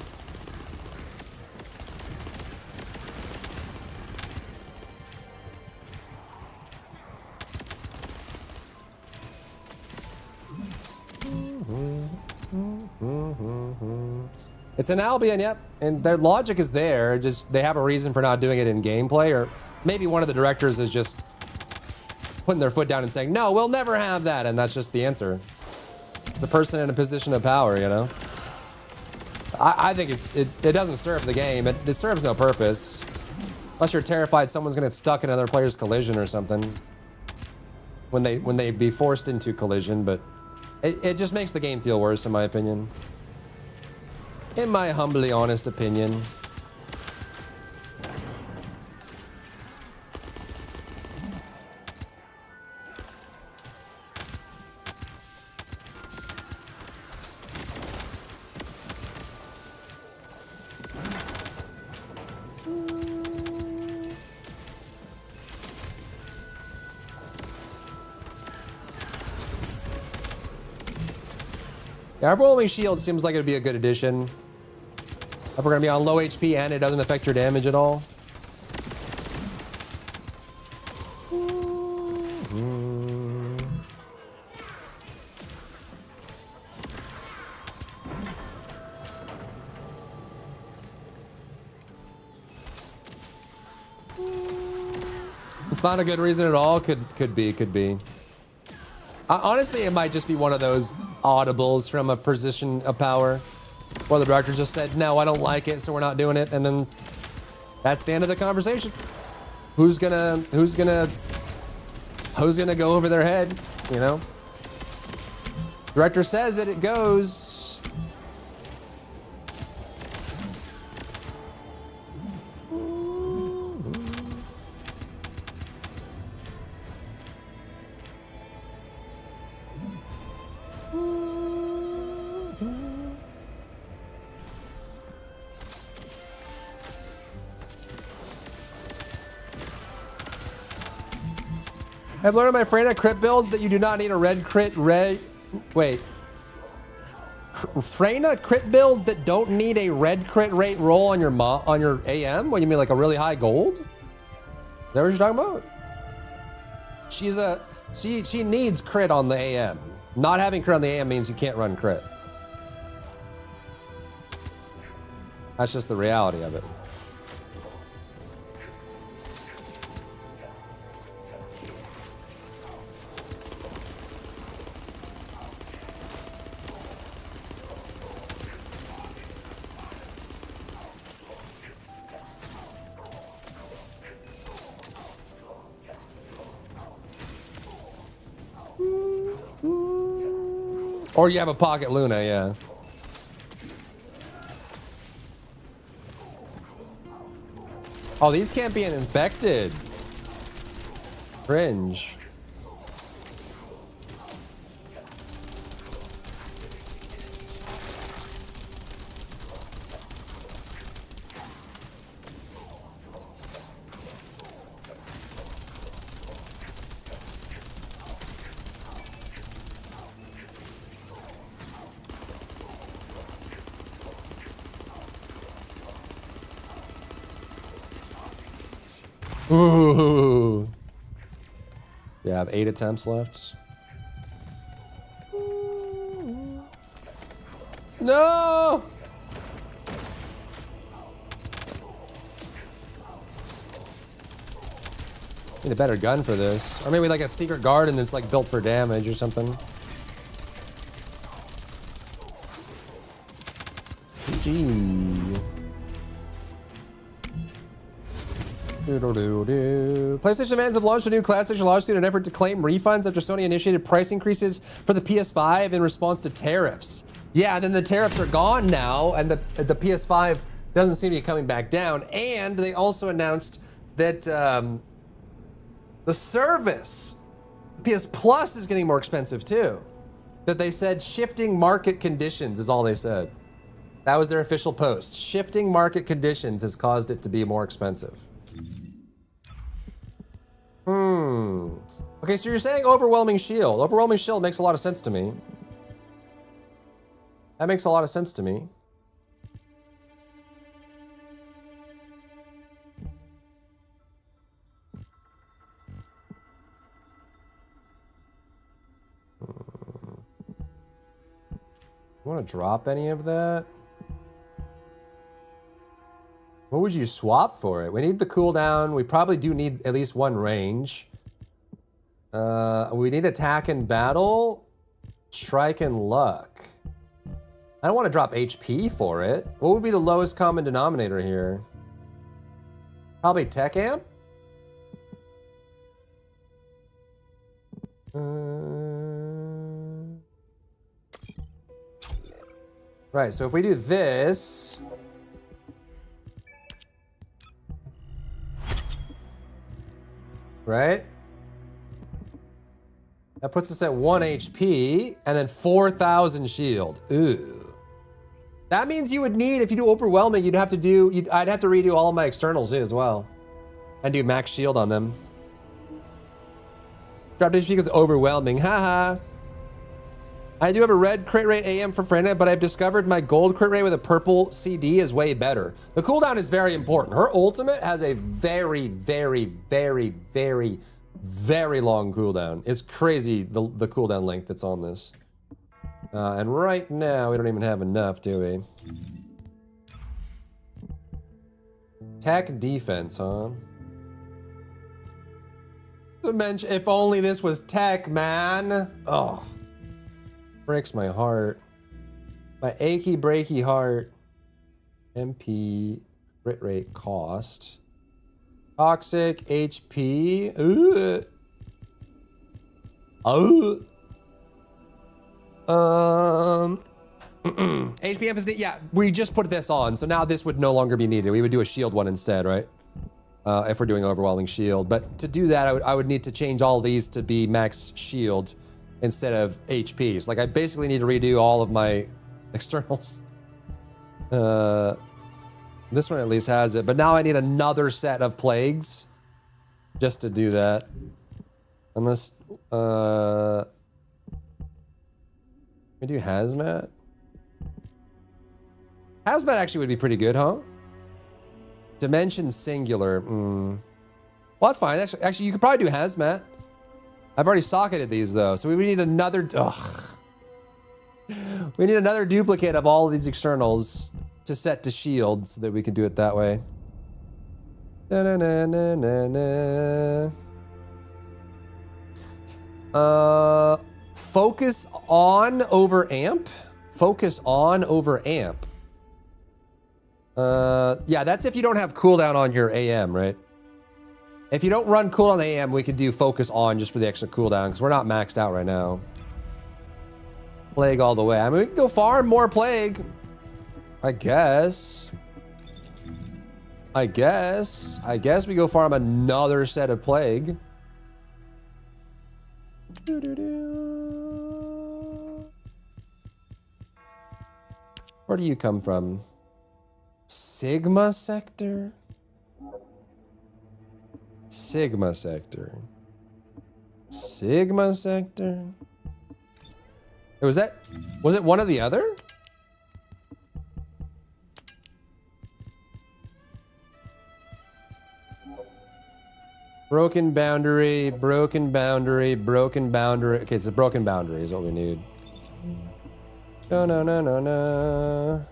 It's an Albion, yep, and their logic is there, just they have a reason for not doing it in gameplay, or maybe one of the directors is just putting their foot down and saying, no, we'll never have that, and that's just the answer. It's a person in a position of power, you know? I think it doesn't serve the game, it serves no purpose. Unless you're terrified someone's gonna get stuck in another player's collision or something. When they be forced into collision, but it just makes the game feel worse in my opinion. In my humbly honest opinion. Yeah, rolling shield seems like it'd be a good addition. If we're gonna be on low HP and it doesn't affect your damage at all. It's not a good reason at all. Could be. Honestly, it might just be one of those audibles from a position of power. Well, the director just said, no, I don't like it, so we're not doing it. And then that's the end of the conversation. Who's gonna go over their head, you know? Director says it goes. I've learned my Freyna crit builds that you do not need a red crit wait. Freyna crit builds that don't need a red crit rate roll on your AM? What, you mean like a really high gold? Is that what you're talking about? She needs crit on the AM. Not having crit on the AM means you can't run crit. That's just the reality of it. Or you have a pocket Luna, yeah. Oh, these can't be infected. Cringe. Ooh. Yeah, I have 8 attempts left. No! Need a better gun for this. Or maybe like a secret garden that's like built for damage or something. GG. PlayStation fans have launched a new class action lawsuit in an effort to claim refunds after Sony initiated price increases for the PS5 in response to tariffs. Yeah, and then the tariffs are gone now, and the PS5 doesn't seem to be coming back down. And they also announced that the service, PS Plus, is getting more expensive too. That they said shifting market conditions is all they said. That was their official post. Shifting market conditions has caused it to be more expensive. Okay, so you're saying overwhelming shield. Overwhelming shield makes a lot of sense to me. That makes a lot of sense to me. Want to drop any of that? What would you swap for it? We need the cooldown. We probably do need at least one range. We need attack and battle, strike and luck. I don't want to drop HP for it. What would be the lowest common denominator here? Probably tech amp? Right, so if we do this, right? That puts us at 1 HP and then 4,000 shield. Ooh. That means you would need, if you do overwhelming, I'd have to redo all of my externals as well. And do max shield on them. Drop HP because overwhelming, haha. I do have a red crit rate AM for Frena, but I've discovered my gold crit rate with a purple CD is way better. The cooldown is very important. Her ultimate has a very, very, very, very, very long cooldown. It's crazy, the cooldown length that's on this. And right now, we don't even have enough, do we? Tech defense, huh? If only this was tech, man. Oh. Breaks my heart. My achy breaky heart. MP, crit rate, cost. Toxic, HP. HP amp is, yeah, we just put this on, so now this would no longer be needed. We would do a shield one instead, right? If we're doing overwhelming shield. But to do that, I would need to change all these to be max shield instead of HPs. Like, I basically need to redo all of my externals. This one at least has it, but now I need another set of plagues just to do that. Unless, we do hazmat. Hazmat actually would be pretty good, huh? Dimension singular. Well, that's fine. Actually, you could probably do hazmat. I've already socketed these though, so we would need another. We need another duplicate of all of these externals to set to shield so that we can do it that way. Focus on over amp. Focus on over amp. Yeah, that's if you don't have cooldown on your AM, right? If you don't run cooldown AM, we could do focus on just for the extra cooldown because we're not maxed out right now. Plague all the way. I mean, we can go farm more plague. I guess we go farm another set of plague. Where do you come from? Sigma sector? Sigma sector. Sigma sector? Was it one or the other? Broken boundary, broken boundary, broken boundary. Okay, it's a broken boundary is what we need. No.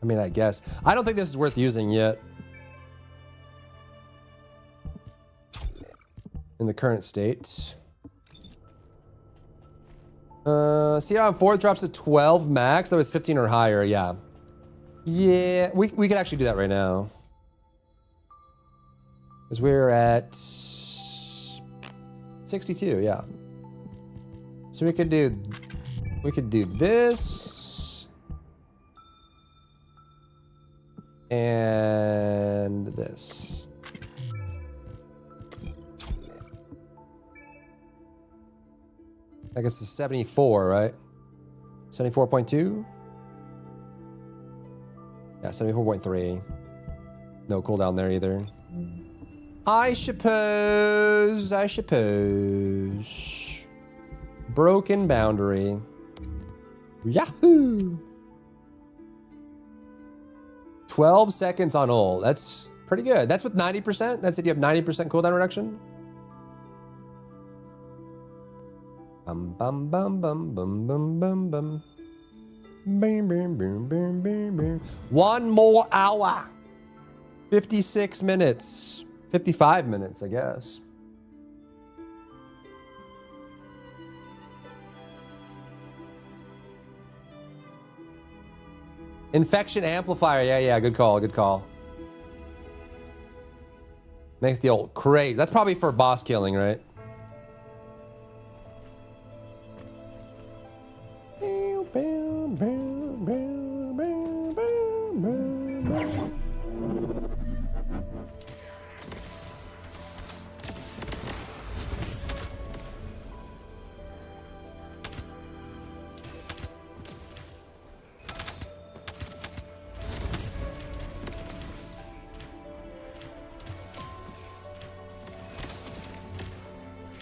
I mean, I guess. I don't think this is worth using yet. in the current state. See how on 4 drops to 12 max? That was 15 or higher, yeah. Yeah, we could actually do that right now. Because we're at 62, yeah. So we could do this. And this. I guess it's 74, right? 74.2? Yeah, 74.3. No cooldown there either. I suppose. Broken boundary. Yahoo! 12 seconds on ult. That's pretty good. That's with 90%. That's if you have 90% cooldown reduction. Bum bum bum bum bum bum bum bum. Boom, boom, boom, boom, boom, boom. 1 more hour. 56 minutes. 55 minutes, I guess. Infection amplifier. Yeah, good call, good call. Makes the ult crazy. That's probably for boss killing, right?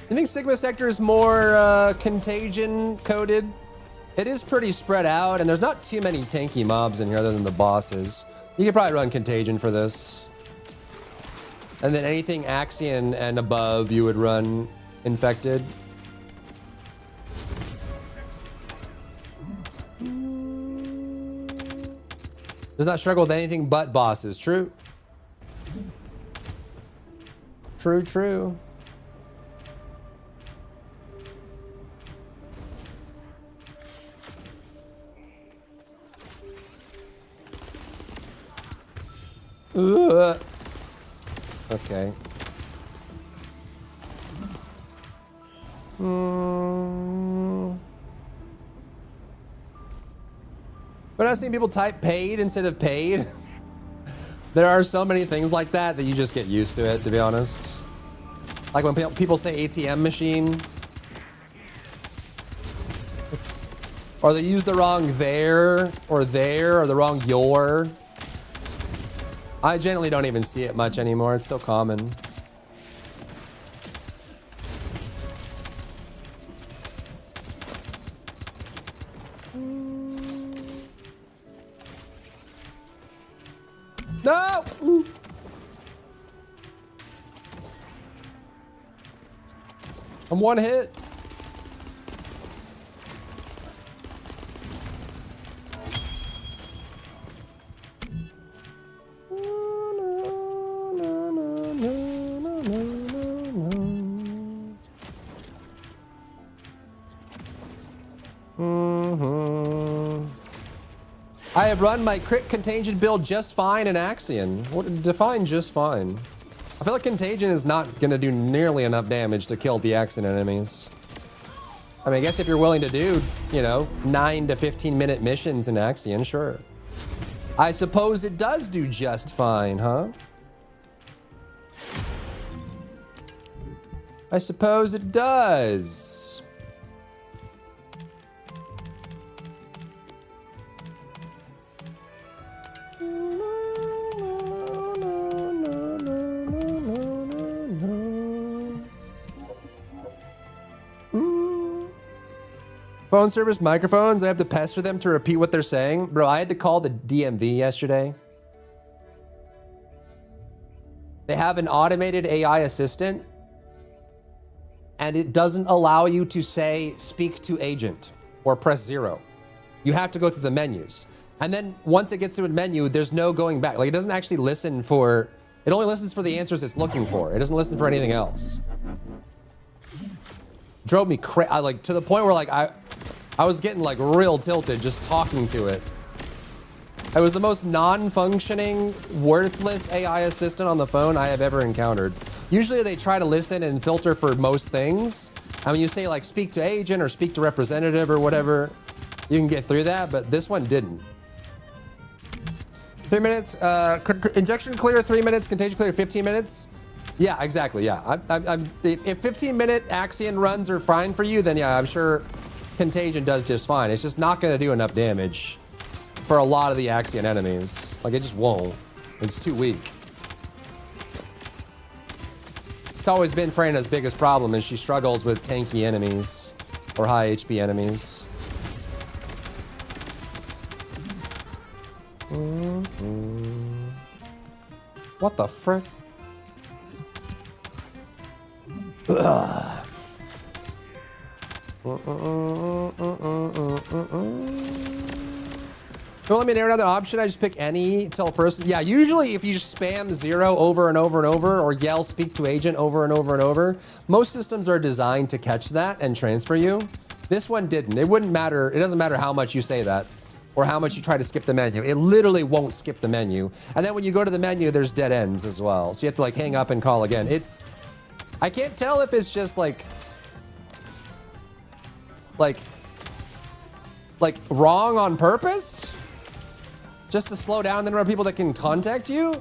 You think Sigma Sector is more contagion coded? It is pretty spread out, and there's not too many tanky mobs in here other than the bosses. You could probably run contagion for this. And then anything Axion and above, you would run infected. Does not struggle with anything but bosses. True. True. Ugh. Okay. But I've seen people type paid instead of paid. There are so many things like that you just get used to it, to be honest. Like when people say ATM machine. Or they use the wrong there, or the wrong your. I generally don't even see it much anymore. It's so common. No! Ooh. I'm one hit. I have run my crit contagion build just fine in Axion. What define just fine? I feel like contagion is not gonna do nearly enough damage to kill the Axion enemies. I mean, I guess if you're willing to do, 9 to 15 minute missions in Axion, sure. I suppose it does do just fine, huh? I suppose it does. Phone service microphones, I have to pester them to repeat what they're saying. Bro, I had to call the DMV yesterday. They have an automated AI assistant, and it doesn't allow you to say, speak to agent, or press 0. You have to go through the menus. And then once it gets to a menu, there's no going back. Like, it doesn't actually listen for, it only listens for the answers it's looking for. It doesn't listen for anything else. drove me crazy. Like to the point where like I was getting like real tilted just talking to it. It was the most non-functioning, worthless AI assistant on the phone I have ever encountered. Usually they try to listen and filter for most things. I mean, you say like speak to agent or speak to representative or whatever, you can get through that, but this one didn't. 3 minutes, injection clear 3 minutes, contagion clear 15 minutes. Yeah, exactly, yeah. If 15-minute Axion runs are fine for you, then yeah, I'm sure contagion does just fine. It's just not gonna do enough damage for a lot of the Axion enemies. Like, it just won't. It's too weak. It's always been Freya's biggest problem is she struggles with tanky enemies or high HP enemies. What the frick? Don't let me narrow down the option. I just pick any, tell a person. Yeah, usually if you just spam 0 over and over and over or yell speak to agent over and over and over, most systems are designed to catch that and transfer you. This one didn't. It wouldn't matter. It doesn't matter how much you say that or how much you try to skip the menu. It literally won't skip the menu. And then when you go to the menu, there's dead ends as well. So you have to like hang up and call again. I can't tell if it's just like wrong on purpose, just to slow down the number of people that can contact you,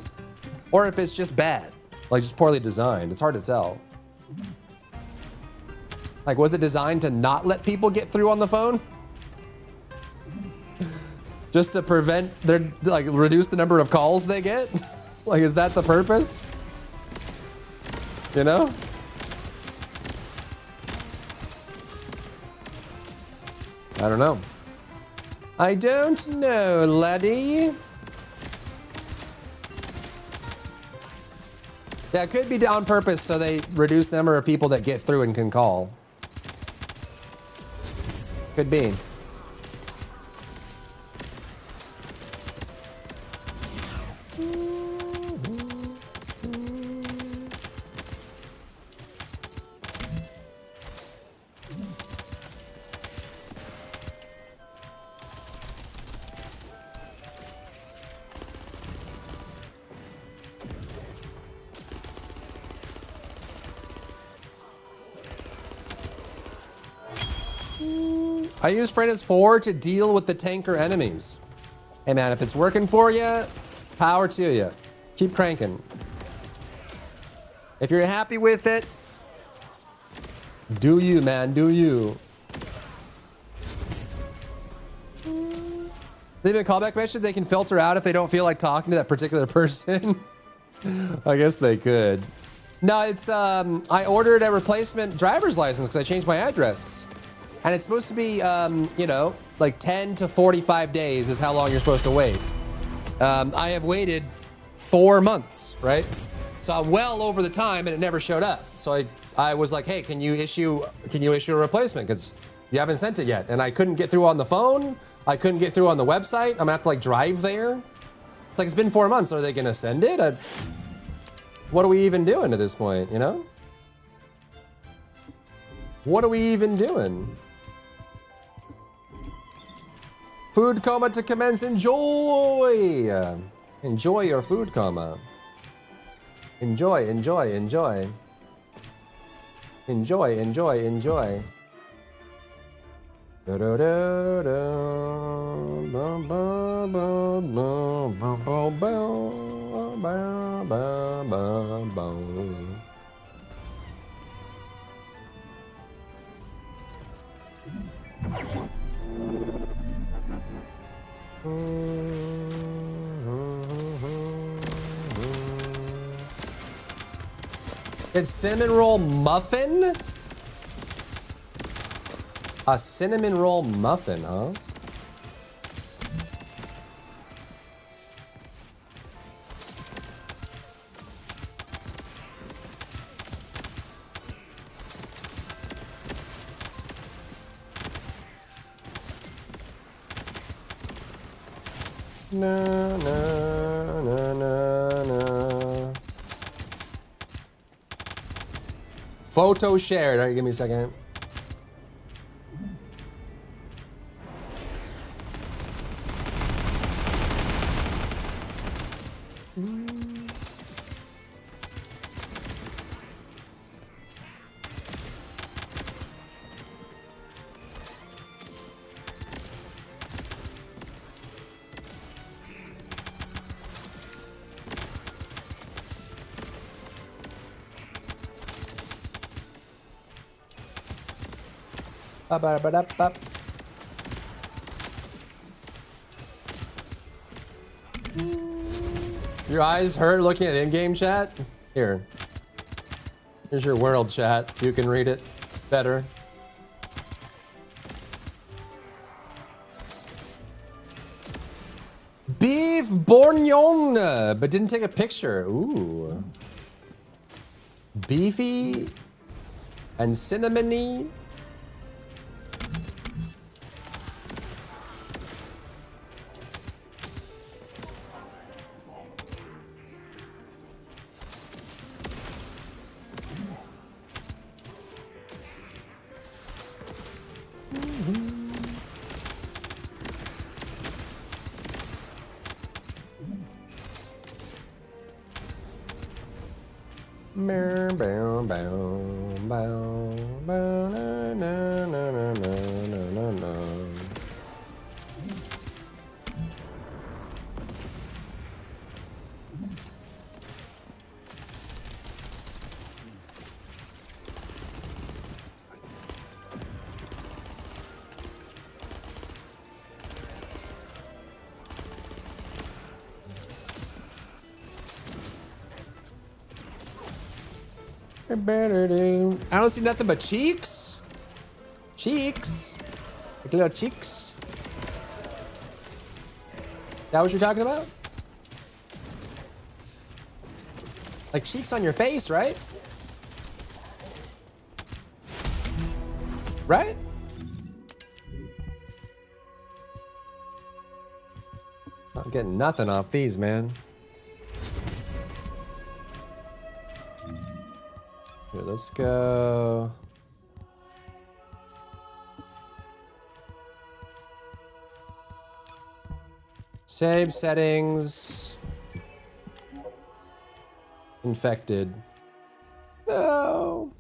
or if it's just bad, like just poorly designed. It's hard to tell. Like, was it designed to not let people get through on the phone? Just to prevent their, like, reduce the number of calls they get? Like, is that the purpose? You know? I don't know. I don't know, laddie. Yeah, it could be on purpose so they reduce the number of people that get through and can call. Could be. I use Freya's 4 to deal with the tanker enemies. Hey man, if it's working for you, power to you. Keep cranking. If you're happy with it, do you, man, do you. Leave a callback message they can filter out if they don't feel like talking to that particular person. I guess they could. No, it's, I ordered a replacement driver's license because I changed my address. And it's supposed to be, you know, like 10 to 45 days is how long you're supposed to wait. I have waited 4 months, right? So I'm well over the time and it never showed up. So I was like, hey, can you issue a replacement? Because you haven't sent it yet. And I couldn't get through on the phone. I couldn't get through on the website. I'm gonna have to like drive there. It's like, it's been 4 months. Are they gonna send it? What are we even doing at this point, you know? What are we even doing? Food coma to commence. Enjoy! Enjoy your food coma. Enjoy, enjoy, enjoy. Enjoy, enjoy, enjoy. It's cinnamon roll muffin? A cinnamon roll muffin, huh? Na, na, na, na, na. Photo shared. All right, give me a second. Ba-ba-ba-da-ba. Your eyes hurt looking at in-game chat? Here. Here's your world chat so you can read it better. Beef bourguignon, but didn't take a picture. Ooh. Beefy and cinnamony. Bow, bow, bow, bow, bow, na, na, na, na, na, na, na. I don't see nothing but cheeks. Cheeks. Like little cheeks. That what you're talking about? Like cheeks on your face, right? Right? Not getting nothing off these, man. Here, let's go. Save settings. Infected. No.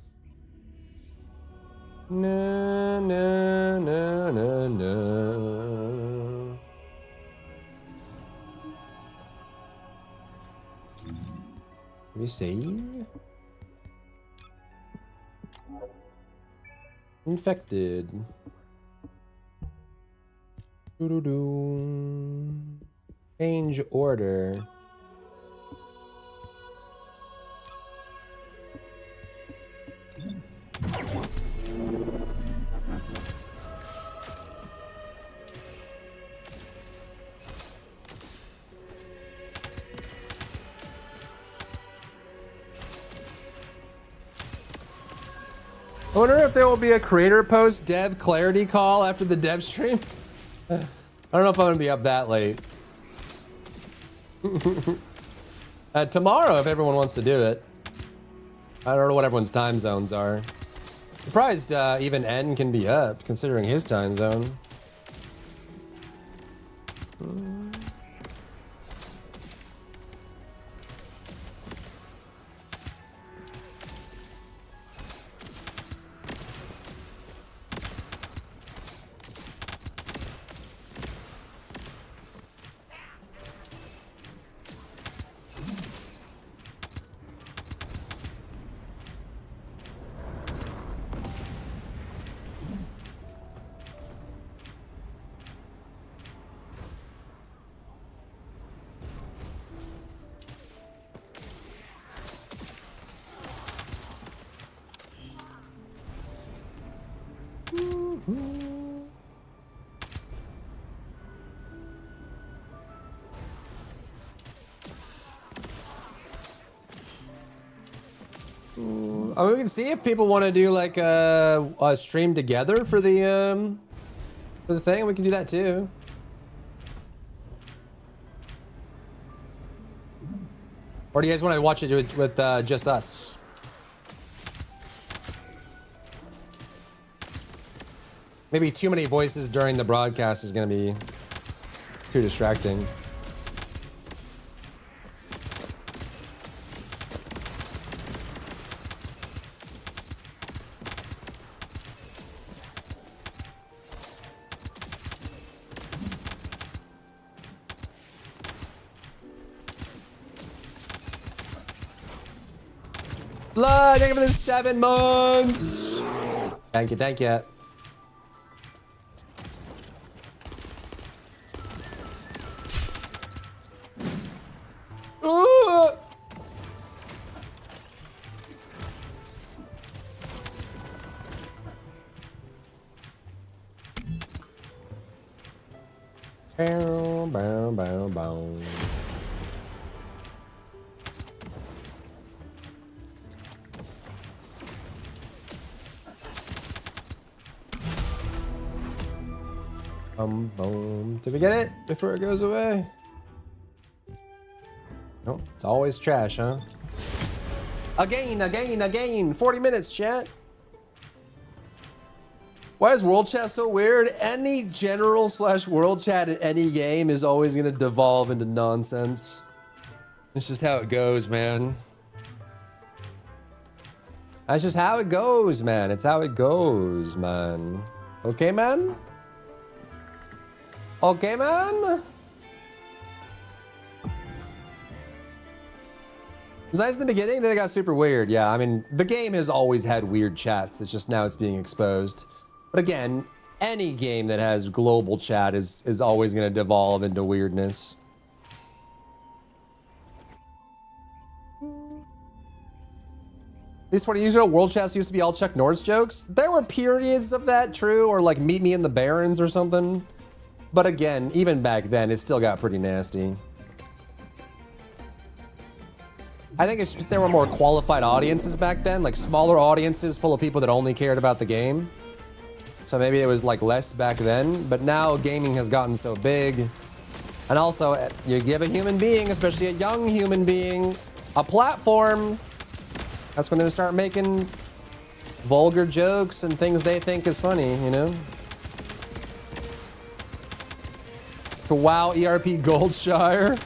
No, no, no, no, no. Let me see. Infected. Doo-doo-doo. Change order. I wonder if there will be a creator post dev clarity call after the dev stream. I don't know if I'm gonna be up that late. Tomorrow, if everyone wants to do it. I don't know what everyone's time zones are. Surprised even N can be up, considering his time zone. Oh, we can see if people want to do like a stream together for the thing. We can do that too. Or do you guys want to watch it with just us? Maybe too many voices during the broadcast is going to be too distracting. Blood, thank you for the 7 months. Thank you, thank you. Bow, bow, bow, bow. Boom. Did we get it before it goes away? No, it's always trash, huh? Again. 40 minutes, chat. Why is world chat so weird? Any general / world chat in any game is always going to devolve into nonsense. It's just how it goes, man. That's just how it goes, man. It's how it goes, man. Okay, man? Okay, man? It was nice in the beginning, then it got super weird. Yeah, I mean, the game has always had weird chats. It's just now it's being exposed. But again, any game that has global chat is always going to devolve into weirdness. These 20 years ago, world chats used to be all Chuck Norris jokes. There were periods of that, true, or like Meet Me in the Barrens or something. But again, even back then, it still got pretty nasty. I think there were more qualified audiences back then, like smaller audiences full of people that only cared about the game. So maybe it was like less back then, but now gaming has gotten so big. And also, you give a human being, especially a young human being, a platform. That's when they start making vulgar jokes and things they think is funny, you know? To WoW ERP Goldshire.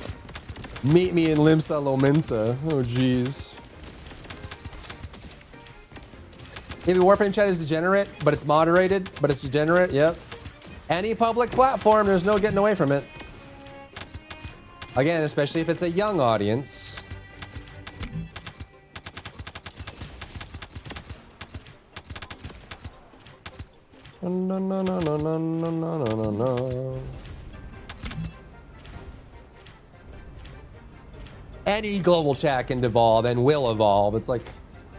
Meet me in Limsa Lominsa. Oh, jeez. Maybe Warframe chat is degenerate, but it's moderated, but it's degenerate. Yep. Any public platform, there's no getting away from it. Again, especially if it's a young audience. No, no, no, no, no, no, no, no, no. Any global chat can devolve and will evolve. It's like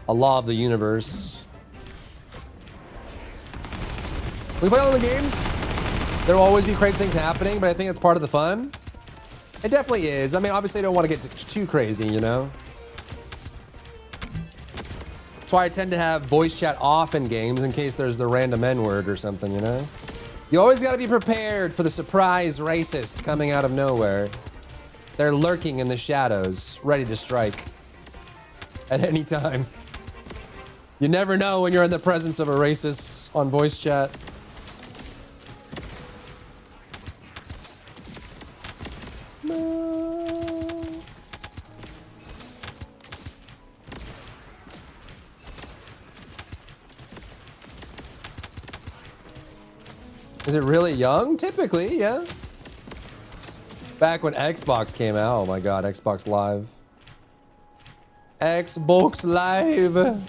a law of the universe. We play all the games. There will always be crazy things happening, but I think it's part of the fun. It definitely is. I mean, obviously, I don't want to get too crazy, you know? That's why I tend to have voice chat off in games in case there's the random N-word or something, you know? You always got to be prepared for the surprise racist coming out of nowhere. They're lurking in the shadows, ready to strike at any time. You never know when you're in the presence of a racist on voice chat. No. Is it really young? Typically, yeah. Back when Xbox came out, oh my god, Xbox Live. Xbox Live.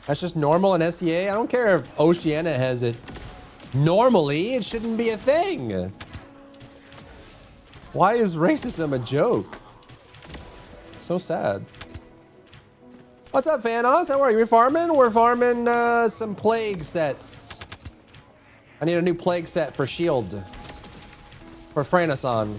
That's just normal in SEA. I don't care if Oceania has it. Normally, it shouldn't be a thing. Why is racism a joke? So sad. What's up, Fanos? How are you? We farming? We're farming some plague sets. I need a new plague set for Shield. For Franason.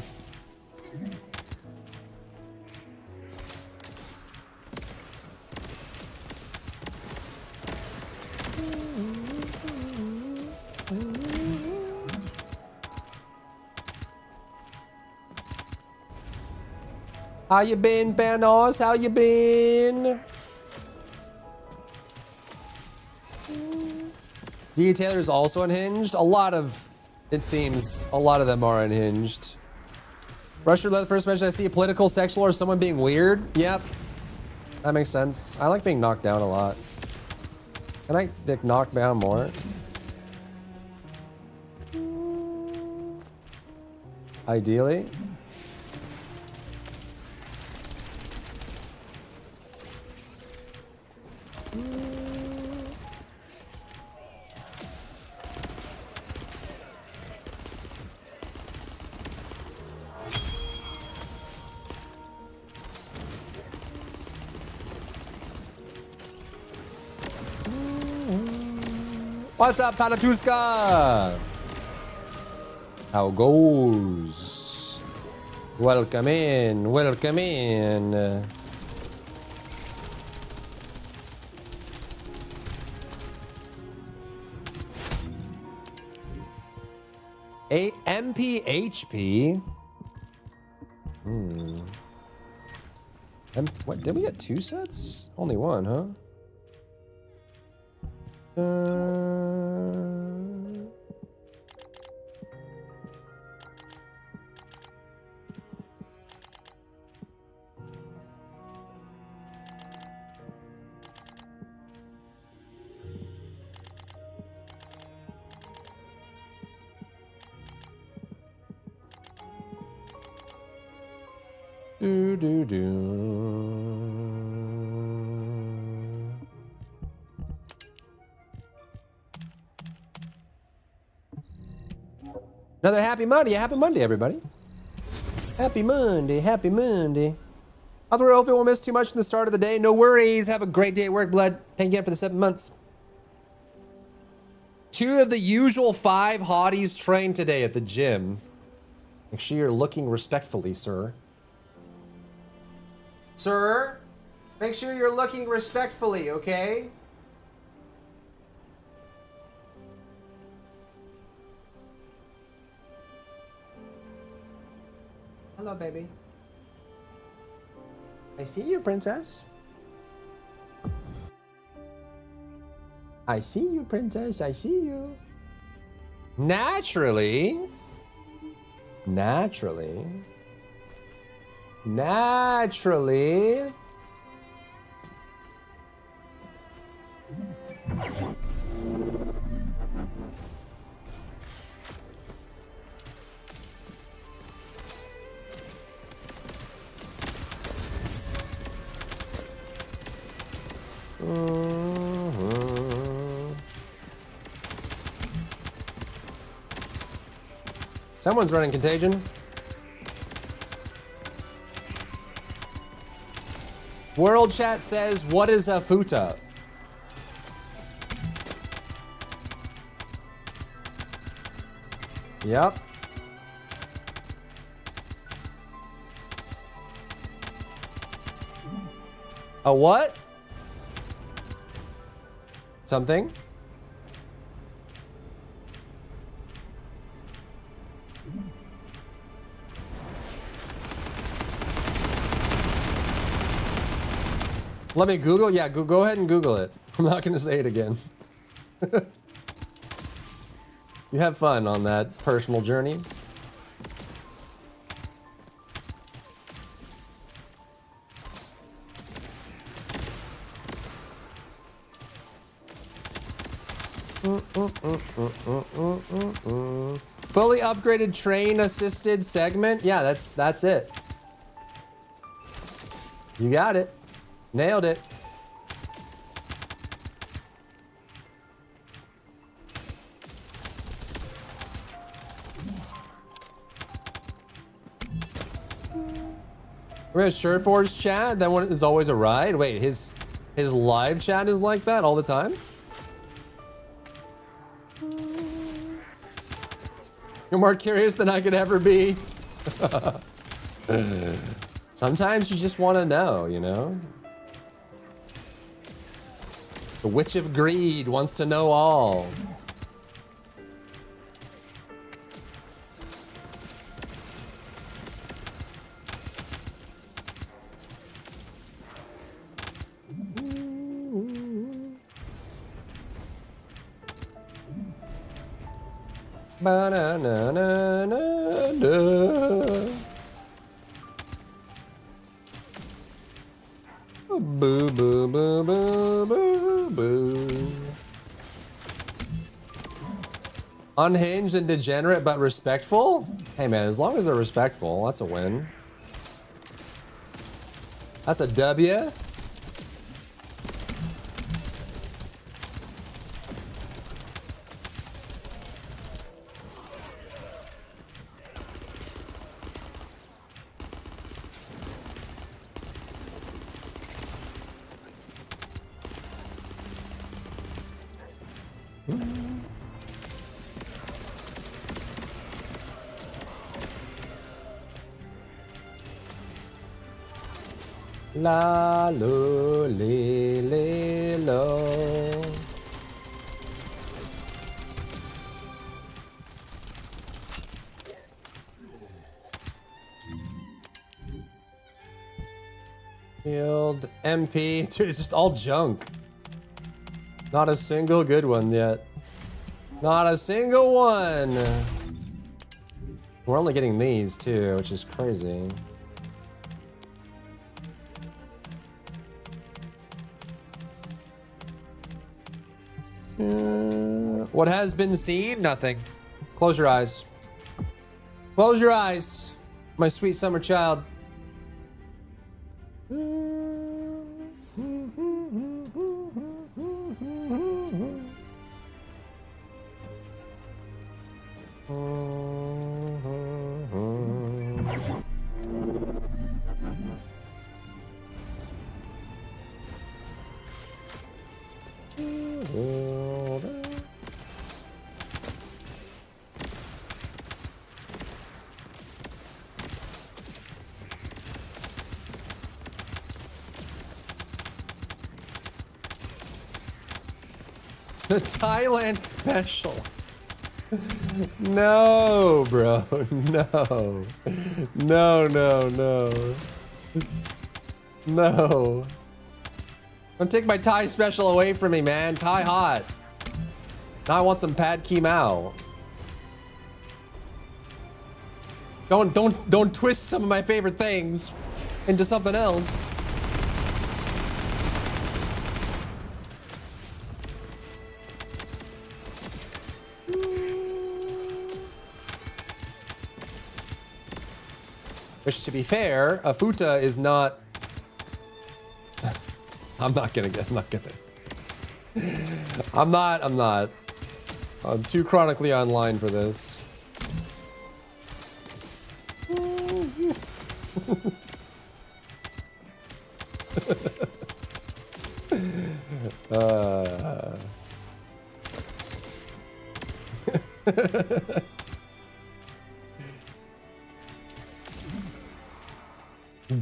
How you been, Fanos? How you been? D. Taylor's also unhinged. It seems, a lot of them are unhinged. Rusher led the first mention I see a political, sexual, or someone being weird. Yep. That makes sense. I like being knocked down a lot. Can I get knocked down more? Ideally. What's up, Palatuska? How goes? Welcome in, welcome in. A MPHP. What, did we get 2 sets? Only 1, huh? Do do do. Another happy Monday, everybody. Happy Monday, happy Monday. Other hopefully won't miss too much from the start of the day. No worries. Have a great day at work, blood. Thank you again for the 7 months. 2 of the usual 5 hotties trained today at the gym. Make sure you're looking respectfully, sir. Sir, make sure you're looking respectfully, okay? Hello, baby. I see you, princess. I see you, princess. I see you. Naturally. Naturally. Naturally. Someone's running Contagion. World chat says, what is a futa? Yep. A what? Something? Let me Google? Yeah, go ahead and Google it. I'm not going to say it again. You have fun on that personal journey. Fully upgraded train assisted segment. Yeah, that's it. You got it. Nailed it. Where's Sureforge's chat? That one is always a ride. Wait, his live chat is like that all the time? You're more curious than I could ever be. Sometimes you just want to know, you know? The Witch of Greed wants to know all. Ba-na-na-na-na-na. Boo, boo, boo, boo, boo, boo. Unhinged and degenerate, but respectful? Hey man, as long as they're respectful, that's a win. That's a W. La lo le lo. Field MP. Dude, it's just all junk. Not a single good one yet. Not a single one. We're only getting these too, which is crazy. What has been seen? Nothing. Close your eyes. Close your eyes, my sweet summer child. The Thailand special. No, bro. No. No, no, no. No. Don't take my Thai special away from me, man. Thai hot. Now I want some pad ki mao. Don't twist some of my favorite things into something else. Which, to be fair, a futa is not. I'm not. I'm too chronically online for this.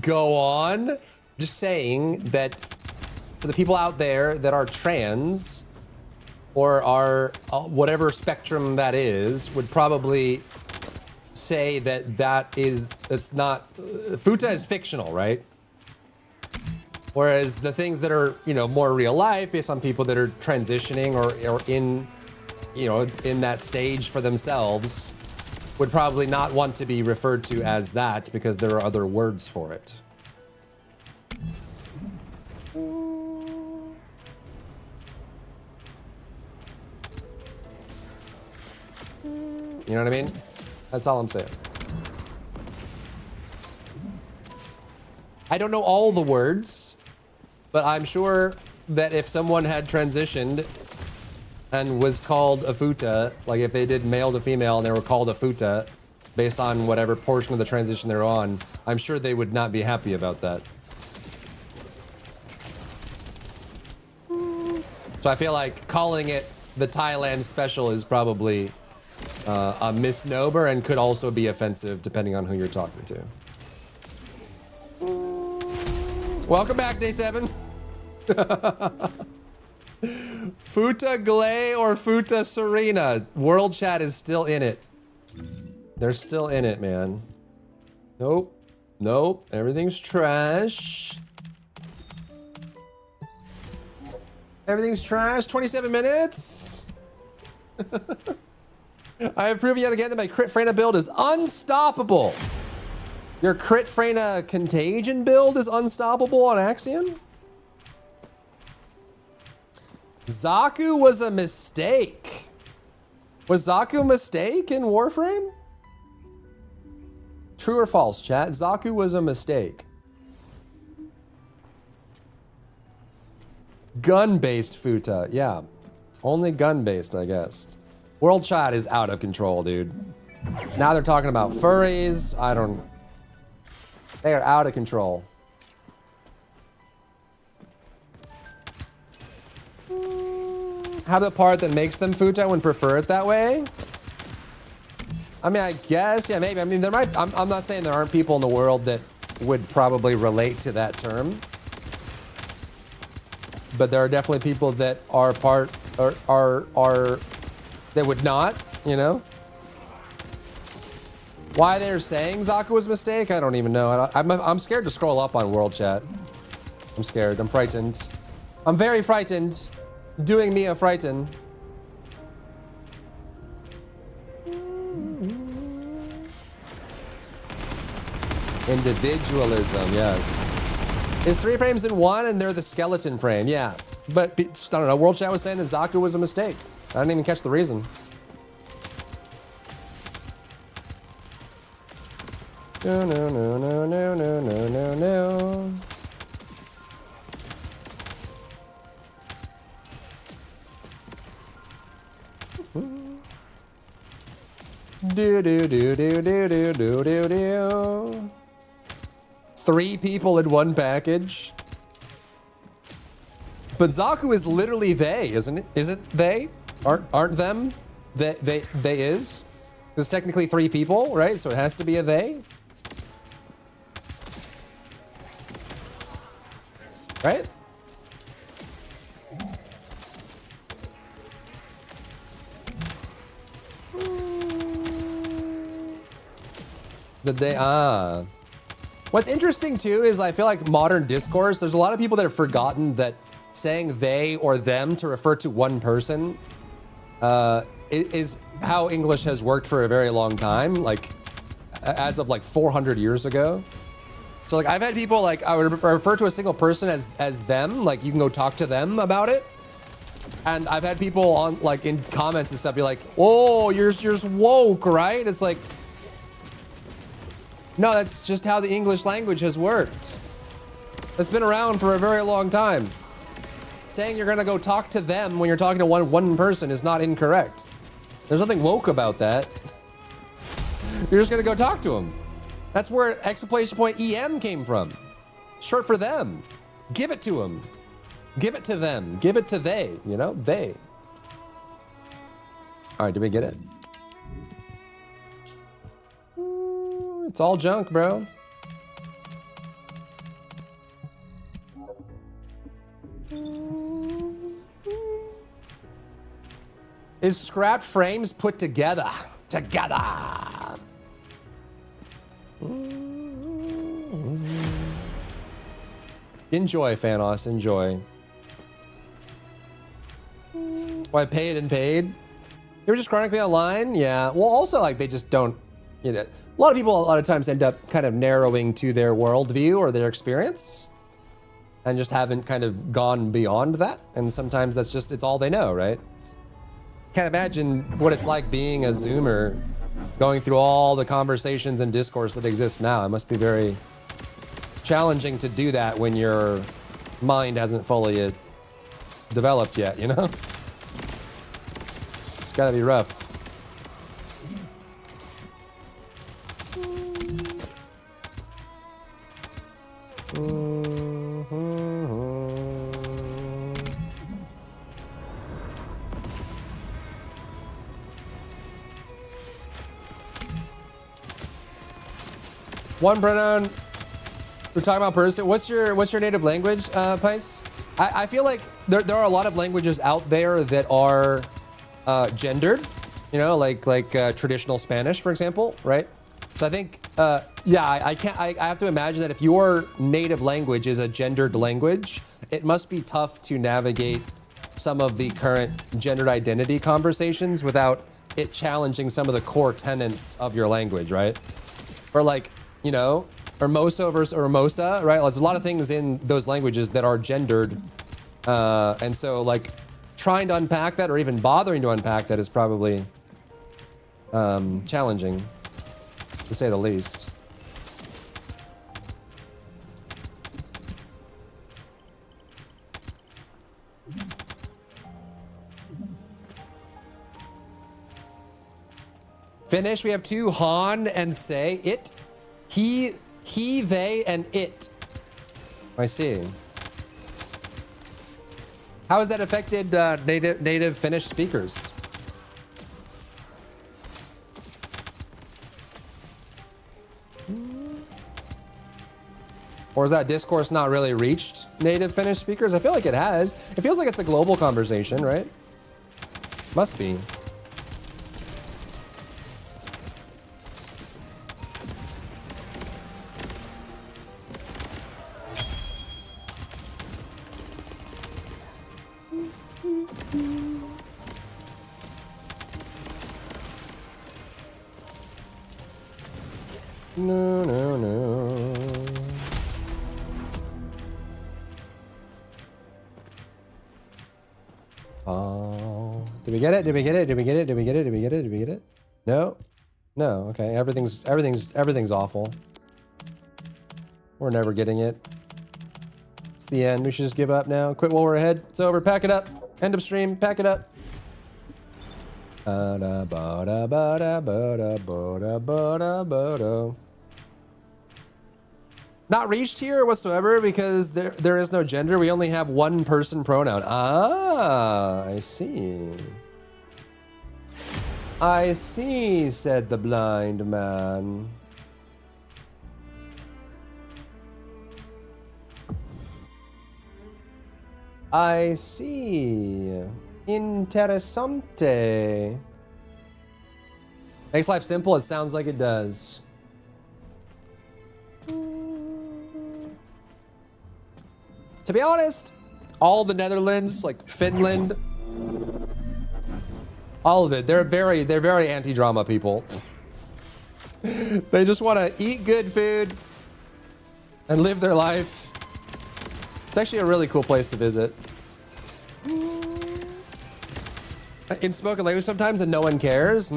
Go on. Just saying that for the people out there that are trans or are whatever spectrum that is, would probably say that that's not, futa is fictional, right? Whereas the things that are, you know, more real life based on people that are transitioning or in, you know, in that stage for themselves would probably not want to be referred to as that because there are other words for it. You know what I mean? That's all I'm saying. I don't know all the words, but I'm sure that if someone had transitioned and was called a futa, like if they did male to female and they were called a futa based on whatever portion of the transition they're on, I'm sure they would not be happy about that. So I feel like calling it the Thailand special is probably a misnomer and could also be offensive depending on who you're talking to. Welcome back, day 7. Futa Glay or Futa Serena? World chat is still in it. They're still in it, man. Nope. Nope. Everything's trash. Everything's trash. 27 minutes. I have proven yet again that my Crit Freyna build is unstoppable. Your Crit Freyna Contagion build is unstoppable on Axion? Zaku was a mistake. Was Zaku a mistake in Warframe? True or false, chat? Zaku was a mistake. Gun-based futa, yeah. Only gun-based, I guess. World chat is out of control, dude. Now they're talking about furries. They are out of control. have the part that makes them futon would prefer it that way. I mean, I guess, yeah, maybe. I mean, there might, I'm not saying there aren't people in the world that would probably relate to that term. But there are definitely people that are that would not, you know? Why they're saying Zaku was a mistake, I don't even know. I'm scared to scroll up on World Chat. I'm scared, I'm frightened. I'm very frightened. Doing me a frighten. Individualism, yes. It's 3 frames in 1 and they're the skeleton frame, yeah. But, I don't know, World Chat was saying that Zaku was a mistake. I didn't even catch the reason. No, no, no, no, no, no, no, no, no. Do do do do do do do do do. 3 people in 1 package. But Zaku is literally they, isn't it? Isn't they? Aren't them? They is. There's technically 3 people, right? So it has to be a they. Right? What's interesting too is I feel like modern discourse, there's a lot of people that have forgotten that saying they or them to refer to one person is how English has worked for a very long time, like as of like 400 years ago. So like I've had people like, I would refer to a single person as them, like you can go talk to them about it. And I've had people on like in comments and stuff be like, oh, you're just woke, right? It's like, no, that's just how the English language has worked. It's been around for a very long time. Saying you're gonna go talk to them when you're talking to one person is not incorrect. There's nothing woke about that. You're just gonna go talk to them. That's where exclamation point EM came from. Short for them. Give it to them. Give it to them. Give it to they, you know, they. All right, did we get it? It's all junk, bro. Is scrapped frames put together? Together. Enjoy, Thanos, enjoy. Why paid and paid? You were just chronically online? Yeah. Well, also, like, they just don't, you know, a lot of people a lot of times end up kind of narrowing to their worldview or their experience and just haven't kind of gone beyond that. And sometimes that's just, it's all they know, right? Can't imagine what it's like being a Zoomer going through all the conversations and discourse that exist now. It must be very challenging to do that when your mind hasn't fully developed yet, you know? It's gotta be rough. One pronoun. We're talking about person. What's your native language, Pice? I feel like there are a lot of languages out there that are gendered. You know, like traditional Spanish, for example, right? So I think, yeah, I have to imagine that if your native language is a gendered language, it must be tough to navigate some of the current gendered identity conversations without it challenging some of the core tenets of your language, right? Or like, you know, Hermoso versus Hermosa, right? There's a lot of things in those languages that are gendered. And so like trying to unpack that or even bothering to unpack that is probably challenging, to say the least. Finish, we have 2, Han and Say. It, he, they, and it. I see. How has that affected native Finnish speakers? Or is that discourse not really reached native Finnish speakers? I feel like it has. It feels like it's a global conversation, right? Must be. No, no, no. Oh, did we get it? Did we get it? Did we get it? Did we get it? Did we get it? Did we get it? No, no. Okay, everything's awful. We're never getting it. It's the end. We should just give up now. Quit while we're ahead. It's over. Pack it up. End of stream. Pack it up. Not reached here whatsoever because there is no gender. We only have one person pronoun. Ah, I see. I see, said the blind man. I see. Interessante. Makes life simple. It sounds like it does. To be honest, all the Netherlands, like Finland, all of it, they're very anti-drama people. They just want to eat good food and live their life. It's actually a really cool place to visit. In spoken language sometimes and no one cares.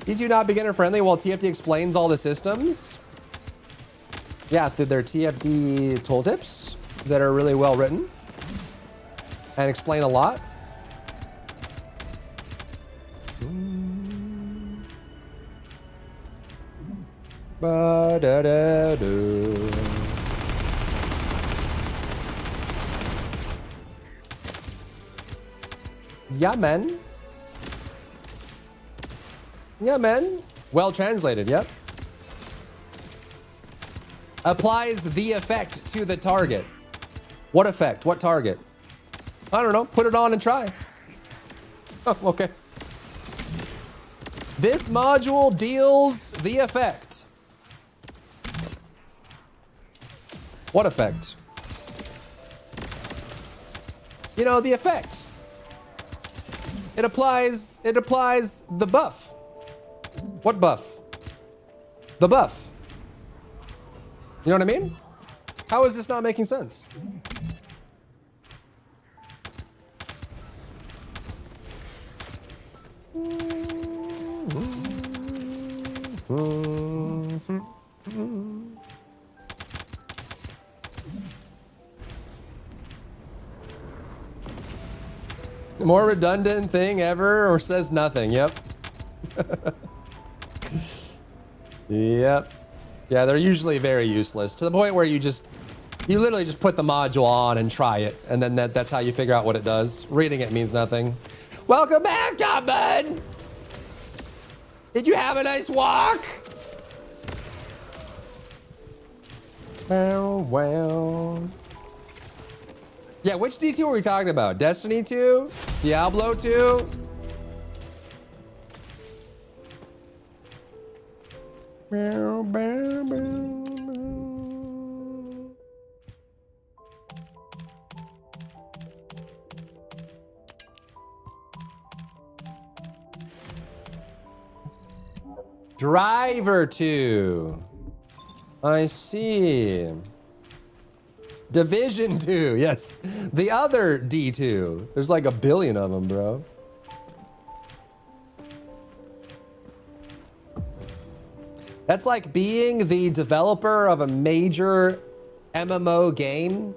Did you not beginner friendly while TFD explains all the systems? Yeah, through their TFD tooltips that are really well written and explain a lot. Ba-da-da-do. Yeah, man. Yeah, man. Well translated, yep. Applies the effect to the target. What effect? What target? I don't know. Put it on and try. Oh, okay. This module deals the effect. What effect? You know, the effect. It applies the buff. What buff? The buff. You know what I mean? How is this not making sense? The more redundant thing ever, or says nothing. Yep. Yep. Yeah, they're usually very useless to the point where you literally just put the module on and try it, and then that's how you figure out what it does. Reading it means nothing. Welcome back, Top Bud! Did you have a nice walk? Well. Yeah, which D2 are we talking about? Destiny 2? Diablo 2? Driver 2. I see. Division 2, yes. The other D2. There's like a billion of them, bro. That's like being the developer of a major MMO game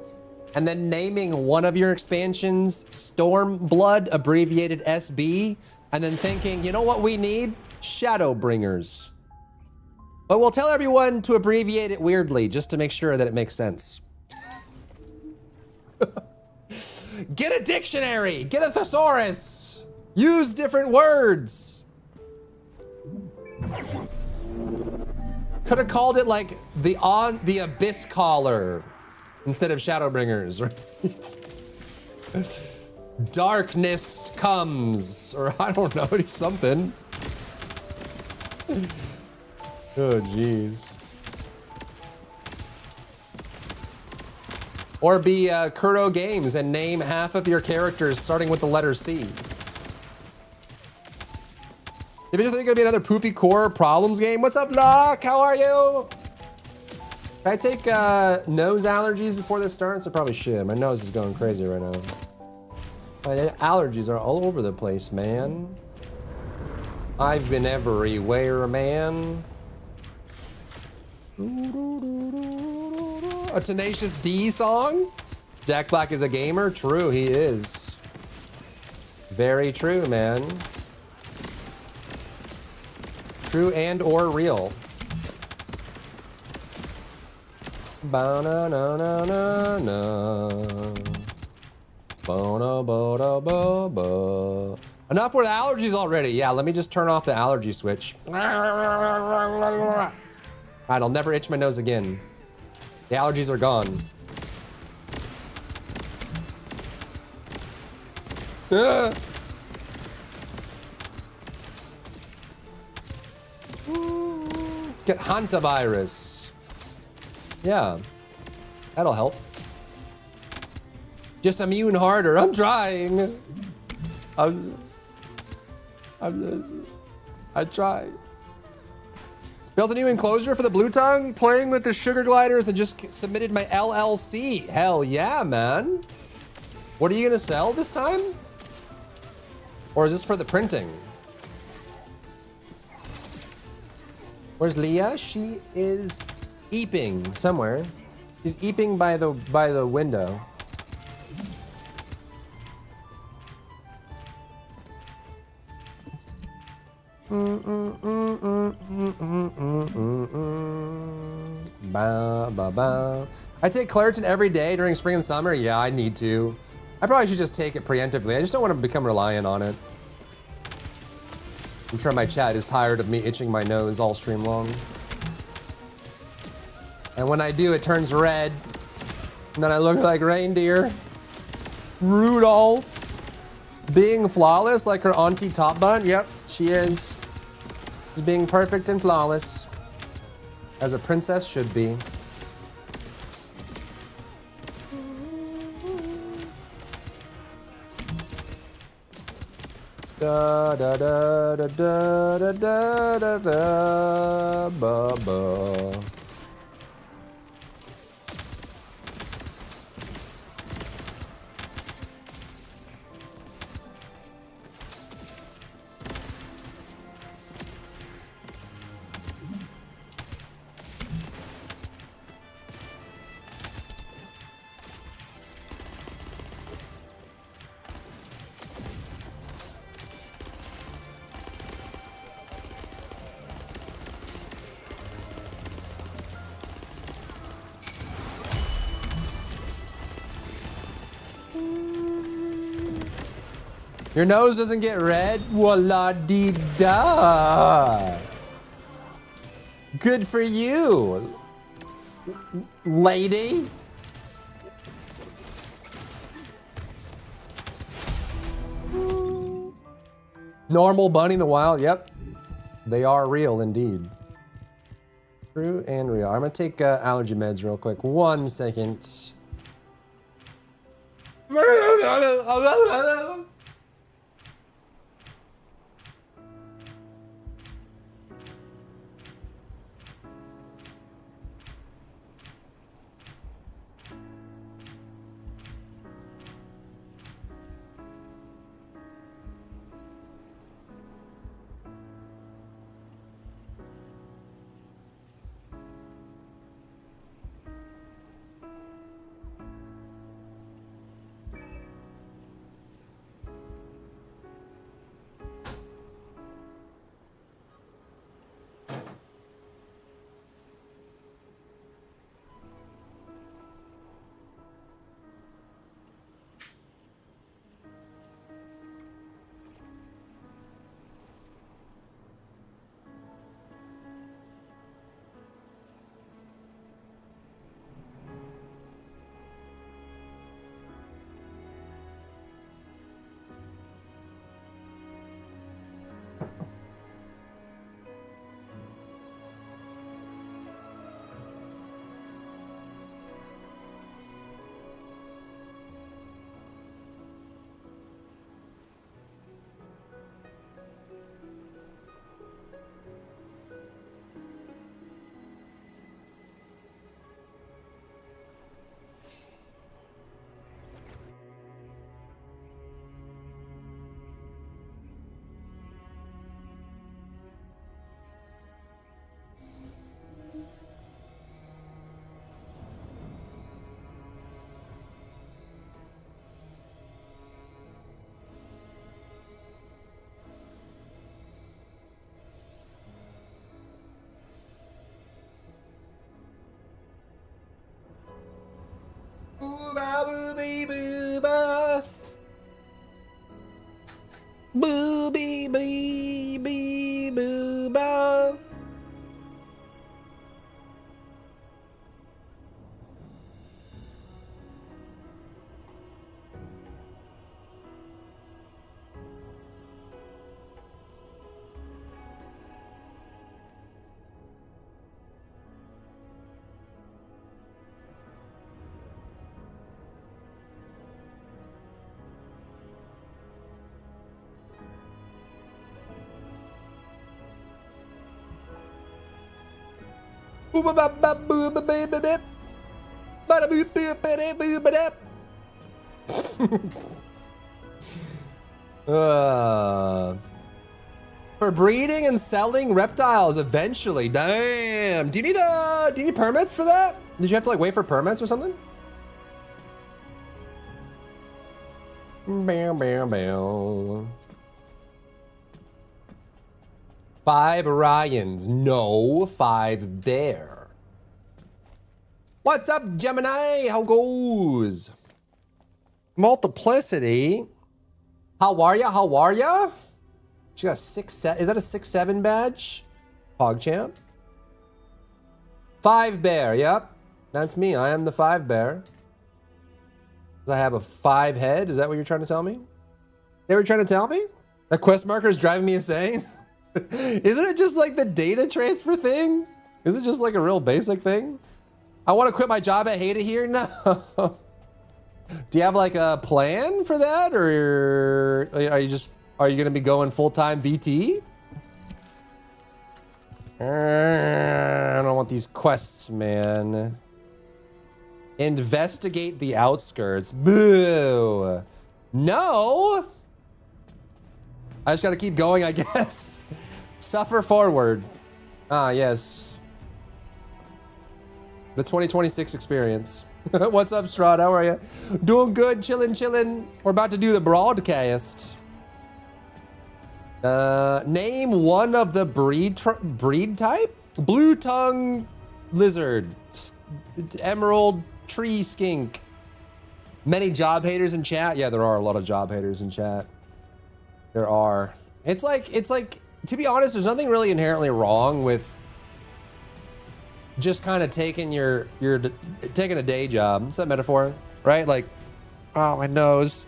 and then naming one of your expansions Stormblood, abbreviated SB, and then thinking, you know what we need? Shadowbringers. But we'll tell everyone to abbreviate it weirdly just to make sure that it makes sense. Get a dictionary. Get a thesaurus. Use different words. Could have called it like the Abyss Caller instead of Shadowbringers. Darkness comes, or I don't know, something. Oh, jeez. Or be Kuro Games and name half of your characters starting with the letter C. If you just think it'll be another poopy core problems game, what's up, Locke? How are you? Can I take nose allergies before this starts? I probably should. My nose is going crazy right now. My allergies are all over the place, man. I've been everywhere, man. A Tenacious D song? Jack Black is a gamer? True, he is. Very true, man. True and or real. Ba-na-na-na-na-na. Ba-na-ba-da-ba-ba. Enough with allergies already. Yeah, let me just turn off the allergy switch. Alright, I'll never itch my nose again. The allergies are gone. Get hantavirus. Yeah, that'll help. Just immune harder. I'm trying. I try. Built a new enclosure for the blue tongue, playing with the sugar gliders, and just submitted my LLC. Hell yeah, man. What are you gonna sell this time? Or is this for the printing? Where's Leah? She is eeping somewhere. She's eeping by the window. Ba, ba, ba. I take Claritin every day during spring and summer. Yeah, I need to. I probably should just take it preemptively. I just don't want to become reliant on it. I'm sure my chat is tired of me itching my nose all stream long. And when I do, it turns red. And then I look like reindeer. Rudolph. Being flawless like her auntie Top Bun. Yep, she is. She's being perfect and flawless. As a princess should be. Da da da da da da da da da ba ba. Your nose doesn't get red? Walla-dee-da. Good for you, lady. Normal bunny in the wild? Yep. They are real indeed. True and real. I'm gonna take allergy meds real quick. 1 second. Booby bee bee boo ba. For breeding and selling reptiles eventually. Damn. Do you need permits for that? Did you have to like wait for permits or something? Bam, bam, bam. 5 Ryans. No, 5 Bear. What's up, Gemini? How goes? Multiplicity. How are ya? How are ya? She got a 6-7. Is that a 6-7 badge? PogChamp. 5 Bear. Yep. That's me. I am the 5 Bear. I have a 5 head. Is that what you're trying to tell me? They were trying to tell me? That quest marker is driving me insane? Isn't it just like the data transfer thing? Is it just like a real basic thing? I want to quit my job at Hate It Here? No. Do you have like a plan for that? Or are you going to be going full-time VT? I don't want these quests, man. Investigate the outskirts. Boo. No. I just got to keep going, I guess. Suffer forward. Ah, yes. The 2026 experience. What's up, Strahd? How are you? Doing good, chilling. We're about to do the broadcast. Name one of the breed type? Blue tongue lizard. Emerald tree skink. Many job haters in chat. Yeah, there are a lot of job haters in chat. There are. It's like, to be honest, there's nothing really inherently wrong with just kind of taking taking a day job. It's that metaphor, right? Like, oh, my nose.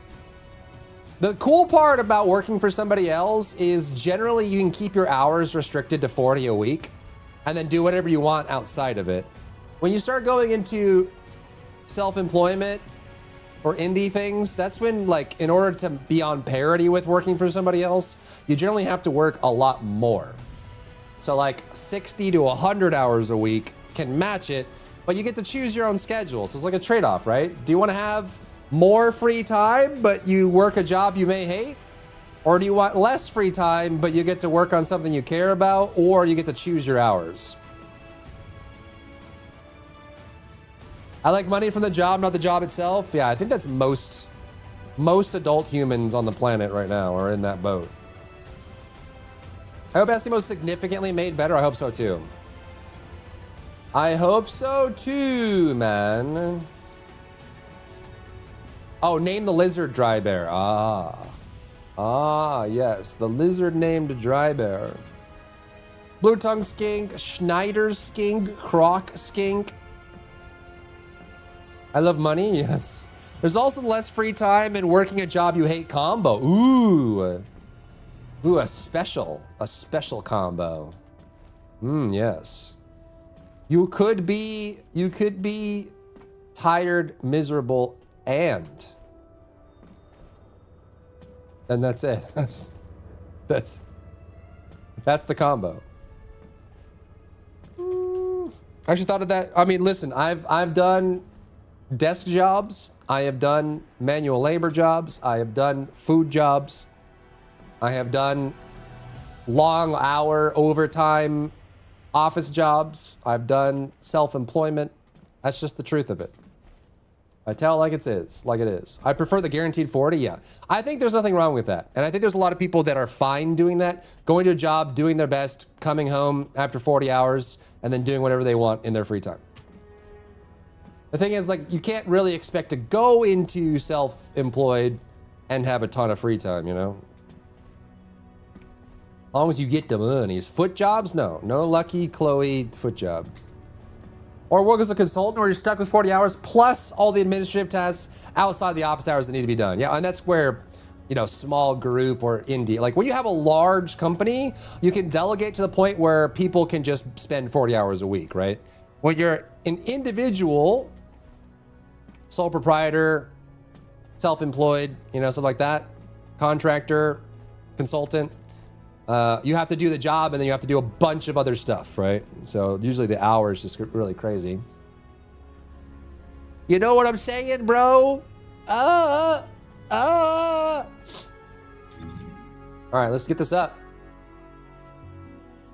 The cool part about working for somebody else is generally you can keep your hours restricted to 40 a week and then do whatever you want outside of it. When you start going into self-employment or indie things, that's when, like, in order to be on parity with working for somebody else, you generally have to work a lot more. So like 60 to 100 hours a week can match it, but you get to choose your own schedule. So it's like a trade-off, right? Do you want to have more free time, but you work a job you may hate? Or do you want less free time, but you get to work on something you care about, or you get to choose your hours? I like money from the job, not the job itself. Yeah, I think that's most adult humans on the planet right now are in that boat. I hope Estimo's significantly made better. I hope so too. I hope so too, man. Oh, name the lizard dry bear. Ah, yes, the lizard named dry bear. Blue tongue skink, Schneider's skink, croc skink. I love money, yes. There's also less free time and working a job you hate combo. Ooh, a special combo. Yes. You could be tired, miserable, and that's it. That's the combo. I actually thought of that. I mean, listen, I've done desk jobs. I have done manual labor jobs. I have done food jobs. I have done long hour overtime office jobs. I've done self-employment. That's just the truth of it. I tell it like it is. I prefer the guaranteed 40, yeah. I think there's nothing wrong with that. And I think there's a lot of people that are fine doing that, going to a job, doing their best, coming home after 40 hours, and then doing whatever they want in their free time. The thing is, like, you can't really expect to go into self-employed and have a ton of free time, you know? As long as you get the monies. Foot jobs? No. No lucky Chloe foot job. Or work as a consultant where you're stuck with 40 hours plus all the administrative tasks outside the office hours that need to be done. Yeah, and that's where, you know, small group or indie. Like when you have a large company, you can delegate to the point where people can just spend 40 hours a week, right? When you're an individual, sole proprietor, self-employed, you know, stuff like that, contractor, consultant, you have to do the job and then you have to do a bunch of other stuff, right? So usually the hours just get really crazy. You know what I'm saying, bro? All right, let's get this up.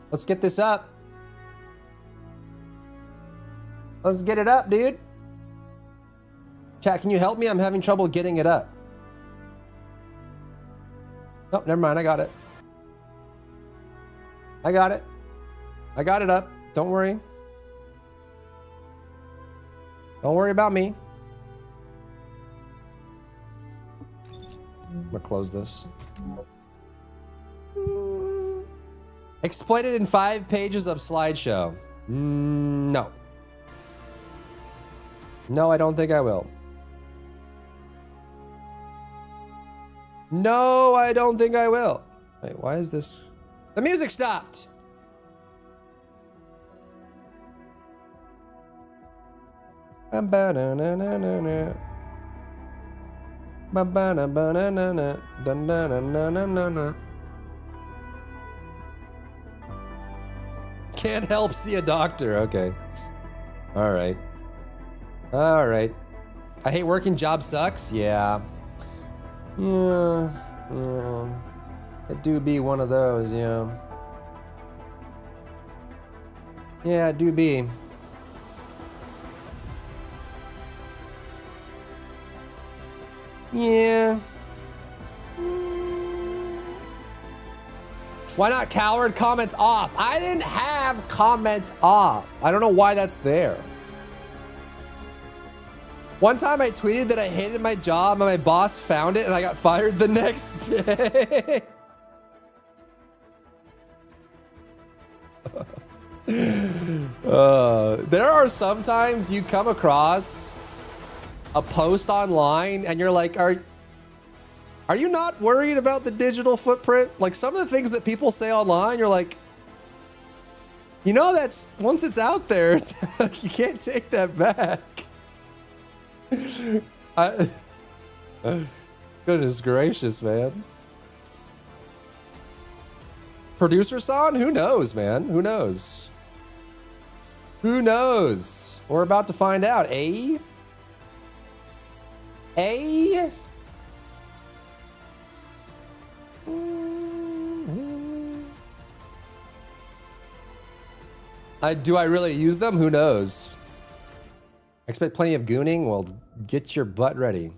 Let's get this up. Let's get it up, dude. Chat, can you help me? I'm having trouble getting it up. Oh, never mind. I got it. I got it. I got it up. Don't worry. Don't worry about me. I'm gonna close this. Explain it in 5 pages of slideshow. No. No, I don't think I will. No, I don't think I will. Wait, why is this? The music stopped. Can't help see a doctor. Okay. All right. All right. I hate working. Job sucks. Yeah. Yeah. It do be one of those, yeah. Yeah, it do be. Yeah. Why not coward? Comments off. I didn't have comments off. I don't know why that's there. One time I tweeted that I hated my job and my boss found it and I got fired the next day. There are sometimes you come across a post online and you're like, are you not worried about the digital footprint? Like some of the things that people say online, you're like, you know, that's once it's out there, it's like, you can't take that back. Goodness gracious, man. Producer son? Who knows, man? Who knows? Who knows? We're about to find out, eh? Eh? Do I really use them? Who knows? I expect plenty of gooning. Well, get your butt ready.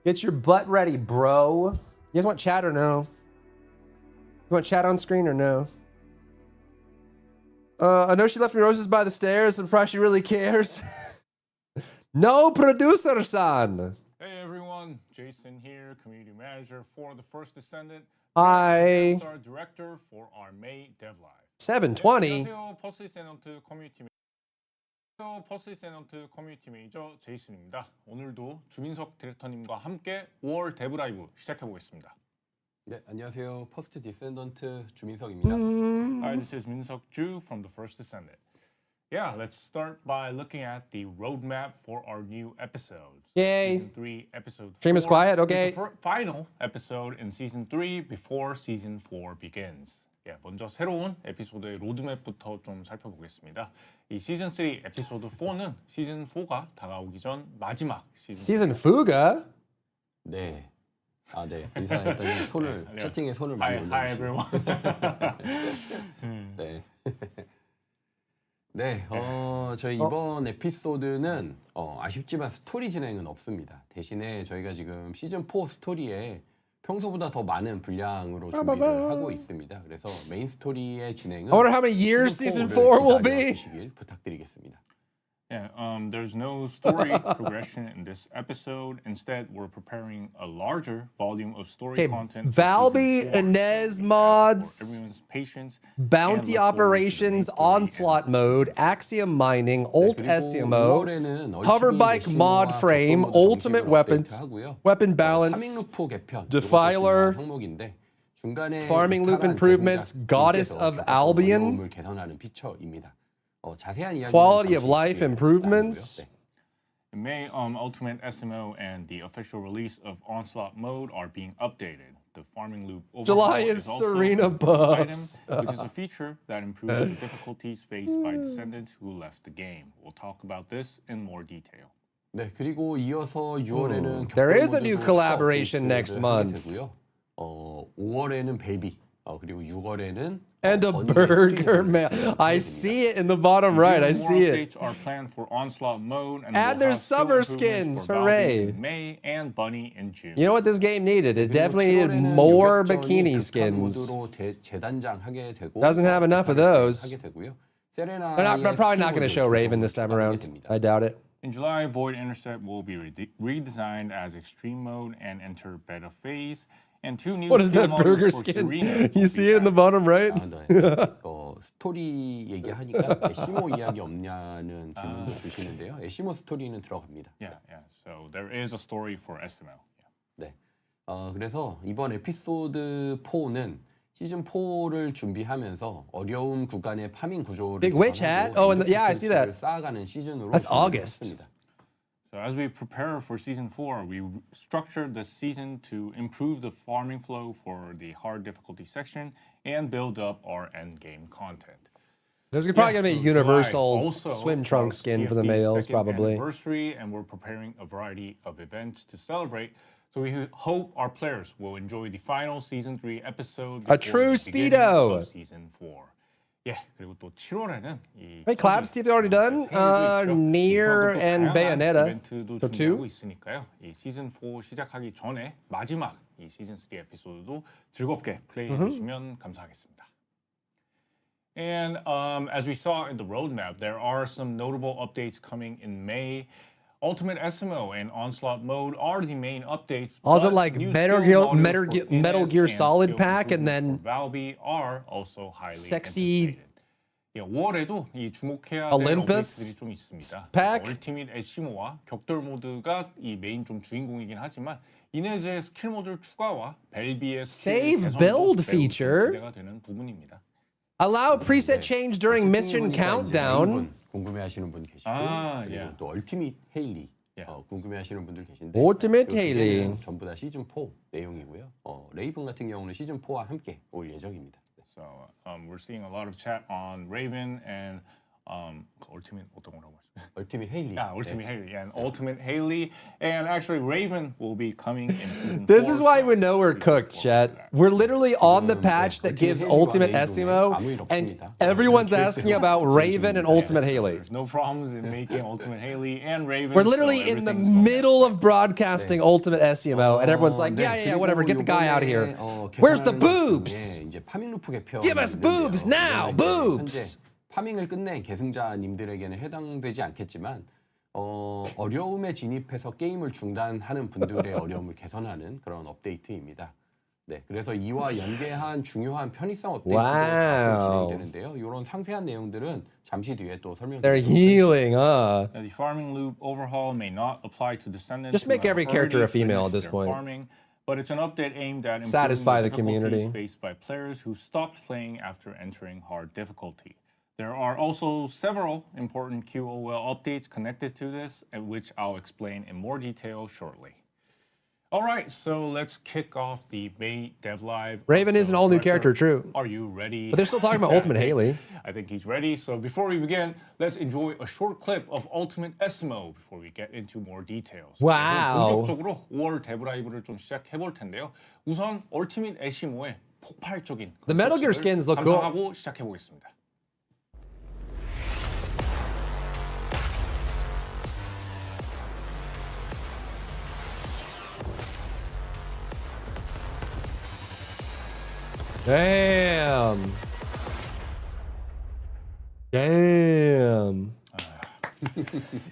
Get your butt ready, bro. You guys want chat or no? You want chat on screen or no? I know she left me roses by the stairs. I'm surprised she really cares. No, producer-san. Hey everyone, Jason here, community manager for The First Descendant. Hi. Our director for our May Dev Live. 720. 안녕하세요, 퍼시센트 커뮤니티 매니저 제이슨입니다. 오늘도 주민석 디렉터님과 함께 5월 데브 라이브 시작해 보겠습니다. 네, 안녕하세요. 퍼스트 디센던트 주민석입니다. Hi, this is Minseok Ju from The First Descendant. Yeah, let's start by looking at the roadmap for our new episodes. Yay. Season 3, episode 4. Stream is quiet, okay. The final episode in season 3 before season 4 begins. 예, 먼저 새로운 에피소드의 로드맵부터 좀 살펴보겠습니다. 이 시즌 3 에피소드 4는 시즌 4가 다가오기 전 마지막 시즌 4가? 네. 아, 네. 인사했더니 손을 채팅에 손을 많이 올려주시고. Hi everyone. 네. 네, 저희 이번 에피소드는 아쉽지만 스토리 진행은 없습니다. 대신에 저희가 지금 시즌 4 스토리에 평소보다 더 많은 분량으로 준비를 하고 있습니다. 그래서 메인 스토리의 진행은 I wonder how many years season 4 will be. 부탁드리겠습니다. Yeah, there's no story progression in this episode. Instead, we're preparing a larger volume of story content. Valby, Inez mods, everyone's patience, bounty operations, onslaught mode, axiom mining, alt SEMO, hoverbike mod frame, ultimate weapons, weapon balance, defiler, farming loop improvements, goddess of Albion, quality of life improvements. In May, Ultimate SMO and the official release of Onslaught mode are being updated. The farming loop July is Serena buffs, which is a feature that improves the difficulties faced by descendants who left the game. We'll talk about this in more detail. 네, 그리고 이어서 6월에는 There is a new collaboration next month. 5월에는 벨비, 그리고 6월에는 and a burger man. I see it in the bottom right. I see it. Are planned for Onslaught mode, and there's summer skins. Hooray! In May and Bunny in June. You know what this game needed? It definitely needed more bikini skins. Doesn't have enough of those. They're probably not going to show Raven this time around. I doubt it. In July, Void Intercept will be redesigned as Extreme Mode and enter Beta Phase. And two new what is that burger skin? You see it in the bottom right? 스토리 얘기하니까 에시모 이야기 없냐는 질문도 주시는데요. 에시모 스토리는 들어갑니다. Yeah. So there is a story for SML. 네. 그래서 이번 에피소드 4는 시즌 4를 준비하면서 어려운 구간의 파밍 구조를 Big witch hat. Oh, and yeah, I see that. 쌓아가는 시즌으로 That's August. So as we prepare for Season 4, we structured the season to improve the farming flow for the hard difficulty section and build up our endgame content. There's probably going to be a universal swim trunk skin for the males, probably. Anniversary, and we're preparing a variety of events to celebrate. So we hope our players will enjoy the final Season 3 episode. A true Speedo! Of Season 4. Yeah, 그리고 또 7월에는 이 Hey, Clab, Steve, already done? Nier and Bayonetta. So 2? 있으니까요. 이 시즌 4 시작하기 전에 마지막 이 시즌 3 에피소드도 즐겁게 플레이해 주시면 감사하겠습니다. And as we saw in the roadmap, there are some notable updates coming in May. Ultimate SMO and Onslaught mode are the main updates. Also, like Metal Gear Solid pack, and then Valby are also highly sexy 예, 5월에도 이 주목해야 될 Olympus 업데이트들이 좀 있습니다. pack. 얼티밋 에시모와 격돌 모드가 이 메인 좀 주인공이긴 하지만 이네즈의 스킬 모듈 추가와 벨비의 Save build feature. 기대가 되는 부분입니다. Allow preset change during mission countdown. 궁금해하시는 분 계시고 그리고 또 얼티밋 헤일리 궁금해하시는 분들 계신데 Ultimate Haley 전부 다 시즌 4 내용이고요. 레이븐 같은 경우는 시즌 4와 함께 올 예정입니다. So we're seeing a lot of chat on Raven and Ultimate 어떤 거라고 하죠? Ultimate Haley. Yeah, Ultimate Haley and Ultimate Haley, and actually Raven will be coming in season 4. This is why we know we're cooked, chat. We're literally on the patch that gives Ultimate SEMO, and everyone's asking about Raven and Ultimate Haley. There's no problems in making Ultimate Haley and Raven. We're literally in the middle of broadcasting Ultimate SEMO, and everyone's like, yeah, whatever, get the guy out of here. Where's the boobs? Give us boobs now, boobs! 파밍을 끝낸 계승자님들에게는 해당되지 않겠지만 어려움에 진입해서 게임을 중단하는 분들의 어려움을 개선하는 그런 업데이트입니다. 네, 그래서 이와 연계한 중요한 편의성 업데이트가 진행되는데요. 이런 상세한 내용들은 잠시 뒤에 또 설명드리겠습니다. They're healing, The farming loop overhaul may not apply to descendants. Just make every character a female at this point. But it's an update aimed at satisfy the community faced by players who stopped playing after entering hard difficulty. There are also several important QOL updates connected to this, which I'll explain in more detail shortly. All right, so let's kick off the May Dev Live. Raven is an all-new character, true. Are you ready? But they're still talking about Ultimate Haley. I think he's ready. So before we begin, let's enjoy a short clip of Ultimate SMO before we get into more details. Wow. 본격적으로 5월 데브 라이브를 좀 시작해 볼 텐데요. 우선 Ultimate SMO의 폭발적인 The Metal Gear skins look cool. 감상하고 시작해 보겠습니다. Damn.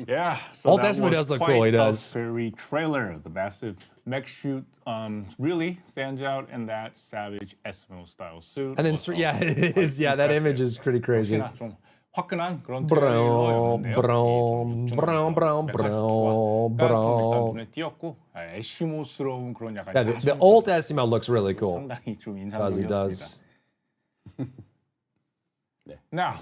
Yeah, so Old that Testament was does look quite cool, he a does. very trailer. The massive mech shoot really stands out in that savage Eskimo style suit. And then, was yeah, also it is. quite Yeah, that impressive. image is pretty crazy. 역시나 좀 화끈한 그런 브라운, 트레일러였는데요. 브라운, 브라운, 브라운, 브라운, 약간 좀 일단 브라운. 눈에 띄었고 에시모스러운 그런 약간 Yeah, the old Testament looks really cool. 상당히 좀 He 인상적이었습니다. does. Now,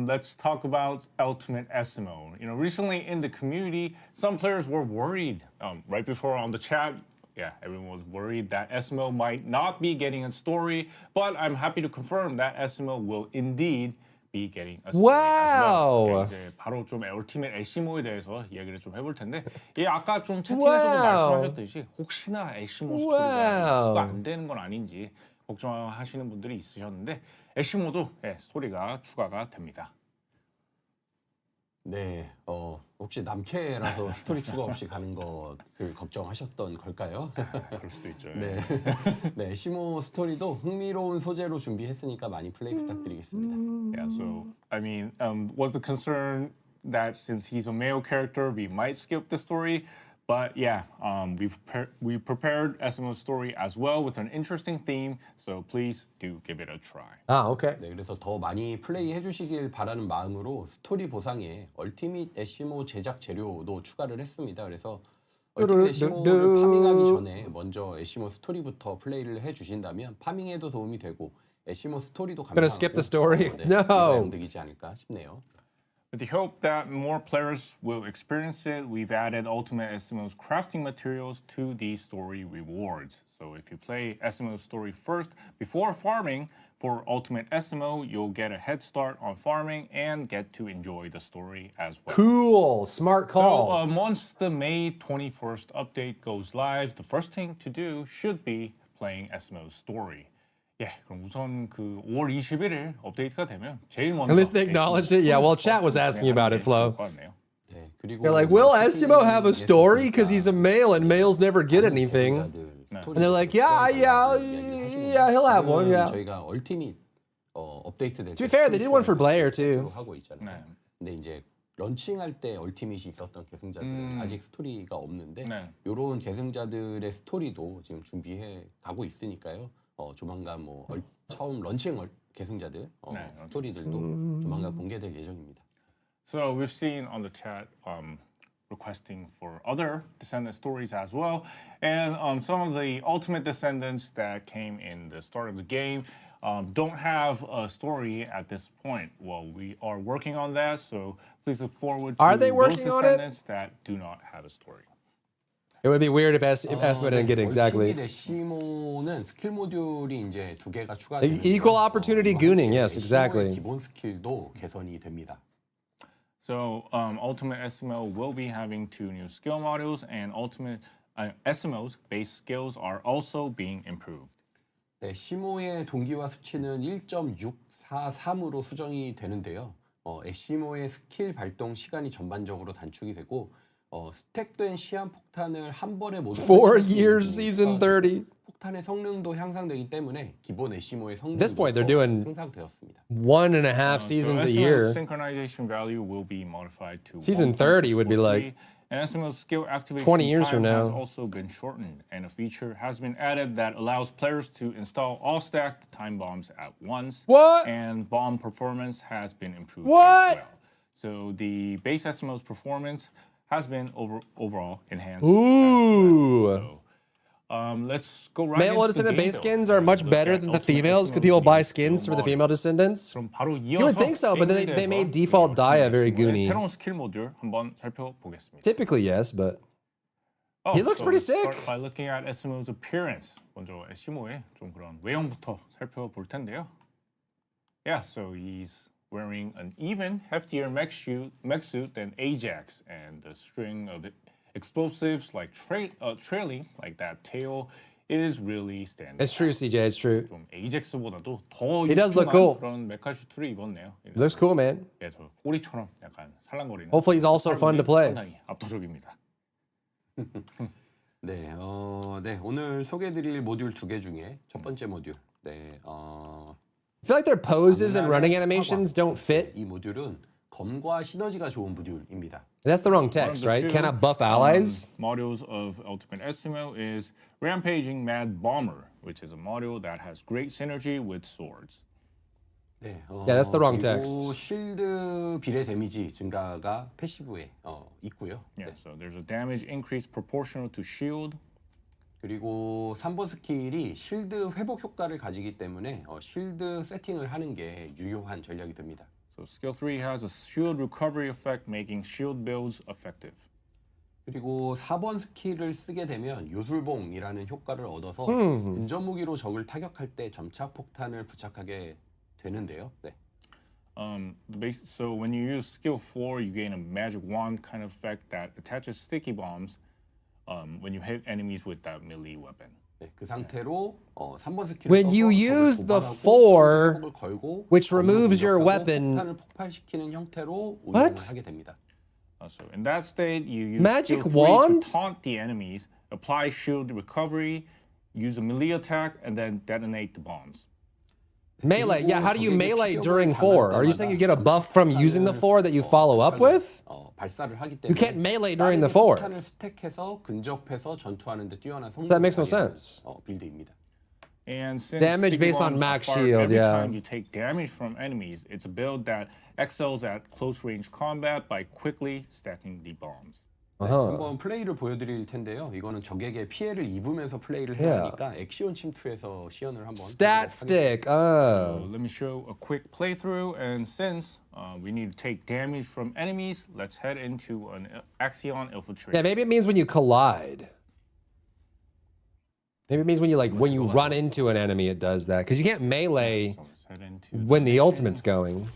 let's talk about Ultimate Eskimo. You know, recently in the community, some players were worried. Right before on the chat, yeah, everyone was worried that Eskimo might not be getting a story, but I'm happy to confirm that Eskimo will indeed be getting a story as well. 이제 바로 좀 Ultimate Eskimo에 대해서 이야기를 좀 해볼 텐데, 예, 아까 좀 채팅에서도 말씀하셨듯이 혹시나 Eskimo 스토리가 추가 안 되는 건 아닌지 걱정하시는 분들이 있으셨는데 에시모도 스토리가 추가가 됩니다. 네, 혹시 남캐라서 스토리 추가 없이 가는 것을 걱정하셨던 걸까요? 그럴 수도 있죠. 네, 네, 에시모 스토리도 흥미로운 소재로 준비했으니까 많이 플레이 부탁드리겠습니다. Yeah, so I mean, was the concern that since he's a male character, we might skip the story? But yeah, we prepared Eskimo's story as well with an interesting theme, so please do give it a try. 아, 오케이. 네, 그래서 더 많이 플레이 해주시길 바라는 마음으로 스토리 보상에 얼티밋 에시모 제작 재료도 추가를 했습니다. 그래서 얼티밋 에시모를 파밍하기 전에 먼저 에시모 스토리부터 플레이를 해주신다면 파밍에도 도움이 되고 에시모 스토리도 감상하고 skip the story? No. 영득이지 않을까 싶네요. With the hope that more players will experience it, we've added Ultimate Eskimo's crafting materials to the story rewards. So if you play Eskimo's story first before farming, for Ultimate Eskimo, you'll get a head start on farming and get to enjoy the story as well. Cool, smart call. So once the May 21st update goes live, the first thing to do should be playing Eskimo's story. 예, 그럼 우선 그 5월 21일 업데이트가 되면 제일 먼저 At least they acknowledged it. Yeah, well, chat was asking about it, Flo. They're like, will Eskimo have a story? Because he's a male and males never get anything. And they're like, yeah, he'll have one, yeah. 저희가 얼티밋 업데이트 될 To be fair, they did one for Blair, too. 하고 있잖아요. 근데 이제 런칭할 때 얼티밋이 있었던 계승자들은 아직 스토리가 없는데 이런 계승자들의 스토리도 지금 준비해 가고 있으니까요. 조만간 뭐 처음 런칭 계승자들 스토리들도 조만간 공개될 예정입니다. So we've seen on the chat requesting for other Descendant stories as well, and some of the Ultimate Descendants that came in the start of the game don't have a story at this point. Well, we are working on that, so please look forward to those Descendants that do not have a story. It would be weird if Eskimo didn't get it exactly. 에시모는 스킬 모듈이 이제 2개가 추가되는데 Equal opportunity gooning, yes, exactly. 기본 스킬도 개선이 됩니다. So Ultimate Eskimo will be having 2 new skill modules, and Ultimate Eskimo's base skills are also being improved. 네, 시모의 동기화 수치는 1.643으로 수정이 되는데요. 에시모의 스킬 발동 시간이 전반적으로 단축이 되고 스택된 시한 폭탄을 한 번에 모두 4 years, season 30. 폭탄의 성능도 향상되기 때문에 기본 에시모의 성능도 At this point, they're doing 향상되었습니다. 1.5 seasons a year. Synchronization value will be modified to Season 30 would be like and Eskimo's skill activation 20 years from time has now. also been shortened, and a feature has been added that allows players to install all stacked time bombs at once. What? And bomb performance has been improved What? as well. So the base Eskimo's performance has been overall enhanced. Ooh. So, let's go right Male into descendant the game, base skins are much better than the females because people buy skins for the female descendants. You would think so, but then they made default Daya very goony. 새로운 스킬 모듈 한번 살펴보겠습니다. Typically, yes, but he looks pretty sick. Start by looking at Eskimo's appearance. 먼저 에시모의 좀 그런 외형부터 살펴볼 텐데요. Yeah, so he's wearing an even heftier mech suit than Ajax, and the string of explosives like trailing like that tail is really standing. It's true, CJ. It's true. 좀 AJAX보다도 더 He does look cool. 그런 메카 슈트를 입었네요. Looks cool, man. 예, 저 꼬리처럼 약간 살랑거리는. Hopefully, he's also fun to play. 상당히 압도적입니다. 네, 네, 오늘 소개해드릴 모듈 2개 중에 첫 번째 모듈. 네, I feel like their poses and running animations don't fit. 이 모듈은 검과 시너지가 좋은 모듈입니다. That's the wrong One of text, the right? two, Cannot buff allies? Modules of Ultimate Estimo is Rampaging Mad Bomber, which is a module that has great synergy with swords. 네, Yeah, that's the wrong 그리고 text. 실드 비례 데미지 증가가 패시브에 있고요. Yeah, so there's a damage increase proportional to shield. 그리고 3번 스킬이 실드 회복 효과를 가지기 때문에 실드 세팅을 하는 게 유효한 전략이 됩니다. So skill 3 has a shield recovery effect, making shield builds effective. 그리고 4번 스킬을 쓰게 되면 요술봉이라는 효과를 얻어서 근접 무기로 적을 타격할 때 점착 폭탄을 부착하게 되는데요. 네. So when you use skill 4, you gain a magic wand kind of effect that attaches sticky bombs when you hit enemies with that melee weapon. 네, 그 상태로 3번 스킬을 When you use the 4, 걸고 which removes your weapon. 폭탄을 폭발시키는 형태로 운영을 하게 됩니다. So in that state, you use Magic skill 3 wand? to taunt the enemies, apply shield recovery, use a melee attack, and then detonate the bombs. Melee, yeah, how do you melee during 4? Are you saying you get a buff from using the 4 that you follow up with? 발사를 하기 때문에 You can't melee during the 4. 폭탄을 스택해서 근접해서 전투하는 데 뛰어난 성능을 That makes no sense. 빌드입니다. And since Damage sticky based on bombs max are fired shield, every yeah. time you take damage from enemies, it's a build that excels at close range combat by quickly stacking the bombs. 한번 플레이를 보여드릴 텐데요. 이거는 적에게 피해를 입으면서 플레이를 해야 하니까 액션 침투에서 시연을 한번. Stat stick. So let me show a quick playthrough. And since we need to take damage from enemies, let's head into an Axion infiltration. Yeah, maybe it means when you collide. Maybe it means when you run into an enemy, it does that. Because you can't melee when the ultimate's going.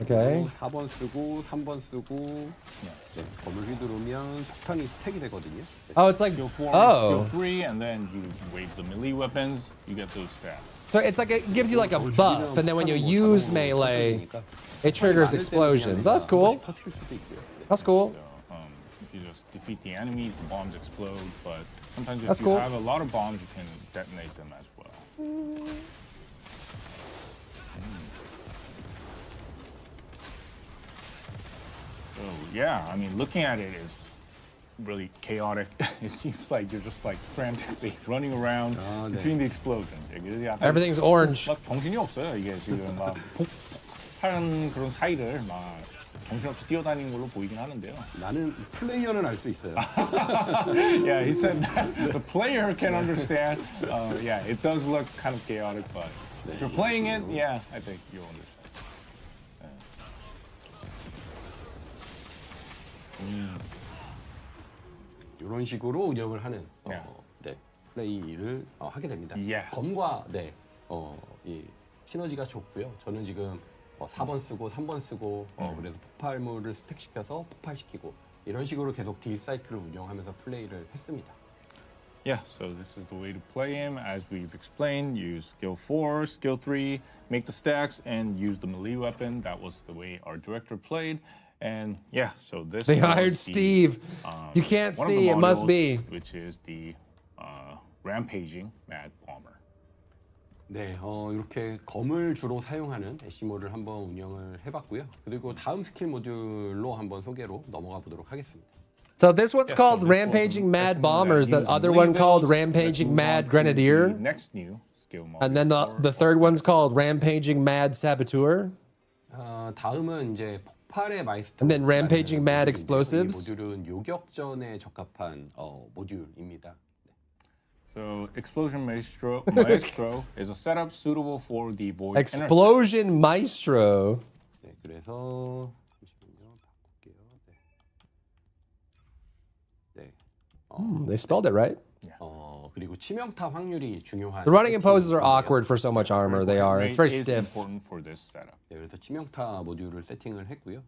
Okay. 4번 쓰고 3번 쓰고 네, 검을 휘두르면 폭탄이 스택이 되거든요. Oh, it's like skill 4, oh. skill 3, and then you wave the melee weapons, you get those stats. So it's like it gives you like a buff, and then when you use melee, it triggers explosions. That's cool. That's cool. So, if you just defeat the enemies, the bombs explode. But sometimes if That's you cool. have a lot of bombs, you can detonate them as well. So yeah, I mean, looking at it is really chaotic. It seems like you're just like frantically running around between the explosions. Everything's orange. 막 정신이 없어요. 이게 지금 막 폭발하는 그런 사이를 막 정신없이 뛰어다니는 걸로 보이긴 하는데요. 나는 플레이어는 알 수 있어요. Yeah, he said that the player can understand. Yeah, it does look kind of chaotic, but if you're playing it, yeah, I think you'll understand. 이런 식으로 운영을 하는 네, 플레이를 하게 됩니다. Yes. 검과 이 시너지가 좋고요. 저는 지금 4번 쓰고 3번 쓰고 그래서 폭발물을 스택시켜서 폭발시키고 이런 식으로 계속 딜 사이클을 운영하면서 플레이를 했습니다. Yeah, so this is the way to play him. As we've explained, use skill 4, skill 3, make the stacks, and use the melee weapon. That was the way our director played. And yeah, so this They was hired Steve. You can't one of the see, it must modules, be. Which is the Rampaging Mad Bomber. 네, 이렇게 검을 주로 사용하는 애쉬모를 한번 운영을 해봤고요. 그리고 다음 스킬 모듈로 한번 소개로 넘어가 보도록 하겠습니다. So this one's called Rampaging Mad Bombers. The other one called Rampaging Mad Grenadier. Next new skill module. And then the third one's called Rampaging Mad Saboteur. 다음은 이제 폭발의 마이스터. And then Rampaging Mad 이 Explosives. 모듈은 요격전에 적합한 모듈입니다. So Explosion Maestro is a setup suitable for the Void Explosion Maestro. 네, 그래서 잠시만요, 바꿀게요. 네. They spelled it right. 그리고 치명타 확률이 중요한. The running imposes are awkward for so much armor. They are. It's very stiff. Important for this setup. 네, 그래서 치명타 모듈을 세팅을 했고요.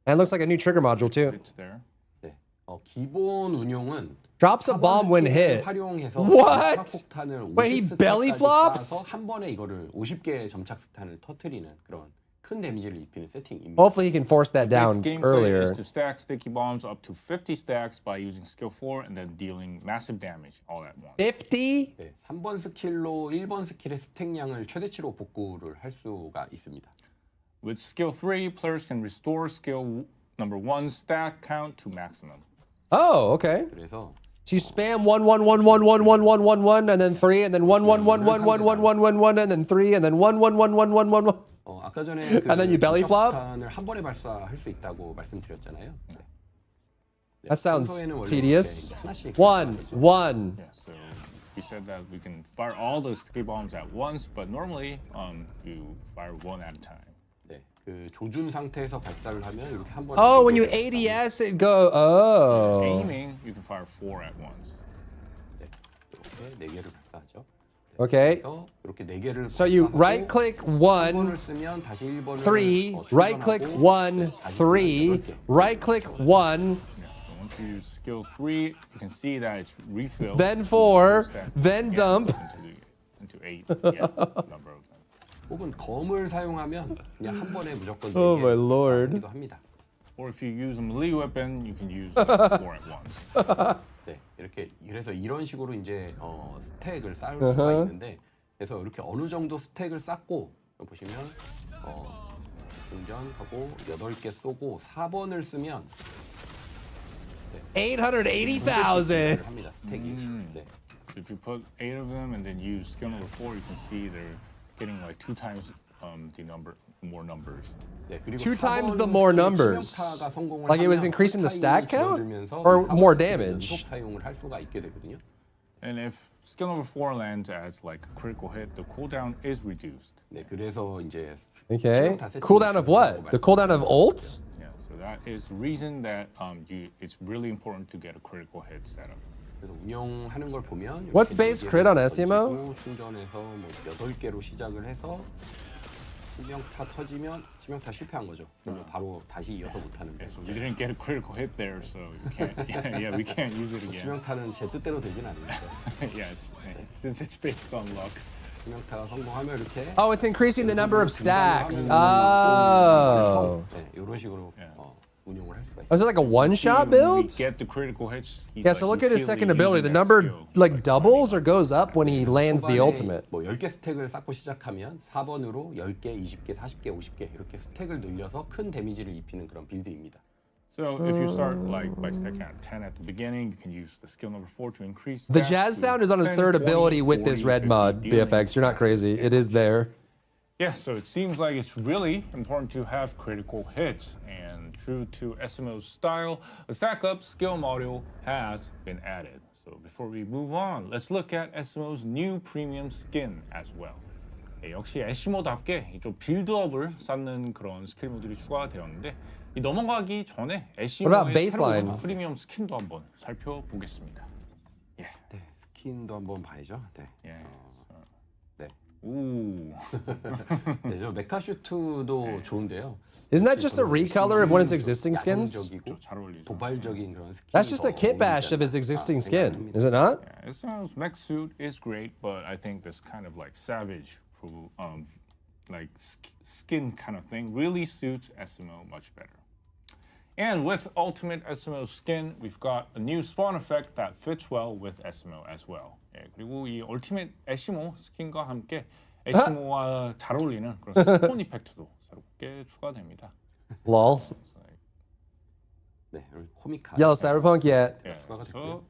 And it looks like a new trigger module too. It's there. 네. 기본 운용은 drops a bomb when hit. 활용해서 What? 폭탄을 Wait, he belly flops? 한 번에 이거를 50개의 점착 스탄을 터뜨리는 그런 큰 데미지를 입히는 세팅입니다. Hopefully he can force that This down gameplay earlier. is to stack sticky bombs up to 50 stacks by using skill 4 and then dealing massive damage all at once. 50? 네, 3번 스킬로 1번 스킬의 스택량을 최대치로 복구를 할 수가 있습니다. With skill 3, players can restore skill number 1 stack count to maximum. Oh, okay. 그래서 So you spam 1 1 1 1 1 1 1 1 1 and then 3 and then 1 1 1 1 1 1 1 1 1 and then 3 and then 1 1 1 1 1 1 1. 아까 전에 And then you belly flop? 폭탄을 한 번에 발사할 수 있다고 말씀드렸잖아요. 네. That sounds 평소에는 원래 tedious. 이렇게 하나씩 1 1. Yeah, so we said that we can fire all the sticky bombs at once, but normally you fire one at a time. 네, 그 조준 상태에서 발사를 하면 이렇게 한 번에 Oh, when you ADS it go. Oh. Aiming, you can fire 4 at once. 네, 이렇게 네 개를 발사하죠. Okay. 그래서 이렇게 네 개를 So you right click 1 1번을 쓰면 다시 1번을 3, right click 1 3, right click 1, Once you use skill 3, you can see that it's refilled. then 4, then dump. Into 8, yeah, number of them. 혹은 검을 사용하면 그냥 한 번에 무조건 Oh 네 my 개를 lord. 발사하기도 합니다. Or if you use a melee weapon, you can use 4 at once. 네, 이렇게 그래서 이런 식으로 이제 스택을 쌓을 수가 있는데 그래서 이렇게 어느 정도 스택을 쌓고 보시면 충전하고 8개 쏘고 4번을 쓰면 880,000. 합니다. 스택이. 네. If you put 8 of them and then use skill number 4, you can see they're getting like 2 times the number more numbers. 네, 그리고 2 times the more numbers. 치명타가 성공을 Like it was 하면 increasing the stack count 줄어들면서 or 이 more 사번 damage. 연속 사용을 할 수가 있게 되거든요. And if skill number 4 lands as like a critical hit, the cooldown is reduced. 네, 그래서 이제 Okay. 치명타 세팅이 Cooldown of what? The cooldown of ult? Yeah, so that is the reason that it's really important to get a critical hit setup. 그래서 운영하는 걸 보면 What's base crit on SMO? 충전해서 뭐 8개로 시작을 해서 치명타 터지면 치명타 실패한 거죠. 그러면 바로 다시 이어서 못 하는데. So we didn't get a critical hit there, so we can't. Yeah, we can't use it again. 치명타는 제 뜻대로 되진 않으니까. Yes, since it's based on luck. 치명타가 성공하면 이렇게. Oh, it's increasing the number of stacks. Oh. 네, 이런 식으로 운용을 할 수가 있어요. Is it like a one-shot build? Get the critical hits. Yeah, so look at his second ability. The number like doubles or goes up when he lands the ultimate. 뭐 10개 스택을 쌓고 시작하면 4번으로 10개, 20개, 40개, 50개 이렇게 스택을 늘려서 큰 데미지를 입히는 그런 빌드입니다. So if you start like by stacking at 10 at the beginning, you can use the skill number 4 to increase. The jazz sound is on his third ability with this red mod, BFX. You're not crazy. It is there. Yeah, so it seems like it's really important to have critical hits, and true to SMO's style, a stack up skill module has been added. So before we move on, let's look at SMO's new premium skin as well. 네, 역시 SMO답게 좀 빌드업을 쌓는 그런 스킬 모듈이 추가되었는데 이 넘어가기 전에 SMO의 새로운 프리미엄 스킨도 한번 살펴보겠습니다. 네, 스킨도 한번 봐야죠. 네. 네. 오. 네, 저 메카슈트도 좋은데요. Isn't that just a recolor of one of his existing skins? 도발적인 그런 스킨. That's just a kit bash of his existing skin, is it not? Yeah, SMO's mech suit is great, but I think this kind of like savage, like skin kind of thing really suits SMO much better. And with Ultimate SMO skin, we've got a new spawn effect that fits well with SMO as well. 예, 그리고 이 Ultimate SMO 스킨과 함께 SMO와 잘 어울리는 그런 스폰 이펙트도 새롭게 추가됩니다. Lol. 네, 코믹한. Yellow Cyberpunk, yeah. 추가가 됐고요.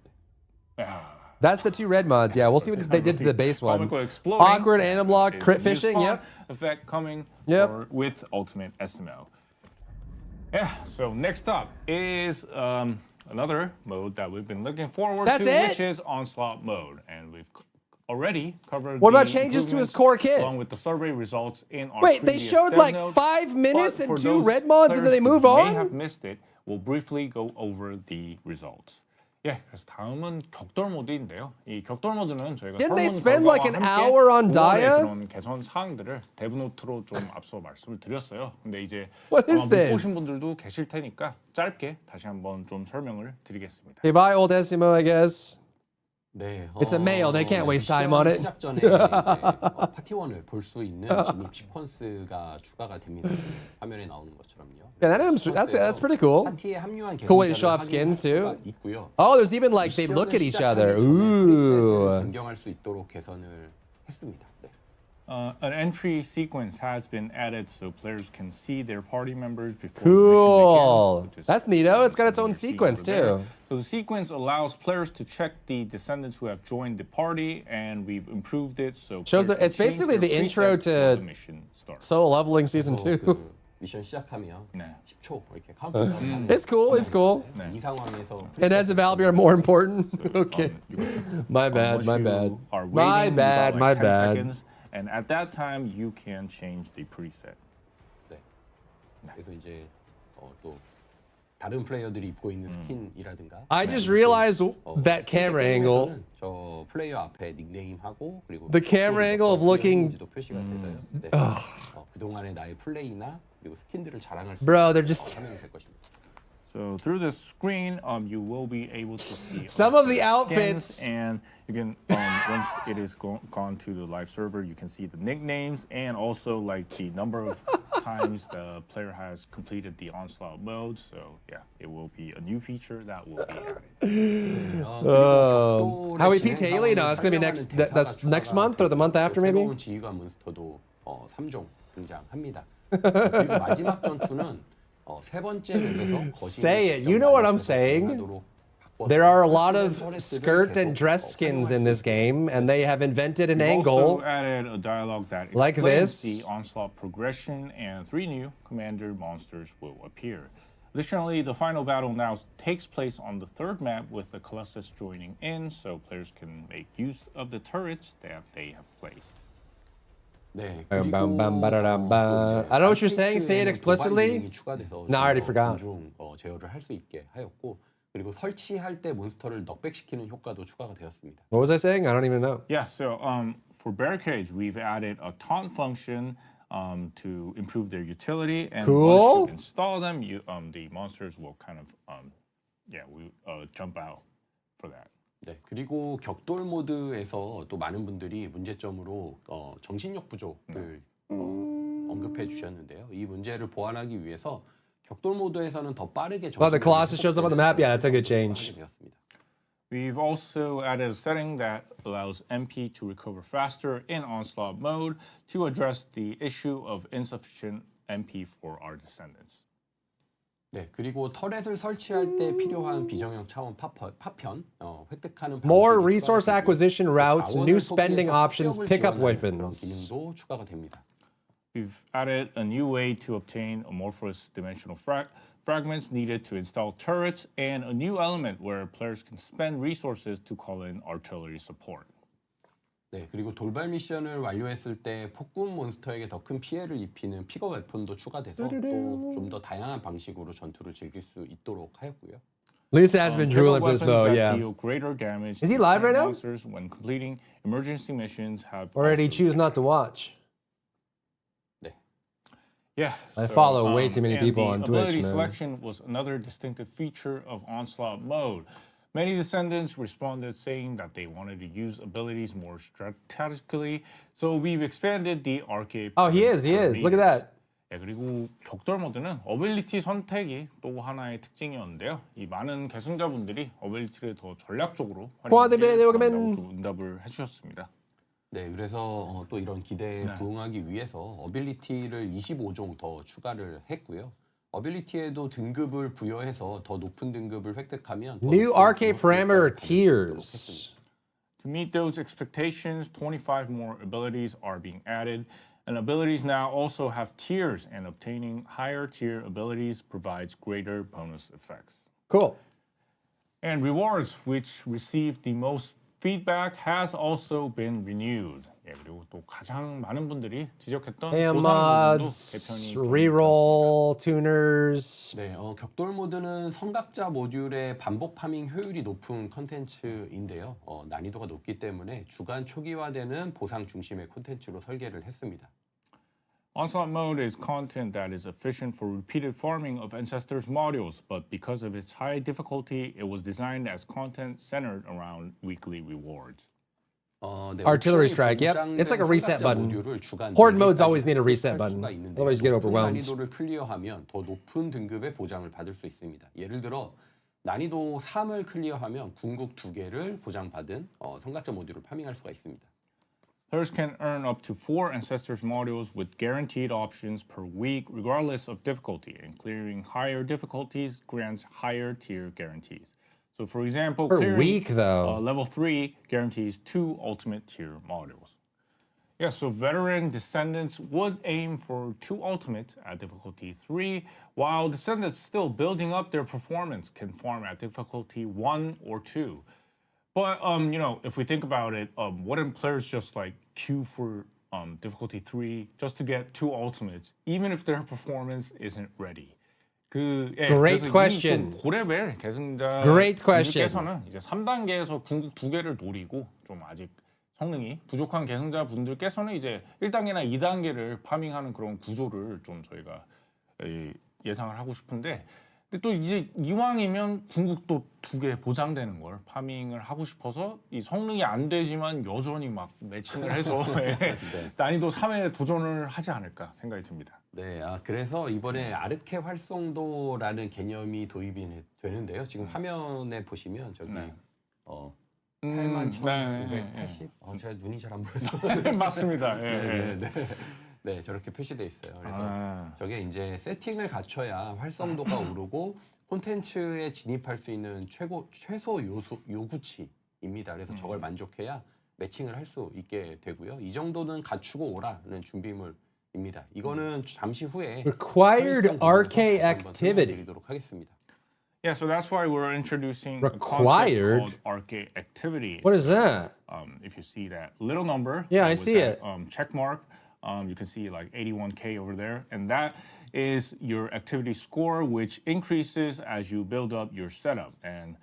That's the 2 red mods. Yeah, we'll see what they did to the base one. Awkward anti-block, crit fishing. Yep. Effect coming with Ultimate SMO. Yeah. So next up is another mode that we've been looking forward to, which is Onslaught mode, and we've already covered. What about changes to his core kit? Along with the survey results in our Wait, they showed like 5 minutes and 2 red mods, and then they move on. May have missed it. We'll briefly go over the results. 예, 그래서 다음은 격돌 모드인데요. 이 격돌 모드는 저희가 Didn't they spend like an hour on Daya? 그런 개선 사항들을 데브노트로 좀 앞서 말씀을 드렸어요. 근데 이제 What is 못 this? 보신 분들도 계실 테니까 짧게 다시 한번 좀 설명을 드리겠습니다. Okay, bye, old SMO, I guess. 네, It's a male. They can't waste time on it. 시작 전에 이제 파티원을 볼 수 있는 진입 시퀀스가 추가가 됩니다. 화면에 나오는 것처럼요. Yeah, that's pretty cool. 파티에 합류한 Cool way to show 계승자를 off skins 확인할 too. 수가 있고요. Oh, there's even like they look at each other. Ooh. 변경할 수 있도록 개선을 했습니다. 네. An entry sequence has been added so players can see their party members before Cool. the mission begins. That's neato. It's got its own sequence too. So the sequence allows players to check the descendants who have joined the party, and we've improved it so Shows players that it's can change basically their the intro preset before to the mission starts. Solo Leveling Season 2. 미션 시작하면 네. 10초 이렇게 카운트다운. It's cool. It's cool. 이 상황에서 And as a Valby are more important. Okay. My bad. Once My you bad. are waiting, My you got bad. like My 10 bad. seconds, and at that time you can change the preset. 네. 그래서 이제 또 다른 플레이어들이 입고 있는 스킨이라든가. I just realized that camera angle. 저 플레이어 앞에 닉네임하고 그리고 The camera angle of looking. 표시가 돼서요. 네. 그동안의 나의 플레이나 그리고 스킨들을 자랑할 수 Bro, they're just. 하면 될 것입니다. So through the screen, you will be able to see Some of the skins, outfits. and you can once it is gone to the live server, you can see the nicknames and also like the number of times the player has completed the onslaught mode. So yeah, it will be a new feature that will be added. How we Pete Haley? No, it's gonna be next. That's next month or the month after, maybe. 새로운 지휘관 몬스터도 3종 등장합니다. 그리고 마지막 전투는 세 번째 맵에서 Say it. You know what I'm saying? There are a lot of skirt and dress skins in this game, and they have invented an We've angle also added a dialogue that like explains this. the onslaught progression, and 3 new commander monsters will appear. Additionally, the final battle now takes place on the third map with the Colossus joining in, so players can make use of the turrets that they have placed. 네. I don't know what you're saying. Say it explicitly. No, I already forgot. 제어를 할 수 있게 하였고 그리고 설치할 때 몬스터를 넉백시키는 효과도 추가가 되었습니다. What was I saying? I don't even know. Yeah, so for barricades, we've added a taunt function to improve their utility, and Cool. once you install them, the monsters will kind of jump out for that. 네, 그리고 격돌 모드에서 또 많은 분들이 문제점으로 정신력 부족을 언급해 주셨는데요. 이 문제를 보완하기 위해서 격돌 모드에서는 더 빠르게 Oh, the Colossus shows up on the map. Yeah, that's a good change. We've also added a setting that allows MP to recover faster in onslaught mode to address the issue of insufficient MP for our descendants. 네, 그리고 터렛을 설치할 때 필요한 비정형 차원 파편, 획득하는 More resource acquisition routes, new spending options, pickup weapons. 기능도 추가가 됩니다. We've added a new way to obtain amorphous dimensional fragments needed to install turrets, and a new element where players can spend resources to call in artillery support. 네, 그리고 돌발 미션을 완료했을 때 폭군 몬스터에게 더 큰 피해를 입히는 픽업 웨폰도 추가돼서 또 좀 더 다양한 방식으로 전투를 즐길 수 있도록 하였고요. Lisa has been drooling for this mode, yeah. Is he live right now? When completing emergency missions have Or did he choose not to watch? 네. Yeah. I follow way too many people on Twitch, ability man. selection was another distinctive feature of Onslaught mode. Many descendants responded saying that they wanted to use abilities more strategically, so we've expanded the arcade. Oh, he is. Look at that. 네, 그리고 격돌 모드는 어빌리티 선택이 또 하나의 특징이었는데요. 이 많은 계승자분들이 어빌리티를 더 전략적으로 활용한다고 응답을 해주셨습니다. 네, 그래서 또 이런 기대에 부응하기 위해서 어빌리티를 25종 더 추가를 했고요. 어빌리티에도 등급을 부여해서 더 높은 등급을 획득하면 New arcade parameter tiers. To meet those expectations, 25 more abilities are being added, and abilities now also have tiers, and obtaining higher tier abilities provides greater bonus effects. Cool. And rewards, which received the most feedback, has also been renewed. 예, 그리고 또 가장 많은 분들이 지적했던 AM 보상 부분도 mods, 개편이 reroll, tuners. 네, 격돌 모드는 성각자 모듈의 반복 파밍 효율이 높은 컨텐츠인데요. 난이도가 높기 때문에 주간 초기화되는 보상 중심의 콘텐츠로 설계를 했습니다. Onslaught mode is content that is efficient for repeated farming of Ancestors modules, but because of its high difficulty, it was designed as content centered around weekly rewards. Artillery strike, yep. It's like a reset button. Horde modes always need a reset button. Otherwise you get overwhelmed. 난이도를 클리어하면 더 높은 등급의 보장을 받을 수 있습니다. 예를 들어 난이도 3을 클리어하면 궁극 2개를 보장받은 성가자 모듈을 파밍할 수가 있습니다. Players can earn up to 4 Ancestors modules with guaranteed options per week, regardless of difficulty, and clearing higher difficulties grants higher tier guarantees. So, for example, per week, though, level 3 guarantees 2 ultimate tier modules. Yeah, so veteran Descendants would aim for 2 ultimate at difficulty 3, while Descendants still building up their performance can farm at difficulty 1 or 2. But, you know, if we think about it, wouldn't players just like queue for difficulty 3 just to get 2 ultimates, even if their performance isn't ready? Great question. 고레벨 계승자 Great question. 분들께서는 이제 3단계에서 궁극 2개를 노리고 좀 아직 성능이 부족한 계승자 분들께서는 이제 1단계나 2단계를 파밍하는 그런 구조를 좀 저희가 예상을 하고 싶은데, 근데 또 이제 이왕이면 궁극도 2개 보장되는 걸 파밍을 하고 싶어서 이 성능이 안 되지만 여전히 막 매칭을 해서 네. 난이도 3에 도전을 하지 않을까 생각이 듭니다. 네, 그래서 이번에 아르케 활성도라는 개념이 도입이 되는데요. 지금 화면에 보시면 저기 81,580. 제가 눈이 잘 안 보여서. 맞습니다. 네, 저렇게 표시돼 있어요. 그래서 저게 이제 세팅을 갖춰야 활성도가 오르고 콘텐츠에 진입할 수 있는 최소 요구치입니다. 그래서 저걸 만족해야 매칭을 할 수 있게 되고요. 이 정도는 갖추고 오라는 준비물입니다. 이거는 잠시 후에 required RK activity. 드리도록 하겠습니다. Yeah, so that's why we're introducing required a concept called RK activity. What is that? If you see that little number, yeah, I see it. Check mark. You can see like 81K over there, and that is your activity score, which increases as you build up your setup. And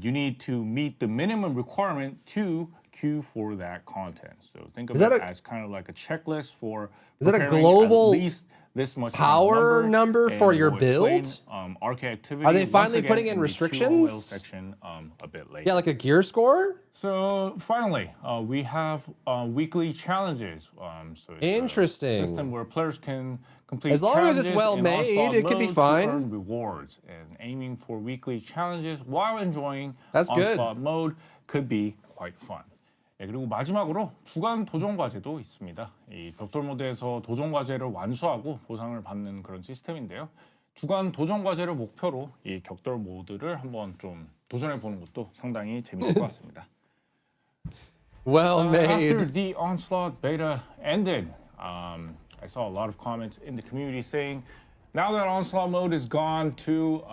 you need to meet the minimum requirement to queue for that content. So think of it as kind of like a checklist for is that a global at least this much power number for your build? RK activity. Are they finally putting in restrictions? Section, a bit later. Yeah, like a gear score? So finally, we have weekly challenges. So it's interesting. A system where players can complete as long as it's well made, it could be fine. Earn rewards and aiming for weekly challenges while enjoying That's good. onslaught mode could be quite fun. 네, 그리고 마지막으로 주간 도전 과제도 있습니다. 이 벽돌 모드에서 도전 과제를 완수하고 보상을 받는 그런 시스템인데요. 주간 도전 과제를 목표로 이 격돌 모드를 한번 좀 도전해 보는 것도 상당히 재밌을 것 같습니다. Well made. After the Onslaught beta ended, I saw a lot of comments in the community saying, now that Onslaught mode is gone too,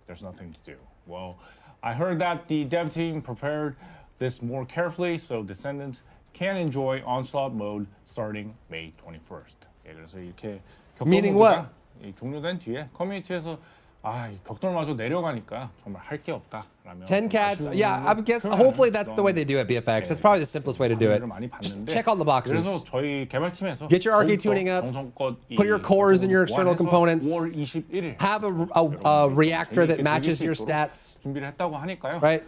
there's nothing to do. Well, I heard that the dev team prepared this more carefully so Descendants can enjoy Onslaught mode starting May 21st. 예, 그래서 이렇게 Meaning what? 종료된 뒤에 커뮤니티에서 이 격돌마저 내려가니까 정말 할 게 없다라면 10 cats. Yeah, I guess hopefully that's the way they do it, BFX. That's probably the simplest way to do it. Just check all the boxes. 그래서 저희 개발팀에서 get your RK tuning up, put your cores in your external components, have a reactor that matches your stats, 준비를 했다고 하니까요. Right?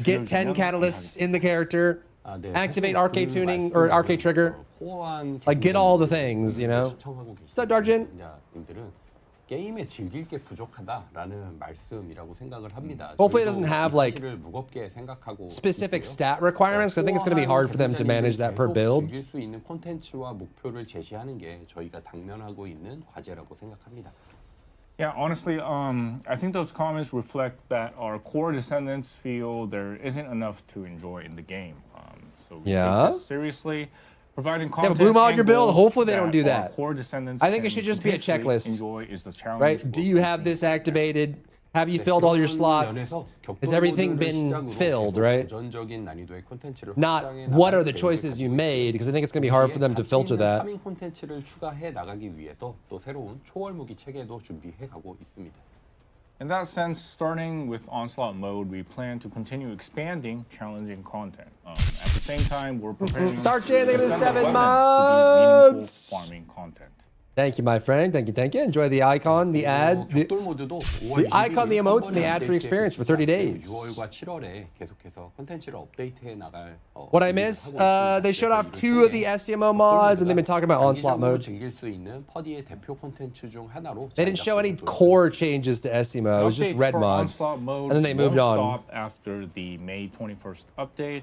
Get 10 catalysts in the character, activate RK tuning or RK trigger, like get all the things, you know? What's up, Darjin? 게임에 즐길 게 부족하다라는 말씀이라고 생각을 합니다. Hopefully it doesn't have like 무겁게 생각하고 specific stat requirements. Because I think it's going to be hard for them to manage that per build. 즐길 수 있는 콘텐츠와 목표를 제시하는 게 저희가 당면하고 있는 과제라고 생각합니다. Yeah, honestly, I think those comments reflect that our core Descendants feel there isn't enough to enjoy in the game. So we take this seriously. Providing content blue mod your build. Hopefully they don't do that. that. I think it should just be a checklist. Right? Do you have this activated? Have you filled all your slots? Has everything been filled, right? Not what are the choices you made, because I think it's going to be hard for them to filter that. 콘텐츠를 추가해 나가기 위해서 또 새로운 초월 무기 체계도 준비해 가고 있습니다. In that sense, starting with Onslaught mode, we plan to continue expanding challenging content. At the same time, we're preparing Dark J, thank you for the 7 to months. be meaningful farming content. Thank you, my friend. Thank you. Enjoy the icon, the ad, the icon, the emotes, and the ad-free experience for 30 days. 6월과 7월에 계속해서 콘텐츠를 업데이트해 나갈 What I missed? They showed off 2 of the SCMO mods, and they've been talking about Onslaught mode. 즐길 수 있는 퍼디의 대표 콘텐츠 중 하나로 They didn't show any core changes to SCMO. It was just red mods, and then they moved on. Stop after the May 21st update.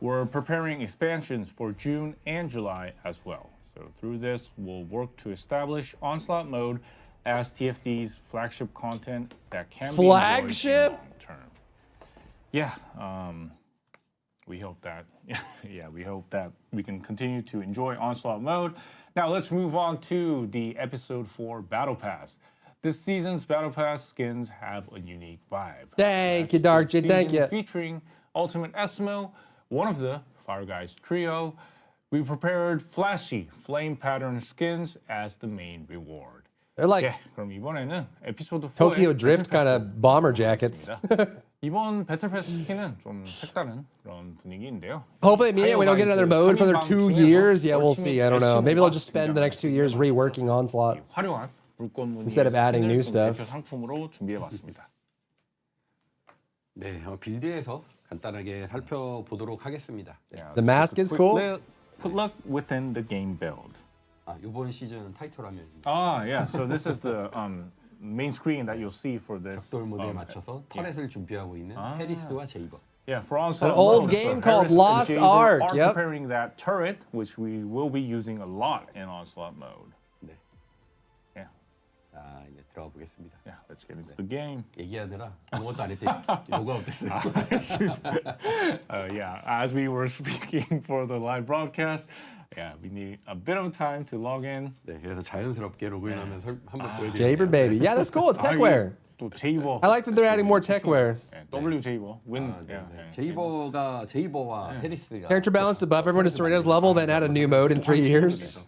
We're preparing expansions for June and July as well. So through this, we'll work to establish Onslaught mode as TFD's flagship content that can be enjoyed long term. Yeah, we hope that. We hope that we can continue to enjoy Onslaught mode. Now let's move on to the Episode 4 Battle Pass. This season's Battle Pass skins have a unique vibe. Thank you, Dark J. Thank you. Featuring Ultimate Eskimo, one of the Fire Guys trio. We prepared flashy flame pattern skins as the main reward. They're like 그럼 이번에는 에피소드 4의 Tokyo Drift kind of bomber jackets. 이번 배틀 패스 스킨은 좀 색다른 그런 분위기인데요. Hopefully, we don't get another mode for another 2 years. Yeah, we'll see. I don't know. Maybe they'll just spend the next 2 years reworking Onslaught 화려한 instead of adding new stuff. 대표 상품으로 준비해봤습니다. 네, 빌드에서 간단하게 살펴보도록 하겠습니다. The mask is cool. Put luck within the game build. 이번 시즌 타이틀 화면. Yeah. So this is the main screen that you'll see for this. 격돌 모드에 맞춰서 터렛을 준비하고 있는 해리스와 제이버. Yeah, for Onslaught. An old game called Lost Ark. Yep. Preparing that turret, which we will be using a lot in Onslaught mode. 네. Yeah. 이제 들어가 보겠습니다. Yeah, let's get into the game. 얘기하느라 아무것도 안 했대. 로그아웃 됐어요. Yeah, as we were speaking for the live broadcast, yeah, we need a bit of time to log in. 네, 그래서 자연스럽게 로그인하면서 한번 보여드릴게요. Jaber baby. Yeah, that's cool. It's techwear. 또 제이버. I like that they're adding more techwear. W 제이버. 제이버와 해리스가 Character balance above everyone to Serena's level, then add a new mode in 3 years.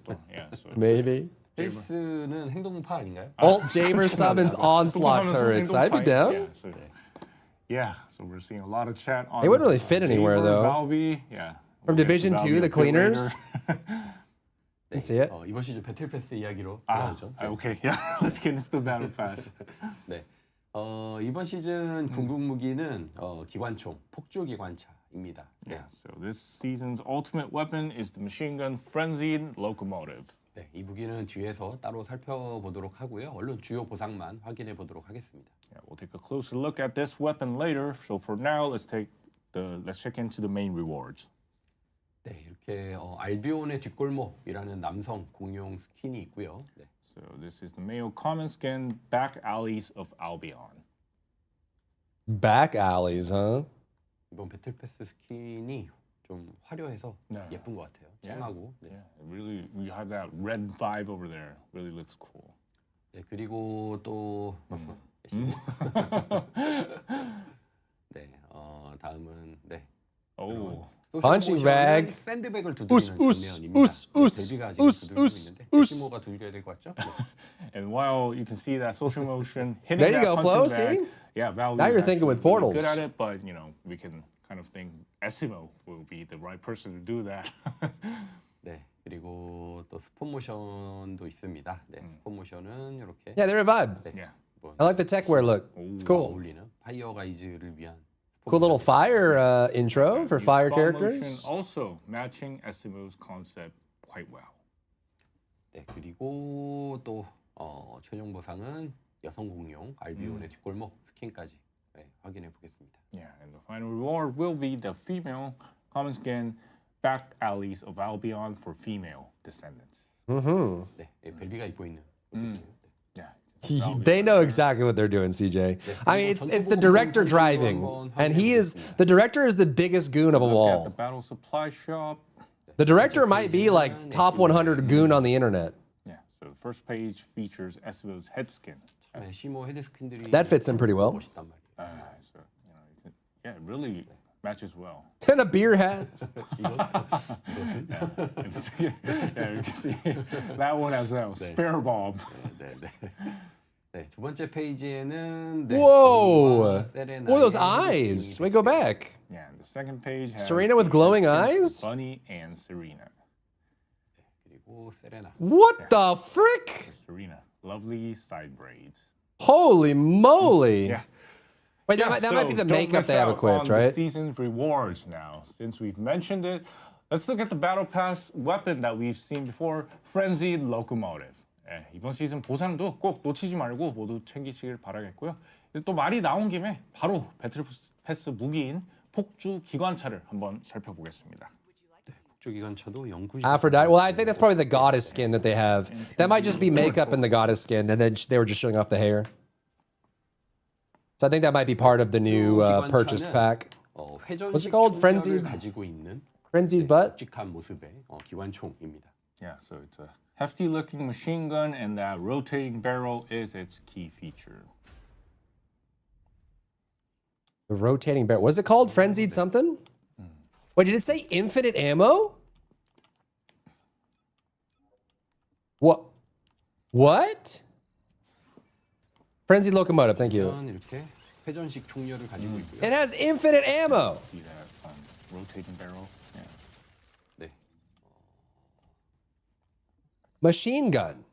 Maybe. 해리스는 행동파 아닌가요? Alt Jaber summons Onslaught turrets. I'd be down. Yeah, so we're seeing a lot of chat on. They wouldn't really fit anywhere though. Valby, yeah. From Division 2, the cleaners. Can see it. 이번 시즌 배틀 패스 이야기로 돌아오죠. Okay, yeah. Let's get into the battle pass. 네. 이번 시즌 궁극 무기는 기관총, 폭주 기관차입니다. Yeah, so this season's ultimate weapon is the machine gun frenzied locomotive. 네, 이 무기는 뒤에서 따로 살펴보도록 하고요. 얼른 주요 보상만 확인해 보도록 하겠습니다. Yeah, we'll take a closer look at this weapon later. So for now, let's check into the main rewards. 네, 이렇게 알비온의 뒷골목이라는 남성 공용 스킨이 있고요. 네. So this is the male common skin, Back Alleys of Albion. Back alleys, huh? 이번 배틀 패스 스킨이 좀 화려해서 예쁜 것 같아요. 쨍하고. 네. Yeah, really, we have that red vibe over there. Really looks cool. 네, 그리고 또 네, 다음은 네. 오. Punching bag. 샌드백을 두드리는 장면입니다. 데뷔가 지금 두드리고 있는데 시모가 두드려야 될 것 같죠? And while you can see that social motion hitting there you that go, Flo. bag, See? yeah, Valve Now you're thinking with portals. Good at it, but we can kind of think Esimo will be the right person to do that. 네, 그리고 또 스폰 모션도 있습니다. 네, 스폰 모션은 이렇게. Yeah, they're a vibe. Yeah. I like the techwear look. It's cool. 어울리는 파이어 가이즈를 위한. Cool little fire intro for fire Spot characters. motion also matching Esimo's concept quite well. 네, 그리고 또 최종 보상은 여성 공룡 알비온의 뒷골목 스킨까지 확인해 보겠습니다. Yeah, and the final reward will be the female common skin Back Alleys of Albion for female descendants. Mm-hmm. 네, 벨비가 입고 있는 모습이에요. Yeah. They know exactly what they're doing, CJ. I mean, it's the director driving, and the director is the biggest goon of them Look at the all. battle supply shop. The director might be like top 100 goon on the internet. Yeah, so the first page features Esimo's head skin. 네, 시모 헤드 스킨들이 That fits him pretty well. 멋있단 말이에요. So, yeah, it really matches well. And a beer hat. Yeah, you can see that one as well. Spare bomb. 네, 네. 네, 두 번째 페이지에는 Whoa! 보니와 세레나의 What are those eyes? Wait, go back. Yeah, and the second page has Serena with the glowing skins eyes? for Bunny and Serena. 그리고 세레나. What the frick? Serena, lovely side braids. Holy moly! Yeah. Wait, that might be the don't makeup miss they have out equipped, on right? The season's rewards now. Since we've mentioned it, let's look at the Battle Pass weapon that we've seen before, Frenzied Locomotive. 예, 이번 시즌 보상도 꼭 놓치지 말고 모두 챙기시길 바라겠고요. 이제 또 말이 나온 김에 바로 배틀 패스 무기인 폭주 기관차를 한번 살펴보겠습니다. 폭주 기관차도 영구. Aphrodite. Well, I think that's probably the goddess skin that they have. That might just be makeup in the goddess skin, and then they were just showing off the hair. So I think that might be part of the new purchased pack. What's it called? Frenzied butt? 모습의 기관총입니다. Yeah, so it's a hefty-looking machine gun, and that rotating barrel is its key feature. The rotating barrel. Was it called Frenzied something? Wait, did it say infinite ammo? What? What? Frenzied locomotive. Thank you. 이렇게 회전식 총열을 가지고 있고요. It has infinite ammo. See that rotating barrel? Yeah. 네. Machine gun.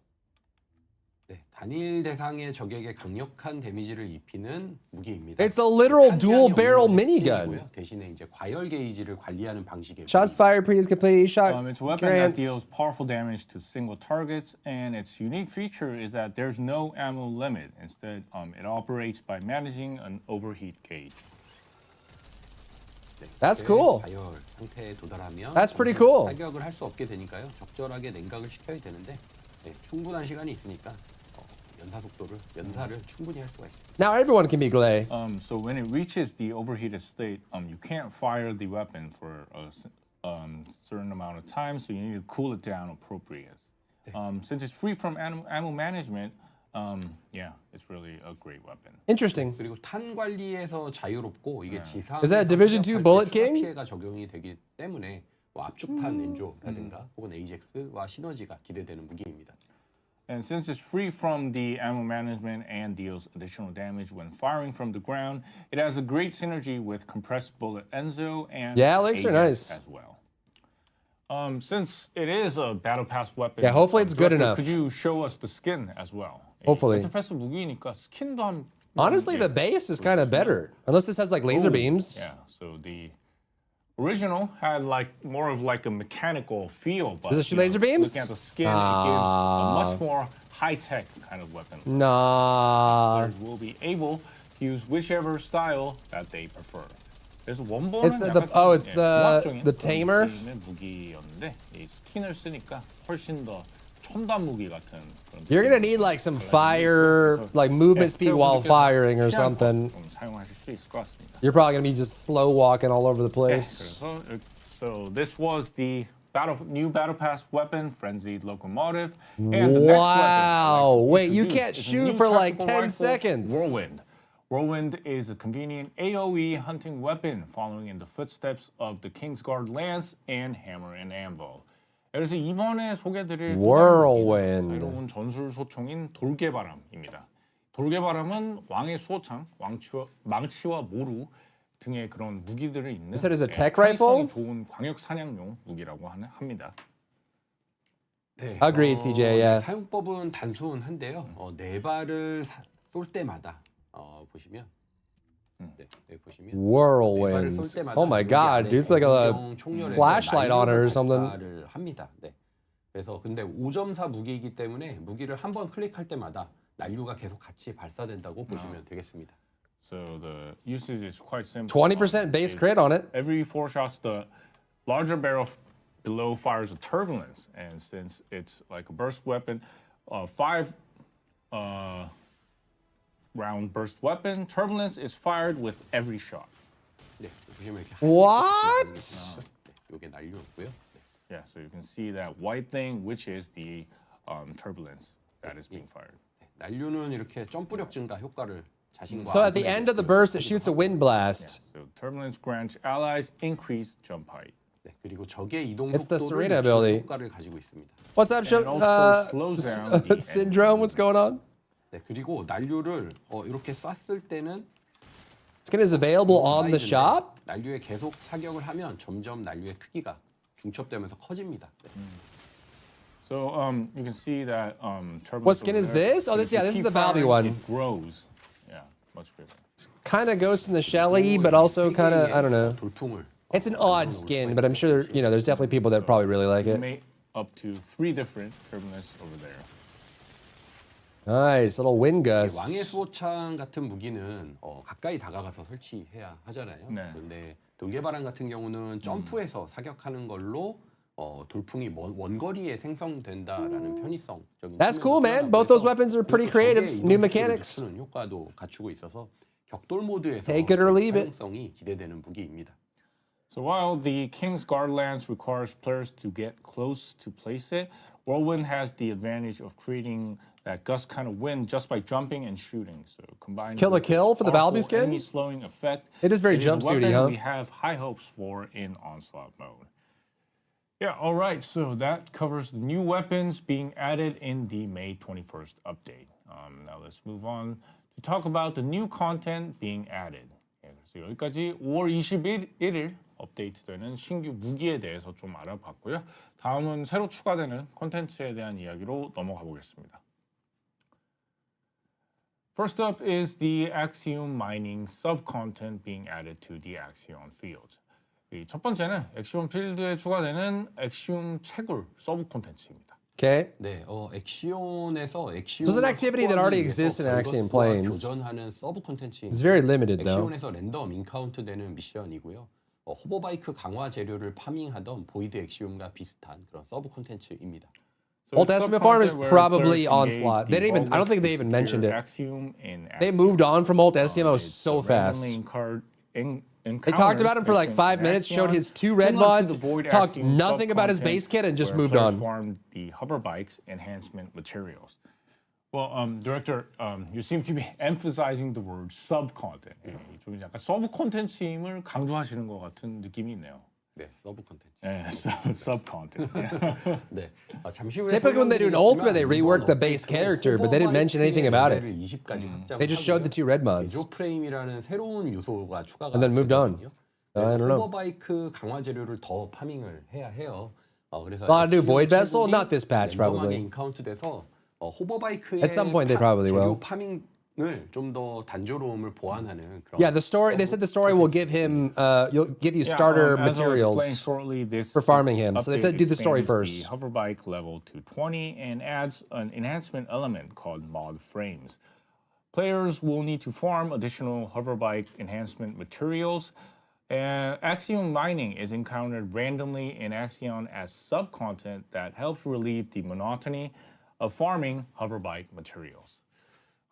네, 단일 대상의 적에게 강력한 데미지를 입히는 무기입니다. It's a literal dual barrel minigun. 대신에 이제 과열 게이지를 관리하는 방식이에요. Shots fired, previous complete shot. It's a weapon that deals powerful damage to single targets, and its unique feature is that there's no ammo limit. Instead, it operates by managing an overheat gauge. That's cool. 과열 상태에 도달하면 That's pretty cool. 사격을 할 수 없게 되니까요. 적절하게 냉각을 시켜야 되는데 충분한 시간이 있으니까 연사를 충분히 할 수가 있습니다. Now everyone can be Glay. So when it reaches the overheated state, you can't fire the weapon for a certain amount of time, so you need to cool it down appropriately. Since it's free from ammo management, yeah, it's really a great weapon. Interesting. 그리고 탄 관리에서 자유롭고 이게 지상 Is that Division 2 Bullet King? 피해가 적용이 되기 때문에 압축탄 엔조라든가 혹은 에이젝스와 시너지가 기대되는 무기입니다. And since it's free from the ammo management and deals additional damage when firing from the ground, it has a great synergy with compressed bullet Enzo and links are nice as well. Since it is a battle pass weapon, Yeah, hopefully it's good enough. Could you show us the skin as well? Hopefully. 배틀 패스 무기니까 스킨도 한. Honestly, the base is kind of better. Unless this has like laser beams. Yeah, so the original had more of a mechanical feel, but Does it shoot laser beams? looking at the skin, it gives a much more high-tech kind of weapon. Nah. Players will be able to use whichever style that they prefer. 그래서 원본은 It's the tamer. 무기였는데 이 스킨을 쓰니까 훨씬 더 첨단 무기 같은 그런. You're gonna need like some fire, like movement speed while firing or something. 사용하실 수 있을 것 같습니다. You're probably gonna be just slow walking all over the place. So this was the new Battle Pass weapon, Frenzied Locomotive. And the next Wow! weapon Wait, you can't shoot for like 10 seconds. Whirlwind. Whirlwind is a convenient AoE hunting weapon following in the footsteps of the Kingsguard Lance and Hammer and Anvil. 그래서 이번에 소개드릴 Whirlwind. 새로운 전술 소총인 돌개바람입니다. 돌개바람은 왕의 수호창, 망치와 모루 등의 그런 무기들을 있는 Is it a tech rifle? 좋은 광역 사냥용 무기라고 합니다. 네, Agreed, CJ. Yeah. 사용법은 단순한데요. 네 발을 쏠 때마다 보시면 보시면 Whirlwind. Oh my God, dude, it's like a flashlight on it or something. 합니다. 네. 그래서 근데 5.4 무기이기 때문에 무기를 한 번 클릭할 때마다 난류가 계속 같이 발사된다고 보시면 되겠습니다. So the usage is quite simple. 20% base crit on it. Every 4 shots, the larger barrel below fires a turbulence, and since it's like a burst weapon, 5 round burst weapon, turbulence is fired with every shot. 네, 보시면 이렇게 What? 이게 난류였고요. Yeah, so you can see that white thing, which is the turbulence that is being fired. 난류는 이렇게 점프력 증가 효과를 자신과 So at the end of the burst, it shoots a wind blast. So turbulence grants allies increased jump height. 네, 그리고 적의 이동 It's the 속도를 Serena ability. 효과를 가지고 있습니다. What's up, And it also slows down the Syndrome? What's going on? 네, 그리고 난류를 이렇게 쐈을 때는 Skin is available on the shop? 난류에 계속 사격을 하면 점점 난류의 크기가 중첩되면서 커집니다. 네. So you can see that turbulence. What skin is this? Oh, this is the Valby one. It grows. Yeah, much bigger. Kind of Ghost in the Shelly, but also kind of, I don't know. It's an odd skin, but I'm sure, there's definitely people that probably really like You it. made up to 3 different turbulence over there. Nice, little wind 왕의 gusts. 수호창 같은 무기는 가까이 다가가서 설치해야 하잖아요. 네. 그런데 돌개바람 같은 경우는 점프해서 사격하는 걸로 돌풍이 원거리에 생성된다라는 편의성적인 That's cool, man. Both those weapons are pretty creative. New mechanics. 효과도 갖추고 있어서 격돌 모드에서 Take it or leave it. 사용성이 기대되는 무기입니다. So while the King's Guard lance requires players to get close to place it, Whirlwind has the advantage of creating that gust kind of wind just by jumping and shooting. So combined Kill a with kill its for the powerful Valby skin? enemy slowing effect, It is very a jumpsuity, weapon huh? We have high hopes for in Onslaught mode. Yeah, all right. So that covers the new weapons being added in the May 21st update. Now let's move on to talk about the new content being added. 예, 그래서 여기까지 5월 21일 업데이트되는 신규 무기에 대해서 좀 알아봤고요. 다음은 새로 추가되는 콘텐츠에 대한 이야기로 넘어가 보겠습니다. First up is the Axiom mining sub-content being added to the Axiom field. 첫 번째는 엑시온 필드에 추가되는 엑시움 채굴 서브 콘텐츠입니다. Okay. 네, 엑시온에서 엑시온. So it's an activity that already exists in Axiom Planes. 교전하는 서브 콘텐츠입니다. It's very limited, though. 엑시온에서 랜덤 인카운트 되는 미션이고요. 호버바이크 강화 재료를 파밍하던 보이드 엑시움과 비슷한 그런 서브 콘텐츠입니다. Old Testament farm is probably Onslaught. They didn't even. I don't think they even mentioned it. They moved on from Old Testament so fast. They talked about him for like 5 minutes, showed his 2 red mods, talked nothing about his base kit, and just moved on. Farmed the hover bikes enhancement materials. Well, Director, you seem to be emphasizing the word sub-content. 좀 약간 서브 콘텐츠임을 강조하시는 것 같은 느낌이 있네요. 네, 서브 콘텐츠. 네, sub-content. 네, 잠시 후에 Typically when they do an ultimate, they rework the base character, but they didn't mention anything about it. 20까지 They just showed the 2 red mods. 제조 프레임이라는 새로운 요소가 추가가 And then moved on. I don't know. 호버바이크 강화 재료를 더 파밍을 해야 해요. 그래서 A lot to do Void Vessel? Not this patch, probably. 인카운트돼서 호버바이크의 At some point, they probably will. 재료 파밍을 좀 더 단조로움을 보완하는 그런. Yeah, the story. They said the story will give him. You'll give you starter materials for farming him. So they said do the story first. The hoverbike level to 20 and adds an enhancement element called mod frames. Players will need to farm additional hoverbike enhancement materials. And Axiom mining is encountered randomly in Axiom as sub-content that helps relieve the monotony of farming hoverbike materials.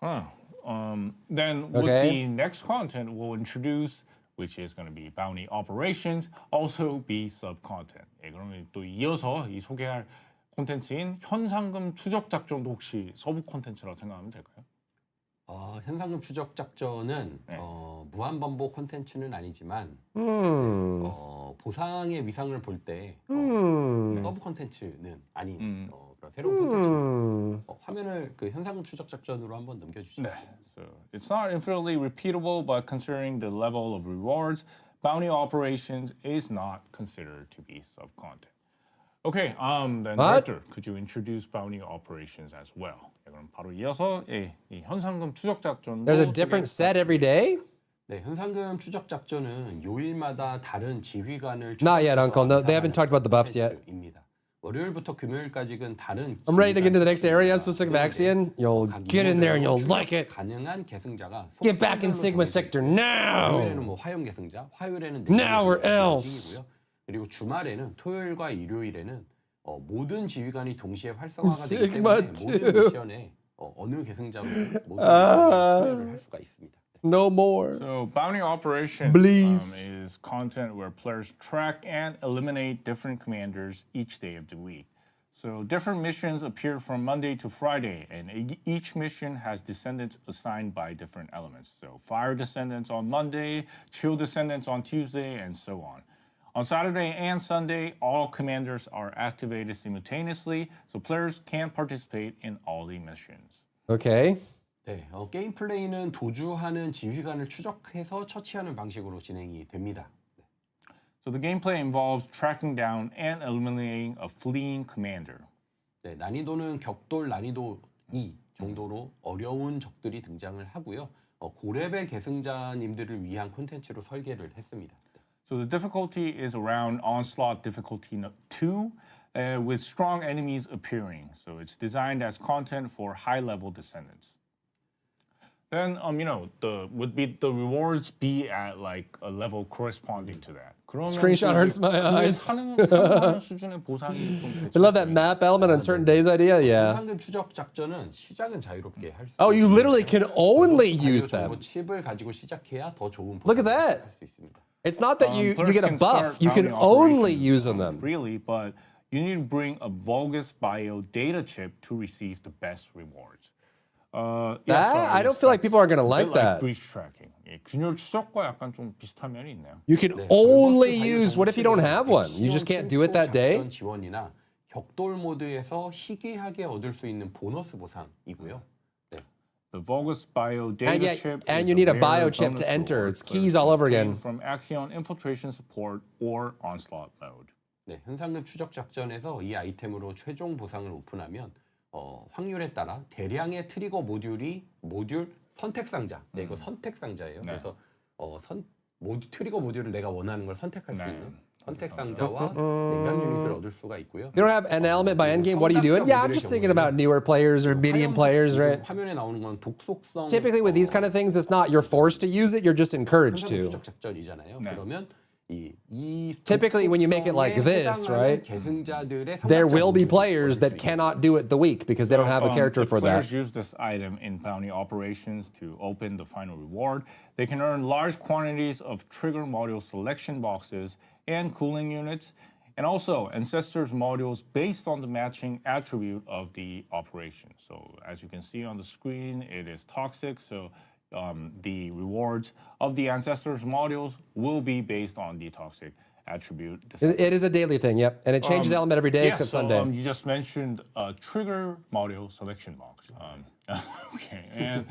Then with the next content we'll introduce, which is going to be bounty operations, also be sub-content. 예, 그러면 또 이어서 이 소개할 콘텐츠인 현상금 추적 작전도 혹시 서브 콘텐츠라고 생각하면 될까요? 현상금 추적 작전은 무한 반복 콘텐츠는 아니지만 보상의 위상을 볼 때 서브 콘텐츠는 아닌 그런 새로운 콘텐츠. 화면을 그 현상금 추적 작전으로 한번 넘겨주시죠. 네. So it's not infinitely repeatable, but considering the level of rewards, bounty operations is not considered to be sub-content. Okay, then Director, could you introduce bounty operations as well? 그럼 바로 이어서 이 현상금 추적 작전. There's a different set every day? 네, 현상금 추적 작전은 요일마다 다른 지휘관을. Not yet, Uncle. No, they haven't talked about the buffs yet. 월요일부터 금요일까지는 다른. I'm ready to get into the next area. So sick of Axiom. You'll get in there and you'll like it. 가능한 계승자가. Get back in Sigma Sector now. 금요일에는 뭐 화염 계승자, 화요일에는. Now or else. 그리고 주말에는 토요일과 일요일에는 모든 지휘관이 동시에 활성화가 되기 때문에 모든 미션에 어느 계승자로 모든 참여를 할 수가 있습니다. No more. So bounty operation is content where players track and eliminate different commanders each day of the week. So different missions appear from Monday to Friday, and each mission has descendants assigned by different elements. So fire descendants on Monday, chill descendants on Tuesday, and so on. On Saturday and Sunday, all commanders are activated simultaneously, so players can participate in all the missions. Okay. 네, 게임 플레이는 도주하는 지휘관을 추적해서 처치하는 방식으로 진행이 됩니다. So the gameplay involves tracking down and eliminating a fleeing commander. 네, 난이도는 격돌 난이도 2 정도로 어려운 적들이 등장을 하고요. 고레벨 계승자님들을 위한 콘텐츠로 설계를 했습니다. So the difficulty is around onslaught difficulty 2 with strong enemies appearing. So it's designed as content for high-level descendants. Then, would be the rewards be at like a level corresponding to that? Screenshot hurts my eyes. 수준의 보상이 좀 I love that map element on certain days idea. Yeah. 현상금 추적 작전은 시작은 자유롭게 할 수. Oh, you literally can only use them. 칩을 가지고 시작해야 더 좋은 Look at that. 할수 있습니다. It's not that you get a buff. You can only use them. Freely, but you need to bring a Vulgus Bio data chip to receive the best rewards. I don't feel like people are going to like that. Breach tracking. 균열 추적과 약간 좀 비슷한 면이 있네요. You can only use. What if you don't have one? You just can't do it that day. 지원이나 격돌 모드에서 희귀하게 얻을 수 있는 보너스 보상이고요. The Vulgus Bio data chip. And you need a bio chip to enter. It's keys all over again. From Axion infiltration support or onslaught mode. 네, 현상금 추적 작전에서 이 아이템으로 최종 보상을 오픈하면 확률에 따라 대량의 트리거 모듈 선택 상자. 네, 이거 선택 상자예요. 네. 그래서 트리거 모듈을 내가 원하는 걸 선택할 수 있는 선택 상자와 냉각 유닛을 얻을 수가 있고요. You don't have an element by endgame. What are you doing? Yeah, I'm just thinking about newer players or medium players, right? 화면에 나오는 건 독속성. Typically with these kind of things, it's not you're forced to use it. You're just encouraged to. 추적 작전이잖아요. 그러면 Typically, when you make it like this, right, there will be players that cannot do it the week because they don't have a character for that. Players use this item in bounty operations to open the final reward. They can earn large quantities of trigger module selection boxes and cooling units, and also ancestors modules based on the matching attribute of the operation. So as you can see on the screen, it is toxic. So the rewards of the ancestors modules will be based on the toxic attribute. It is a daily thing, yep. And it changes element every day except Sunday. You just mentioned a trigger module selection box. Okay, and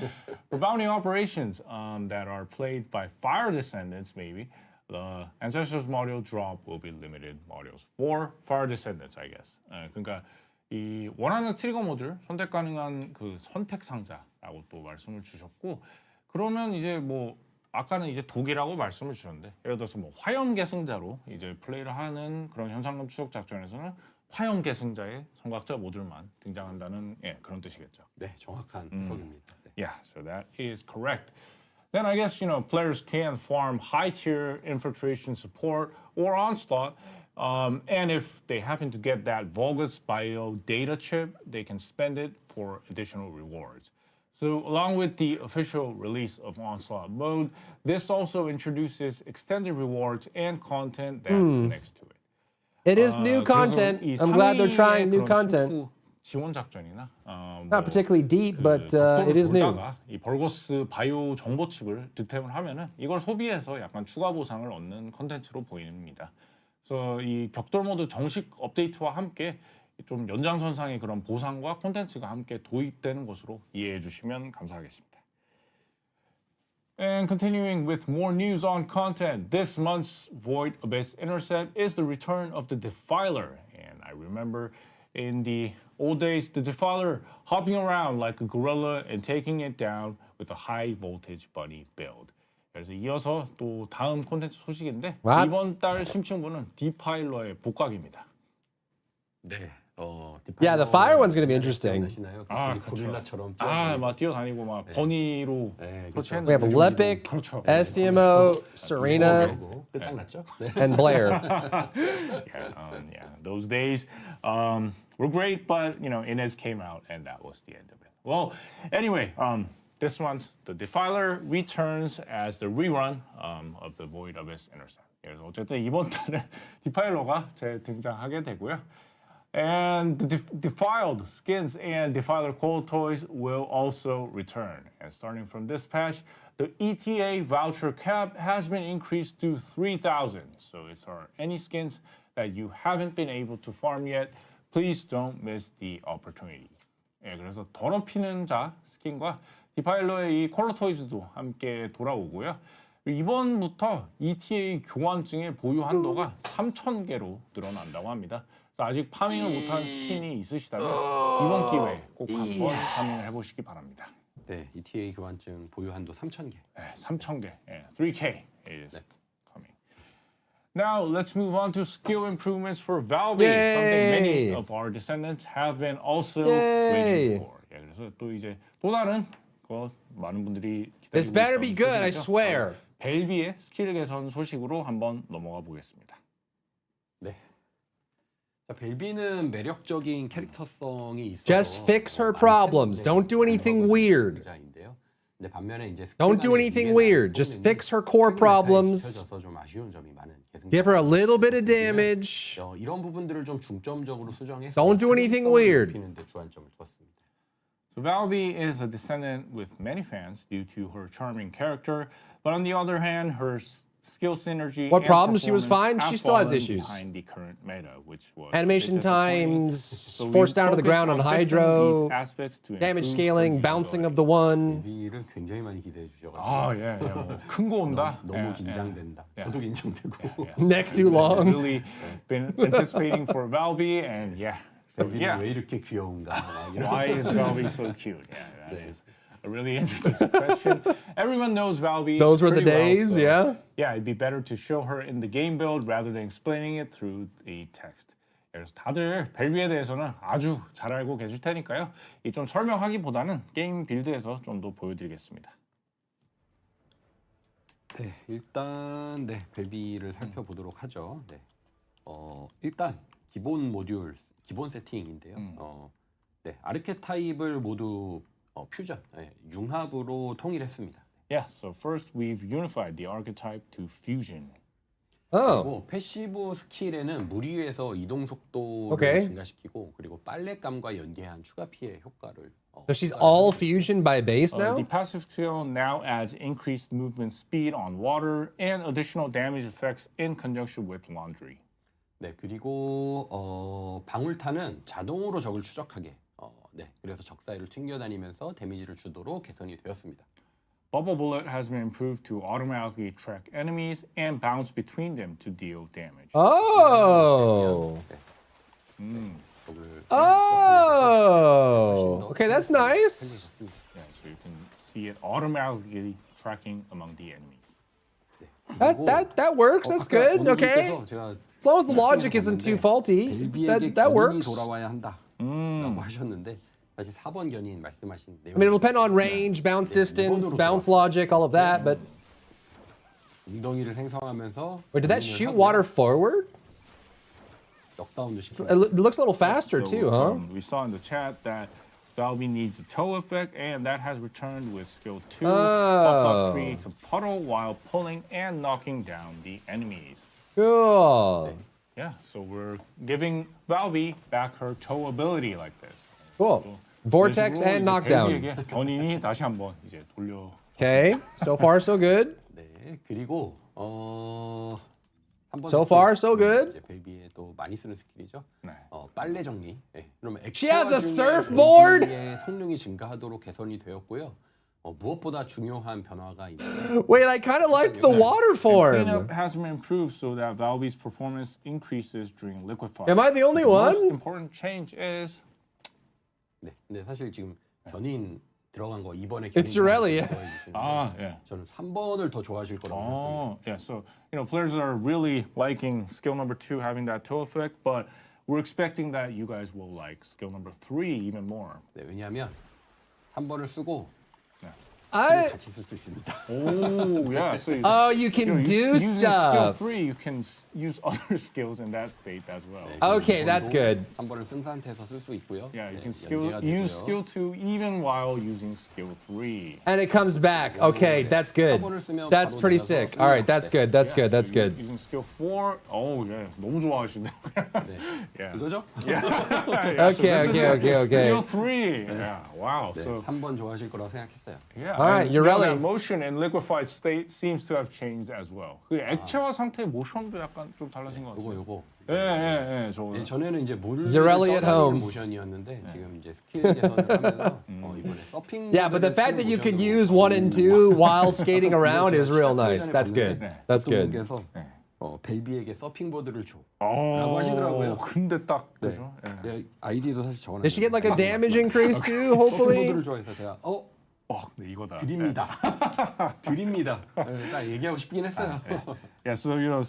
for bounty operations that are played by fire descendants, maybe, the ancestors module drop will be limited modules for fire descendants, I guess. 그러니까 이 원하는 트리거 모듈 선택 가능한 그 선택 상자라고 또 말씀을 주셨고, 그러면 이제 뭐 아까는 이제 독이라고 말씀을 주셨는데, 예를 들어서 뭐 화염 계승자로 이제 플레이를 하는 그런 현상금 추적 작전에서는 화염 계승자의 성각자 모듈만 등장한다는 그런 뜻이겠죠. 네, 정확한 해석입니다. Yeah, so that is correct. Then I guess players can farm high-tier infiltration support or onslaught. And if they happen to get that Vulgus Bio data chip, they can spend it for additional rewards. So along with the official release of Onslaught mode, this also introduces extended rewards and content that connects to it. It is new content. I'm glad they're trying new content. 지원 작전이나 Not particularly deep, but it is new. 이 벌거스 바이오 정보 칩을 득템을 하면은 이걸 소비해서 약간 추가 보상을 얻는 컨텐츠로 보입니다. 그래서 이 격돌 모드 정식 업데이트와 함께 좀 연장선상의 그런 보상과 콘텐츠가 함께 도입되는 것으로 이해해 주시면 감사하겠습니다. And continuing with more news on content, this month's Void Abyss Intercept is the return of the Defiler. And I remember in the old days, the Defiler hopping around like a gorilla and taking it down with a high voltage bunny build. 그래서 이어서 또 다음 콘텐츠 소식인데 이번 달 심층부는 디파일러의 복각입니다. 네. Yeah, the fire one's going to be interesting. 고릴라처럼 막 뛰어다니고 막 버니로 We have Lepic, SCMO, Serena, and Blair. Yeah, those days were great, but Inez came out and that was the end of it. Well, anyway, this month the Defiler returns as the rerun of the Void Abyss Intercept. 그래서 어쨌든 이번 달에 디파일러가 재등장하게 되고요. And the defiled skins and defiler cold toys will also return. And starting from this patch, the ETA voucher cap has been increased to 3,000. So if there are any skins that you haven't been able to farm yet, please don't miss the opportunity. 예, 그래서 더럽히는 자 스킨과 디파일러의 이 컬러 토이즈도 함께 돌아오고요. 이번부터 ETA 교환증의 보유 한도가 3,000개로 늘어난다고 합니다. 그래서 아직 파밍을 못한 스킨이 있으시다면 이번 기회에 꼭 한번 파밍을 해보시기 바랍니다. 네, ETA 교환증 보유 한도 3,000개. 네, 3,000개. 네, 3K is coming. Now let's move on to skill improvements for Valve. Something many of our descendants have been also waiting for. 예, 그래서 또 이제 또 다른 많은 분들이 기다리고 This better 있던 be good, I 소식이죠. swear. 벨비의 스킬 개선 소식으로 한번 넘어가 보겠습니다. 네. 자, 벨비는 매력적인 캐릭터성이 있어서 Just fix her problems. Don't do anything weird. 근데 반면에 이제 Don't do anything weird. Just fix her core problems. 좀 아쉬운 점이 많은 Give her a little bit of damage. 이런 부분들을 좀 중점적으로 수정해서 Don't do anything weird. 높이는 데 주안점을 두었습니다. So Valby is a descendant with many fans due to her charming character, but on the other hand, her skill synergy What and problems? She was performance fine. She have still has fallen issues. behind the current meta, which was Animation times, forced down to the ground on Hydro, damage scaling, bouncing of the one. 벨비를 굉장히 많이 기대해 주셔가지고. 아, 예, 예. 큰 거 온다. 너무 긴장된다. 저도 긴장되고. Neck too long. Really been anticipating for Valby, and yeah. So yeah. 왜 이렇게 귀여운가? Why is Valby so cute? Yeah, that is a really interesting question. Everyone knows Valby. Those were the pretty well, days, so, yeah. Yeah, it'd be better to show her in the game build rather than explaining it through the text. 그래서 다들 벨비에 대해서는 아주 잘 알고 계실 테니까요. 이 좀 설명하기보다는 게임 빌드에서 좀 더 보여드리겠습니다. 네, 일단 네 벨비를 살펴보도록 하죠. 네, 일단 기본 모듈, 기본 세팅인데요. 네, 아르케타입을 모두 퓨전, 융합으로 통일했습니다. Yeah, so first we've unified the archetype to fusion. 그리고 패시브 스킬에는 물 위에서 이동 속도를 증가시키고 그리고 빨랫감과 연계한 추가 피해 효과를. So she's all fusion by base now? The passive skill now adds increased movement speed on water and additional damage effects in conjunction with laundry. 네, 그리고 방울탄은 자동으로 적을 추적하게. 네, 그래서 적 사이를 튕겨다니면서 데미지를 주도록 개선이 되었습니다. Bubble Bullet has been improved to automatically track enemies and bounce between them to deal damage. Oh. Oh. Okay, that's nice. Yeah, so you can see it automatically tracking among the enemies. That works. That's good. Okay. As long as the logic isn't too faulty, that works. 돌아와야 한다라고 하셨는데 사실 4번 견인 말씀하신 내용. I mean, it'll depend on range, bounce distance, bounce logic, all of that, but. 웅덩이를 생성하면서. Wait, did that shoot water forward? It looks a little faster too, huh? We saw in the chat that Valby needs a toe effect, and that has returned with skill 2. Oh. Creates a puddle while pulling and knocking down the enemies. Cool. Yeah, so we're giving Valby back her toe ability like this. Cool. Vortex and knockdown. 견인이 다시 한번 이제 돌려. Okay, so far so good. 네, 그리고 So far so good. 이제 벨비에 또 많이 쓰는 스킬이죠. 빨래 정리. 네, 그러면 She has a surfboard. 벨비의 성능이 증가하도록 개선이 되었고요. 무엇보다 중요한 변화가 있는데. Wait, I kind of liked the water form. Cleanup has been improved so that Valby's performance increases during liquefy. Am I the only The one? most important change is. 네, 근데 사실 지금 견인 들어간 거 이번에 It's Urelli. 아, 예. 저는 3번을 더 좋아하실 거라고 생각합니다. Yeah, so players are really liking skill number 2 having that toe effect, but we're expecting that you guys will like skill number 3 even more. 네, 왜냐하면 3번을 쓰고 I. 같이 쓸 수 있습니다. Oh, yeah. So you can do using stuff. Skill 3, you can use other skills in that state as well. Okay, that's good. 3번을 쓴 상태에서 쓸 수 있고요. Yeah, you can use skill 2 even while using skill 3. And it comes back. Okay, that's good. That's pretty sick. All right, that's good. That's good. That's good. Using skill 4, oh yeah, 너무 좋아하시네. Yeah. 그거죠? Yeah. Okay. Skill 3. Yeah, wow. 네, So 3번 좋아하실 거라고 생각했어요. yeah, All right, and, you're you know, really that motion and liquefied state seems to have changed as well. 그 액체화 상태의 모션도 약간 좀 달라진 것 같아요. 요거. 예, 저거. 예, 전에는 이제 물을 You're really at 떠다니는 home. 모션이었는데 지금 이제 스킬 개선을 하면서 이번에 서핑. Yeah, but the fact that you can use 1 and 2 while skating around is real nice. That's good. That's good. 그래서 벨비에게 서핑보드를 줘. 라고 하시더라고요. 근데 딱 그죠? 네, 아이디도 사실 적어놨어요. Did she get like a damage increase too? Hopefully. 서핑보드를 좋아해서 제가 네, 이거다. 드립니다. 드립니다. 딱 얘기하고 싶긴 했어요. Yeah, so you know,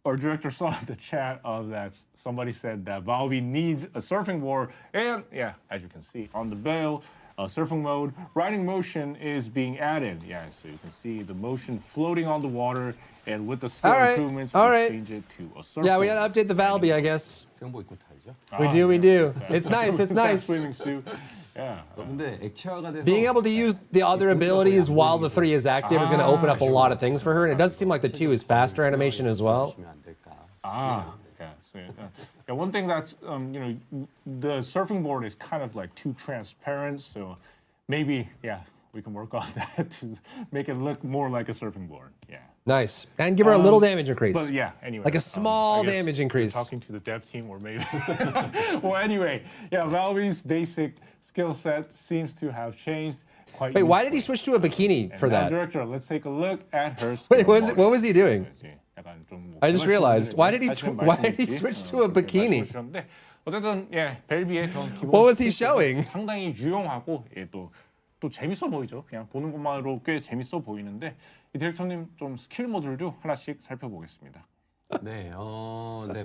our director saw in the chat that somebody said that Valve needs a surfing board, and yeah, as you can see on the bale, surfing mode, riding motion is being added. Yeah, so you can see the motion floating on the water, and with the skill improvements, we change it to a surfing. Yeah, we gotta update the Valve, I guess. 수영복 입고 타죠. We do. It's nice. It's nice. Swimming suit. Yeah. 근데 액체화가 돼서 Being able to use the other abilities while the 3 is active is going to open up a lot of things for her, and it does seem like the 2 is faster animation as well. Yeah. So yeah, one thing that's you know, the surfing board is kind of like too transparent, so maybe we can work on that to make it look more like a surfing board. Yeah. Nice. And give her a little damage increase. But yeah, anyway. Like a small I guess damage increase. Talking to the dev team or maybe. Well, anyway, yeah, Valve's basic skill set seems to have changed quite. Wait, why did he switch to a bikini for that? Director, let's take a look at her. Wait, what was he doing? I just realized. Why did he switch to a bikini? 어쨌든 벨비의 그런 기본. What was he showing? 상당히 유용하고 또 재밌어 보이죠. 그냥 보는 것만으로 꽤 재밌어 보이는데 이 디렉터님 좀 스킬 모드를 하나씩 살펴보겠습니다. 네,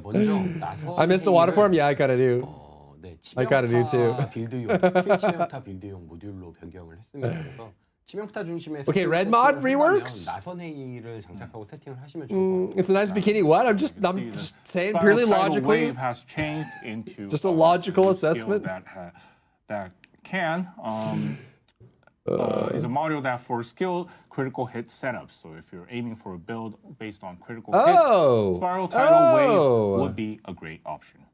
먼저 나서. I missed the water form. Yeah, I gotta do. 네, I gotta do too. 빌드용, 스킬 치명타 빌드용 모듈로 변경을 했습니다. 그래서 치명타 중심의. Okay, red mod reworks. 나선 회의를 장착하고 세팅을 하시면 좋을 것 It's a nice bikini. What? I'm just saying purely logically. Has changed into just a logical assessment. That can. Is a module that for skill critical hit setups. So if you're aiming for a build based on critical hits, Spiral Tidal Wave would be a great option.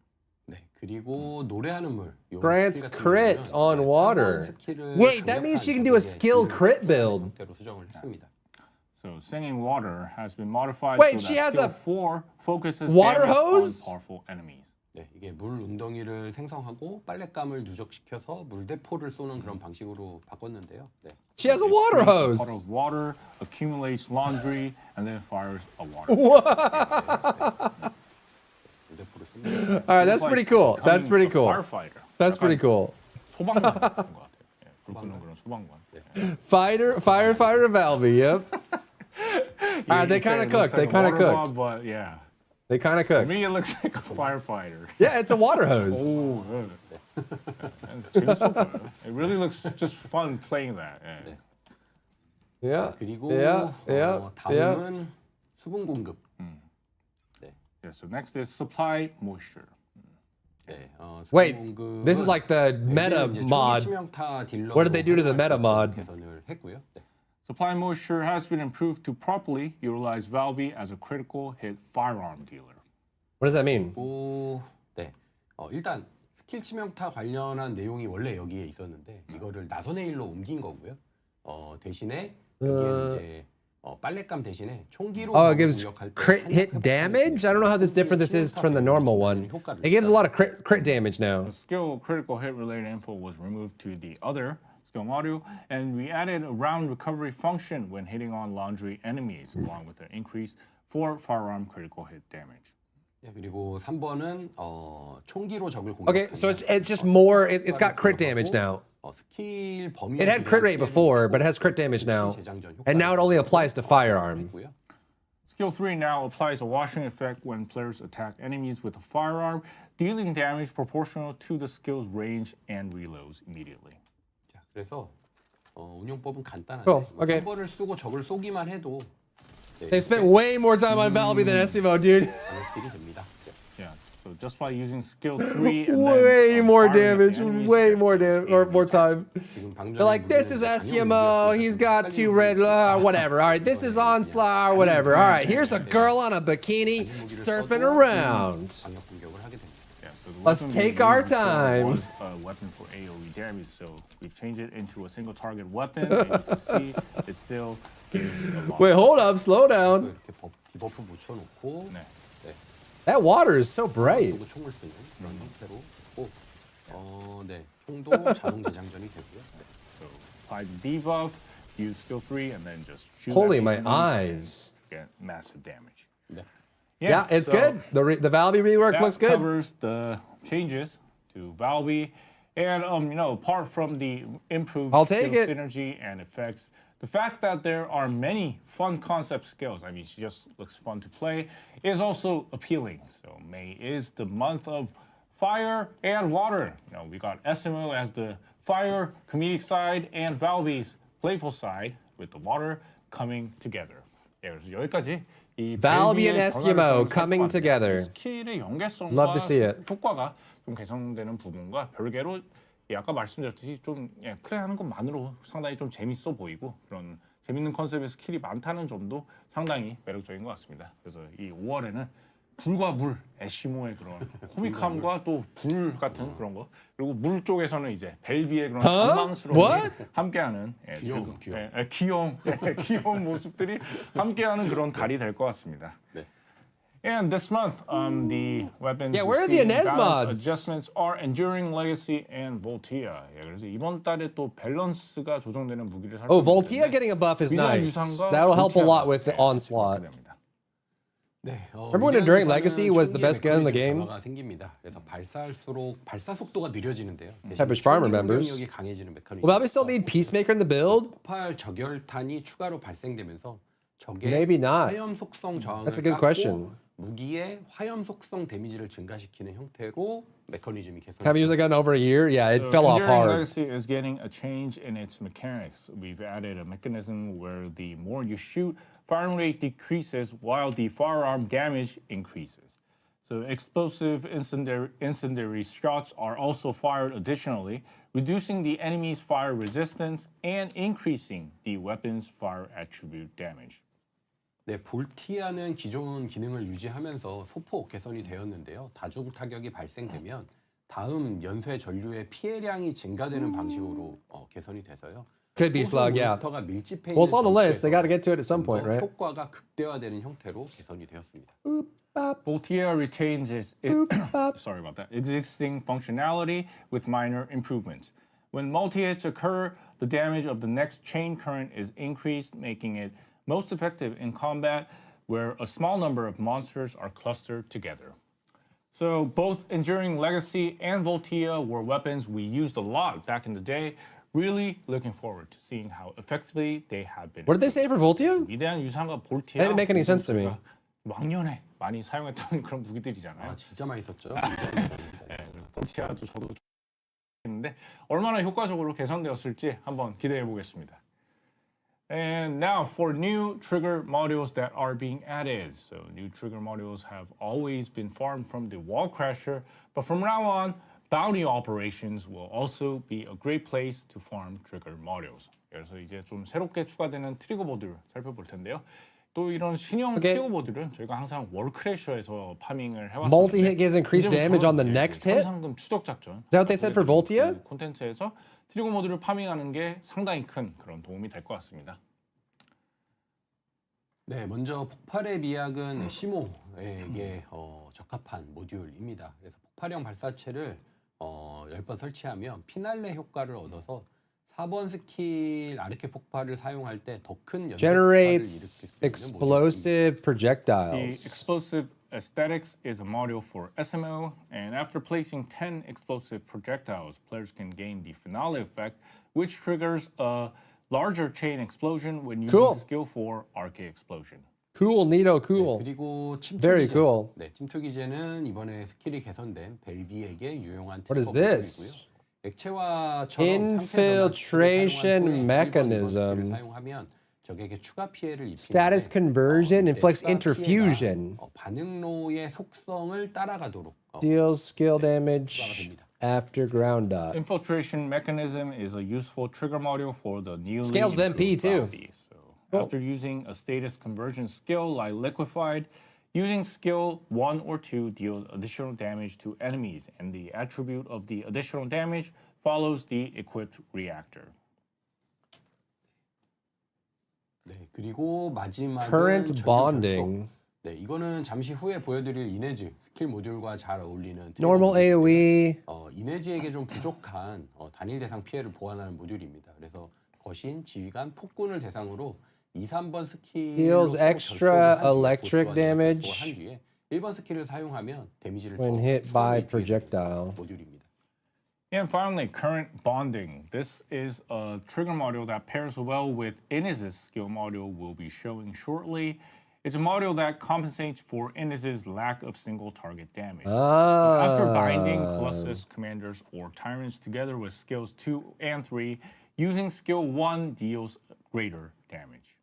네, 그리고 노래하는 물. Grants crit on water. Wait, that means she can do a skill crit build. So singing water has been modified. Wait, so she that has a 4 focuses water damage hose? on powerful enemies. 네, 이게 물 웅덩이를 생성하고 빨랫감을 누적시켜서 물대포를 쏘는 그런 방식으로 바꿨는데요. 네. She has a water hose. Pot of water accumulates laundry and then fires a water. All right, that's pretty cool. That's pretty cool. Firefighter. That's pretty cool. 소방관 같은 것 같아요. 불 끄는 그런 소방관. Firefighter Valve. Yep. All right, they kind of cooked. They kind of cooked. But yeah. They kind of To cooked. me, it looks like a firefighter. Yeah, it's a water hose. Oh, 재밌어 보여요. It really looks just fun playing that. Yeah. 그리고 Yeah. 다음은 수분 공급. 네. Yeah, so next is supply moisture. 네, Wait, this is like the meta mod. What did they do to the meta mod? 개선을 했고요. 네. Supply moisture has been improved to properly utilize Valve as a critical hit firearm dealer. What does that mean? 네, 일단 스킬 치명타 관련한 내용이 원래 여기에 있었는데 이거를 나선의 일로 옮긴 거고요. 대신에 여기에는 이제 빨랫감 대신에 총기로 Oh, it gives crit hit damage? I don't know how different this is from the normal one. It gives a lot of crit damage now. The skill critical hit related info was removed to the other skill module, and we added a round recovery function when hitting on laundry enemies, along with an increase for firearm critical hit damage. 네, 그리고 3번은 총기로 적을 공격. Okay, so it's just more. It's got crit damage now. 스킬 범위. It had crit rate before, but it has crit damage now, and now it only applies to firearm. Skill 3 now applies a washing effect when players attack enemies with a firearm, dealing damage proportional to the skill's range and reloads immediately. 자, 그래서 운용법은 간단한데 Cool. Okay. 3번을 쓰고 적을 쏘기만 해도 They spent way more time on Valve than SEVO, dude. Yeah, so just by using skill 3 and Way then, more firing at damage, the enemies, way more damage, or more time. They're like, this is SEMO, he's got 2 red, whatever. All right, this is Onslaught, whatever. All right, here's a girl on a bikini surfing around. Yeah, so the Let's weapon take we our used time. was a weapon for AoE damage, so we've changed it into a single target weapon. And you can see it still gives a lot. Wait, hold up, slow down. 이렇게 디버프 붙여놓고 네. 네. That water is so bright. 또 총을 쓰는 그런 형태로 꼭 네, 총도 자동 재장전이 되고요. 네. So apply the debuff, use skill 3, and then just shoot. Holy at the my enemies eyes. and get massive damage. 네. Yeah, it's so good. The Valby rework that looks good. covers the changes to Valby, and apart from the improved I'll take skill it. synergy and effects, the fact that there are many fun concept skills, I mean, she just looks fun to play, is also appealing. So May is the month of fire and water. We got SMO as the fire comedic side and Valby's playful side with the water coming together. 그래서 여기까지 이 Valby and 벨비의 SMO 변화를 coming 살펴봤는데 together. 스킬의 연계성과 Love to see it. 효과가 좀 개선되는 부분과 별개로 아까 말씀드렸듯이 좀 플레이하는 것만으로 상당히 좀 재밌어 보이고 그런 재밌는 컨셉의 스킬이 많다는 점도 상당히 매력적인 것 같습니다. 그래서 이 5월에는 불과 물, 애쉬모의 그런 코믹함과 또 불 같은 그런 거 그리고 물 쪽에서는 이제 벨비의 그런 당황스러움이 함께하는 귀여운 모습들이 함께하는 그런 달이 될 것 같습니다. 네. And this month, the weapons Yeah, where are the receiving Inez balance mods? adjustments are Enduring Legacy and Voltia. 그래서 이번 달에 또 밸런스가 조정되는 무기를 Oh, 살펴보는데 Voltia getting a buff is 위대한 nice. 유산과 That'll help a lot 볼티아가 with the onslaught. 됩니다. 네, Remember when Enduring Legacy was the best gun in the game? 생깁니다. 그래서 발사할수록 발사 속도가 느려지는데요. Savage Farmer members. 공격력이 강해지는 메커니즘. Will Valby still need Peacemaker in the build? 폭발 저결탄이 추가로 발생되면서 적의 Maybe not. 화염 속성 저항을 That's a good 쌓고 question. 무기의 화염 속성 데미지를 증가시키는 형태로 메커니즘이 개선. Haven't used the gun over a year. Yeah, it So fell off Enduring hard. Legacy is getting a change in its mechanics. We've added a mechanism where the more you shoot, firing rate decreases while the firearm damage increases. So explosive incendiary shots are also fired additionally, reducing the enemy's fire resistance and increasing the weapon's fire attribute damage. 네, 볼티아는 기존 기능을 유지하면서 소폭 개선이 되었는데요. 다중 타격이 발생되면 다음 연쇄 전류의 피해량이 증가되는 방식으로 개선이 돼서요. Could be slug, yeah. 몬스터가 밀집해 Well, it's on the 있는 list. They got to get to it at some 전투에서 point, right? 효과가 극대화되는 형태로 개선이 되었습니다. Voltia retains its sorry about that, existing functionality with minor improvements. When multi-hits occur, the damage of the next chain current is increased, making it most effective in combat where a small number of monsters are clustered together. So both Enduring Legacy and Voltia were weapons we used a lot back in the day. Really looking forward to seeing how effectively they have been. What did they say for Voltia? 위대한 유산과 볼티아. That didn't make any sense to me. 왕년에 많이 사용했던 그런 무기들이잖아요. 아, 진짜 많이 썼죠. 네, 볼티아도 저도 했는데 얼마나 효과적으로 개선되었을지 한번 기대해 보겠습니다. And now for new trigger modules that are being added. So new trigger modules have always been farmed from the Wall Crasher, but from now on, bounty operations will also be a great place to farm trigger modules. 그래서 이제 좀 새롭게 추가되는 트리거 보드를 살펴볼 텐데요. 또 이런 신형 트리거 보드는 저희가 항상 월 크래셔에서 파밍을 해왔었는데 Multi-hit gives increased damage on the next hit? 현상금 추적 작전. Is that what they said for Voltia? 콘텐츠에서 트리거 모드를 파밍하는 게 상당히 큰 그런 도움이 될 것 같습니다. 네, 먼저 폭발의 미학은 시모에게 적합한 모듈입니다. 그래서 폭발형 발사체를 10번 설치하면 피날레 효과를 얻어서 4번 스킬 아르케 폭발을 사용할 때 더 큰 연쇄 폭발을 일으킬 수 Generates 있는 explosive The projectiles. explosive aesthetics is a module for SMO, and after placing 10 explosive projectiles, players can gain the finale effect, which triggers a larger chain explosion when using Cool. skill 4 arcade explosion. Cool, neato, cool. 그리고 침투 Very 기제. cool. 네, 침투 기제는 이번에 스킬이 개선된 벨비에게 유용한 What is 트리거 this? 모듈이고요. 액체화처럼 Infiltration mechanism. 사용하면 적에게 추가 피해를 입히는데 Status conversion inflicts 추가 interfusion. 피해가, 반응로의 속성을 따라가도록 Deals skill 추가가 damage 됩니다. after ground up. Infiltration mechanism is a useful trigger module for the newly Scales with MP improved too. Valby. So after using a status conversion skill like Liquefied, using skill 1 or 2 deals additional damage to enemies, and the attribute of the additional damage follows the equipped reactor. 네, 그리고 마지막은 Current 전류 bonding. 결속. 네, 이거는 잠시 후에 보여드릴 이네즈 스킬 모듈과 잘 어울리는 Normal AoE. 이네즈에게 좀 부족한 단일 대상 피해를 보완하는 모듈입니다. 그래서 거신, 지휘관, 폭군을 대상으로 2, 3번 스킬로 Deals extra electric 한 damage 뒤에 1번 스킬을 사용하면 데미지를 when hit by projectile. 모듈입니다. And finally, current bonding. This is a trigger module that pairs well with Inez's skill module we'll be showing shortly. It's a module that compensates for Inez's lack of single target damage. After binding Colossus commanders or tyrants together with skills 2 and 3, using skill 1 deals greater damage.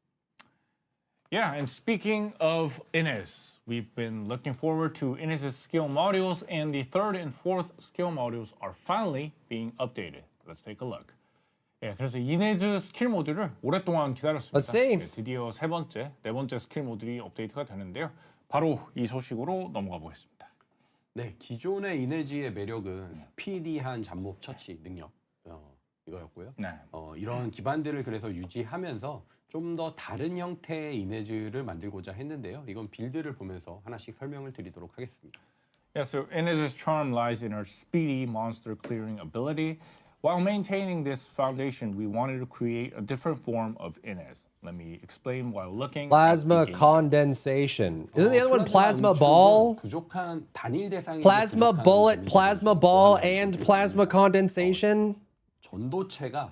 Yeah, and speaking of Inez, we've been looking forward to Inez's skill modules, and the third and fourth skill modules are finally being updated. Let's take a look. 예, 그래서 이네즈 스킬 모듈을 오랫동안 기다렸습니다. Let's see. 예, 드디어 네 번째 스킬 모듈이 업데이트가 되는데요. 바로 이 소식으로 넘어가 보겠습니다. 네, 기존의 이네즈의 매력은 스피디한 잡몹 처치 능력 이거였고요. 네. 이런 기반들을 그래서 유지하면서 좀 더 다른 형태의 이네즈를 만들고자 했는데요. 이건 빌드를 보면서 하나씩 설명을 드리도록 하겠습니다. Yeah, so Inez's charm lies in her speedy monster clearing ability. While maintaining this foundation, we wanted to create a different form of Inez. Let me explain while looking. Plasma condensation. Isn't the other one plasma ball? 부족한 단일 대상이 Plasma bullet, plasma ball, and plasma condensation? 전도체가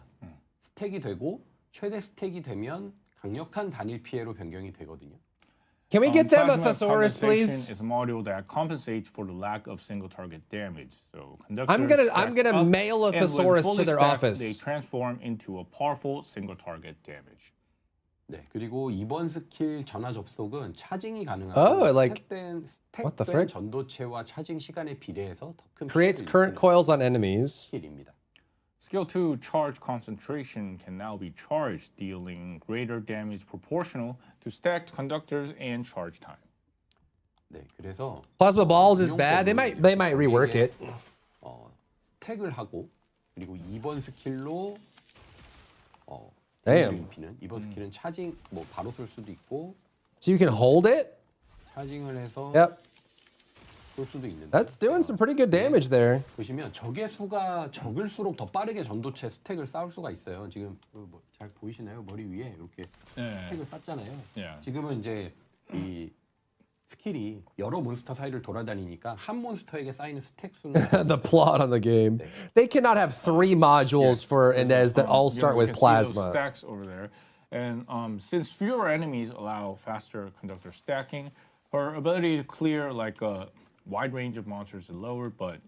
스택이 되고 최대 스택이 되면 강력한 단일 피해로 변경이 되거든요. Can we get them a Plasma thesaurus, please? Is a module that compensates for the lack of single target damage. So I'm gonna mail a thesaurus to their office. They transform into a powerful single target damage. 네, 그리고 이번 스킬 전화 접속은 차징이 가능하고 스택된 전도체와 차징 시간에 비례해서 더 큰 creates current coils on enemies. 스킬입니다. Skill 2, Charge Concentration, can now be charged, dealing greater damage proportional to stacked conductors and charge time. 네, 그래서 Plasma balls is bad. They might rework it. 스택을 하고 그리고 2번 스킬로 Damn. 이번 스킬은 차징 바로 쓸 수도 있고. So you can hold it? 차징을 해서 쏠 수도 있는데. That's doing some pretty good damage there. 보시면 적의 수가 적을수록 더 빠르게 전도체 스택을 쌓을 수가 있어요. 지금 잘 보이시나요? 머리 위에 이렇게 스택을 쌓잖아요. 지금은 이제 이 스킬이 여러 몬스터 사이를 돌아다니니까 한 몬스터에게 쌓이는 스택 수는 The plot on the game. They cannot have 3 modules for Inez that all start with plasma. Stacks over there. And since fewer enemies allow faster conductor stacking, her ability to clear like a wide range of monsters is lower, but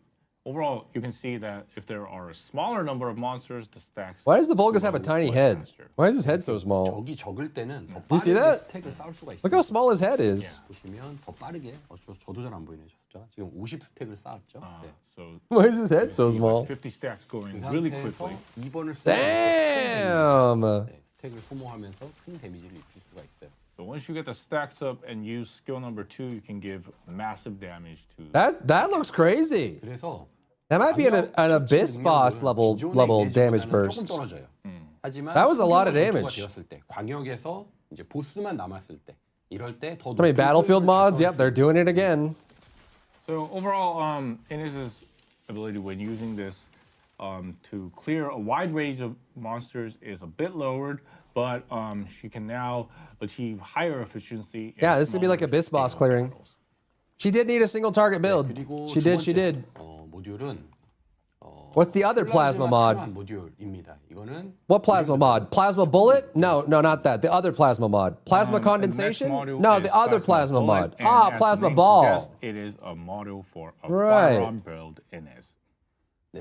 overall you can see that if there are a smaller number of monsters, the stacks. Why does the Vulgus have a tiny head? Why is his head so small? 적이 적을 때는 더 You see 빠르게 that? 스택을 쌓을 수가 있어요. Look how small his head is. 보시면 더 빠르게 저도 잘 안 보이네요. 숫자. 지금 50 스택을 쌓았죠. 네. So Why is his head so small? 50 stacks going really quickly. 2번을 Damn. 스택을 소모하면서 큰 데미지를 입힐 수가 있어요. So once you get the stacks up and use skill number 2, you can give massive damage to. That looks crazy. 그래서 That might be an abyss boss level damage burst. 하지만 That was a lot of damage. 되었을 때, 광역에서 이제 보스만 남았을 때, 이럴 때 더. How many Battlefield mods? Yep, they're doing it again. So overall, Inez's ability when using this to clear a wide range of monsters is a bit lowered, but she can now achieve higher efficiency. Yeah, this would be like abyss boss clearing. She did need a single target build. She did. 모듈은 What's the other plasma mod? 모듈입니다. 이거는 What plasma mod? Plasma bullet? No, not that. The other plasma mod. Plasma condensation? No, the other plasma mod. Plasma ball. It is a model for a Right. firearm build Inez.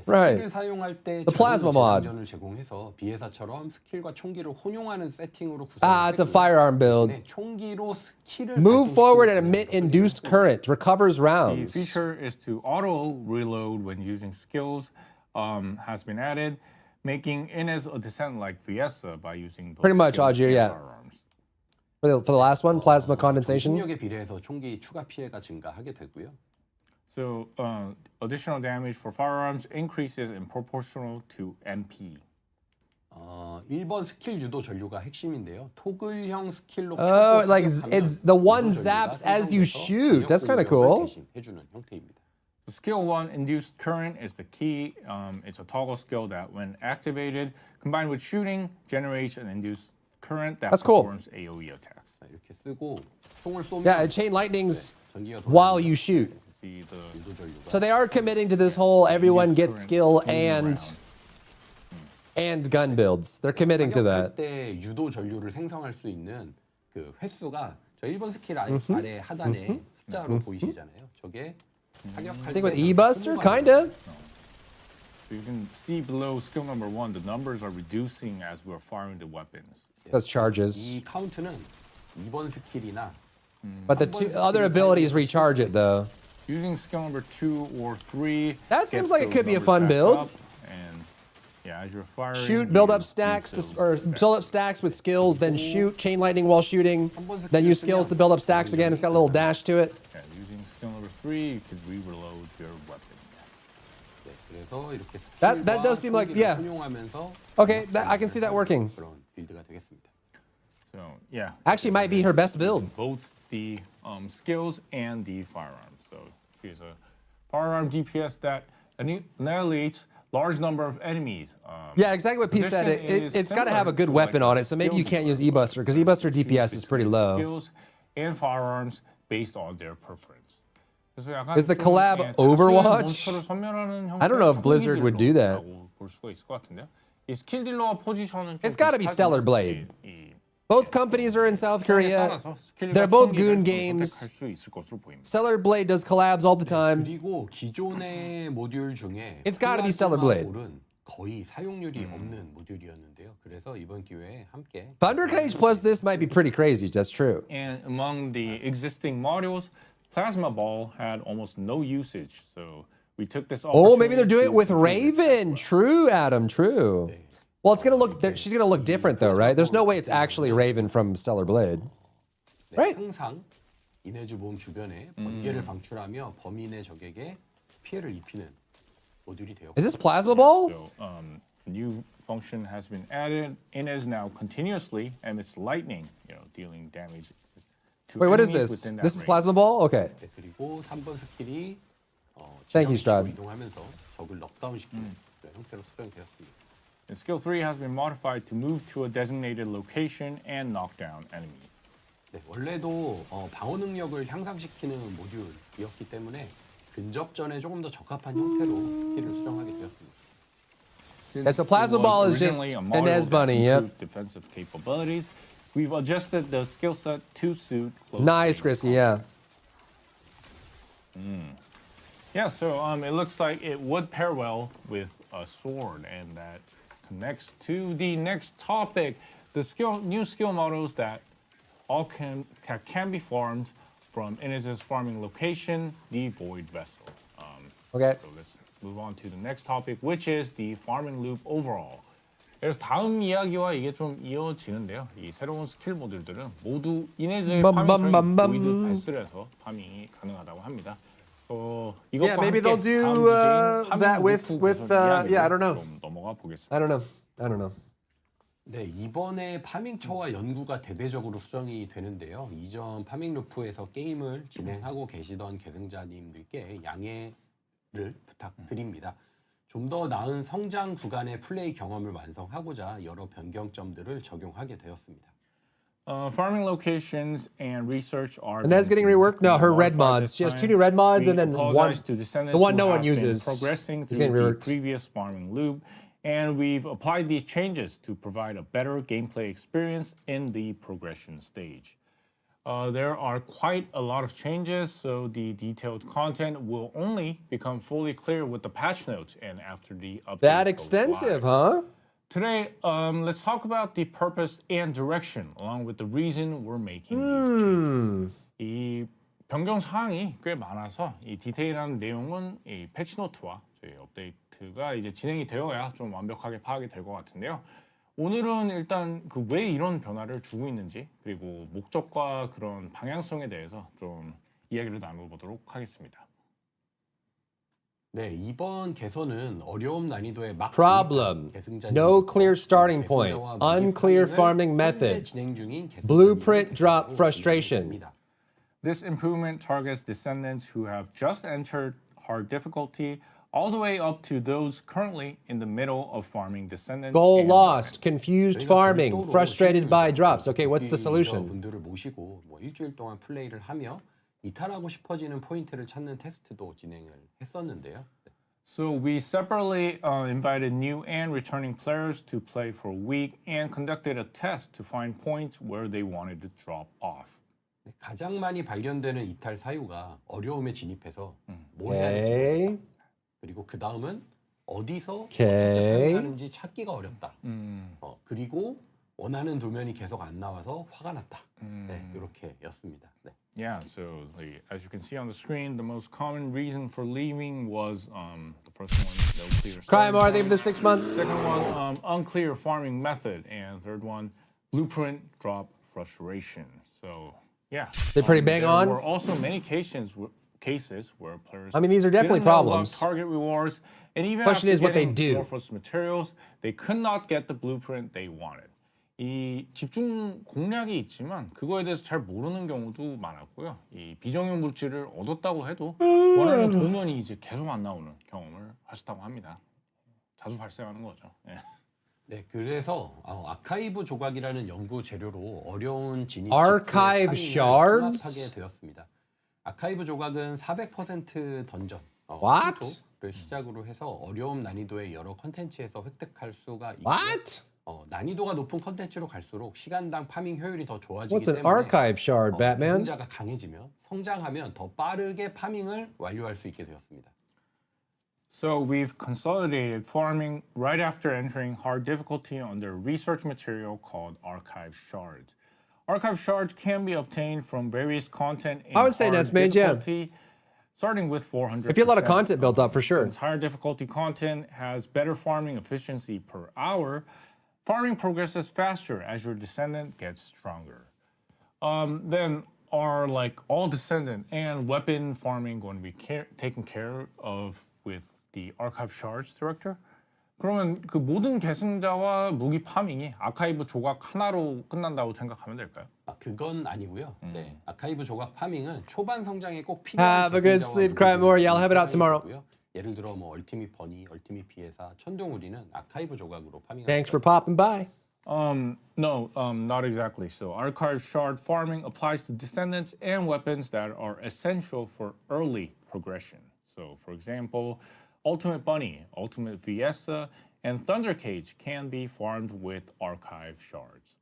Right. 스킬을 사용할 때 The plasma mod. 재장전을 제공해서 비에사처럼 스킬과 총기를 혼용하는 세팅으로 It's a firearm build. 총기로 스킬을 Move forward and emit induced current. Recovers The rounds. feature is to auto reload when using skills has been added, making Inez a descent like Viessa by using both Pretty much, skills Ajir, and yeah. firearms. For the last one, plasma condensation. 공격에 비례해서 총기 추가 피해가 증가하게 되고요. So additional damage for firearms increases in proportional to MP. 1번 스킬 유도 전류가 핵심인데요. 토글형 스킬로 Oh, 켜고 like 사격하면 it's the one 유도 전류가 zaps as you 생성돼서 shoot. That's kind of 반역 cool. 공격을 대신해주는 형태입니다. So skill 1, induced current, is the key. It's a toggle skill that, when activated, combined with shooting, generates an induced current that That's cool. performs AoE attacks. 자, 이렇게 쓰고 총을 쏘면 Yeah, chain lightnings 전기가 while you shoot. See the 유도 전류가 So they are committing to this whole everyone gets skill and gun builds. They're committing to 사격할 that. 때 유도 전류를 생성할 수 있는 그 횟수가 저 1번 스킬 아래 하단에 숫자로 보이시잖아요. 저게 사격할 Same with 때 E-Buster, kinda. So you can see below skill number 1, the numbers are reducing as we're firing the weapons. That's charges. 이 카운트는 2번 스킬이나 But the two other abilities recharge it though. Using skill number 2 or 3. That seems gets like it those could be a numbers fun back build. up, and yeah, as you're firing, Shoot, build you up stacks, use or those build up stacks with skills, then shoot, chain lightning while shooting, then use skills to build up stacks again. It's got a little dash to it. Yeah, using skill number 3, you could re-reload your weapon. 그래서 이렇게 That does seem like, yeah. 활용하면서 Okay, I can see that working. 그런 빌드가 되겠습니다. So yeah, Actually, might be her best build. both the skills and the firearms. So here's a firearm DPS that annihilates large number of enemies. Yeah, exactly what P said. It's got to have a good weapon on it, so maybe you can't use E-Buster, because E-Buster DPS is pretty low. Skills and firearms based on their preference. 그래서 약간 Is the 좀, collab 예, Overwatch? 몬스터를 선멸하는 I don't know if Blizzard would do that. 볼 수가 있을 것 같은데요. 이 스킬 딜러 포지션은 좀 It's got to be 비슷하지만 Stellar Blade. 이 Both companies are in South Korea. 따라서 스킬과 They're both 총기를 goon 좀 games. 선택할 수 있을 것으로 보입니다. Stellar Blade does collabs all the time. 그리고 기존의 모듈 중에 It's gotta be Stellar Blade. 거의 사용률이 없는 모듈이었는데요. 그래서 이번 기회에 함께 Thunder Cage plus this might be pretty crazy. That's true. And among the existing modules, Plasma Ball had almost no usage. So we took this Oh, maybe they're doing it opportunity with to bring it Raven. True, Adam. True. Well, it's gonna look. She's gonna look different though, right? There's no way it's actually Raven from Stellar Blade. Right. 항상 이내주 몸 주변에 번개를 방출하며 범인의 적에게 피해를 입히는 모듈이 되었고. Is this Plasma Ball? So a new function has been added. Inez now continuously emits lightning, dealing damage to Wait, what is enemies this? within that This is range. Plasma Ball? Okay. 네, 그리고 3번 스킬이 Thank you, Strad. 이동하면서 적을 넉다운시키는 형태로 수정되었습니다. And skill 3 has been modified to move to a designated location and knock down enemies. 네, 원래도 방어 능력을 향상시키는 모듈이었기 때문에 근접전에 조금 더 적합한 형태로 스킬을 수정하게 되었습니다. Yeah, so Plasma Ball is just an Ez Bunny, yep. Defensive capabilities. We've adjusted the skill set to suit close Nice, range Chrissy, yeah. Yeah, so it looks like it would pair well with a sword, and that connects to the next topic, the new skill models that all can be farmed from Inez's farming location, the Void Vessel. Okay. So let's move on to the next topic, which is the farming loop overall. 그래서 다음 이야기와 이게 좀 이어지는데요. 이 새로운 스킬 모듈들은 모두 이네즈의 파밍 중인 보이드 베슬에서 파밍이 가능하다고 합니다. Yeah, maybe they'll do that with yeah, I don't know. 넘어가 보겠습니다. I don't know. 네, 이번에 파밍처와 연구가 대대적으로 수정이 되는데요. 이전 파밍 루프에서 게임을 진행하고 계시던 계승자님들께 양해를 부탁드립니다. 좀 더 나은 성장 구간의 플레이 경험을 완성하고자 여러 변경점들을 적용하게 되었습니다. Farming locations and research are. And that's getting reworked? No, her red mods. She has 2 new red mods and then the one no one uses. Progressing through the previous farming loop, and we've applied these changes to provide a better gameplay experience in the progression stage. There are quite a lot of changes, so the detailed content will only become fully clear with the patch notes and after the update. That extensive, huh? Today, let's talk about the purpose and direction, along with the reason we're making these changes. 이 변경 사항이 꽤 많아서 이 디테일한 내용은 이 패치 노트와 저희 업데이트가 이제 진행이 되어야 좀 완벽하게 파악이 될 것 같은데요. 오늘은 일단 그 왜 이런 변화를 주고 있는지 그리고 목적과 그런 방향성에 대해서 좀 이야기를 나눠보도록 하겠습니다. 네, 이번 개선은 어려움 난이도에 막 Problem. 계승자 No clear starting point. Unclear farming method. Blueprint drop frustration. This improvement targets descendants who have just entered hard difficulty all the way up to those currently in the middle of farming descendants. Goal and lost. Confused farming. Frustrated by drops. Okay, what's the solution? 분들을 모시고 뭐 일주일 동안 플레이를 하며 이탈하고 싶어지는 포인트를 찾는 테스트도 진행을 했었는데요. So we separately invited new and returning players to play for a week and conducted a test to find points where they wanted to drop off. 가장 많이 발견되는 이탈 사유가 어려움에 진입해서 뭘 해야 될지 그리고 그 다음은 어디서 어떻게 하는지 찾기가 어렵다. 그리고 원하는 도면이 계속 안 나와서 화가 났다. 네, 이렇게였습니다. 네. Yeah, so as you can see on the screen, the most common reason for leaving was the first one, no clear. Cry more, they for the 6 months. Second one, unclear farming method, and third one, blueprint drop frustration. So yeah, they're pretty bang on. There were also many cases where players. I mean, these are definitely problems. Target rewards, and even question is what they do. Amorphous materials, they could not get the blueprint they wanted. 이 집중 공략이 있지만 그거에 대해서 잘 모르는 경우도 많았고요. 이 비정형 물질을 얻었다고 해도 원하는 도면이 이제 계속 안 나오는 경험을 하셨다고 합니다. 자주 발생하는 거죠. 예. 네, 그래서 아카이브 조각이라는 연구 재료로 어려운 진입 Archive shards? 하게 되었습니다. 아카이브 조각은 400% 던전, What? 를 시작으로 해서 어려움 난이도의 여러 컨텐츠에서 획득할 수가 있고 What? 난이도가 높은 컨텐츠로 갈수록 시간당 파밍 효율이 더 좋아지기 What's an 때문에 archive shard, Batman? 계승자가 강해지면 성장하면 더 빠르게 파밍을 완료할 수 있게 되었습니다. So we've consolidated farming right after entering hard difficulty under a research material called archive shards. Archive shards can be obtained from various content in I would say that's made, difficulty, starting with 400%. If you have a lot of content built up, for sure. Since higher difficulty content has better farming efficiency per hour, farming progresses faster as your descendant gets stronger. Then are like all descendant and weapon farming going to be taken care of with the archive shards director? 그러면 그 모든 계승자와 무기 파밍이 아카이브 조각 하나로 끝난다고 생각하면 될까요? 그건 아니고요. 네, 아카이브 조각 파밍은 초반 성장에 꼭 필요한 Have a good sleep, cry more. Yeah, I'll have it out tomorrow. 예를 들어 뭐 얼티밋 버니, 얼티밋 비에사, 천둥우리는 아카이브 조각으로 파밍. Thanks for popping by. No, not exactly. So archive shard farming applies to descendants and weapons that are essential for early progression. So, for example, Ultimate Bunny, Ultimate Fiesta, and Thunder Cage can be farmed with archive shards.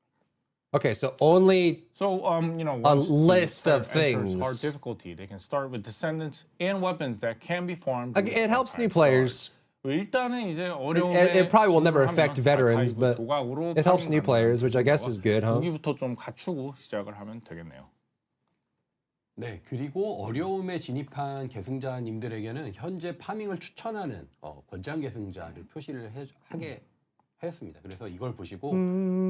Okay, so only a list of things. Hard difficulty. They can start with descendants and weapons that can be farmed. It helps new players. 일단은 이제 It probably will never affect veterans, but it helps new players, which I guess is good, huh? 무기부터 좀 갖추고 시작을 하면 되겠네요. 네, 그리고 어려움에 진입한 계승자님들에게는 현재 파밍을 추천하는 권장 계승자를 표시를 하게 하였습니다. 그래서 이걸 보시고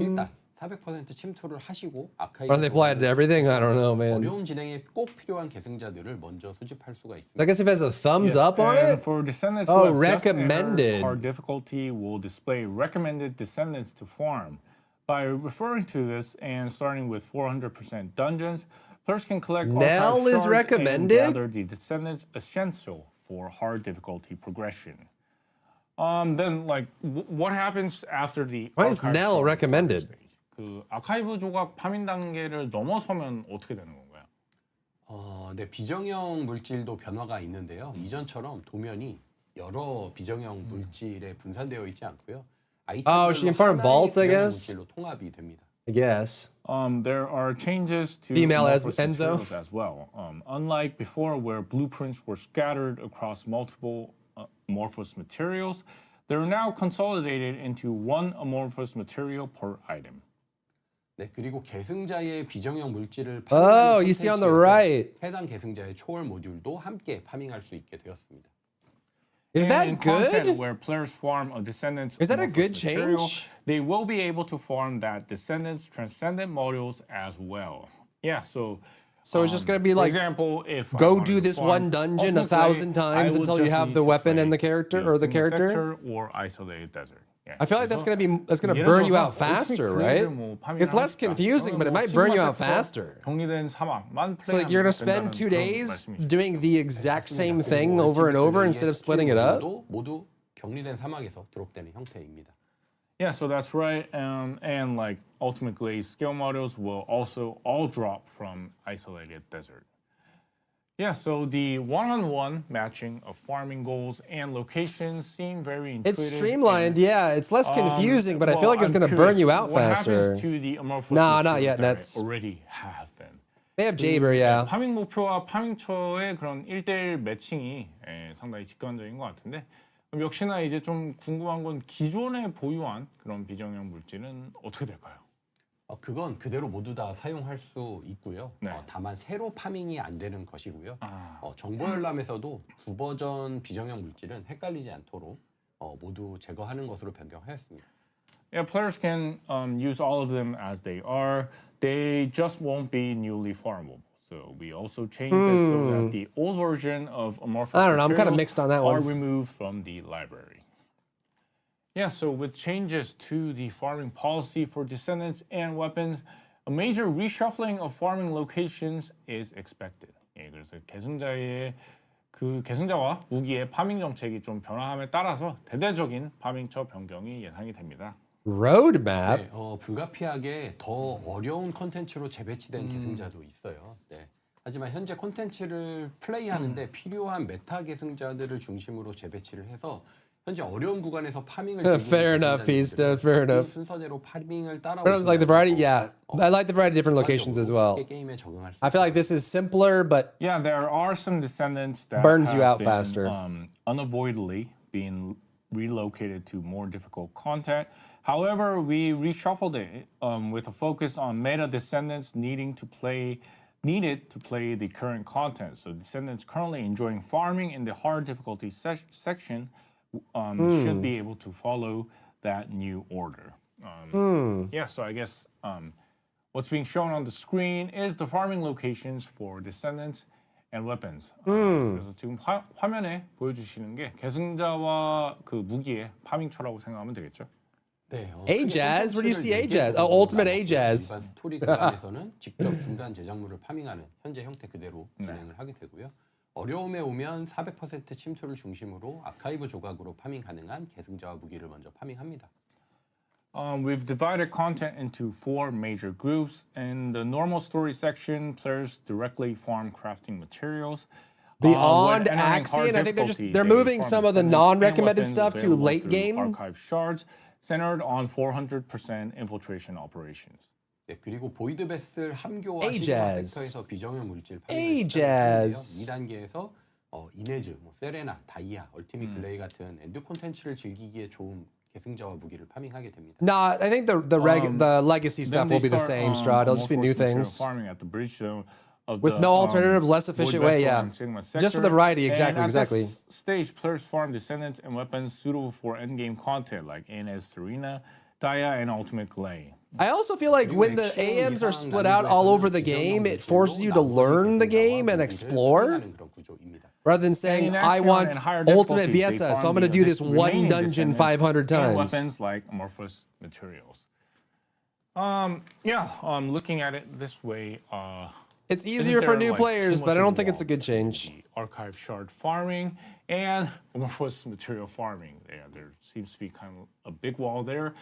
일단 400% 침투를 하시고 아카이브 Are they applied to everything? I don't know, man. 어려운 진행에 꼭 필요한 계승자들을 먼저 수집할 수가 있습니다. I guess if it has a thumbs up on it? For descendants oh, who have recommended. Hard difficulty will display recommended descendants to farm. By referring to this and starting with 400% dungeons, players can collect Nell is recommended? and gather the descendants essential for hard difficulty progression. Then, like, what happens after the? Why is Nell recommended? 그 아카이브 조각 파밍 단계를 넘어서면 어떻게 되는 건가요? 네, 비정형 물질도 변화가 있는데요. 이전처럼 도면이 여러 비정형 물질에 분산되어 있지 않고요. Oh, she can farm vaults, I guess. 물질로 통합이 됩니다. I guess. There are changes to female as Enzo as well. Unlike before, where blueprints were scattered across multiple amorphous materials, they are now consolidated into one amorphous material per item. 네, 그리고 계승자의 비정형 물질을 Oh, you see on the right. 해당 계승자의 초월 모듈도 함께 파밍할 수 있게 되었습니다. Is that good? Where players farm a descendant's Is that a good material, change? they will be able to farm that descendant's transcendent modules as well. Yeah, so So it's just going to be like, for example, if I go wanted do to this farm one dungeon ultimate 1,000 play, I times would until you just have need the to weapon play and the character or the single character. sector or isolated desert. Yeah, I feel like that's 그래서 going to 예를 burn you 들어서 out faster, ultimate right? play를 뭐 It's less 파밍을 confusing, 하겠다. but it 그러면 might burn you 뭐 out faster. 정리된 사막만 So like you're 플레이하면 going to spend 된다는 2 그런 days 말씀이시죠. doing the exact same 그리고 thing over and ultimate over play의 instead of 스킬 splitting it up. 모드도 모두 격리된 사막에서 드롭되는 형태입니다. Yeah, so that's right. And like Ultimate Glaze skill models will also all drop from isolated desert. Yeah, so the one-on-one matching of farming goals and locations seem very intuitive. It's streamlined, yeah. It's less confusing, but I feel well, like it's I'm going to burn curious, you out what faster. happens to the amorphous Nah, not materials yet. that That's I already have then? they have Jaber, yeah. 파밍 목표와 파밍처의 그런 1대1 매칭이 상당히 직관적인 것 같은데 역시나 이제 좀 궁금한 건 기존에 보유한 그런 비정형 물질은 어떻게 될까요? 그건 그대로 모두 다 사용할 수 있고요. 네. 다만 새로 파밍이 안 되는 것이고요. 정보 열람에서도 구버전 비정형 물질은 헷갈리지 않도록 모두 제거하는 것으로 변경하였습니다. Yeah, players can use all of them as they are. They just won't be newly farmable. So we also changed this so that the old version of amorphous I don't know, I'm kind of materials mixed on that are one. removed from the library. Yeah, so with changes to the farming policy for descendants and weapons, a major reshuffling of farming locations is expected. 예, 그래서 계승자와 무기의 파밍 정책이 좀 변화함에 따라서 대대적인 파밍처 변경이 예상이 됩니다. Roadmap? 네, 불가피하게 더 어려운 콘텐츠로 재배치된 계승자도 있어요. 네. 하지만 현재 콘텐츠를 플레이하는데 필요한 메타 계승자들을 중심으로 재배치를 해서 현재 어려운 구간에서 파밍을 Fair enough, Pista. Fair enough. 순서대로 파밍을 Like the variety, yeah. I like the variety of different locations as well. 게임에 적응할 수 I feel like this is simpler, but yeah, there are some descendants that burns you have out been, faster. Unavoidably being relocated to more difficult content. However, we reshuffled it with a focus on meta descendants needed to play the current content. So descendants currently enjoying farming in the hard difficulty section should be able to follow that new order. Yeah, so I guess what's being shown on the screen is the farming locations for descendants and weapons. 그래서 지금 화면에 보여주시는 게 계승자와 그 무기의 파밍처라고 생각하면 되겠죠? 네, Ajaz? Where do you see Ajaz? Oh, Ultimate Ajaz. 일반 스토리 구간에서는 직접 중간 제작물을 파밍하는 현재 형태 그대로 진행을 하게 되고요. 어려움에 오면 400% 침투를 중심으로 아카이브 조각으로 파밍 가능한 계승자와 무기를 먼저 파밍합니다. We've divided content into 4 major groups. In the normal story section, players directly farm crafting materials. Beyond Axion, I think they're moving some of the non-recommended stuff to late game. Archive shards centered on 400% infiltration operations. 네, 그리고 보이드 베슬 함교와 Ajaz. 섹터에서 비정형 물질 Ajaz. 2단계에서 이네즈, 세레나, 다이아, 얼티밋 글레이 같은 엔드 콘텐츠를 즐기기에 좋은 계승자와 무기를 파밍하게 됩니다. Nah, I think the legacy stuff will be the same, Strahd. It'll just be new things. Farming at the bridge zone With no alternative, less efficient way, yeah. Just for the variety, exactly. This stage, players farm descendants and weapons suitable for endgame content like Inez, Serena, Daya, and Ultimate Glay. I also feel like when the AMs are split out all over the game, it forces you to learn the game and explore. Rather than saying, I want Ultimate Viesa, so I'm going to do this one dungeon 500 times. Weapons like amorphous materials. Looking at it this way, it's easier for new players, but I don't think it's a good change. Archive shard farming and amorphous material farming. Yeah, there seems to be kind of a big wall there.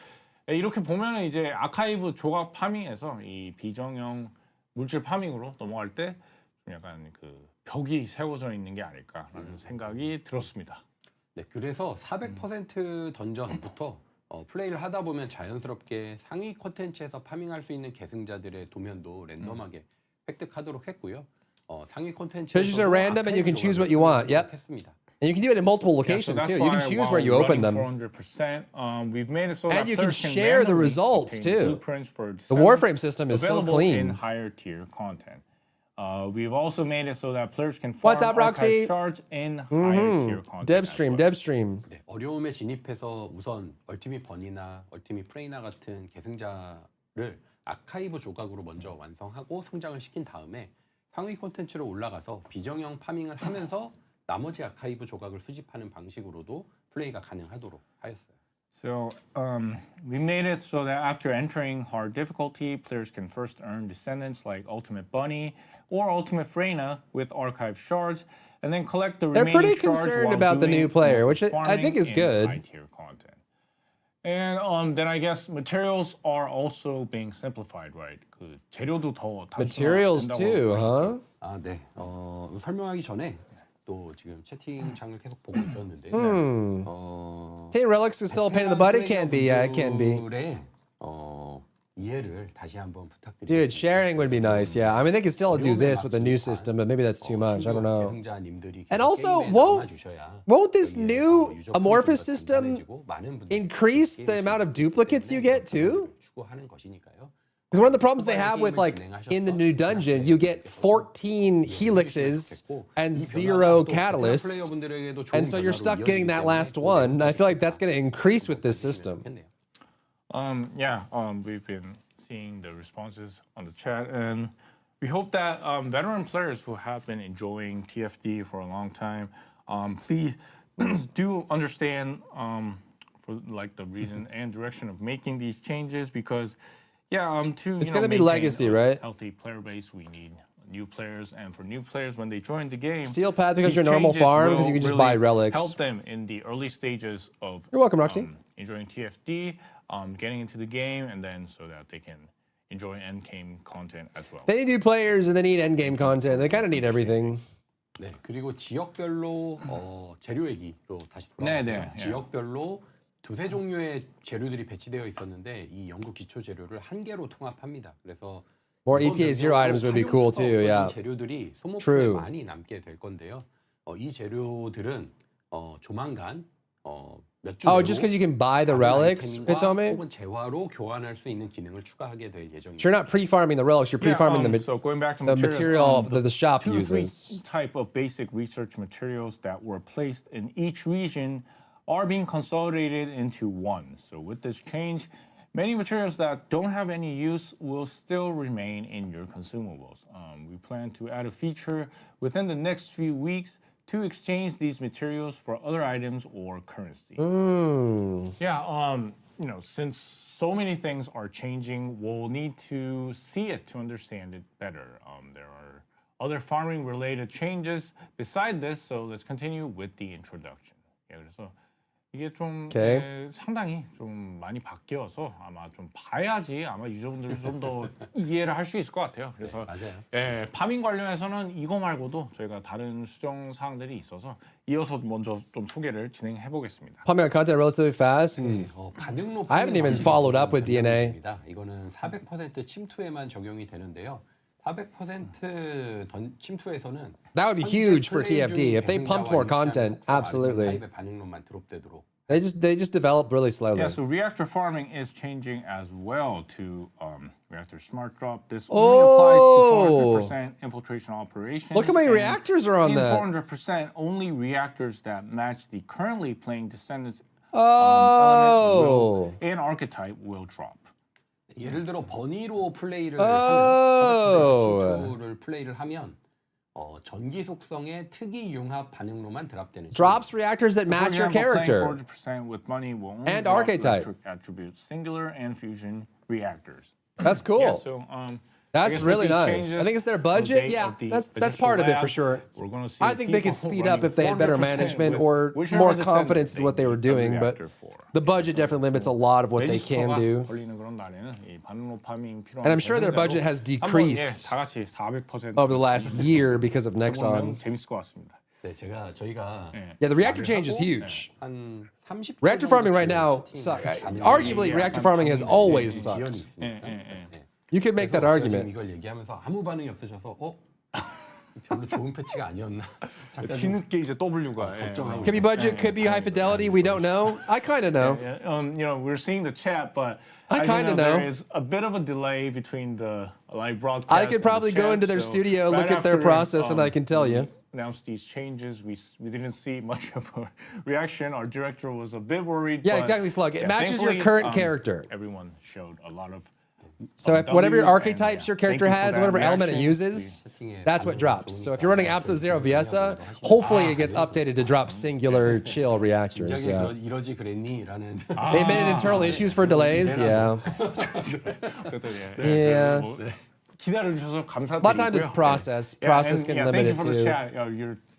이렇게 보면 이제 아카이브 조각 파밍에서 이 비정형 물질 파밍으로 넘어갈 때 좀 약간 그 벽이 세워져 있는 게 아닐까라는 생각이 들었습니다. 네, 그래서 400% 던전부터 플레이를 하다 보면 자연스럽게 상위 콘텐츠에서 파밍할 수 있는 계승자들의 도면도 랜덤하게 획득하도록 했고요. 상위 콘텐츠에서 Pictures are random and you can choose what you want. Yep. And you can do it in multiple locations too. You can choose where you open them. We've made it so and you can share the results too. The Warframe system is so clean. In higher tier content. We've also made it so that players can farm What's up, Roxy? shards in higher tier content. Devstream. 네, 어려움에 진입해서 우선 얼티밋 버니나 얼티밋 프레이나 같은 계승자를 아카이브 조각으로 먼저 완성하고 성장을 시킨 다음에 상위 콘텐츠로 올라가서 비정형 파밍을 하면서 나머지 아카이브 조각을 수집하는 방식으로도 플레이가 가능하도록 하였어요. So we made it so that after entering hard difficulty, players can first earn descendants like Ultimate Bunny or Ultimate Freyna with archive shards, and then collect the They're remaining pretty shards concerned while about the doing new player, more which I think is farming in good. high-tier content. And then I guess materials are also being simplified, right? 그 재료도 더 Materials 단순화된다고 too, huh? 아, 네. 설명하기 전에 또 지금 채팅창을 계속 보고 있었는데 Contained relics is still a pain in the butt. It can be, yeah, it can be. 이해를 다시 한번 부탁드립니다. Dude, sharing would be nice, yeah. I mean, they could still do this with the new system, but maybe that's too much. I don't know. And also, won't this new amorphous system increase the amount of duplicates you get too? Because one of the problems they have with, like, in the new dungeon, you get 14 helixes and 0 catalysts, and so you're stuck getting that last one. I feel like that's going to increase with this system. We've been seeing the responses on the chat, and we hope that veteran players who have been enjoying TFD for a long time, please do understand for like the reason and direction of making these changes, because it's going to be legacy, right? Healthy player base, we need new players, and for new players when they join the game, Steel Path becomes your normal farm because you can just buy relics. Help them in the early stages of You're welcome, Roxy. Enjoying TFD, getting into the game, and then so that they can enjoy endgame content as well. They need new players and they need endgame content. They kind of need everything. 네, 그리고 지역별로 재료 얘기로 다시 돌아가요. 지역별로 두세 종류의 재료들이 배치되어 있었는데 이 영구 기초 재료를 한 개로 통합합니다. 그래서 More ETA 0 items would be cool too, yeah. 재료들이 소모품에 많이 남게 될 건데요. 이 재료들은 조만간 몇 주 Oh, just because you can buy the relics, Hitomi? 혹은 재화로 교환할 수 있는 기능을 추가하게 될 예정입니다. So you're not pre-farming the relics, you're pre-farming so going back to the material that the shop two uses. Type of basic research materials that were placed in each region are being consolidated into one. So with this change, many materials that don't have any use will still remain in your consumables. We plan to add a feature within the next few weeks to exchange these materials for other items or currency. Since so many things are changing, we'll need to see it to understand it better. There are other farming related changes beside this, so let's continue with the introduction. 그래서 이게 좀 상당히 좀 많이 바뀌어서 아마 좀 봐야지 아마 유저분들이 좀 더 이해를 할 수 있을 것 같아요. 그래서 파밍 관련해서는 이거 말고도 저희가 다른 수정 사항들이 있어서 이어서 먼저 좀 소개를 진행해 보겠습니다. Pumping out content relatively fast. I haven't even followed up with DNA. 이거는 400% 침투에만 적용이 되는데요. 400% 침투에서는 That would be huge for TFD if they pumped more content. Absolutely. 반응론만 드롭되도록. They just develop really slowly. Yeah, so reactor farming is changing as well to reactor smart drop. This only applies to 400% infiltration operations. Look how many reactors are on that. 400%, only reactors that match the currently playing descendants and archetype will drop. 예를 들어 버니로 플레이를 하면 플레이를 하면 전기 속성의 특이 융합 반응로만 드랍되는 drops reactors that match your character 400% with money will only and archetype attributes singular and fusion reactors. That's cool. Yeah, so, that's really nice. I think it's their budget. Yeah, that's part of it for sure. I think they could speed up if they had better management or more confidence in what they were doing, but the budget definitely limits a lot of what they can do. And I'm sure their budget has decreased over the last year because of Nexon. Yeah, the reactor change is huge. Reactor farming right now sucks. Arguably, reactor farming has always sucked. You could make that argument. 이걸 얘기하면서 아무 반응이 없으셔서 별로 좋은 패치가 아니었나. 뒤늦게 이제 W가 could be budget, could be high fidelity. We don't know. I kind of know. We're seeing the chat, but I kind of know. There is a bit of a delay between the live broadcast. I could probably go into their studio, look at their process, and I can tell you. Announced these changes. We didn't see much of a reaction. Our director was a bit worried. Yeah, exactly, Slug. It matches your current character. Everyone showed a lot of So if whatever your W's, archetypes your character thank you for has, that whatever element it reaction. uses, that's what drops. So if you're running Absolute Zero Viesa, hopefully it gets updated to drop singular chill reactors. Yeah. 이러지 그랬니?라는. They admitted internal issues for delays. Yeah. Yeah. 기다려주셔서 감사드리고요. A lot of times it's process. Process can limit thank you it for the too. chat.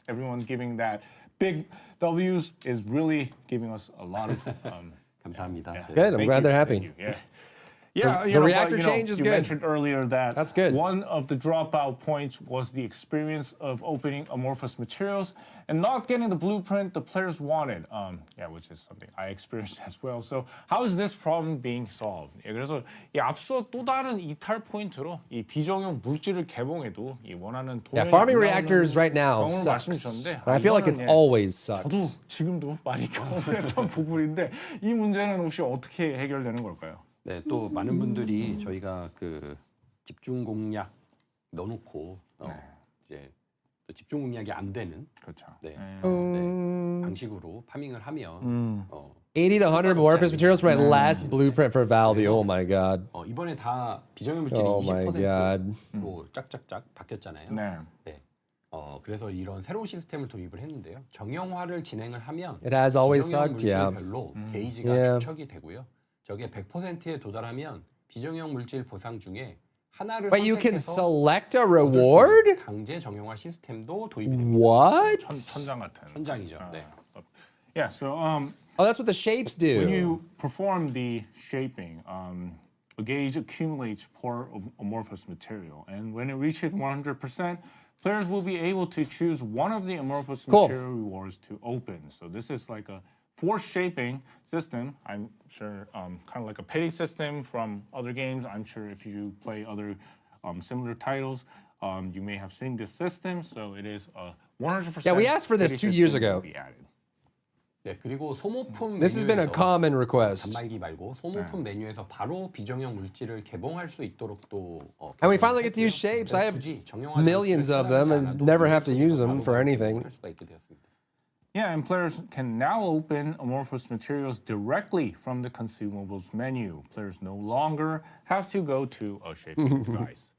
Everyone giving that big W's is really giving us a lot of. 감사합니다. Good. I'm glad they're happy. Thank you. Yeah, The reactor change is you good. mentioned earlier that that's good. One of the dropout points was the experience of opening amorphous materials and not getting the blueprint the players wanted. Which is something I experienced as well. So how is this problem being solved? 그래서 앞서 또 다른 이탈 포인트로 이 비정형 물질을 개봉해도 이 원하는 Yeah, farming reactors right now sucks. And I feel like it's always sucked. 저도 지금도 많이 경험했던 부분인데 이 문제는 혹시 어떻게 해결되는 걸까요? 네, 또 많은 분들이 저희가 그 집중 공략 넣어놓고 이제 또 집중 공략이 안 되는 그렇죠. 네, 방식으로 파밍을 하면 80 to 100 amorphous materials for my last blueprint for Valby. Oh my god. 이번에 다 비정형 물질이 Oh my god. 20%로 짝짝짝 바뀌었잖아요. 네. 그래서 이런 새로운 시스템을 도입을 했는데요. 정형화를 진행을 하면 It has always 비정형 sucked, yeah. 물질별로 게이지가 Yeah. 축적이 되고요. 저게 100%에 도달하면 비정형 물질 보상 중에 하나를 But you can 선택해서 select a reward? 강제 정형화 시스템도 도입이 됩니다. What? 천장 같은. 천장이죠. 네. Yeah, so oh, that's what the shapes do. When you perform the shaping, a gauge accumulates per amorphous material, and when it reaches 100%, players will be able to choose one of the amorphous material rewards to open. So this is like a force shaping system. I'm sure, kind of like a petty system from other games. I'm sure if you play other similar titles, you may have seen this system. So it is a 100%. Yeah, we asked for this 2 years ago. 네, 그리고 소모품 This has been a common request. 단말기 말고 소모품 메뉴에서 바로 비정형 물질을 개봉할 수 있도록도 And we finally get to use shapes. I have millions of them and never have to use them for anything. Yeah, and players can now open amorphous materials directly from the consumables menu. Players no longer have to go to a shaping device.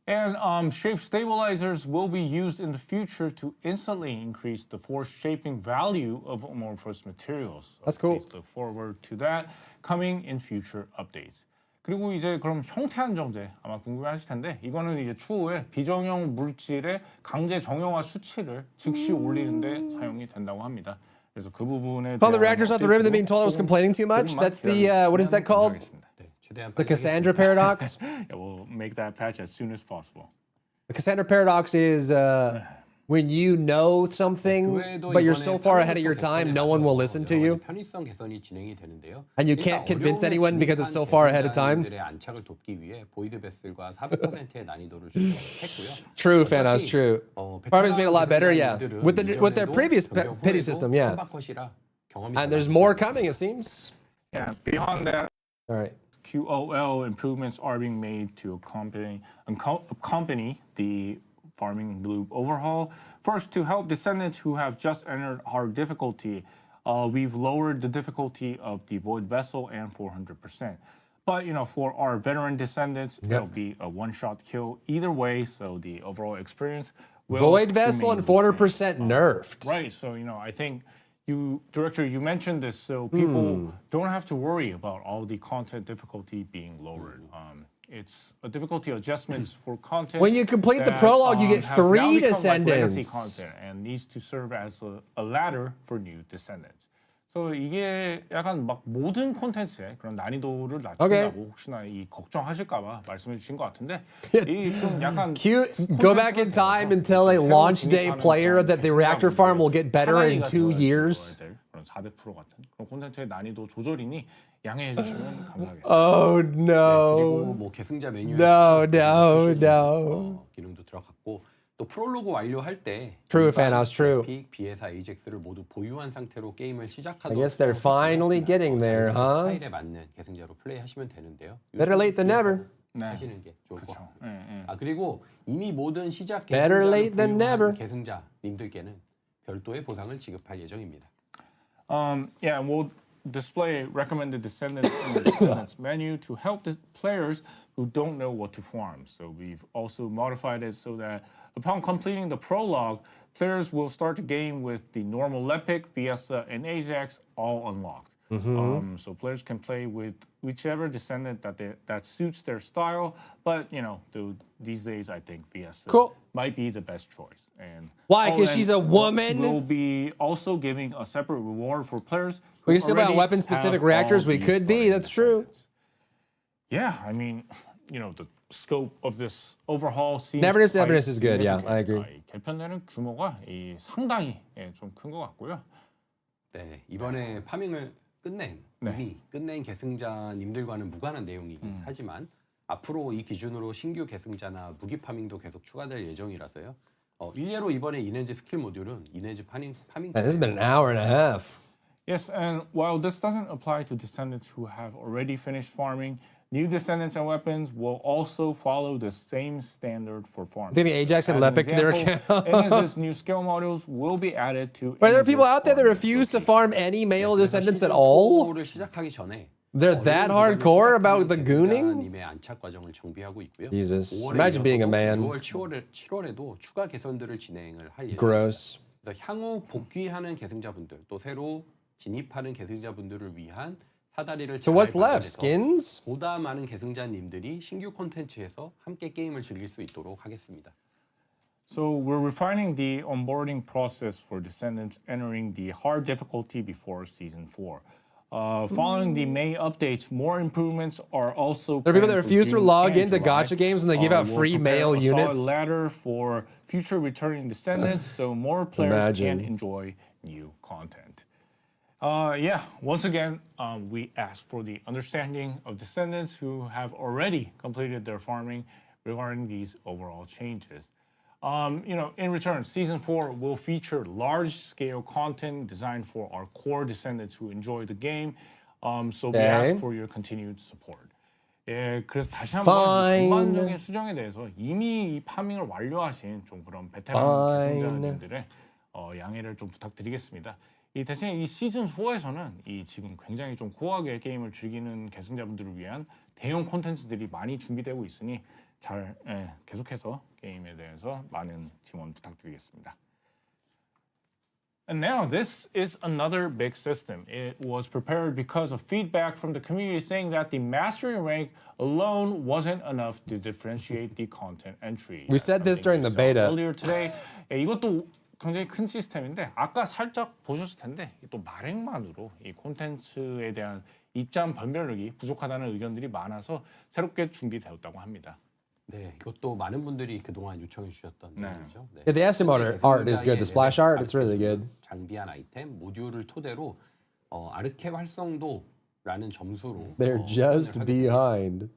And shape stabilizers will be used in the future to instantly increase the force shaping value of amorphous materials. So That's cool. Please look forward to that coming in future updates. 그리고 이제 그럼 형태 한정제 아마 궁금해하실 텐데 이거는 이제 추후에 비정형 물질의 강제 정형화 수치를 즉시 올리는데 사용이 된다고 합니다. 그래서 그 부분에 Found the reactors off the rim that being told I was complaining too much. That's the what is that called? The Cassandra paradox. Yeah, we'll make that patch as soon as possible. The Cassandra paradox is when you know something, but you're so far ahead of your time, no one will listen to you. 편의성 개선이 진행이 되는데요. And you can't convince anyone because it's so far ahead of time. 들의 안착을 돕기 위해 보이드 베슬과 400%의 난이도를 했고요. True, Fanos, true. Farming's made a lot better, yeah. With their previous pity system, yeah. And there's more coming, it seems. Yeah, beyond that, all right. QOL improvements are being made to accompany the farming loop overhaul. First, to help descendants who have just entered hard difficulty, we've lowered the difficulty of the Void Vessel and 400%. But, for our veteran descendants, it'll be a one-shot kill either way, so the overall experience will Void Vessel and 400% nerfed. Right, so, I think Director, you mentioned this, so people don't have to worry about all the content difficulty being lowered. It's a difficulty adjustments for content. When you complete the prologue, you get 3 descendants. Like content and needs to serve as a ladder for new descendants. So 이게 약간 막 모든 콘텐츠에 그런 난이도를 낮춘다고 혹시나 이 걱정하실까봐 말씀해 주신 것 같은데 이 좀 약간 go back in time and tell a launch day player that the reactor farm will get better in 2 years. 그런 400% 같은 그런 콘텐츠의 난이도 조절이니 양해해 주시면 감사하겠습니다. Oh no. 그리고 뭐 계승자 메뉴에 no. 기능도 들어갔고 또 프롤로그 완료할 때 True, Fanos, true. 비에사 에이젝스를 모두 보유한 상태로 게임을 시작하도록 I guess they're finally getting there, huh? 스타일에 맞는 계승자로 플레이하시면 되는데요. Better late than never. 하시는 게 좋을 것 같아요. 그리고 이미 모든 시작 Better late than never. 계승자님들께는 별도의 보상을 지급할 예정입니다. Yeah, we'll display recommended descendants in the descendants menu to help the players who don't know what to farm. So we've also modified it so that upon completing the prologue, players will start the game with the normal Lepic, Fiesta, and Ajax all unlocked. So players can play with whichever descendant that suits their style. But these days I think Fiesta might be the best choice. And why? Because she's a woman. We'll be also giving a separate reward for players. We can still buy weapon-specific reactors. We could be. That's true. Yeah, I mean, the scope of this overhaul seems Neverness is good. Yeah, I agree. 개편되는 규모가 상당히 좀 큰 것 같고요. 네, 이번에 파밍을 이미 끝낸 계승자님들과는 무관한 내용이긴 하지만 앞으로 이 기준으로 신규 계승자나 무기 파밍도 계속 추가될 예정이라서요. 일례로 이번에 이네즈 스킬 모듈은 이네즈 파밍. This has been an hour and a half. Yes, and while this doesn't apply to descendants who have already finished farming, new descendants and weapons will also follow the same standard for farming. Maybe Ajax and Lepic to their account. Inez's new skill modules will be added to. Are there people out there that refuse to farm any male descendants at all? They're that hardcore about the gooning? Jesus, imagine being a man. 6월, 7월에도 추가 개선들을 진행을 할 예정입니다. Gross. 향후 복귀하는 계승자분들 또 새로 진입하는 계승자분들을 위한 사다리를 So what's left? Skins? 보다 많은 계승자님들이 신규 콘텐츠에서 함께 게임을 즐길 수 있도록 하겠습니다. So we're refining the onboarding process for descendants entering the hard difficulty before season 4. Following the May updates, more improvements are also. There are people that refuse to log into gacha games and they give out free male units. A ladder for future returning descendants, so more players can enjoy new content. Once again, we ask for the understanding of descendants who have already completed their farming regarding these overall changes. In return, Season 4 will feature large-scale content designed for our core descendants who enjoy the game. So we ask for your continued support. 예, 그래서 다시 한번 전반적인 수정에 대해서 이미 이 파밍을 완료하신 좀 그런 베테랑 계승자님들의 양해를 좀 부탁드리겠습니다. 이 대신 이 시즌 4에서는 이 지금 굉장히 좀 고하게 게임을 즐기는 계승자분들을 위한 대형 콘텐츠들이 많이 준비되고 있으니 잘 계속해서 게임에 대해서 많은 지원 부탁드리겠습니다. And now this is another big system. It was prepared because of feedback from the community saying that the mastery rank alone wasn't enough to differentiate the content entry. We said this during the beta. Earlier today, 이것도 굉장히 큰 시스템인데 아까 살짝 보셨을 텐데 또 말행만으로 이 콘텐츠에 대한 입장 변별력이 부족하다는 의견들이 많아서 새롭게 준비되었다고 합니다. 네, 이것도 많은 분들이 그동안 요청해 주셨던 내용이죠. 네. Yeah, the Asimov art is good. The splash art, it's really good. 장비한 아이템, 모듈을 토대로 아르케 활성도라는 점수로 They're just behind.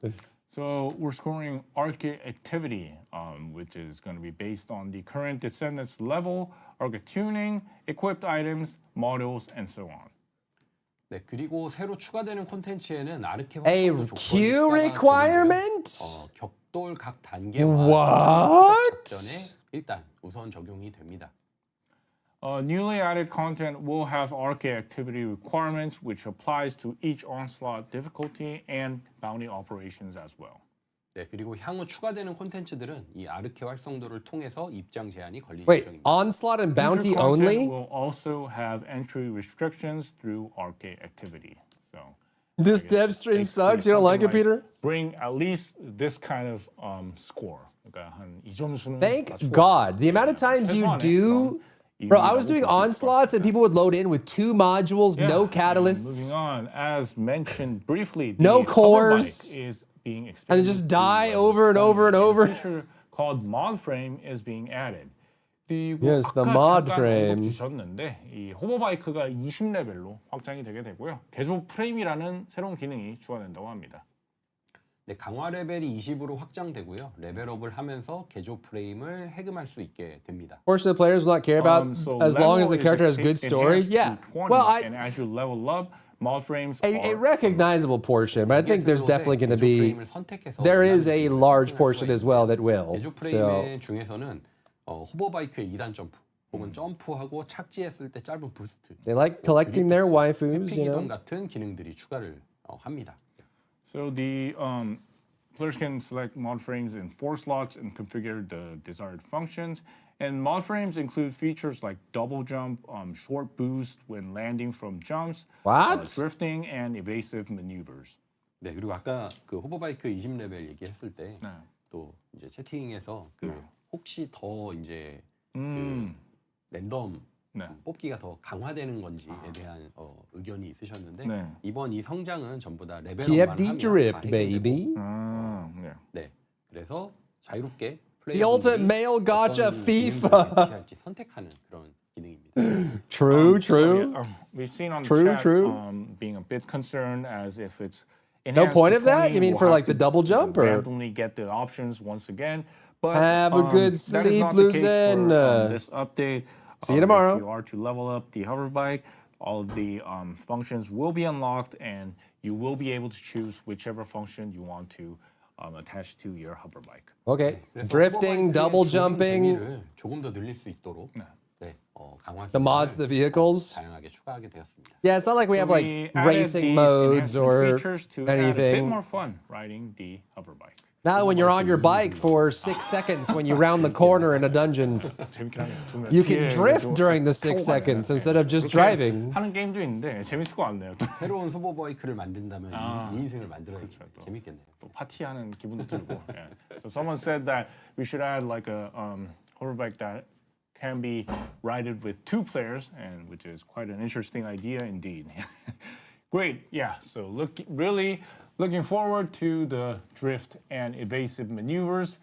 So we're scoring Arcade Activity, which is going to be based on the current Descendants level, Arcade tuning, equipped items, models, and so on. 네, 그리고 새로 추가되는 콘텐츠에는 아르케 A 활성도 queue requirement? 격돌 각 단계와 What? 작전에 일단 우선 적용이 됩니다. Newly added content will have arcade activity requirements, which applies to each onslaught difficulty and bounty operations as well. 네, 그리고 향후 추가되는 콘텐츠들은 이 아르케 활성도를 통해서 입장 제한이 걸릴 Wait, 예정입니다. onslaught and bounty Future content only? will also have entry restrictions through arcade activity. So This dev stream sucks. You don't like it, Peter? Bring at least this kind of score. 그러니까 한 이 점수는 Thank God. The amount of times you do. Bro, I was doing onslaughts and people would load in with 2 modules, no catalysts. Moving on, as mentioned briefly, no the cores, is being expanded. and then just die over and over and over. A feature called mod frame is being added. Yes, the mod frame. 주셨는데 이 호버바이크가 20레벨로 확장이 되게 되고요. 개조 프레임이라는 새로운 기능이 추가된다고 합니다. 네, 강화 레벨이 20으로 확장되고요. 레벨업을 하면서 개조 프레임을 해금할 수 있게 됩니다. Portion of the players will not care about as long as the character has good story. Yeah. Well, and as you level up, mod frames a recognizable portion, but I think there's definitely going to be there is a large portion as well that will. 개조 프레임 중에서는 호버바이크의 2단 점프, 혹은 점프하고 착지했을 때 짧은 부스트. They like collecting their waifus, you 회피기동 know. 같은 기능들이 추가를 합니다. So the players can select mod frames in 4 slots and configure the desired functions. And mod frames include features like double jump, short boost when landing from jumps, drifting, and evasive maneuvers. 네, 그리고 아까 그 호버바이크 20레벨 얘기했을 때 또 이제 채팅에서 그 혹시 더 이제 그 랜덤 뽑기가 더 강화되는 건지에 대한 의견이 있으셨는데 이번 이 성장은 전부 다 레벨업만 TFD 하면 drift, baby. 네, 그래서 자유롭게 The ultimate male gacha FIFA. 선택하는 그런 기능입니다. True. We've seen on the True, chat being a bit concerned as if it's No point of that? You mean for like the double jump or randomly get the options once again? But have a good that is sleep, not the case Luzen. for this update. See you tomorrow. If you are to level up the hover bike, all of the functions will be unlocked, and you will be able to choose whichever function you want to attach to your hover bike. Okay. Drifting, double jumping. 조금 더 늘릴 수 있도록 강화 The mods, the vehicles. 다양하게 추가하게 되었습니다. Yeah, it's not like we have like racing modes or to add a bit anything. more fun riding the hover bike. Now, when you're on your bike for 6 seconds when you round the corner in a dungeon, you can drift during the 6 seconds instead of just driving. 하는 게임도 있는데 재밌을 것 같네요. 새로운 소보바이크를 만든다면 이 인생을 만들어야지. 재밌겠네요. 또 파티하는 기분도 들고. Yeah. So someone said that we should add like a hoverbike that can be ridden with 2 players, and which is quite an interesting idea indeed. Great, yeah. So really looking forward to the drift and evasive maneuvers.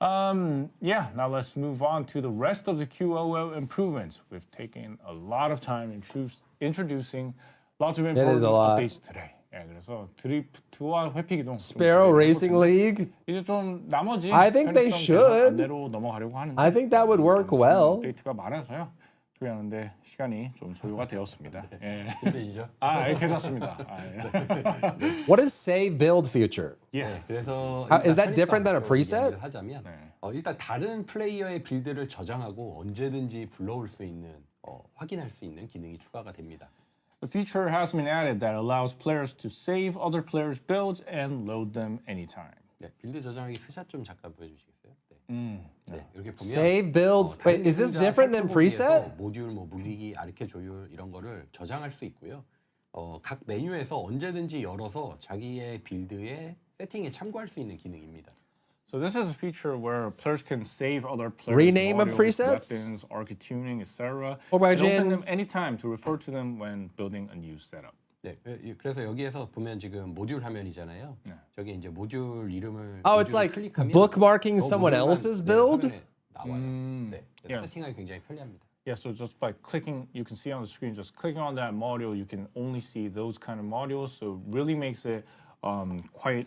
Yeah, now let's move on to the rest of the QOO improvements. We've taken a lot of time introducing lots of important updates today. 예, 그래서 드리프트와 회피기동 Sparrow Racing League. 이제 좀 나머지 I think they should. 안내로 넘어가려고 하는데 I think that would work well. 업데이트가 많아서요. 조회하는데 시간이 좀 소요가 되었습니다. 예. 힘드시죠? 괜찮습니다. What is save build feature? 그래서 Is that different than a preset? 하자면 일단 다른 플레이어의 빌드를 저장하고 언제든지 불러올 수 있는 확인할 수 있는 기능이 추가가 됩니다. The feature has been added that allows players to save other players' builds and load them anytime. 네, 빌드 저장하기 스샷 좀 잠깐 보여주시겠어요? 네, 이렇게 보면 Save builds. Wait, is this different than preset? 모듈, 무리기, 아르케 조율 이런 거를 저장할 수 있고요. 각 메뉴에서 언제든지 열어서 자기의 빌드의 세팅에 참고할 수 있는 기능입니다. So this is a feature where players can save other players' Rename of modules, presets? weapons, arc tuning, etc. Or by and open Jin? them anytime to refer to them when building a new setup. 네, 그래서 여기에서 보면 지금 모듈 화면이잖아요. 저기 이제 모듈 이름을 Oh, it's like bookmarking someone else's build? 나와요. 네, 세팅하기 굉장히 편리합니다. Yeah, so just by clicking, you can see on the screen, just clicking on that module, you can only see those kind of modules. So it really makes it quite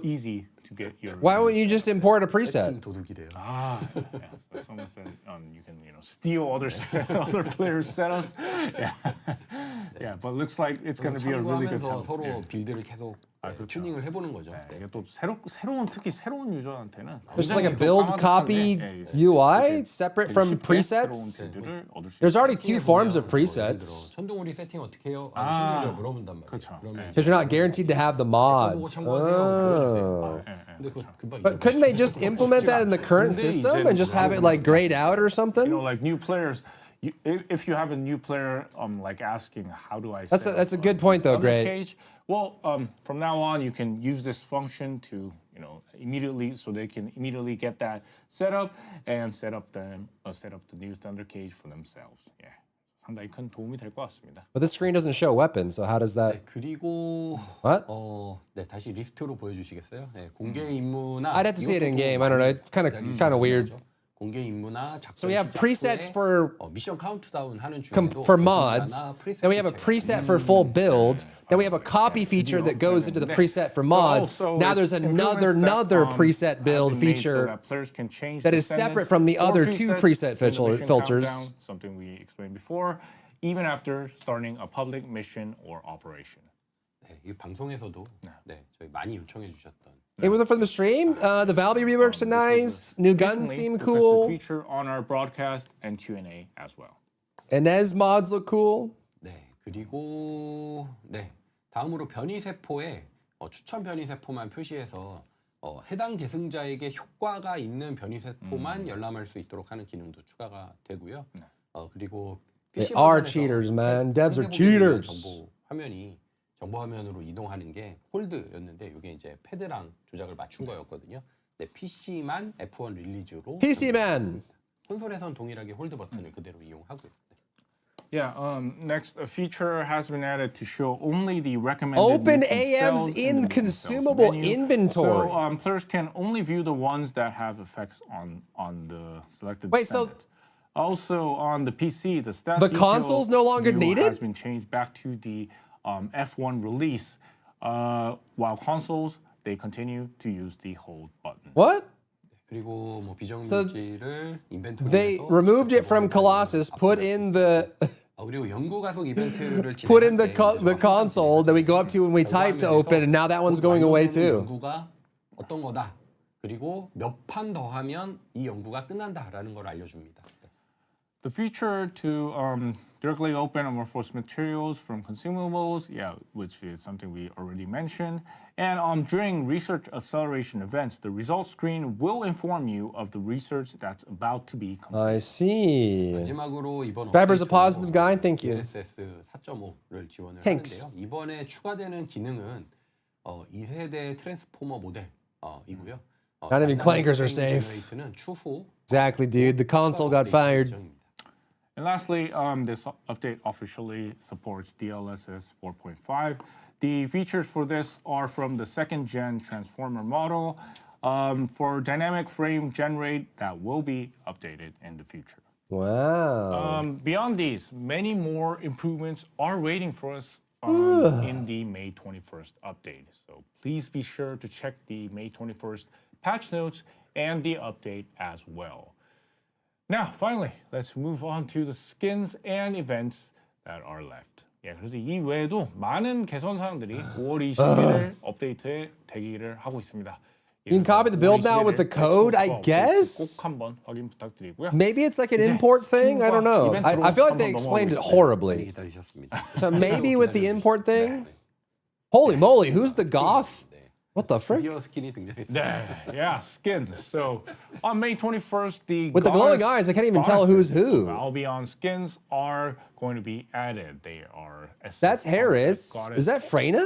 easy to get your. Why wouldn't you just import a preset? 도둑이래요. Yeah, so someone said you can steal other players' setups. Yeah, but it looks like it's going to be a really good help. 서로 빌드를 계속 튜닝을 해보는 거죠. 이게 또 새로운 특히 새로운 유저한테는 There's like a build copy UI separate from presets. There's already 2 forms of presets. 천둥오리 세팅 어떻게 해요? 신유저 물어본단 말이에요. 그렇죠. Because you're not guaranteed to have the mods. Oh. But couldn't they just implement that in the current system and just have it like grayed out or something? You know, like new players. If you have a new player, like asking, how do I? That's a good point though, Gray. Well, from now on, you can use this function to, immediately, so they can immediately get that set up and set up the new thunder cage for themselves. Yeah, 상당히 큰 도움이 될 것 같습니다. But this screen doesn't show weapons, so how does that? 네, 그리고 What? 네, 다시 리스트로 보여주시겠어요? 네, 공개 임무나. I'd have to see it in game. I don't know. It's kind of weird. 공개 임무나 작전 So we have presets for 미션 카운트다운 하는 중에도 for mods. Then we have a preset for full build. Then we have a copy feature that goes into the preset for mods. Now there's another preset build feature that is separate from the other 2 preset filters. Something we explained before, even after starting a public mission or operation. 네, 이 방송에서도 네, 저희 많이 요청해 주셨던 Hey, we're from the stream. The Valby reworks are nice. New guns seem cool. Feature on our broadcast and Q&A as well. Inez mods look cool. 네, 그리고 네, 다음으로 변이 세포에 추천 변이 세포만 표시해서 해당 계승자에게 효과가 있는 변이 세포만 열람할 수 있도록 하는 기능도 추가가 되고요. 그리고 They PC are 버전에서 cheaters, man. Devs are 상대 cheaters. 정보 화면이 정보 화면으로 이동하는 게 홀드였는데 이게 이제 패드랑 조작을 맞춘 거였거든요. 네, PC만 F1 릴리즈로 PC만. 콘솔에선 동일하게 홀드 버튼을 그대로 이용하고요. Yeah, next, a feature has been added to show only the recommended Open mission AM's cells in the consumable menu. inventory. So players can only view the ones that have effects on the selected Wait, so descendant. Also on the PC, the stats the detail console's no longer view needed? has been changed back to the F1 release, while consoles, they continue to use the hold button. What? 그리고 뭐 비정밀지를 인벤토리에서 They removed it from Colossus, put in the 그리고 연구 가속 이벤트를 put in the console that we go up to when we type to open, and now that one's going away too. 연구가 어떤 거다. 그리고 몇 판 더 하면 이 연구가 끝난다라는 걸 알려줍니다. The feature to directly open amorphous materials from consumables, yeah, which is something we already mentioned. And during research acceleration events, the results screen will inform you of the research that's about to be completed. I see. 마지막으로 이번 Faber's a positive guy. Thank you. DLSS 4.5를 지원을 Thanks. 하는데요. 이번에 추가되는 기능은 2세대 트랜스포머 모델이고요. Not even clankers are safe. Exactly, dude. The console got fired. And lastly, this update officially supports DLSS 4.5. The features for this are from the second-gen transformer model for dynamic frame generate that will be updated in the future. Wow. Beyond these, many more improvements are waiting for us in the May 21st update. So please be sure to check the May 21st patch notes and the update as well. Now, finally, let's move on to the skins and events that are left. 예, 그래서 이 외에도 많은 개선 사항들이 5월 20일 업데이트에 대기를 하고 있습니다. You can copy the build now with the code, I guess? 꼭 한번 확인 부탁드리고요. Maybe it's like an import thing? I don't know. I feel like they explained it horribly. So maybe with the import thing? Holy moly, who's the goth? What the frick? Yeah, skin. So on May 21st, with the glowing eyes, I can't even tell who's who. Albion skins are going to be added. They are. That's Harris. Is that Freyna?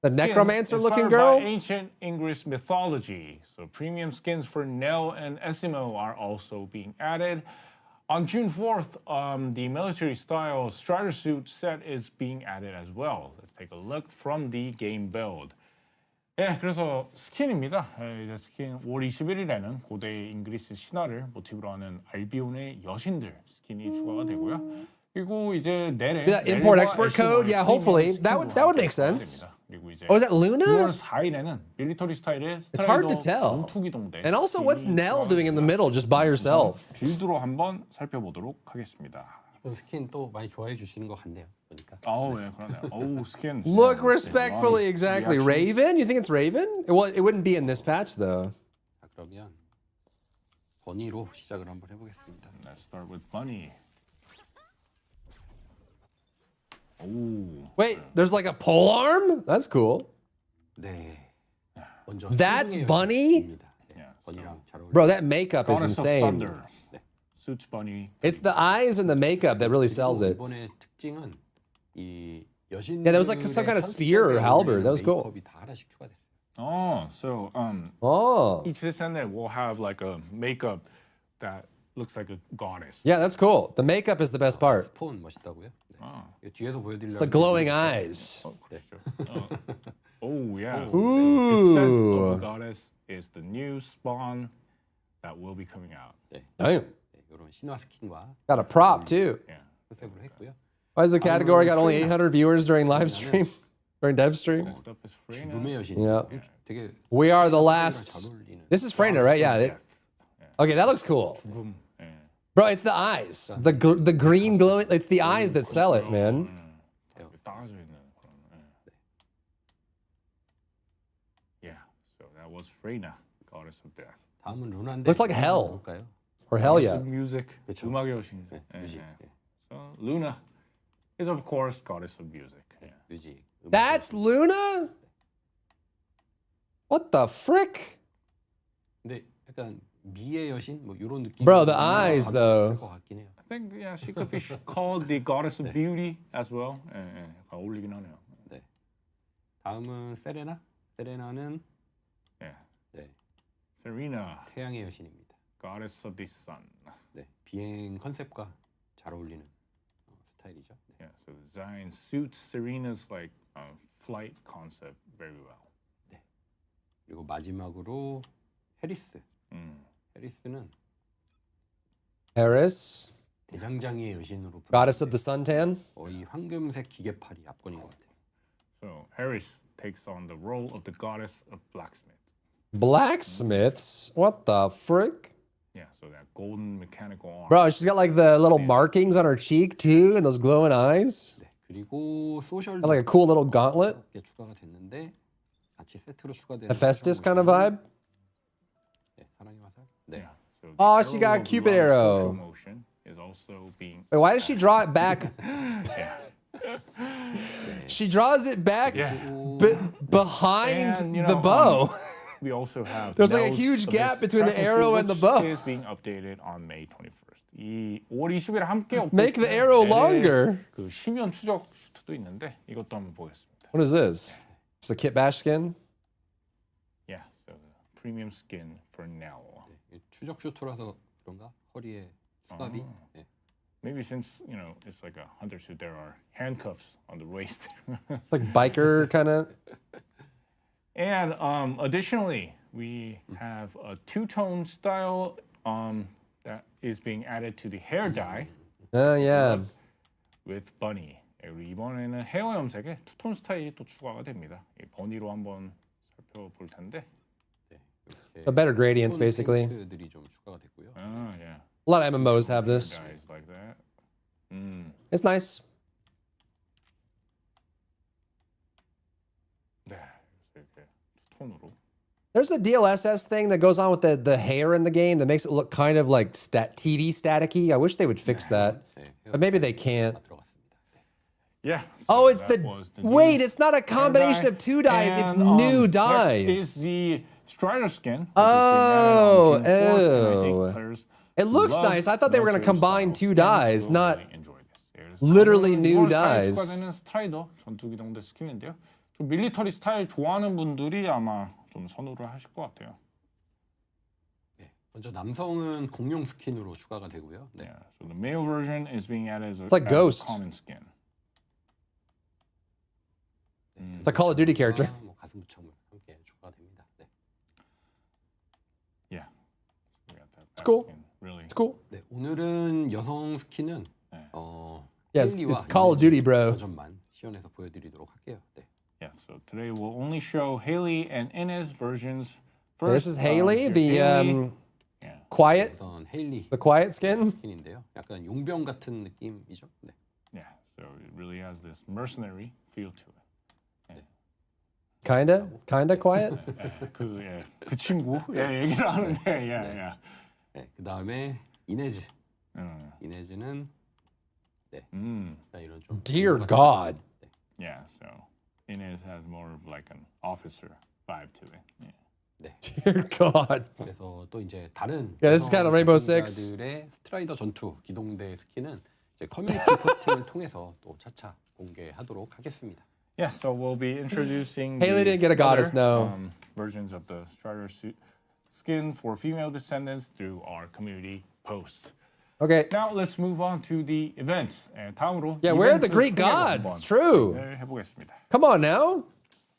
The necromancer-looking girl? girl? Ancient English mythology. So premium skins for Nell and Esimo are also being added. On June 4th, the military-style Strider suit set is being added as well. Let's take a look from the game build. 예, 그래서 스킨입니다. 이제 스킨 5월 21일에는 고대 잉그리스 신화를 모티브로 하는 알비온의 여신들 스킨이 추가가 되고요. 그리고 이제 내래 import export code, yeah, hopefully that would make sense. Oh, is that Luna? 6월 4일에는 밀리터리 스타일의 It's hard to tell. And also, what's Nell doing in the middle, just by herself? 빌드로 한번 살펴보도록 하겠습니다. 스킨 또 많이 좋아해 주시는 것 같네요. 보니까. 예, 그러네요. 스킨. Look respectfully, exactly. Raven? You think it's Raven? Well, it wouldn't be in this patch, though. 자, 그러면 버니로 시작을 한번 해보겠습니다. Let's start with Bunny. Ooh. Wait, there's like a pole arm? That's cool. 네. 먼저 That's Bunny? Bro, that makeup is insane. Suits Bunny. It's the eyes and the makeup that really sells it. 이번에 특징은 이 Yeah, there was like some kind of spear or halberd. That was cool. So each descendant will have like a makeup that looks like a goddess. Yeah, that's cool. The makeup is the best part. 스폰 멋있다고요? 네. 뒤에서 보여드리려고. It's the glowing eyes. Oh yeah. Ooh. The descent of the goddess is the new spawn that will be coming out. 네. Damn. 이런 신화 스킨과. Got a prop too. Yeah. 컨셉으로 했고요. Why is the category got only 800 viewers during live stream? During dev stream? Next up is Freyna. 죽음의 여신. Yeah. 되게 We are the last. This is Freyna, right? Yeah. Okay, that looks cool. Bro, it's the eyes. The green glowing. It's the eyes that sell it, man. Yeah. was Freyna, goddess of death. 다음은 루나인데. Looks like hell. 볼까요? Or hell Goddess yeah. of music. 그쵸. 음악의 여신이죠. 네, 뮤직. 예. So Luna is of course goddess of music. Yeah. 뮤직. That's Luna? What the frick? 근데 약간 미의 여신 뭐 이런 느낌. Bro, the eyes though. 것 같긴 해요. I think yeah, she could be called the goddess of beauty as well. 예, 예, 약간 어울리긴 하네요. 네. 다음은 세레나. 세레나는 예. 네. Serena, 태양의 여신입니다. goddess of the sun. 네. 비행 컨셉과 잘 어울리는 스타일이죠. 네. Yeah, so the design suits Serena's like flight concept very well. 네. 그리고 마지막으로 해리스. 해리스는 Paris, 대장장이의 여신으로 goddess of the suntan. 거의 황금색 기계팔이 압권인 것 같아요. So Harris takes on the role of the goddess of blacksmith. Blacksmiths? What the frick? Yeah, so that golden mechanical arm. Bro, she's got like the little markings on her cheek too, and those glowing eyes. 네. 그리고 소셜 Got like a cool little gauntlet. 추가가 됐는데 같이 세트로 추가되는 Hephaestus kind of vibe. 네, 사랑의 화살. 네. So the Oh, she arrow got a of Cupid love arrow. social motion is also being Wait, why does she draw it back? She draws it back behind And, you the know, bow. we also have There's like a Mel's huge of gap this between the pregnancy, arrow and the which bow. is being updated on May 21st. 이 5월 20일에 함께 Make the arrow longer. 그 심연 추적 슈트도 있는데 이것도 한번 보겠습니다. What is this? Just a Kit Bash skin? Yeah, so the premium skin for now. 네, 추적 슈트라서 그런가? 허리에 수갑이. 네. Maybe since, you know, it's like a hunter suit, there are handcuffs on the waist. Like biker kind of. And additionally, we have a two-tone style that is being added to the hair dye. Oh yeah. With Bunny. 그리고 이번에는 헤어 염색에 투톤 스타일이 또 추가가 됩니다. 이 버니로 한번 살펴볼 텐데. A better gradients basically. 들이 좀 추가가 됐고요. Ah, yeah. A lot of MMOs have this. Guys like that. It's nice. 네, 이렇게 투톤으로. There's a DLSS thing that goes on with the hair in the game that makes it look kind of like TV staticky. I wish they would fix that. But maybe they can't. Yeah. Oh, it's that the was the wait, new it's not a combination hair of two dyes, it's and, new Next dyes. is the Strider skin. Oh, which is being added on June 4th, and I think oh. players It looks love nice. I thought they were going to military combine style two skins dyes, will not really enjoy this. literally new 이번 dyes. 추가되는 스트라이더 전투기동대 스킨인데요. 좀 밀리터리 스타일 좋아하는 분들이 아마 좀 선호를 하실 것 같아요. 먼저 남성은 공룡 스킨으로 추가가 되고요. 네. Yeah, so the male version is being added as a, It's like as Ghost. a common skin. It's a Call of Duty character. 뭐 가슴 부착물 함께 추가가 됩니다. 네. Yeah. So we got that It's cool. skin, really. It's cool. 네, 오늘은 여성 스킨은 Yeah, it's 헤일리와 Call of Duty, bro. 버전만 시연해서 보여드리도록 할게요. 네. Yeah, so today we'll only show Haley and Inez versions. Yeah, this is Haley, here's the Haley. quiet, 우선 헤일리 the quiet skin. 스킨인데요. 약간 용병 같은 느낌이죠. 네. Yeah, so it really has this mercenary feel to it. Kinda quiet. 그 친구 얘기를 하는데, yeah. 네, 그 다음에 이네즈. 이네즈는 네, 이런 좀 Dear God. Yeah, so Inez has more of like an officer vibe to it. Yeah. 네. Dear God. 그래서 또 이제 다른 Yeah, this is kind of Rainbow Six. 의 스트라이더 전투 기동대 스킨은 이제 커뮤니티 포스팅을 통해서 또 차차 공개하도록 하겠습니다. Yeah, so we'll be introducing Haley didn't get a goddess, other, no. Versions of the Strider suit skin for female descendants through our community posts. Okay. Now let's move on to the events. 다음으로 Yeah, where are the 이벤트 Greek 소개를 gods? 한번 True. 해보겠습니다. Come on now.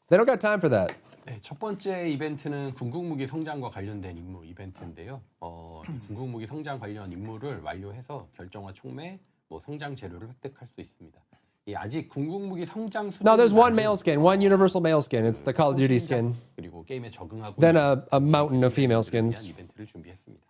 They don't got time for that. 네, 첫 번째 이벤트는 궁극무기 성장과 관련된 임무 이벤트인데요. 궁극무기 성장 관련 임무를 완료해서 결정화 촉매, 뭐 성장 재료를 획득할 수 있습니다. 이 아직 궁극무기 성장 수준 No, there's one male skin, one universal male skin. It's the Call of Duty skin. 그리고 게임에 적응하고 Then a mountain of female skins. 이벤트를 준비했습니다.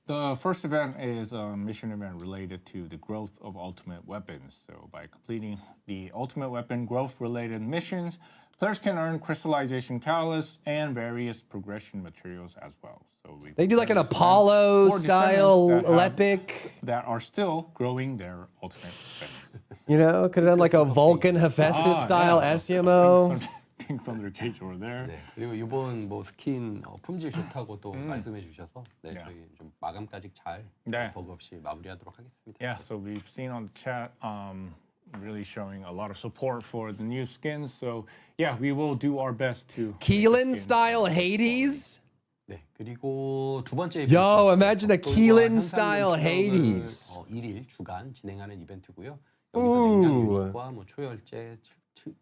The first event is a mission event related to the growth of ultimate weapons. So by completing the ultimate weapon growth related missions, players can earn crystallization catalysts and various progression materials as well. So they do like an Apollo style epic that are still growing their ultimate weapons. You know, could have done like a Vulcan Hephaestus style SMO. Pink Thunder Cage over there. 네, 그리고 이번 뭐 스킨 품질 좋다고 또 말씀해 주셔서 네, 저희 좀 마감까지 잘 버그 없이 마무리하도록 하겠습니다. Yeah, so we've seen on the chat really showing a lot of support for the new skins. So yeah, we will do our best to. Keelan style Hades. 네, 그리고 두 번째 Yo, imagine a Keelan style Hades. 1일 주간 진행하는 이벤트고요. 여기서 냉장 유닛과 뭐 초열제,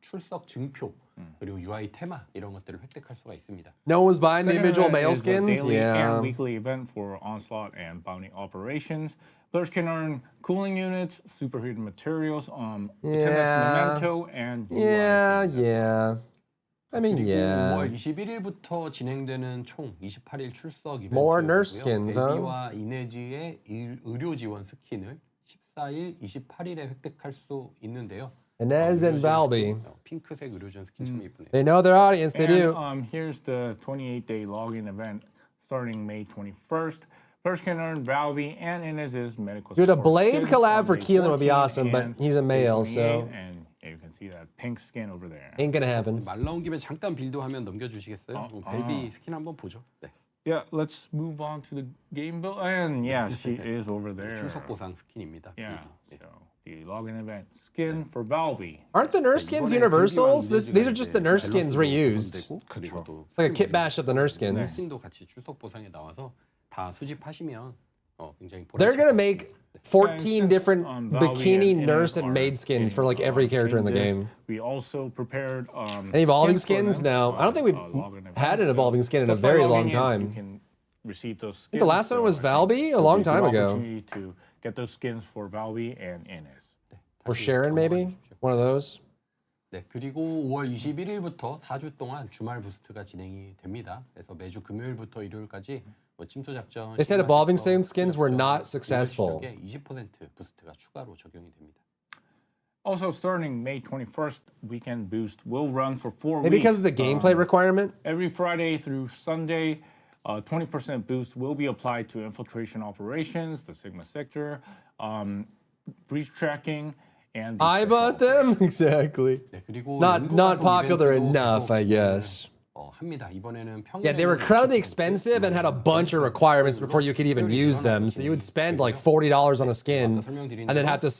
출석 증표 그리고 UI 테마 이런 것들을 획득할 수가 있습니다. No one's buying the individual male skins. Daily Yeah. and weekly event for onslaught and bounty operations. Players can earn cooling units, superheated materials, memento, and Yeah. I mean, 그리고 yeah. 5월 21일부터 진행되는 총 28일 출석 이벤트고요. More nurse skins, huh? 에비와 이네즈의 의료 지원 스킨을 14일, 28일에 획득할 수 있는데요. Inez and Valby. 핑크색 의료전 스킨 참 예쁘네요. They know their audience. They do. Here's the 28-day login event starting May 21st. Players can earn Valby and Inez's medical. Dude, a support Blade skins collab on for May Keelan would be 14 awesome, but and he's a male, May so 28, and yeah, you can see that pink skin over there. ain't gonna happen. 말 나온 김에 잠깐 빌드 화면 넘겨주시겠어요? 벨비 스킨 한번 보죠. 네. Yeah, let's move on to the game build. And yeah, she is over there. 출석 보상 스킨입니다. Yeah, so the login event skin for Valby. Aren't the nurse skins universals? These are just the nurse skins reused. Like a kit bash of the nurse skins. 스킨도 같이 출석 보상에 나와서 다 수집하시면 굉장히 They're gonna make 14 different bikini nurse and maid skins for like every character in the game. We also prepared any evolving skins? No, I don't think we've had an evolving skin in a very long time. You can receive those skins. I think the last one was Valby a long time ago. To get those skins for Valby and Inez. Or Sharon, maybe one of those. 네, 그리고 5월 21일부터 4주 동안 주말 부스트가 진행이 됩니다. 그래서 매주 금요일부터 일요일까지 뭐 침소 작전. They said evolving skins were not successful. 20% 부스트가 추가로 적용이 됩니다. Also, starting May 21st, Weekend Boost will run for 4 weeks. Maybe because of the gameplay requirement? Every Friday through Sunday, 20% boost will be applied to infiltration operations, the Sigma sector, breach tracking, and I bought them exactly. 네, 그리고 not popular enough, I guess. 합니다. 이번에는 Yeah, they were incredibly expensive and had a bunch of requirements before you could even use them. So you would spend like $40 on a skin and then have to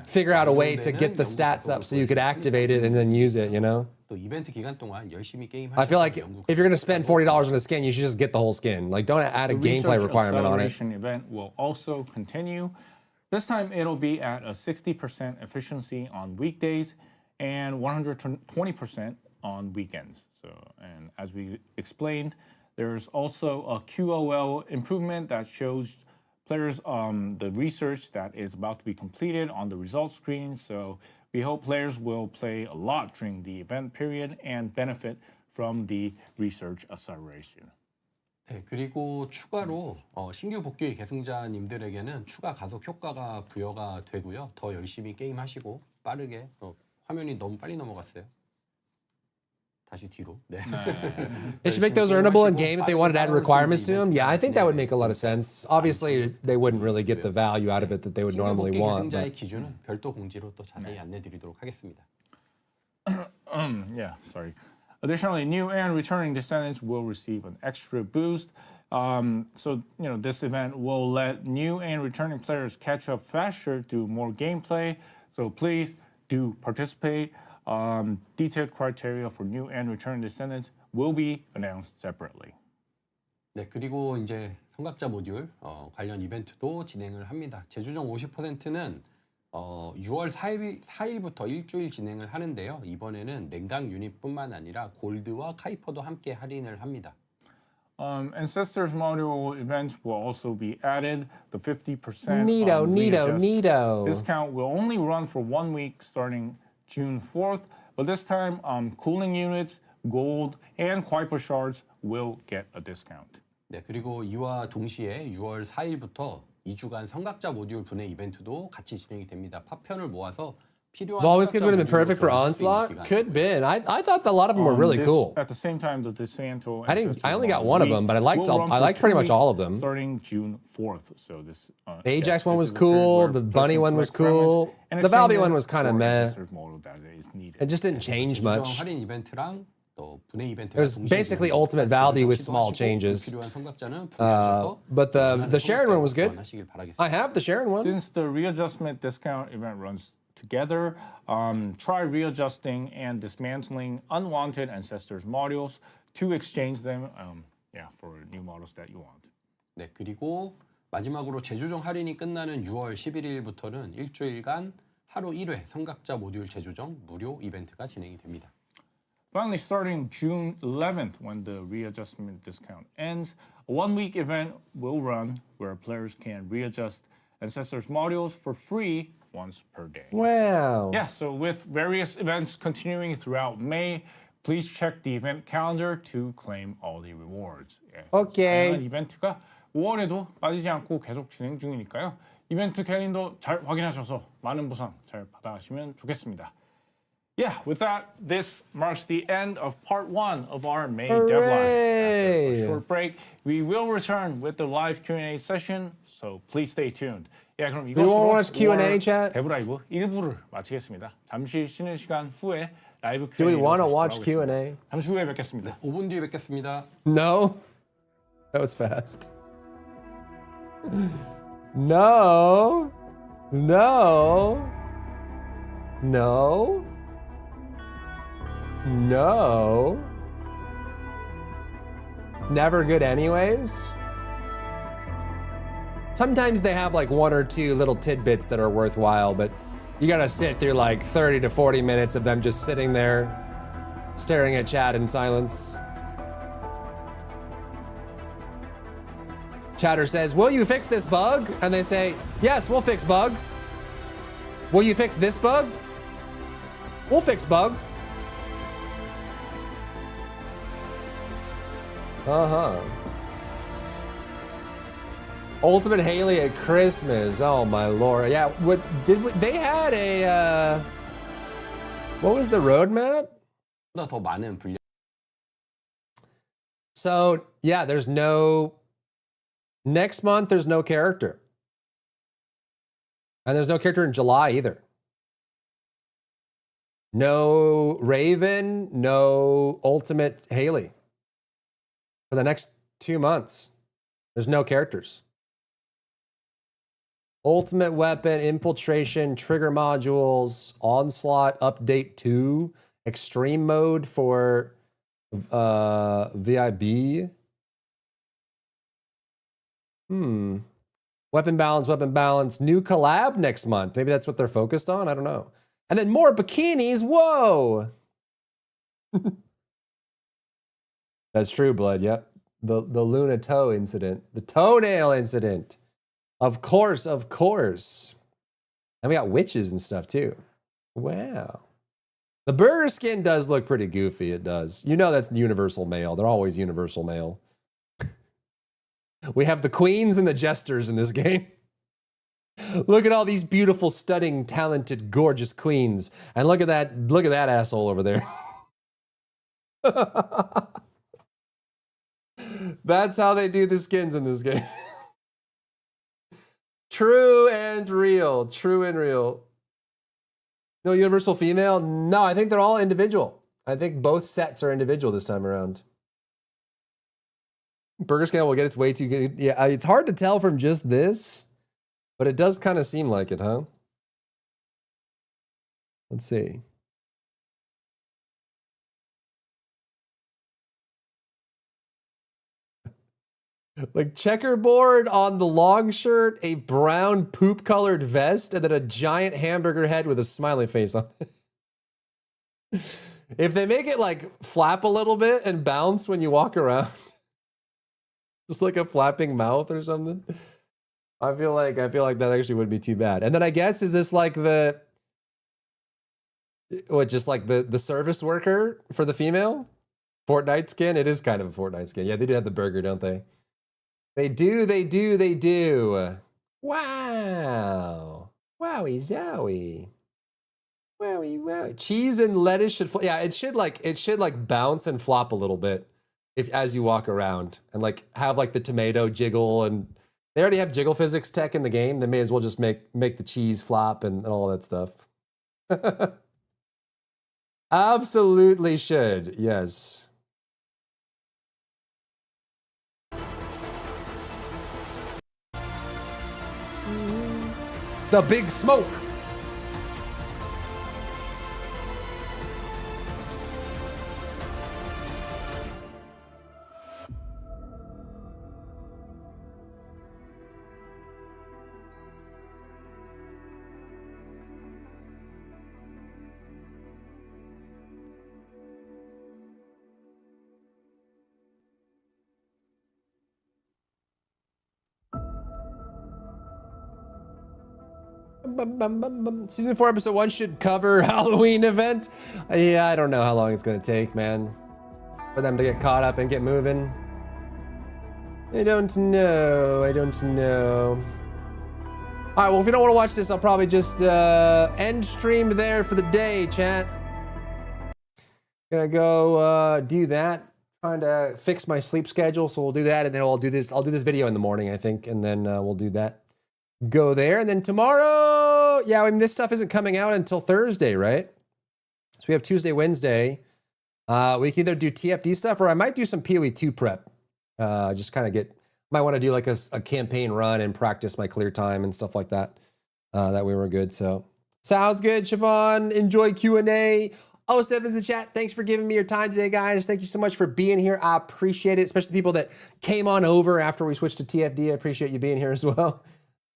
figure out a way to get the stats up so you could activate it and then use it, you know? 또 이벤트 기간 동안 열심히 게임하시는 I feel like if you're going to spend $40 on a skin, you should just get the whole skin. Like, don't add a gameplay requirement on it. The research acceleration event will also continue. This time it'll be at a 60% efficiency on weekdays and 120% on weekends. So, and as we explained, there's also a QOL improvement that shows players the research that is about to be completed on the results screen. So we hope players will play a lot during the event period and benefit from the research acceleration. 네, 그리고 추가로 신규 복귀 계승자님들에게는 추가 가속 효과가 부여가 되고요. 더 열심히 게임하시고 빠르게 화면이 너무 빨리 넘어갔어요. 다시 뒤로. 네. They should make those earnable in game if they wanted to add requirements to them. Yeah, I think that would make a lot of sense. Obviously, they wouldn't really get the value out of it that they would normally want. 계승자의 기준은 별도 공지로 또 자세히 안내드리도록 하겠습니다. Yeah, sorry. Additionally, new and returning descendants will receive an extra boost. So, this event will let new and returning players catch up faster through more gameplay. So please do participate. Detailed criteria for new and returning descendants will be announced separately. 네, 그리고 이제 성각자 모듈 관련 이벤트도 진행을 합니다. 재조정 50%는 6월 4일부터 일주일 진행을 하는데요. 이번에는 냉각 유닛뿐만 아니라 골드와 카이퍼도 함께 할인을 합니다. Ancestors module events will also be added. The 50% neato. discount will only run for 1 week starting June 4th, but this time cooling units, gold, and Kuiper shards will get a discount. 네, 그리고 이와 동시에 6월 4일부터 2주간 성각자 모듈 분해 이벤트도 같이 진행이 됩니다. 파편을 모아서 필요한 All these skins would have been 성각자 perfect for 모듈을 쓸수 있는 Onslaught? Could been. I thought a lot of them were really This- cool. At the same time, the Dismantle I only got one of them, but I liked pretty much all of them. Starting June 4th. So this The Ajax one was this is a period cool. where The Bunny players one can was collect remnants, cool. and The it's Valby same one was kind of for meh. investors model that is needed. It just didn't change 제주정 much. 할인 이벤트랑 또 분해 이벤트가 It was basically Ultimate Valby with small changes. 필요한 성각자는 분해하셔서 But the Sharon one was good. 하시길 바라겠습니다. I have the Sharon one. Since the readjustment discount event runs together, try readjusting and dismantling unwanted ancestors modules to exchange them for new models that you want. 네, 그리고 마지막으로 재조정 할인이 끝나는 6월 11일부터는 일주일간 하루 1회 성각자 모듈 재조정 무료 이벤트가 진행이 됩니다. Finally, starting June 11th, when the readjustment discount ends, a one-week event will run where players can readjust ancestors modules for free once per day. Wow. Yeah, so with various events continuing throughout May, please check the event calendar to claim all the rewards. Okay. 다양한 이벤트가 5월에도 빠지지 않고 계속 진행 중이니까요. 이벤트 캘린더 잘 확인하셔서 많은 보상 잘 받아가시면 좋겠습니다. Yeah, with that, this marks the end of part 1 of our May devline. After a short break, we will return with the live Q&A session, so please stay tuned. 예, 그럼 이것으로 watch Q&A chat? 데브라이브 1부를 마치겠습니다. 잠시 쉬는 시간 후에 라이브 Do we Q&A로 want to 다시 watch 돌아오겠습니다. Q&A? 잠시 후에 뵙겠습니다. 5분 뒤에 뵙겠습니다. No. That was fast. No. No. No. No. Never good anyways. Sometimes they have like one or two little tidbits that are worthwhile, but you gotta sit through like 30 to 40 minutes of them just sitting there staring at chat in silence. Chatter says, will you fix this bug? And they say, yes, we'll fix bug. Will you fix this bug? We'll fix bug. Ultimate Haley at Christmas. Oh my lord. Yeah, they had a what was the roadmap? 더 많은 분량. So, yeah, there's no next month there's no character. And there's no character in July either. No Raven, no Ultimate Haley. For the next 2 months, there's no characters. Ultimate Weapon, Infiltration, Trigger Modules, Onslaught, Update 2, Extreme Mode for VIB. Weapon balance, new collab next month. Maybe that's what they're focused on. I don't know. And then more bikinis. Whoa. That's true, Blood. Yep. The Luna toe incident. The toenail incident. Of course. And we got witches and stuff too. Wow. The burger skin does look pretty goofy. It does. You know that's universal male. They're always universal male. We have the queens and the jesters in this game. Look at all these beautiful, stunning, talented, gorgeous queens. And look at that asshole over there. That's how they do the skins in this game. True and real. No universal female? No, I think they're all individual. I think both sets are individual this time around. Burger Scale will get its way too good. Yeah, it's hard to tell from just this, but it does kind of seem like it, huh? Let's see. Like checkerboard on the long shirt, a brown poop-colored vest, and then a giant hamburger head with a smiley face on it. If they make it like flap a little bit and bounce when you walk around, just like a flapping mouth or something, I feel like that actually wouldn't be too bad. And then I guess is this like the service worker for the female Fortnite skin? It is kind of a Fortnite skin. Yeah, they do have the burger, don't they? They do, they do, they do. Wow. Wowie zowie. Wowie wow. Cheese and lettuce should yeah, it should like bounce and flop a little bit as you walk around and like have like the tomato jiggle, and they already have jiggle physics tech in the game. They may as well just make the cheese flop and all that stuff. Absolutely should. Yes. The big smoke. Season 4, episode 1 should cover Halloween event. Yeah, I don't know how long it's gonna take, man, for them to get caught up and get moving. I don't know. I don't know. All right, well, if you don't want to watch this, I'll probably just end stream there for the day, chat. Gonna go do that. Trying to fix my sleep schedule, so we'll do that, and then I'll do this video in the morning, I think, and then we'll do that. Go there, and then tomorrow, yeah, I mean, this stuff isn't coming out until Thursday, right? So we have Tuesday, Wednesday. We can either do TFD stuff, or I might do some PoE 2 prep. Just kind of might want to do like a campaign run and practice my clear time and stuff like that. That way we're good. So sounds good, Siobhan. Enjoy Q&A. 07's in the chat. Thanks for giving me your time today, guys. Thank you so much for being here. I appreciate it, especially people that came on over after we switched to TFD. I appreciate you being here as well.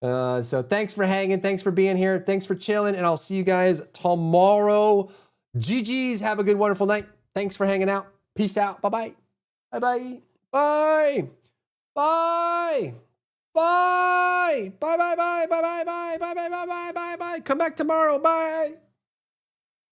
So thanks for hanging. Thanks for being here. Thanks for chilling. And I'll see you guys tomorrow. GG's. Have a good, wonderful night. Thanks for hanging out. Peace out. Bye-bye. Bye-bye. Bye. Bye. Bye. Bye. Bye. Bye. Bye. Bye. Bye. Bye. Bye. Bye. Bye. Bye. Bye. Come back tomorrow. Bye.